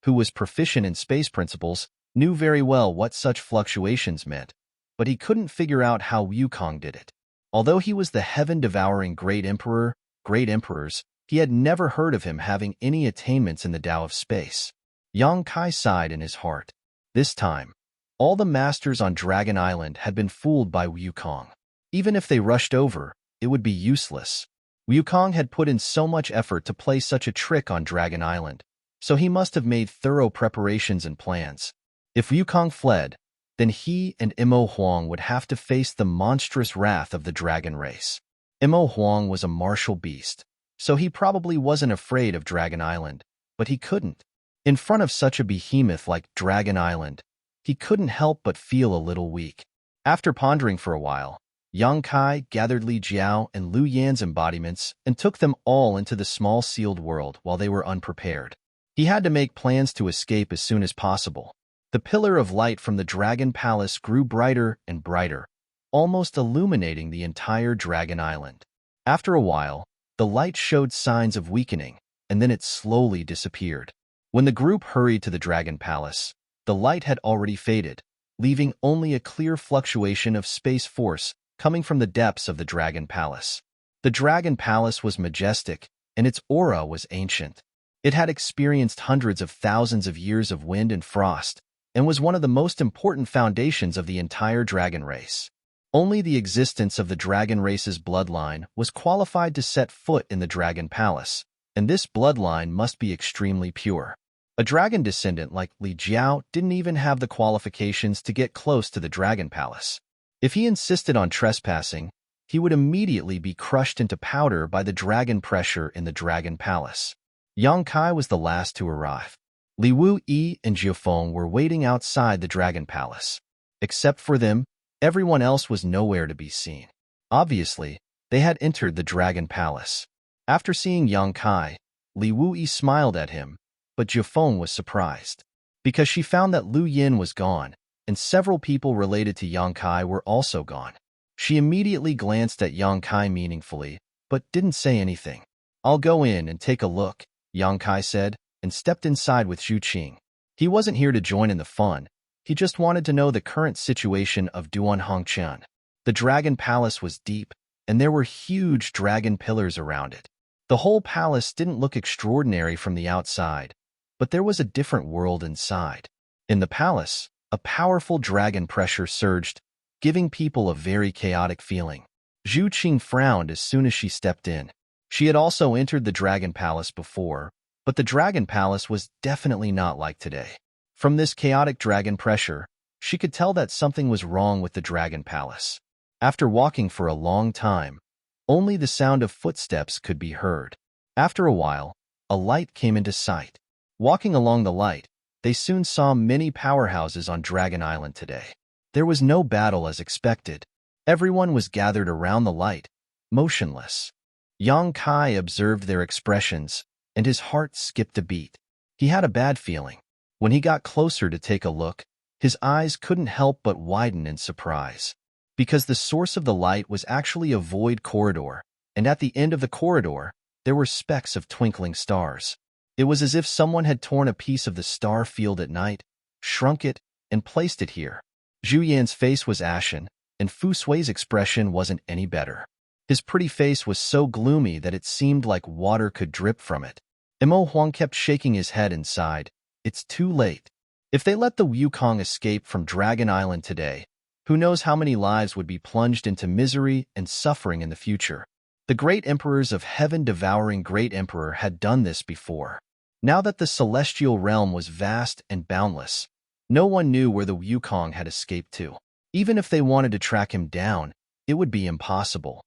who was proficient in space principles, knew very well what such fluctuations meant, but he couldn't figure out how Wukong did it. Although he was the heaven-devouring great emperors, he had never heard of him having any attainments in the Tao of space. Yang Kai sighed in his heart. This time, all the masters on Dragon Island had been fooled by Wukong. Even if they rushed over, it would be useless. Wukong had put in so much effort to play such a trick on Dragon Island, so he must have made thorough preparations and plans. If Wukong fled, then he and Imo Huang would have to face the monstrous wrath of the dragon race. Imo Huang was a martial beast, so he probably wasn't afraid of Dragon Island, but he couldn't. In front of such a behemoth like Dragon Island, he couldn't help but feel a little weak. After pondering for a while, Yang Kai gathered Li Jiao and Lu Yan's embodiments and took them all into the small sealed world while they were unprepared. He had to make plans to escape as soon as possible. The pillar of light from the Dragon Palace grew brighter and brighter, almost illuminating the entire Dragon Island. After a while, the light showed signs of weakening, and then it slowly disappeared. When the group hurried to the Dragon Palace, the light had already faded, leaving only a clear fluctuation of space force coming from the depths of the Dragon Palace. The Dragon Palace was majestic, and its aura was ancient. It had experienced hundreds of thousands of years of wind and frost, and was one of the most important foundations of the entire dragon race. Only the existence of the dragon race's bloodline was qualified to set foot in the Dragon Palace, and this bloodline must be extremely pure. A dragon descendant like Li Jiao didn't even have the qualifications to get close to the Dragon Palace. If he insisted on trespassing, he would immediately be crushed into powder by the dragon pressure in the Dragon Palace. Yang Kai was the last to arrive. Li Wu Yi and Jiufeng were waiting outside the Dragon Palace. Except for them, everyone else was nowhere to be seen. Obviously, they had entered the Dragon Palace. After seeing Yang Kai, Li Wu Yi smiled at him, but Jiufeng was surprised, because she found that Lu Yin was gone, and several people related to Yang Kai were also gone. She immediately glanced at Yang Kai meaningfully, but didn't say anything. "I'll go in and take a look," Yang Kai said, and stepped inside with Zhu Qing. He wasn't here to join in the fun. He just wanted to know the current situation of Duan Hongqian. The Dragon Palace was deep, and there were huge dragon pillars around it. The whole palace didn't look extraordinary from the outside, but there was a different world inside. In the palace, a powerful dragon pressure surged, giving people a very chaotic feeling. Zhu Qing frowned as soon as she stepped in. She had also entered the Dragon Palace before, but the Dragon Palace was definitely not like today. From this chaotic dragon pressure, she could tell that something was wrong with the Dragon Palace. After walking for a long time, only the sound of footsteps could be heard. After a while, a light came into sight. Walking along the light, they soon saw many powerhouses on Dragon Island today. There was no battle as expected. Everyone was gathered around the light, motionless. Yang Kai observed their expressions, and his heart skipped a beat. He had a bad feeling. When he got closer to take a look, his eyes couldn't help but widen in surprise. Because the source of the light was actually a void corridor, and at the end of the corridor, there were specks of twinkling stars. It was as if someone had torn a piece of the star field at night, shrunk it, and placed it here. Zhu Yan's face was ashen, and Fu Sui's expression wasn't any better. His pretty face was so gloomy that it seemed like water could drip from it. Imo Huang kept shaking his head and sighed. It's too late. If they let the Wukong escape from Dragon Island today, who knows how many lives would be plunged into misery and suffering in the future. The great emperors of heaven-devouring great emperor had done this before. Now that the celestial realm was vast and boundless, no one knew where the Wukong had escaped to. Even if they wanted to track him down, it would be impossible.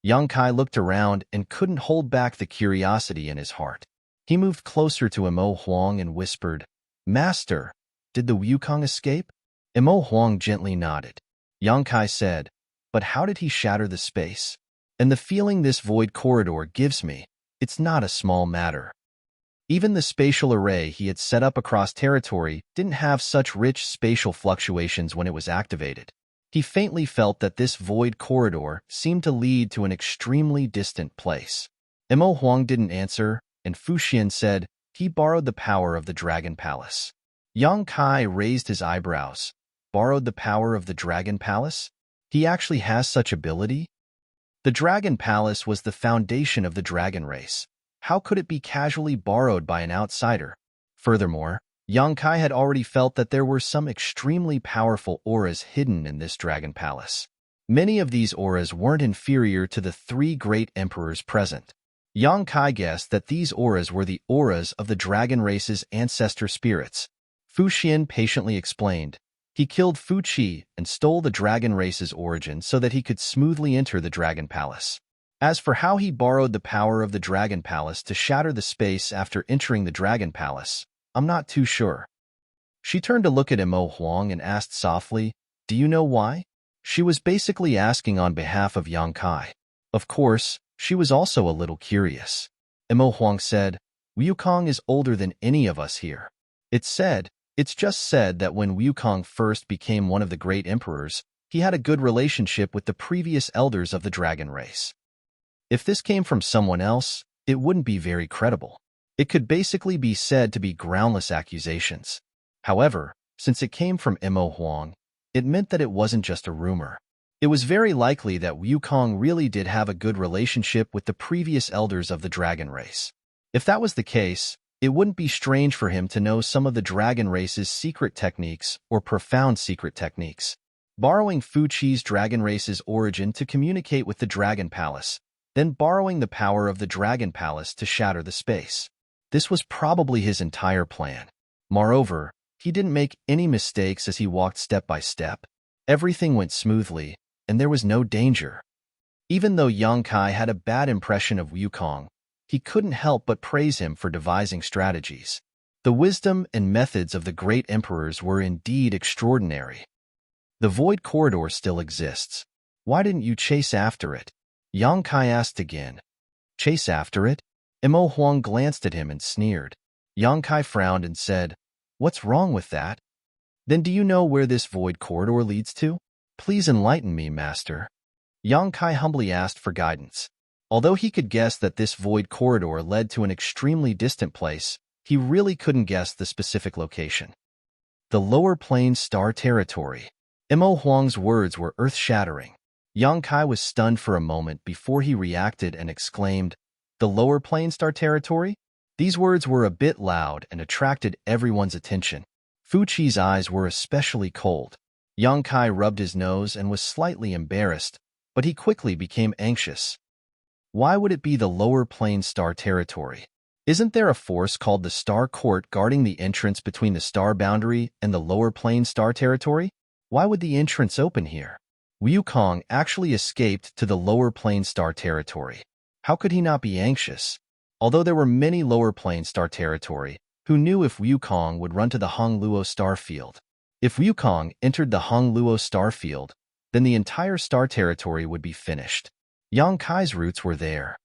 Yang Kai looked around and couldn't hold back the curiosity in his heart. He moved closer to Imo Huang and whispered, "Master, did the Wukong escape?" Imo Huang gently nodded. Yang Kai said, "But how did he shatter the space? And the feeling this void corridor gives me, it's not a small matter." Even the spatial array he had set up across territory didn't have such rich spatial fluctuations when it was activated. He faintly felt that this void corridor seemed to lead to an extremely distant place. Imo Huang didn't answer, and Fu Xian said, He borrowed the power of the Dragon Palace. Yang Kai raised his eyebrows. Borrowed the power of the Dragon Palace? He actually has such ability? The Dragon Palace was the foundation of the dragon race. How could it be casually borrowed by an outsider? Furthermore, Yang Kai had already felt that there were some extremely powerful auras hidden in this Dragon Palace. Many of these auras weren't inferior to the 3 great emperors present. Yang Kai guessed that these auras were the auras of the dragon race's ancestor spirits. Fu Xian patiently explained. He killed Fu Qi and stole the dragon race's origin so that he could smoothly enter the Dragon Palace. As for how he borrowed the power of the Dragon Palace to shatter the space after entering the Dragon Palace, I'm not too sure. She turned to look at Emo Huang and asked softly, "Do you know why?" She was basically asking on behalf of Yang Kai. Of course, she was also a little curious. Emo Huang said, "Wukong is older than any of us here. It's just said that when Wukong first became one of the great emperors, he had a good relationship with the previous elders of the dragon race. If this came from someone else, it wouldn't be very credible. It could basically be said to be groundless accusations. However, since it came from Emo Huang, it meant that it wasn't just a rumor. It was very likely that Wukong really did have a good relationship with the previous elders of the dragon race. If that was the case, it wouldn't be strange for him to know some of the dragon race's secret techniques or profound secret techniques. Borrowing Fu Qi's dragon race's origin to communicate with the Dragon Palace, then borrowing the power of the Dragon Palace to shatter the space. This was probably his entire plan. Moreover, he didn't make any mistakes as he walked step by step. Everything went smoothly, and there was no danger. Even though Yang Kai had a bad impression of Wukong, he couldn't help but praise him for devising strategies. The wisdom and methods of the great emperors were indeed extraordinary. The void corridor still exists. Why didn't you chase after it? Yang Kai asked again. Chase after it? Emo Huang glanced at him and sneered. Yang Kai frowned and said, "What's wrong with that? Then do you know where this void corridor leads to? Please enlighten me, master." Yang Kai humbly asked for guidance. Although he could guess that this void corridor led to an extremely distant place, he really couldn't guess the specific location. The Lower Plains Star Territory. Emo Huang's words were earth-shattering. Yang Kai was stunned for a moment before he reacted and exclaimed, "The Lower Plains Star Territory?" These words were a bit loud and attracted everyone's attention. Fu Qi's eyes were especially cold. Yang Kai rubbed his nose and was slightly embarrassed, but he quickly became anxious. Why would it be the Lower Plains Star Territory? Isn't there a force called the Star Court guarding the entrance between the Star Boundary and the Lower Plains Star Territory? Why would the entrance open here? Wukong actually escaped to the Lower Plains Star Territory. How could he not be anxious? Although there were many Lower Plains Star Territory, who knew if Wukong would run to the Hongluo Star Field. If Wukong entered the Hongluo Star Field, then the entire Star Territory would be finished. Yang Kai's roots were there.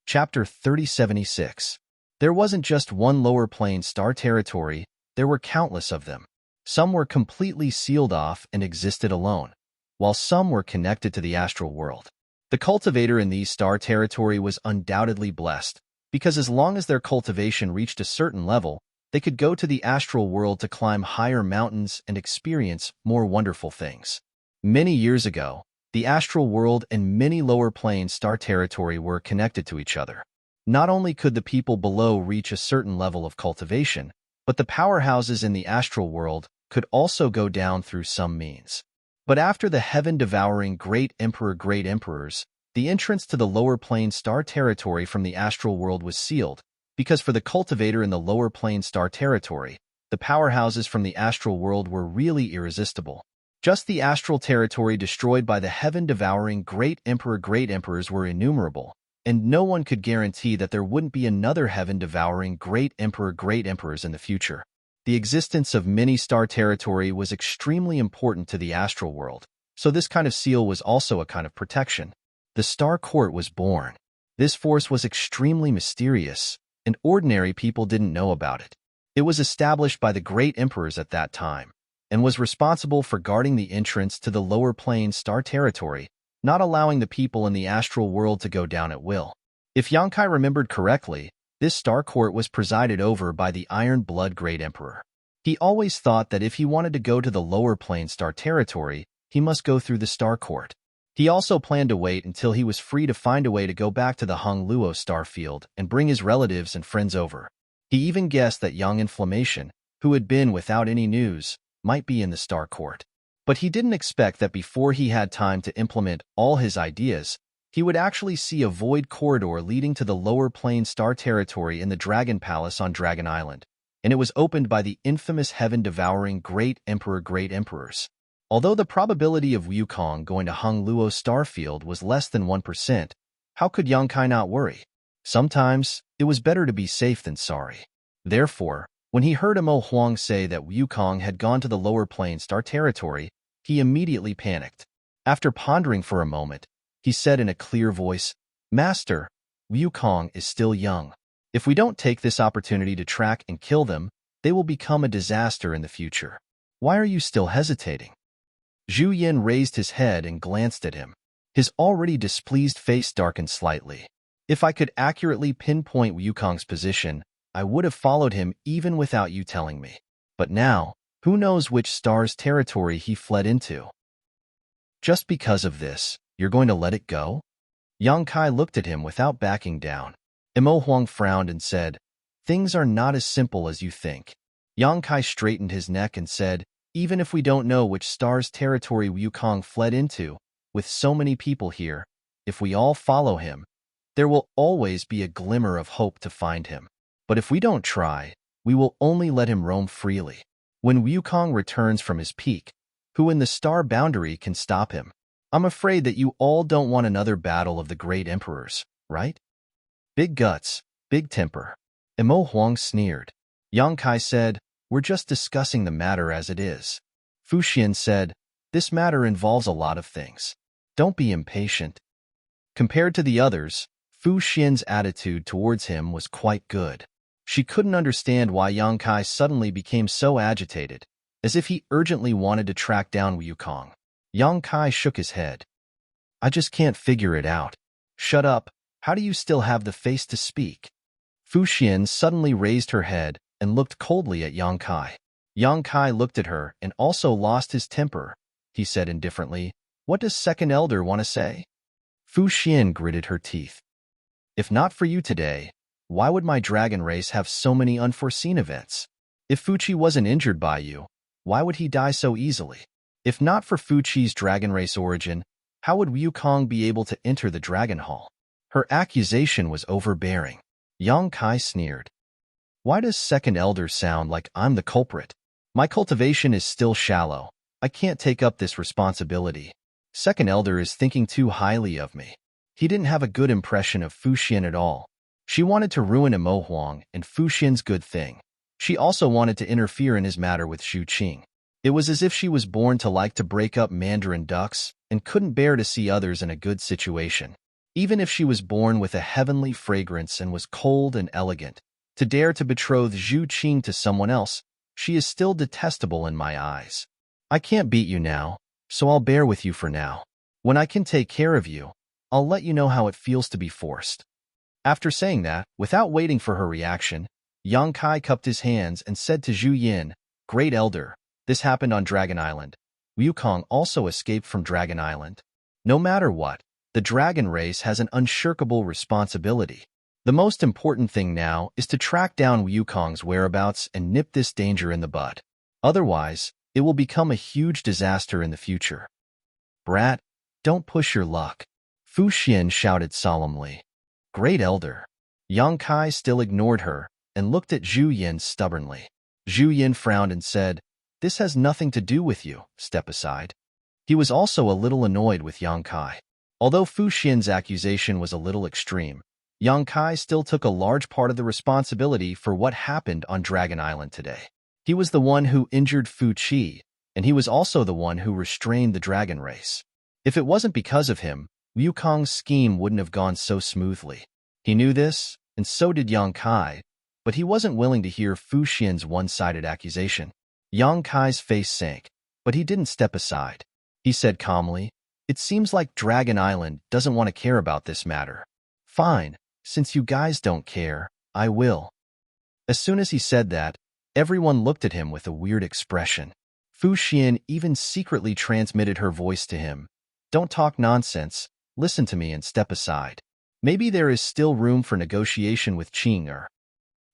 Chapter 3076. There wasn't just one Lower Plains Star Territory, there were countless of them. Some were completely sealed off and existed alone, while some were connected to the astral world. The cultivator in these Star Territory was undoubtedly blessed, because as long as their cultivation reached a certain level, they could go to the astral world to climb higher mountains and experience more wonderful things. Many years ago, the astral world and many Lower Plains Star Territory were connected to each other. Not only could the people below reach a certain level of cultivation, but the powerhouses in the astral world could also go down through some means. But after the heaven-devouring great emperors, the entrance to the Lower Plains Star Territory from the astral world was sealed, because for the cultivator in the Lower Plains Star Territory, the powerhouses from the astral world were really irresistible. Just the astral territory destroyed by the heaven-devouring great emperors were innumerable, and no one could guarantee that there wouldn't be another heaven-devouring great emperors in the future. The existence of many star territory was extremely important to the astral world, so this kind of seal was also a kind of protection. The Star Court was born. This force was extremely mysterious, and ordinary people didn't know about it. It was established by the great emperors at that time, and was responsible for guarding the entrance to the Lower Plains Star Territory, not allowing the people in the astral world to go down at will. If Yang Kai remembered correctly, This star court was presided over by the Iron Blood Great Emperor. He always thought that if he wanted to go to the lower plane star territory, he must go through the star court. He also planned to wait until he was free to find a way to go back to the Hung Luo star field and bring his relatives and friends over. He even guessed that young Inflammation, who had been without any news, might be in the star court. But he didn't expect that before he had time to implement all his ideas, he would actually see a void corridor leading to the lower plane star territory in the Dragon Palace on Dragon Island, and it was opened by the infamous heaven-devouring Great Emperors. Although the probability of Wukong going to Hung Luo Starfield was less than 1%, how could Yang Kai not worry? Sometimes, it was better to be safe than sorry. Therefore, when he heard Emo Huang say that Wukong had gone to the lower plane star territory, he immediately panicked. After pondering for a moment, he said in a clear voice, "Master, Wukong is still young. If we don't take this opportunity to track and kill them, they will become a disaster in the future. Why are you still hesitating?" Zhu Yin raised his head and glanced at him. His already displeased face darkened slightly. "If I could accurately pinpoint Wukong's position, I would have followed him even without you telling me. But now, who knows which star's territory he fled into? Just because of this, you're going to let it go?" Yang Kai looked at him without backing down. Emo Huang frowned and said, "Things are not as simple as you think." Yang Kai straightened his neck and said, "Even if we don't know which star's territory Wukong fled into, with so many people here, if we all follow him, there will always be a glimmer of hope to find him. But if we don't try, we will only let him roam freely. When Wukong returns from his peak, who in the star boundary can stop him? I'm afraid that you all don't want another battle of the great emperors, right? Big guts, big temper." Emo Huang sneered. Yang Kai said, "We're just discussing the matter as it is." Fu Xian said, "This matter involves a lot of things. Don't be impatient." Compared to the others, Fu Xian's attitude towards him was quite good. She couldn't understand why Yang Kai suddenly became so agitated, as if he urgently wanted to track down Wukong. Yang Kai shook his head. "I just can't figure it out." "Shut up. How do you still have the face to speak?" Fu Xian suddenly raised her head and looked coldly at Yang Kai. Yang Kai looked at her and also lost his temper. He said indifferently, "What does Second Elder want to say?" Fu Xian gritted her teeth. "If not for you today, why would my dragon race have so many unforeseen events? If Fuchi wasn't injured by you, why would he die so easily? If not for Fuchi's dragon race origin, how would Wukong be able to enter the Dragon Hall?" Her accusation was overbearing. Yang Kai sneered. "Why does Second Elder sound like I'm the culprit? My cultivation is still shallow. I can't take up this responsibility. Second Elder is thinking too highly of me." He didn't have a good impression of Fu Xian at all. She wanted to ruin Emo Huang and Fu Xian's good thing. She also wanted to interfere in his matter with Xu Qing. It was as if she was born to like to break up Mandarin ducks and couldn't bear to see others in a good situation. Even if she was born with a heavenly fragrance and was cold and elegant, to dare to betroth Xu Qing to someone else, she is still detestable in my eyes. I can't beat you now, so I'll bear with you for now. When I can take care of you, I'll let you know how it feels to be forced." After saying that, without waiting for her reaction, Yang Kai cupped his hands and said to Zhu Yin, "Great Elder, this happened on Dragon Island. Wukong also escaped from Dragon Island. No matter what, the dragon race has an unshirkable responsibility. The most important thing now is to track down Wukong's whereabouts and nip this danger in the bud. Otherwise, it will become a huge disaster in the future." "Brat, don't push your luck," Fu Xian shouted solemnly. "Great Elder." Yang Kai still ignored her and looked at Zhu Yin stubbornly. Zhu Yin frowned and said, "This has nothing to do with you, step aside." He was also a little annoyed with Yang Kai. Although Fu Xian's accusation was a little extreme, Yang Kai still took a large part of the responsibility for what happened on Dragon Island today. He was the one who injured Fu Qi, and he was also the one who restrained the dragon race. If it wasn't because of him, Wukong's scheme wouldn't have gone so smoothly. He knew this, and so did Yang Kai, but he wasn't willing to hear Fu Xian's one-sided accusation. Yang Kai's face sank, but he didn't step aside. He said calmly, "It seems like Dragon Island doesn't want to care about this matter. Fine, since you guys don't care, I will. As soon as he said that, everyone looked at him with a weird expression. Fu Xian even secretly transmitted her voice to him. Don't talk nonsense, listen to me and step aside. Maybe there is still room for negotiation with Qing.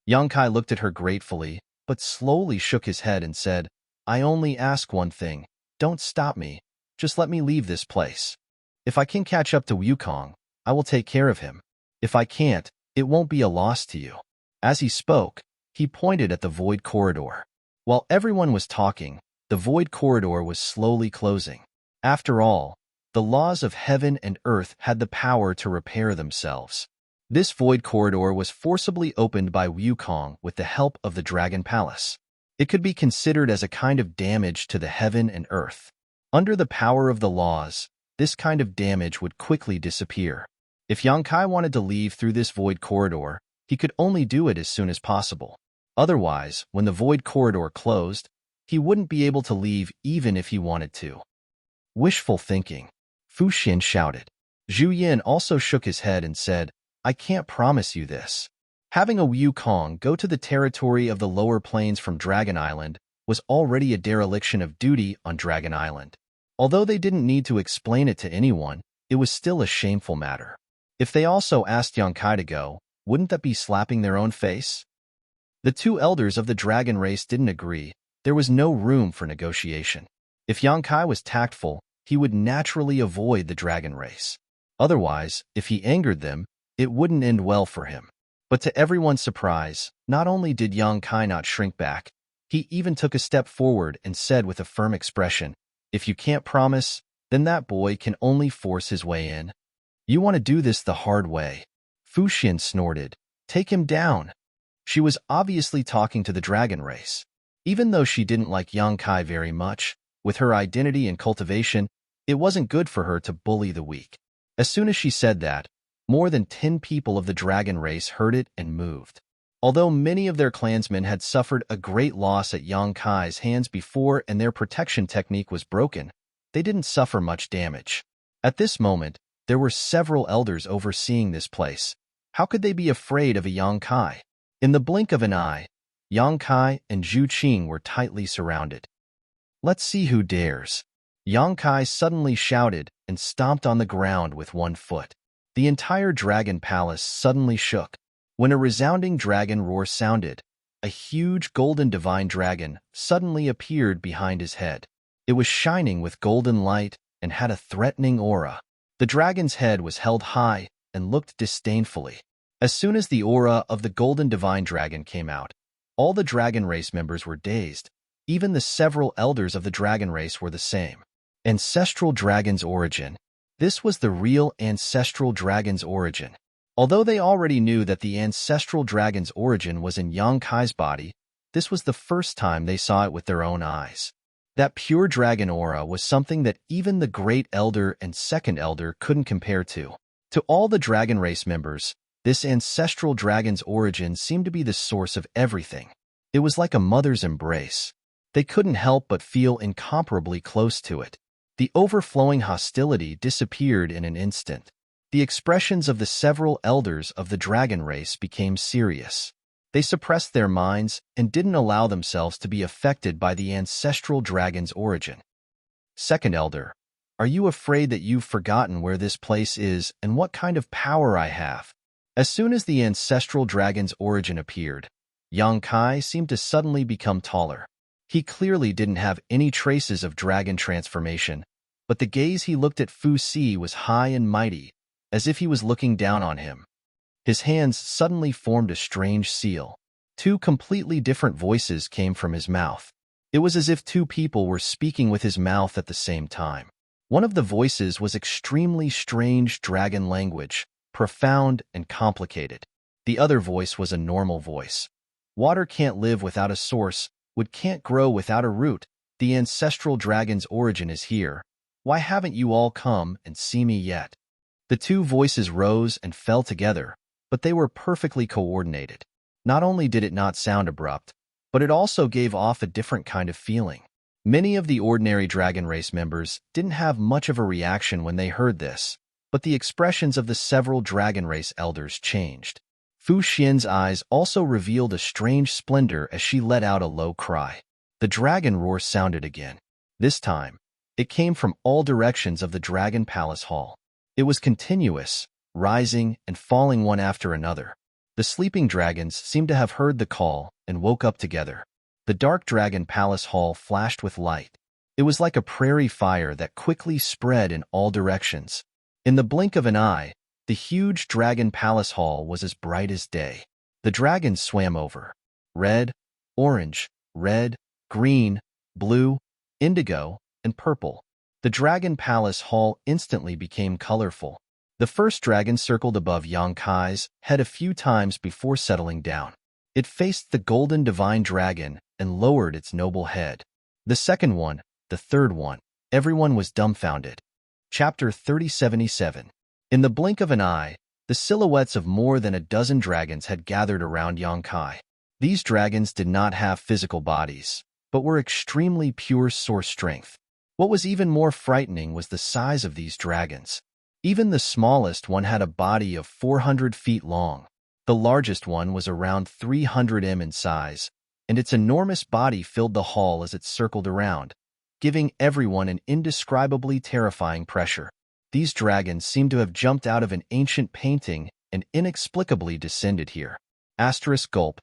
Yang Kai looked at her gratefully, but slowly shook his head and said, I only ask one thing. Don't stop me. Just let me leave this place. If I can catch up to Wukong, I will take care of him. If I can't, it won't be a loss to you. As he spoke, he pointed at the void corridor. While everyone was talking, the void corridor was slowly closing. After all, the laws of heaven and earth had the power to repair themselves. This void corridor was forcibly opened by Wukong with the help of the Dragon Palace. It could be considered as a kind of damage to the heaven and earth. Under the power of the laws, this kind of damage would quickly disappear. If Yang Kai wanted to leave through this void corridor, he could only do it as soon as possible. Otherwise, when the void corridor closed, he wouldn't be able to leave even if he wanted to. Wishful thinking, Fu Xian shouted. Zhu Yin also shook his head and said, I can't promise you this. Having a Wukong go to the territory of the lower plains from Dragon Island was already a dereliction of duty on Dragon Island. Although they didn't need to explain it to anyone, it was still a shameful matter. If they also asked Yang Kai to go, wouldn't that be slapping their own face? The two elders of the dragon race didn't agree. There was no room for negotiation. If Yang Kai was tactful, he would naturally avoid the dragon race. Otherwise, if he angered them, it wouldn't end well for him. But to everyone's surprise, not only did Yang Kai not shrink back, he even took a step forward and said with a firm expression, if you can't promise, then that boy can only force his way in. You want to do this the hard way. Fu Xian snorted. Take him down. She was obviously talking to the dragon race. Even though she didn't like Yang Kai very much, with her identity and cultivation, it wasn't good for her to bully the weak. As soon as she said that, more than 10 people of the dragon race heard it and moved. Although many of their clansmen had suffered a great loss at Yang Kai's hands before and their protection technique was broken, they didn't suffer much damage. At this moment, there were several elders overseeing this place. How could they be afraid of a Yang Kai? In the blink of an eye, Yang Kai and Zhu Qing were tightly surrounded. Let's see who dares. Yang Kai suddenly shouted and stomped on the ground with one foot. The entire dragon palace suddenly shook. When a resounding dragon roar sounded, a huge golden divine dragon suddenly appeared behind his head. It was shining with golden light and had a threatening aura. The dragon's head was held high and looked disdainfully. As soon as the aura of the golden divine dragon came out, all the dragon race members were dazed. Even the several elders of the dragon race were the same. Ancestral dragon's origin. This was the real ancestral dragon's origin. Although they already knew that the ancestral dragon's origin was in Yang Kai's body, this was the first time they saw it with their own eyes. That pure dragon aura was something that even the great elder and second elder couldn't compare to. To all the dragon race members, this ancestral dragon's origin seemed to be the source of everything. It was like a mother's embrace. They couldn't help but feel incomparably close to it. The overflowing hostility disappeared in an instant. The expressions of the several elders of the dragon race became serious. They suppressed their minds and didn't allow themselves to be affected by the ancestral dragon's origin. Second elder, are you afraid that you've forgotten where this place is and what kind of power I have? As soon as the ancestral dragon's origin appeared, Yang Kai seemed to suddenly become taller. He clearly didn't have any traces of dragon transformation, but the gaze he looked at Fu Si was high and mighty, as if he was looking down on him. His hands suddenly formed a strange seal. Two completely different voices came from his mouth. It was as if two people were speaking with his mouth at the same time. One of the voices was extremely strange dragon language, profound and complicated. The other voice was a normal voice. Water can't live without a source, wood can't grow without a root. The ancestral dragon's origin is here. Why haven't you all come and see me yet? The two voices rose and fell together, but they were perfectly coordinated. Not only did it not sound abrupt, but it also gave off a different kind of feeling. Many of the ordinary dragon race members didn't have much of a reaction when they heard this, but the expressions of the several dragon race elders changed. Fu Xian's eyes also revealed a strange splendor as she let out a low cry. The dragon roar sounded again. This time, it came from all directions of the Dragon Palace Hall. It was continuous, rising and falling one after another. The sleeping dragons seemed to have heard the call and woke up together. The dark Dragon Palace Hall flashed with light. It was like a prairie fire that quickly spread in all directions. In the blink of an eye, the huge Dragon Palace Hall was as bright as day. The dragons swam over. Red, orange, red, green, blue, indigo, and purple. The Dragon Palace Hall instantly became colorful. The first dragon circled above Yang Kai's head a few times before settling down. It faced the golden divine dragon and lowered its noble head. The second one, the third one, everyone was dumbfounded. Chapter 3077. In the blink of an eye, the silhouettes of more than a dozen dragons had gathered around Yang Kai. These dragons did not have physical bodies, but were extremely pure source strength. What was even more frightening was the size of these dragons. Even the smallest one had a body of 400 feet long. The largest one was around 300 m in size, and its enormous body filled the hall as it circled around, giving everyone an indescribably terrifying pressure. These dragons seemed to have jumped out of an ancient painting and inexplicably descended here. Asterisk gulp.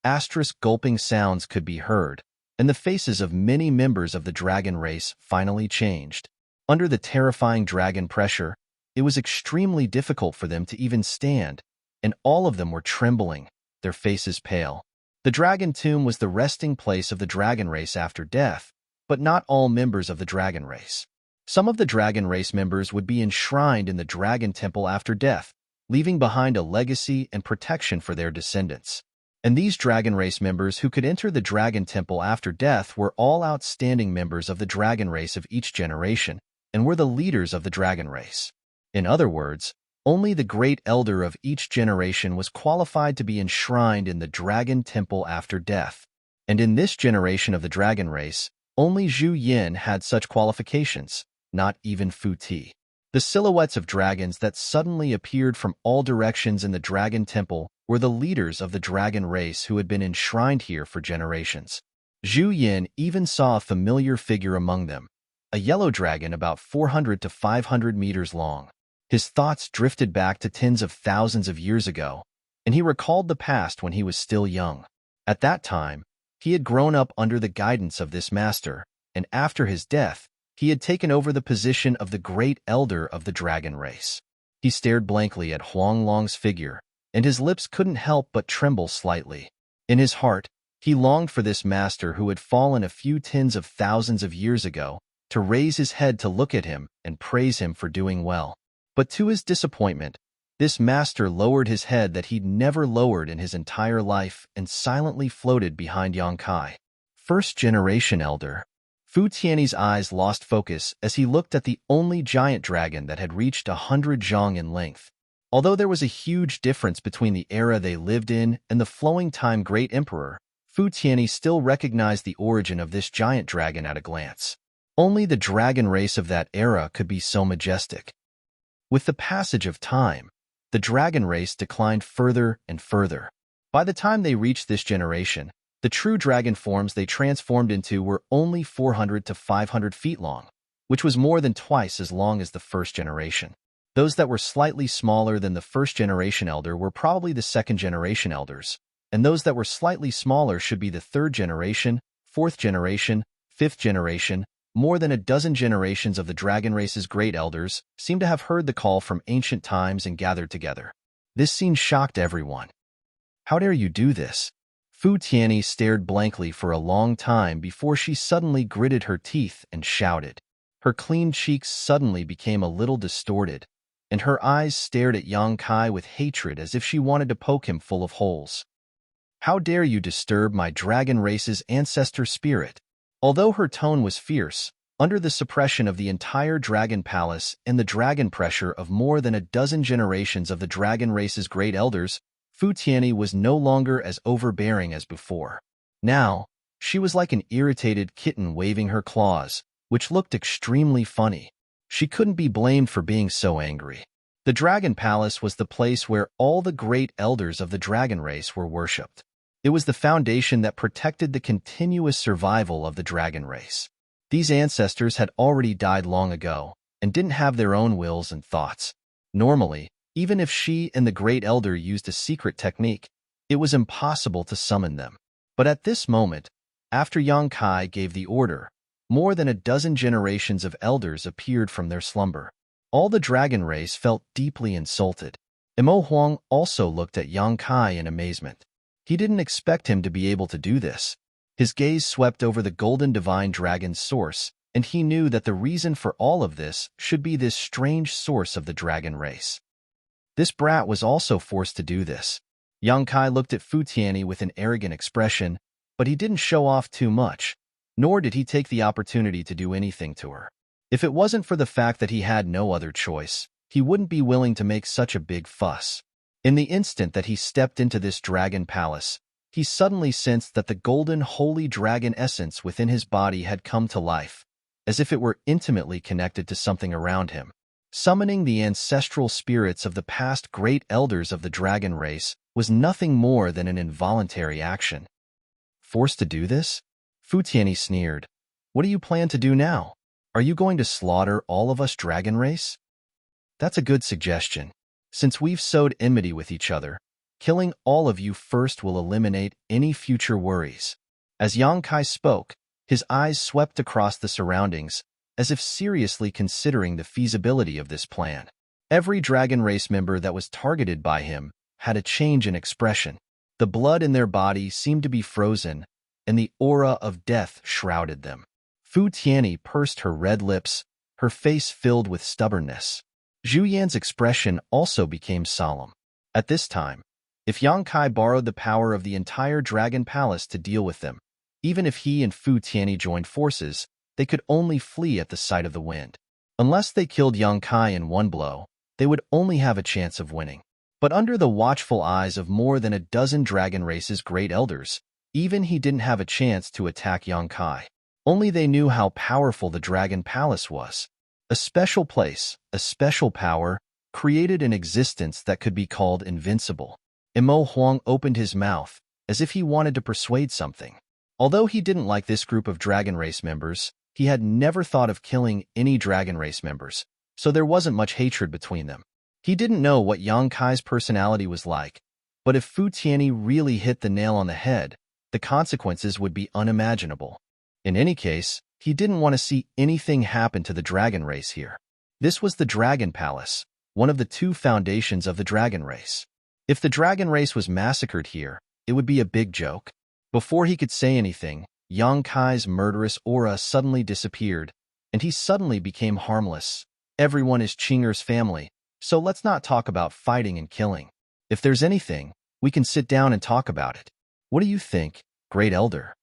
Asterisk gulping sounds could be heard, and the faces of many members of the dragon race finally changed. Under the terrifying dragon pressure, it was extremely difficult for them to even stand, and all of them were trembling, their faces pale. The dragon tomb was the resting place of the dragon race after death, but not all members of the dragon race. Some of the dragon race members would be enshrined in the dragon temple after death, leaving behind a legacy and protection for their descendants. And these dragon race members who could enter the dragon temple after death were all outstanding members of the dragon race of each generation, and were the leaders of the dragon race. In other words, only the great elder of each generation was qualified to be enshrined in the dragon temple after death. And in this generation of the dragon race, only Zhu Yin had such qualifications, not even Fu Ti. The silhouettes of dragons that suddenly appeared from all directions in the dragon temple were the leaders of the dragon race who had been enshrined here for generations. Zhu Yin even saw a familiar figure among them, a yellow dragon about 400 to 500 meters long. His thoughts drifted back to tens of thousands of years ago, and he recalled the past when he was still young. At that time, he had grown up under the guidance of this master, and after his death, he had taken over the position of the great elder of the dragon race. He stared blankly at Huang Long's figure, and his lips couldn't help but tremble slightly. In his heart, he longed for this master who had fallen a few tens of thousands of years ago to raise his head to look at him and praise him for doing well. But to his disappointment, this master lowered his head that he'd never lowered in his entire life and silently floated behind Yang Kai. First-generation elder. Fu Tianyi's eyes lost focus as he looked at the only giant dragon that had reached 100 zhang in length. Although there was a huge difference between the era they lived in and the flowing time great emperor, Fu Tianyi still recognized the origin of this giant dragon at a glance. Only the dragon race of that era could be so majestic. With the passage of time, the dragon race declined further and further. By the time they reached this generation, the true dragon forms they transformed into were only 400 to 500 feet long, which was more than twice as long as the first generation. Those that were slightly smaller than the first-generation elder were probably the second-generation elders, and those that were slightly smaller should be the third generation, fourth generation, fifth generation. More than a dozen generations of the dragon race's great elders seemed to have heard the call from ancient times and gathered together. This scene shocked everyone. How dare you do this? Fu Tianyi stared blankly for a long time before she suddenly gritted her teeth and shouted. Her clean cheeks suddenly became a little distorted, and her eyes stared at Yang Kai with hatred as if she wanted to poke him full of holes. How dare you disturb my dragon race's ancestor spirit? Although her tone was fierce, under the suppression of the entire dragon palace and the dragon pressure of more than a dozen generations of the dragon race's great elders, Fu Tianyi was no longer as overbearing as before. Now, she was like an irritated kitten waving her claws, which looked extremely funny. She couldn't be blamed for being so angry. The Dragon Palace was the place where all the great elders of the dragon race were worshipped. It was the foundation that protected the continuous survival of the dragon race. These ancestors had already died long ago and didn't have their own wills and thoughts. Normally, even if she and the great elder used a secret technique, it was impossible to summon them. But at this moment, after Yang Kai gave the order, more than a dozen generations of elders appeared from their slumber. All the dragon race felt deeply insulted. Emo Huang also looked at Yang Kai in amazement. He didn't expect him to be able to do this. His gaze swept over the golden divine dragon's source, and he knew that the reason for all of this should be this strange source of the dragon race. This brat was also forced to do this. Yang Kai looked at Fu Tianyi with an arrogant expression, but he didn't show off too much, nor did he take the opportunity to do anything to her. If it wasn't for the fact that he had no other choice, he wouldn't be willing to make such a big fuss. In the instant that he stepped into this dragon palace, he suddenly sensed that the golden holy dragon essence within his body had come to life, as if it were intimately connected to something around him. Summoning the ancestral spirits of the past great elders of the dragon race was nothing more than an involuntary action. Forced to do this? Fu Tianyi sneered. What do you plan to do now? Are you going to slaughter all of us dragon race? That's a good suggestion. Since we've sowed enmity with each other, killing all of you first will eliminate any future worries. As Yang Kai spoke, his eyes swept across the surroundings, as if seriously considering the feasibility of this plan. Every dragon race member that was targeted by him had a change in expression. The blood in their body seemed to be frozen, and the aura of death shrouded them. Fu Tianyi pursed her red lips, her face filled with stubbornness. Zhu Yan's expression also became solemn. At this time, if Yang Kai borrowed the power of the entire dragon palace to deal with them, even if he and Fu Tianyi joined forces, they could only flee at the sight of the wind. Unless they killed Yang Kai in one blow, they would only have a chance of winning. But under the watchful eyes of more than a dozen dragon race's great elders, even he didn't have a chance to attack Yang Kai. Only they knew how powerful the dragon palace was. A special place, a special power, created an existence that could be called invincible. Emo Huang opened his mouth, as if he wanted to persuade something. Although he didn't like this group of dragon race members, he had never thought of killing any dragon race members, so there wasn't much hatred between them. He didn't know what Yang Kai's personality was like, but if Fu Tianyi really hit the nail on the head, the consequences would be unimaginable. In any case, he didn't want to see anything happen to the dragon race here. This was the Dragon Palace, one of the two foundations of the dragon race. If the dragon race was massacred here, it would be a big joke. Before he could say anything, Yang Kai's murderous aura suddenly disappeared, and he suddenly became harmless. Everyone is Qing'er's family, so let's not talk about fighting and killing. If there's anything, we can sit down and talk about it. What do you think, Great Elder?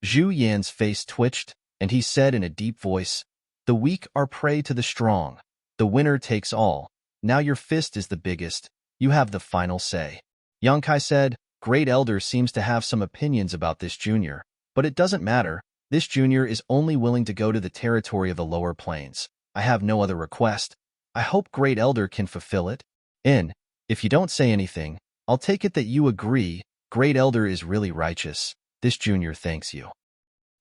Zhu Yan's face twitched, and he said in a deep voice, "The weak are prey to the strong. The winner takes all. Now your fist is the biggest. You have the final say." Yang Kai said, "Great Elder seems to have some opinions about this junior, but it doesn't matter. This junior is only willing to go to the territory of the lower plains. I have no other request. I hope Great Elder can fulfill it. And, if you don't say anything, I'll take it that you agree. Great Elder is really righteous. This junior thanks you."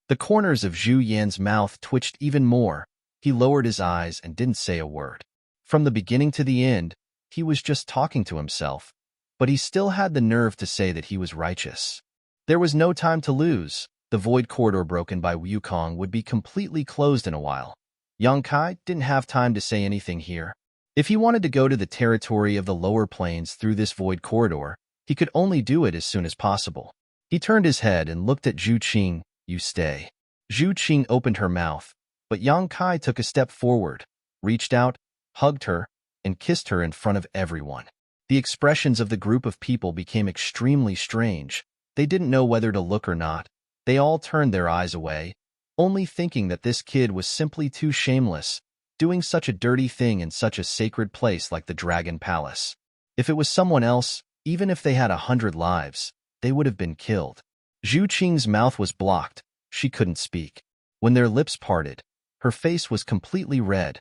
The corners of Zhu Yan's mouth twitched even more. He lowered his eyes and didn't say a word. From the beginning to the end, he was just talking to himself, but he still had the nerve to say that he was righteous. There was no time to lose. The void corridor broken by Wukong would be completely closed in a while. Yang Kai didn't have time to say anything here. If he wanted to go to the territory of the lower plains through this void corridor, he could only do it as soon as possible. He turned his head and looked at Zhu Qing. "You stay." Zhu Qing opened her mouth, but Yang Kai took a step forward, reached out, hugged her, and kissed her in front of everyone. The expressions of the group of people became extremely strange. They didn't know whether to look or not. They all turned their eyes away, only thinking that this kid was simply too shameless, doing such a dirty thing in such a sacred place like the Dragon Palace. If it was someone else, even if they had 100 lives, they would have been killed. Zhu Qing's mouth was blocked. She couldn't speak. When their lips parted, her face was completely red.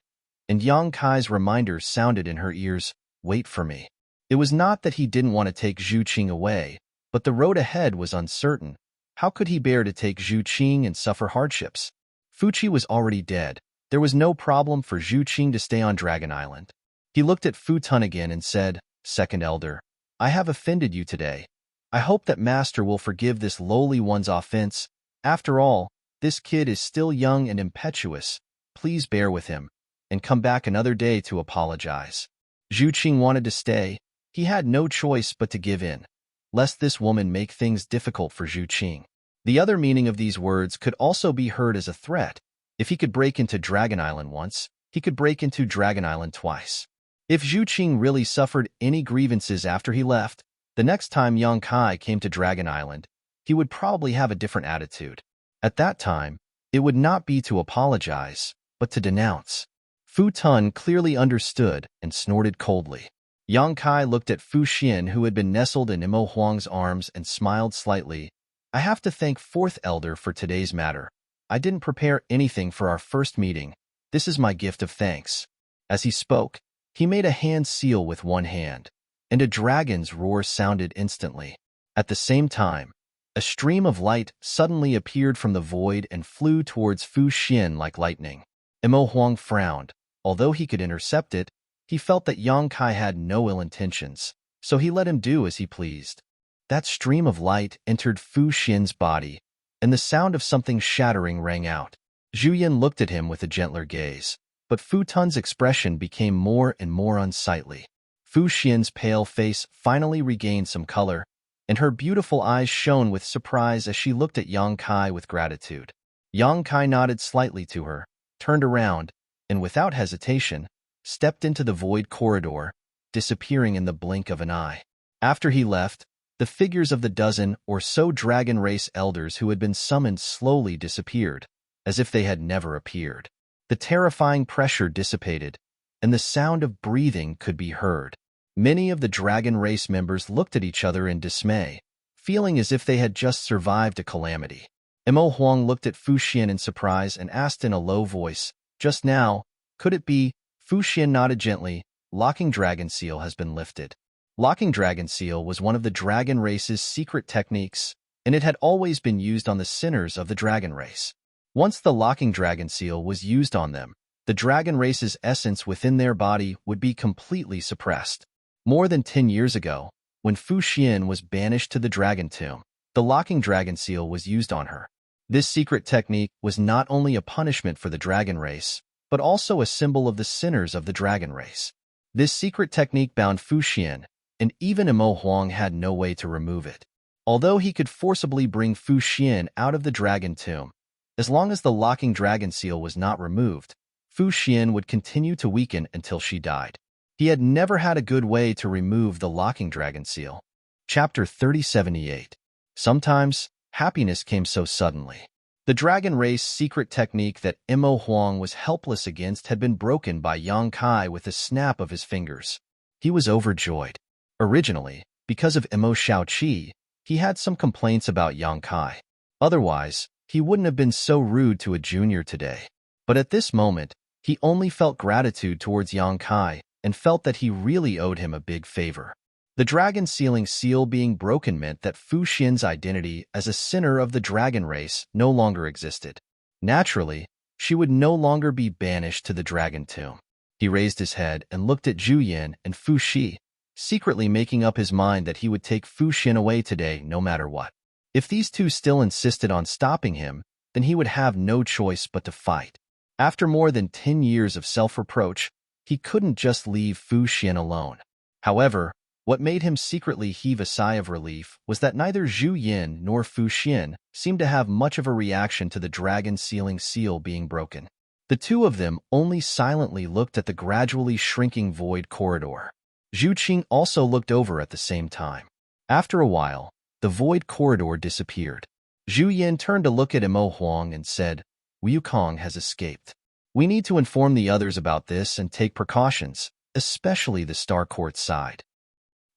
and Yang Kai's reminder sounded in her ears, "Wait for me." It was not that he didn't want to take Zhu Qing away, but the road ahead was uncertain. How could he bear to take Zhu Qing and suffer hardships? Fuqi was already dead. There was no problem for Zhu Qing to stay on Dragon Island. He looked at Fu Tun again and said, "Second Elder, I have offended you today. I hope that Master will forgive this lowly one's offense. After all, this kid is still young and impetuous. Please bear with him, and come back another day to apologize." Zhu Qing wanted to stay. He had no choice but to give in, lest this woman make things difficult for Zhu Qing. The other meaning of these words could also be heard as a threat. If he could break into Dragon Island once, he could break into Dragon Island twice. If Zhu Qing really suffered any grievances after he left, the next time Yang Kai came to Dragon Island, he would probably have a different attitude. At that time, it would not be to apologize, but to denounce. Fu Tun clearly understood and snorted coldly. Yang Kai looked at Fu Xian, who had been nestled in Imo Huang's arms, and smiled slightly. "I have to thank Fourth Elder for today's matter. I didn't prepare anything for our first meeting. This is my gift of thanks." As he spoke, he made a hand seal with one hand, and a dragon's roar sounded instantly. At the same time, a stream of light suddenly appeared from the void and flew towards Fu Xian like lightning. Imo Huang frowned. Although he could intercept it, he felt that Yang Kai had no ill intentions, so he let him do as he pleased. That stream of light entered Fu Xian's body, and the sound of something shattering rang out. Zhu Yin looked at him with a gentler gaze, but Fu Tun's expression became more and more unsightly. Fu Xian's pale face finally regained some color, and her beautiful eyes shone with surprise as she looked at Yang Kai with gratitude. Yang Kai nodded slightly to her, turned around, and without hesitation, stepped into the void corridor, disappearing in the blink of an eye. After he left, the figures of the dozen or so dragon race elders who had been summoned slowly disappeared, as if they had never appeared. The terrifying pressure dissipated, and the sound of breathing could be heard. Many of the dragon race members looked at each other in dismay, feeling as if they had just survived a calamity. Imo Huang looked at Fu Xian in surprise and asked in a low voice, "Just now, could it be?" Fu Xian nodded gently. "Locking Dragon Seal has been lifted." Locking Dragon Seal was one of the dragon race's secret techniques, and it had always been used on the sinners of the dragon race. Once the Locking Dragon Seal was used on them, the dragon race's essence within their body would be completely suppressed. More than 10 years ago, when Fu Xian was banished to the Dragon Tomb, the Locking Dragon Seal was used on her. This secret technique was not only a punishment for the dragon race, but also a symbol of the sinners of the dragon race. This secret technique bound Fu Xian, and even Imo Huang had no way to remove it. Although he could forcibly bring Fu Xian out of the Dragon Tomb, as long as the Locking Dragon Seal was not removed, Fu Xian would continue to weaken until she died. He had never had a good way to remove the Locking Dragon Seal. Chapter 3078. Sometimes, happiness came so suddenly. The dragon race secret technique that Imo Huang was helpless against had been broken by Yang Kai with a snap of his fingers. He was overjoyed. Originally, because of Imo Shaoqi, he had some complaints about Yang Kai. Otherwise, he wouldn't have been so rude to a junior today. But at this moment, he only felt gratitude towards Yang Kai and felt that he really owed him a big favor. The dragon sealing seal being broken meant that Fu Xian's identity as a sinner of the dragon race no longer existed. Naturally, she would no longer be banished to the Dragon Tomb. He raised his head and looked at Zhu Yin and Fu Xi, secretly making up his mind that he would take Fu Xian away today no matter what. If these two still insisted on stopping him, then he would have no choice but to fight. After more than 10 years of self-reproach, he couldn't just leave Fu Xian alone. However, what made him secretly heave a sigh of relief was that neither Zhu Yin nor Fu Xian seemed to have much of a reaction to the dragon sealing seal being broken. The two of them only silently looked at the gradually shrinking void corridor. Zhu Qing also looked over at the same time. After a while, the void corridor disappeared. Zhu Yin turned to look at Imo Huang and said, "Wu Kong has escaped. We need to inform the others about this and take precautions, especially the Star Court side."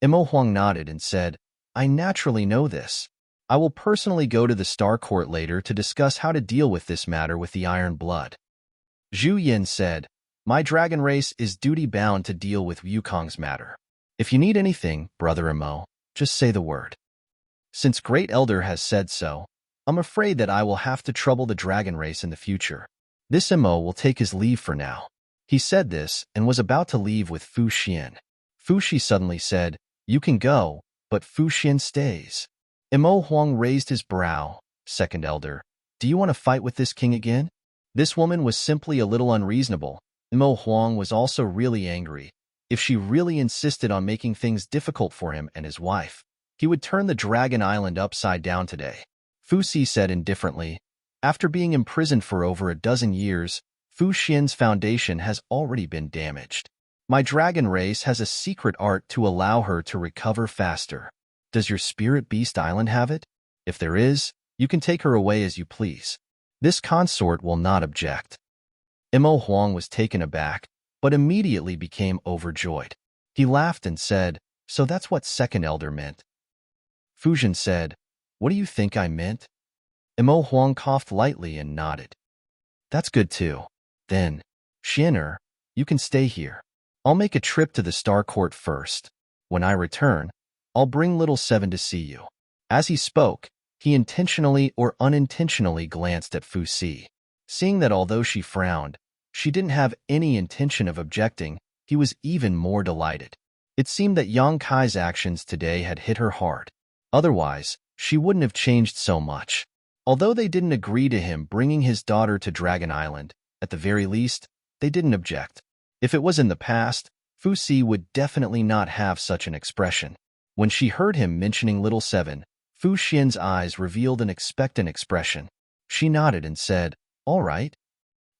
Imo Huang nodded and said, "I naturally know this. I will personally go to the Star Court later to discuss how to deal with this matter with the Iron Blood." Zhu Yin said, My dragon race is duty-bound to deal with Wukong's matter. If you need anything, Brother Emo, just say the word. Since Great Elder has said so, I'm afraid that I will have to trouble the dragon race in the future. This Emo will take his leave for now. He said this and was about to leave with Fu Xian. Fu Shi suddenly said, "You can go," but Fu Xian stays. Emo Huang raised his brow. Second Elder, do you want to fight with this king again? This woman was simply a little unreasonable. Emo Huang was also really angry. If she really insisted on making things difficult for him and his wife, he would turn the Dragon Island upside down today. Fu Si said indifferently, after being imprisoned for over a dozen years, Fu Xian's foundation has already been damaged. My dragon race has a secret art to allow her to recover faster. Does your spirit beast island have it? If there is, you can take her away as you please. This consort will not object. Emo Huang was taken aback, but immediately became overjoyed. He laughed and said, "So that's what Second Elder meant." Fujian said, "What do you think I meant?" Emo Huang coughed lightly and nodded. "That's good too. Then, Xianer, you can stay here. I'll make a trip to the Star Court first. When I return, I'll bring Little Seven to see you." As he spoke, he intentionally or unintentionally glanced at Fu Si. Seeing that although she frowned, she didn't have any intention of objecting, he was even more delighted. It seemed that Yang Kai's actions today had hit her hard. Otherwise, she wouldn't have changed so much. Although they didn't agree to him bringing his daughter to Dragon Island, at the very least, they didn't object. If it was in the past, Fu Si would definitely not have such an expression. When she heard him mentioning Little Seven, Fu Xian's eyes revealed an expectant expression. She nodded and said, "All right.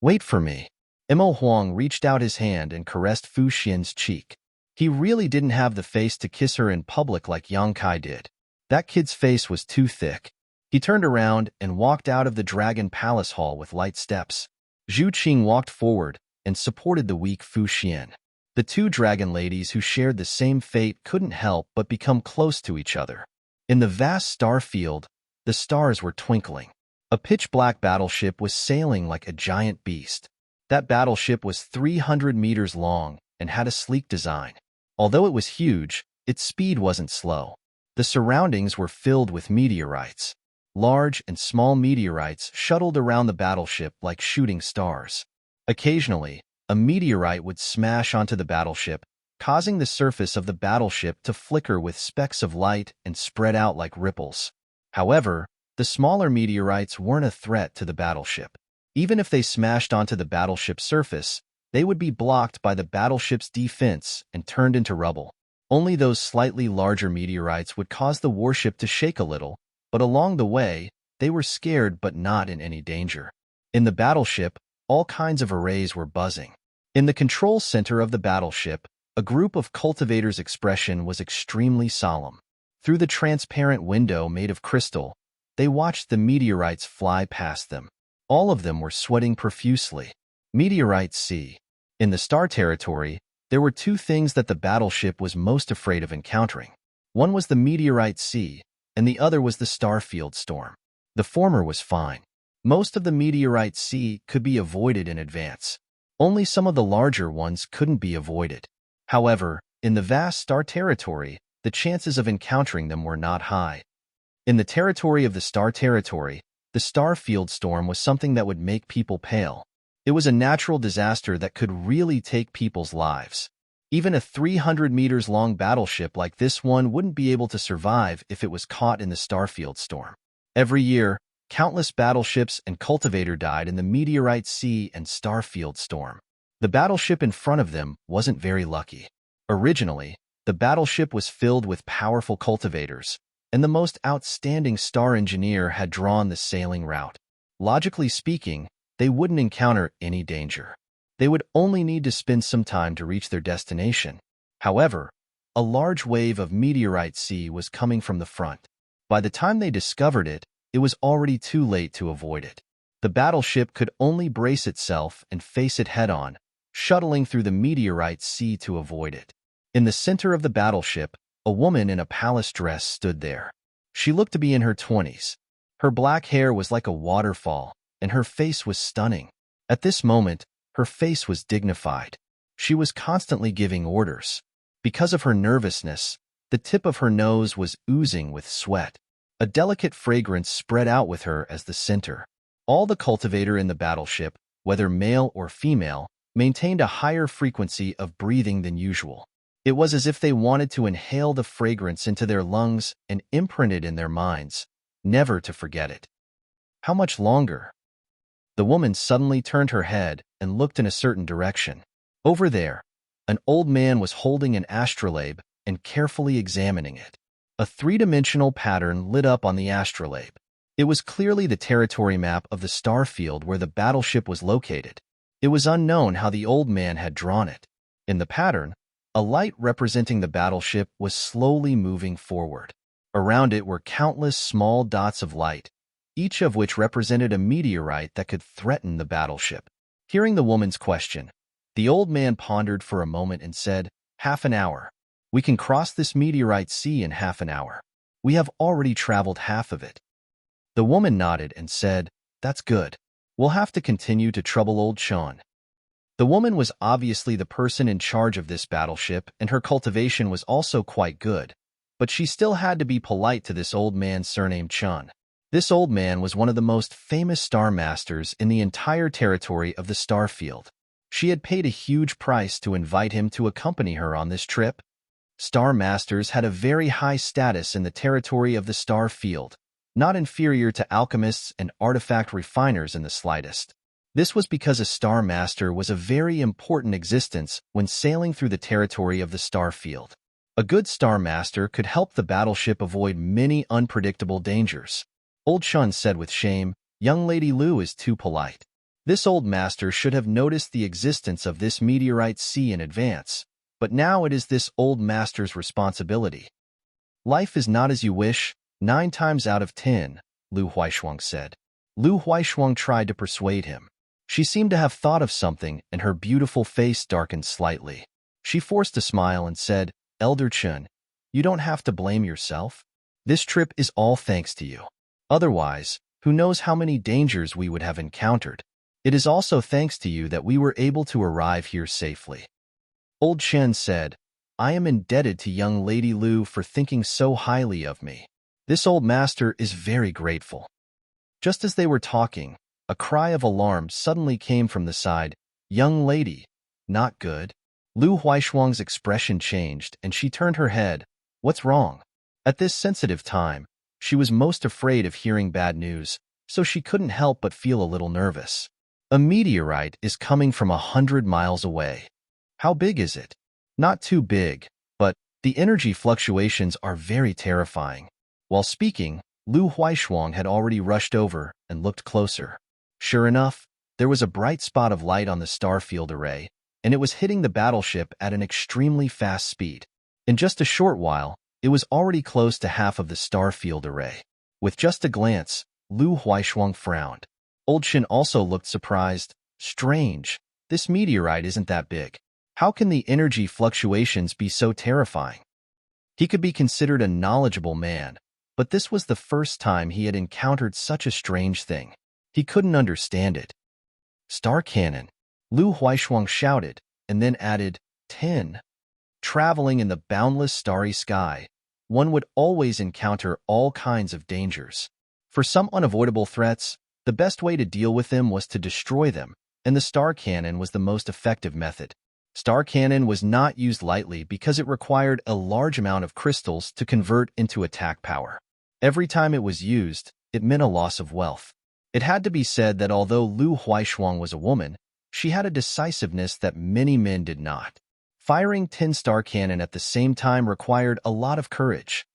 Wait for me." Emo Huang reached out his hand and caressed Fu Xian's cheek. He really didn't have the face to kiss her in public like Yang Kai did. That kid's face was too thick. He turned around and walked out of the Dragon Palace Hall with light steps. Zhu Qing walked forward and supported the weak Fu Xian. The two dragon ladies who shared the same fate couldn't help but become close to each other. In the vast star field, the stars were twinkling. A pitch-black battleship was sailing like a giant beast. That battleship was 300 meters long and had a sleek design. Although it was huge, its speed wasn't slow. The surroundings were filled with meteorites. Large and small meteorites shuttled around the battleship like shooting stars. Occasionally, a meteorite would smash onto the battleship, causing the surface of the battleship to flicker with specks of light and spread out like ripples. However, the smaller meteorites weren't a threat to the battleship. Even if they smashed onto the battleship's surface, they would be blocked by the battleship's defense and turned into rubble. Only those slightly larger meteorites would cause the warship to shake a little, but along the way, they were scared but not in any danger. In the battleship, all kinds of arrays were buzzing. In the control center of the battleship, a group of cultivators' expression was extremely solemn. Through the transparent window made of crystal, they watched the meteorites fly past them. All of them were sweating profusely. Meteorite C. In the star territory, there were two things that the battleship was most afraid of encountering. One was the Meteorite Sea, and the other was the Starfield Storm. The former was fine. Most of the Meteorite Sea could be avoided in advance. Only some of the larger ones couldn't be avoided. However, in the vast star territory, the chances of encountering them were not high. In the territory of the star territory, the Starfield Storm was something that would make people pale. It was a natural disaster that could really take people's lives. Even a 300 meters long battleship like this one wouldn't be able to survive if it was caught in the Starfield Storm. Every year, countless battleships and cultivator died in the Meteorite Sea and Starfield Storm. The battleship in front of them wasn't very lucky. Originally, the battleship was filled with powerful cultivators, and the most outstanding star engineer had drawn the sailing route. Logically speaking, they wouldn't encounter any danger. They would only need to spend some time to reach their destination. However, a large wave of Meteorite Sea was coming from the front. By the time they discovered it, it was already too late to avoid it. The battleship could only brace itself and face it head-on, shuttling through the Meteorite Sea to avoid it. In the center of the battleship, a woman in a palace dress stood there. She looked to be in her 20s. Her black hair was like a waterfall, and her face was stunning. At this moment, Her face was dignified. She was constantly giving orders. Because of her nervousness, the tip of her nose was oozing with sweat. A delicate fragrance spread out with her as the center. All the cultivator in the battleship, whether male or female, maintained a higher frequency of breathing than usual. It was as if they wanted to inhale the fragrance into their lungs and imprint it in their minds, never to forget it. How much longer? The woman suddenly turned her head and looked in a certain direction. Over there, an old man was holding an astrolabe and carefully examining it. A three-dimensional pattern lit up on the astrolabe. It was clearly the territory map of the star field where the battleship was located. It was unknown how the old man had drawn it. In the pattern, a light representing the battleship was slowly moving forward. Around it were countless small dots of light, each of which represented a meteorite that could threaten the battleship. Hearing the woman's question, the old man pondered for a moment and said, "Half an hour. We can cross this meteorite sea in half an hour. We have already traveled half of it." The woman nodded and said, "That's good. We'll have to continue to trouble old Sean." The woman was obviously the person in charge of this battleship, and her cultivation was also quite good, but she still had to be polite to this old man surnamed Chun. This old man was one of the most famous star masters in the entire territory of the star field. She had paid a huge price to invite him to accompany her on this trip. Star masters had a very high status in the territory of the star field, not inferior to alchemists and artifact refiners in the slightest. This was because a star master was a very important existence when sailing through the territory of the star field. A good star master could help the battleship avoid many unpredictable dangers. Old Shun said with shame, "Young Lady Lu is too polite. This old master should have noticed the existence of this meteorite sea in advance, but now it is this old master's responsibility." "Life is not as you wish, 9 times out of 10, Lu Huaishuang said. Lu Huaishuang tried to persuade him. She seemed to have thought of something, and her beautiful face darkened slightly. She forced a smile and said, "Elder Chun, you don't have to blame yourself. This trip is all thanks to you. Otherwise, who knows how many dangers we would have encountered. It is also thanks to you that we were able to arrive here safely." Old Chen said, "I am indebted to young Lady Lu for thinking so highly of me. This old master is very grateful." Just as they were talking, a cry of alarm suddenly came from the side. "Young lady, not good." Lu Huaishuang's expression changed, and she turned her head. "What's wrong?" At this sensitive time, she was most afraid of hearing bad news, so she couldn't help but feel a little nervous. "A meteorite is coming from 100 miles away. How big is it?" "Not too big, but the energy fluctuations are very terrifying." While speaking, Lu Huaishuang had already rushed over and looked closer. Sure enough, there was a bright spot of light on the starfield array, and it was hitting the battleship at an extremely fast speed. In just a short while, it was already close to half of the starfield array. With just a glance, Lu Huaishuang frowned. Old Shin also looked surprised. "Strange, this meteorite isn't that big. How can the energy fluctuations be so terrifying?" He could be considered a knowledgeable man, but this was the first time he had encountered such a strange thing. He couldn't understand it. "Star cannon," Lu Huaishuang shouted, and then added, 10. Traveling in the boundless starry sky, one would always encounter all kinds of dangers. For some unavoidable threats, the best way to deal with them was to destroy them, and the star cannon was the most effective method. Star cannon was not used lightly because it required a large amount of crystals to convert into attack power. Every time it was used, it meant a loss of wealth. It had to be said that although Lu Huaishuang was a woman, she had a decisiveness that many men did not. Firing 10 star cannon at the same time required a lot of courage.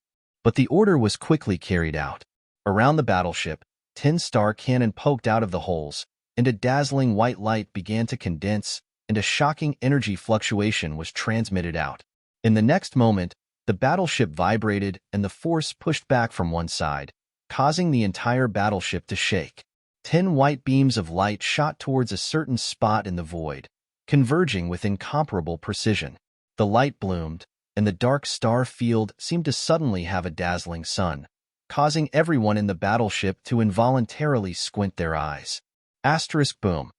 But the order was quickly carried out. Around the battleship, 10 star cannon poked out of the holes, and a dazzling white light began to condense, and a shocking energy fluctuation was transmitted out. In the next moment, the battleship vibrated and the force pushed back from one side, causing the entire battleship to shake. 10 white beams of light shot towards a certain spot in the void, converging with incomparable precision. The light bloomed, and the dark star field seemed to suddenly have a dazzling sun, causing everyone in the battleship to involuntarily squint their eyes. Asterisk boom.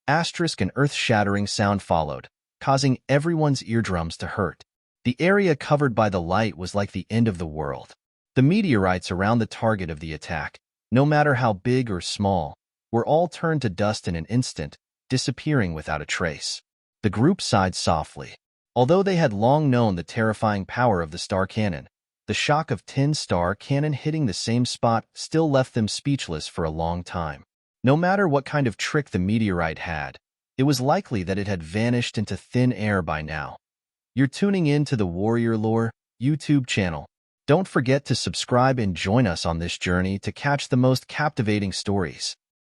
Asterisk an earth-shattering sound followed, causing everyone's eardrums to hurt. The area covered by the light was like the end of the world. The meteorites around the target of the attack, no matter how big or small, were all turned to dust in an instant, disappearing without a trace. The group sighed softly. Although they had long known the terrifying power of the star cannon, the shock of 10 star cannon hitting the same spot still left them speechless for a long time. No matter what kind of trick the meteorite had, it was likely that it had vanished into thin air by now. You're tuning in to the Warrior Lore YouTube channel. Don't forget to subscribe and join us on this journey to catch the most captivating stories.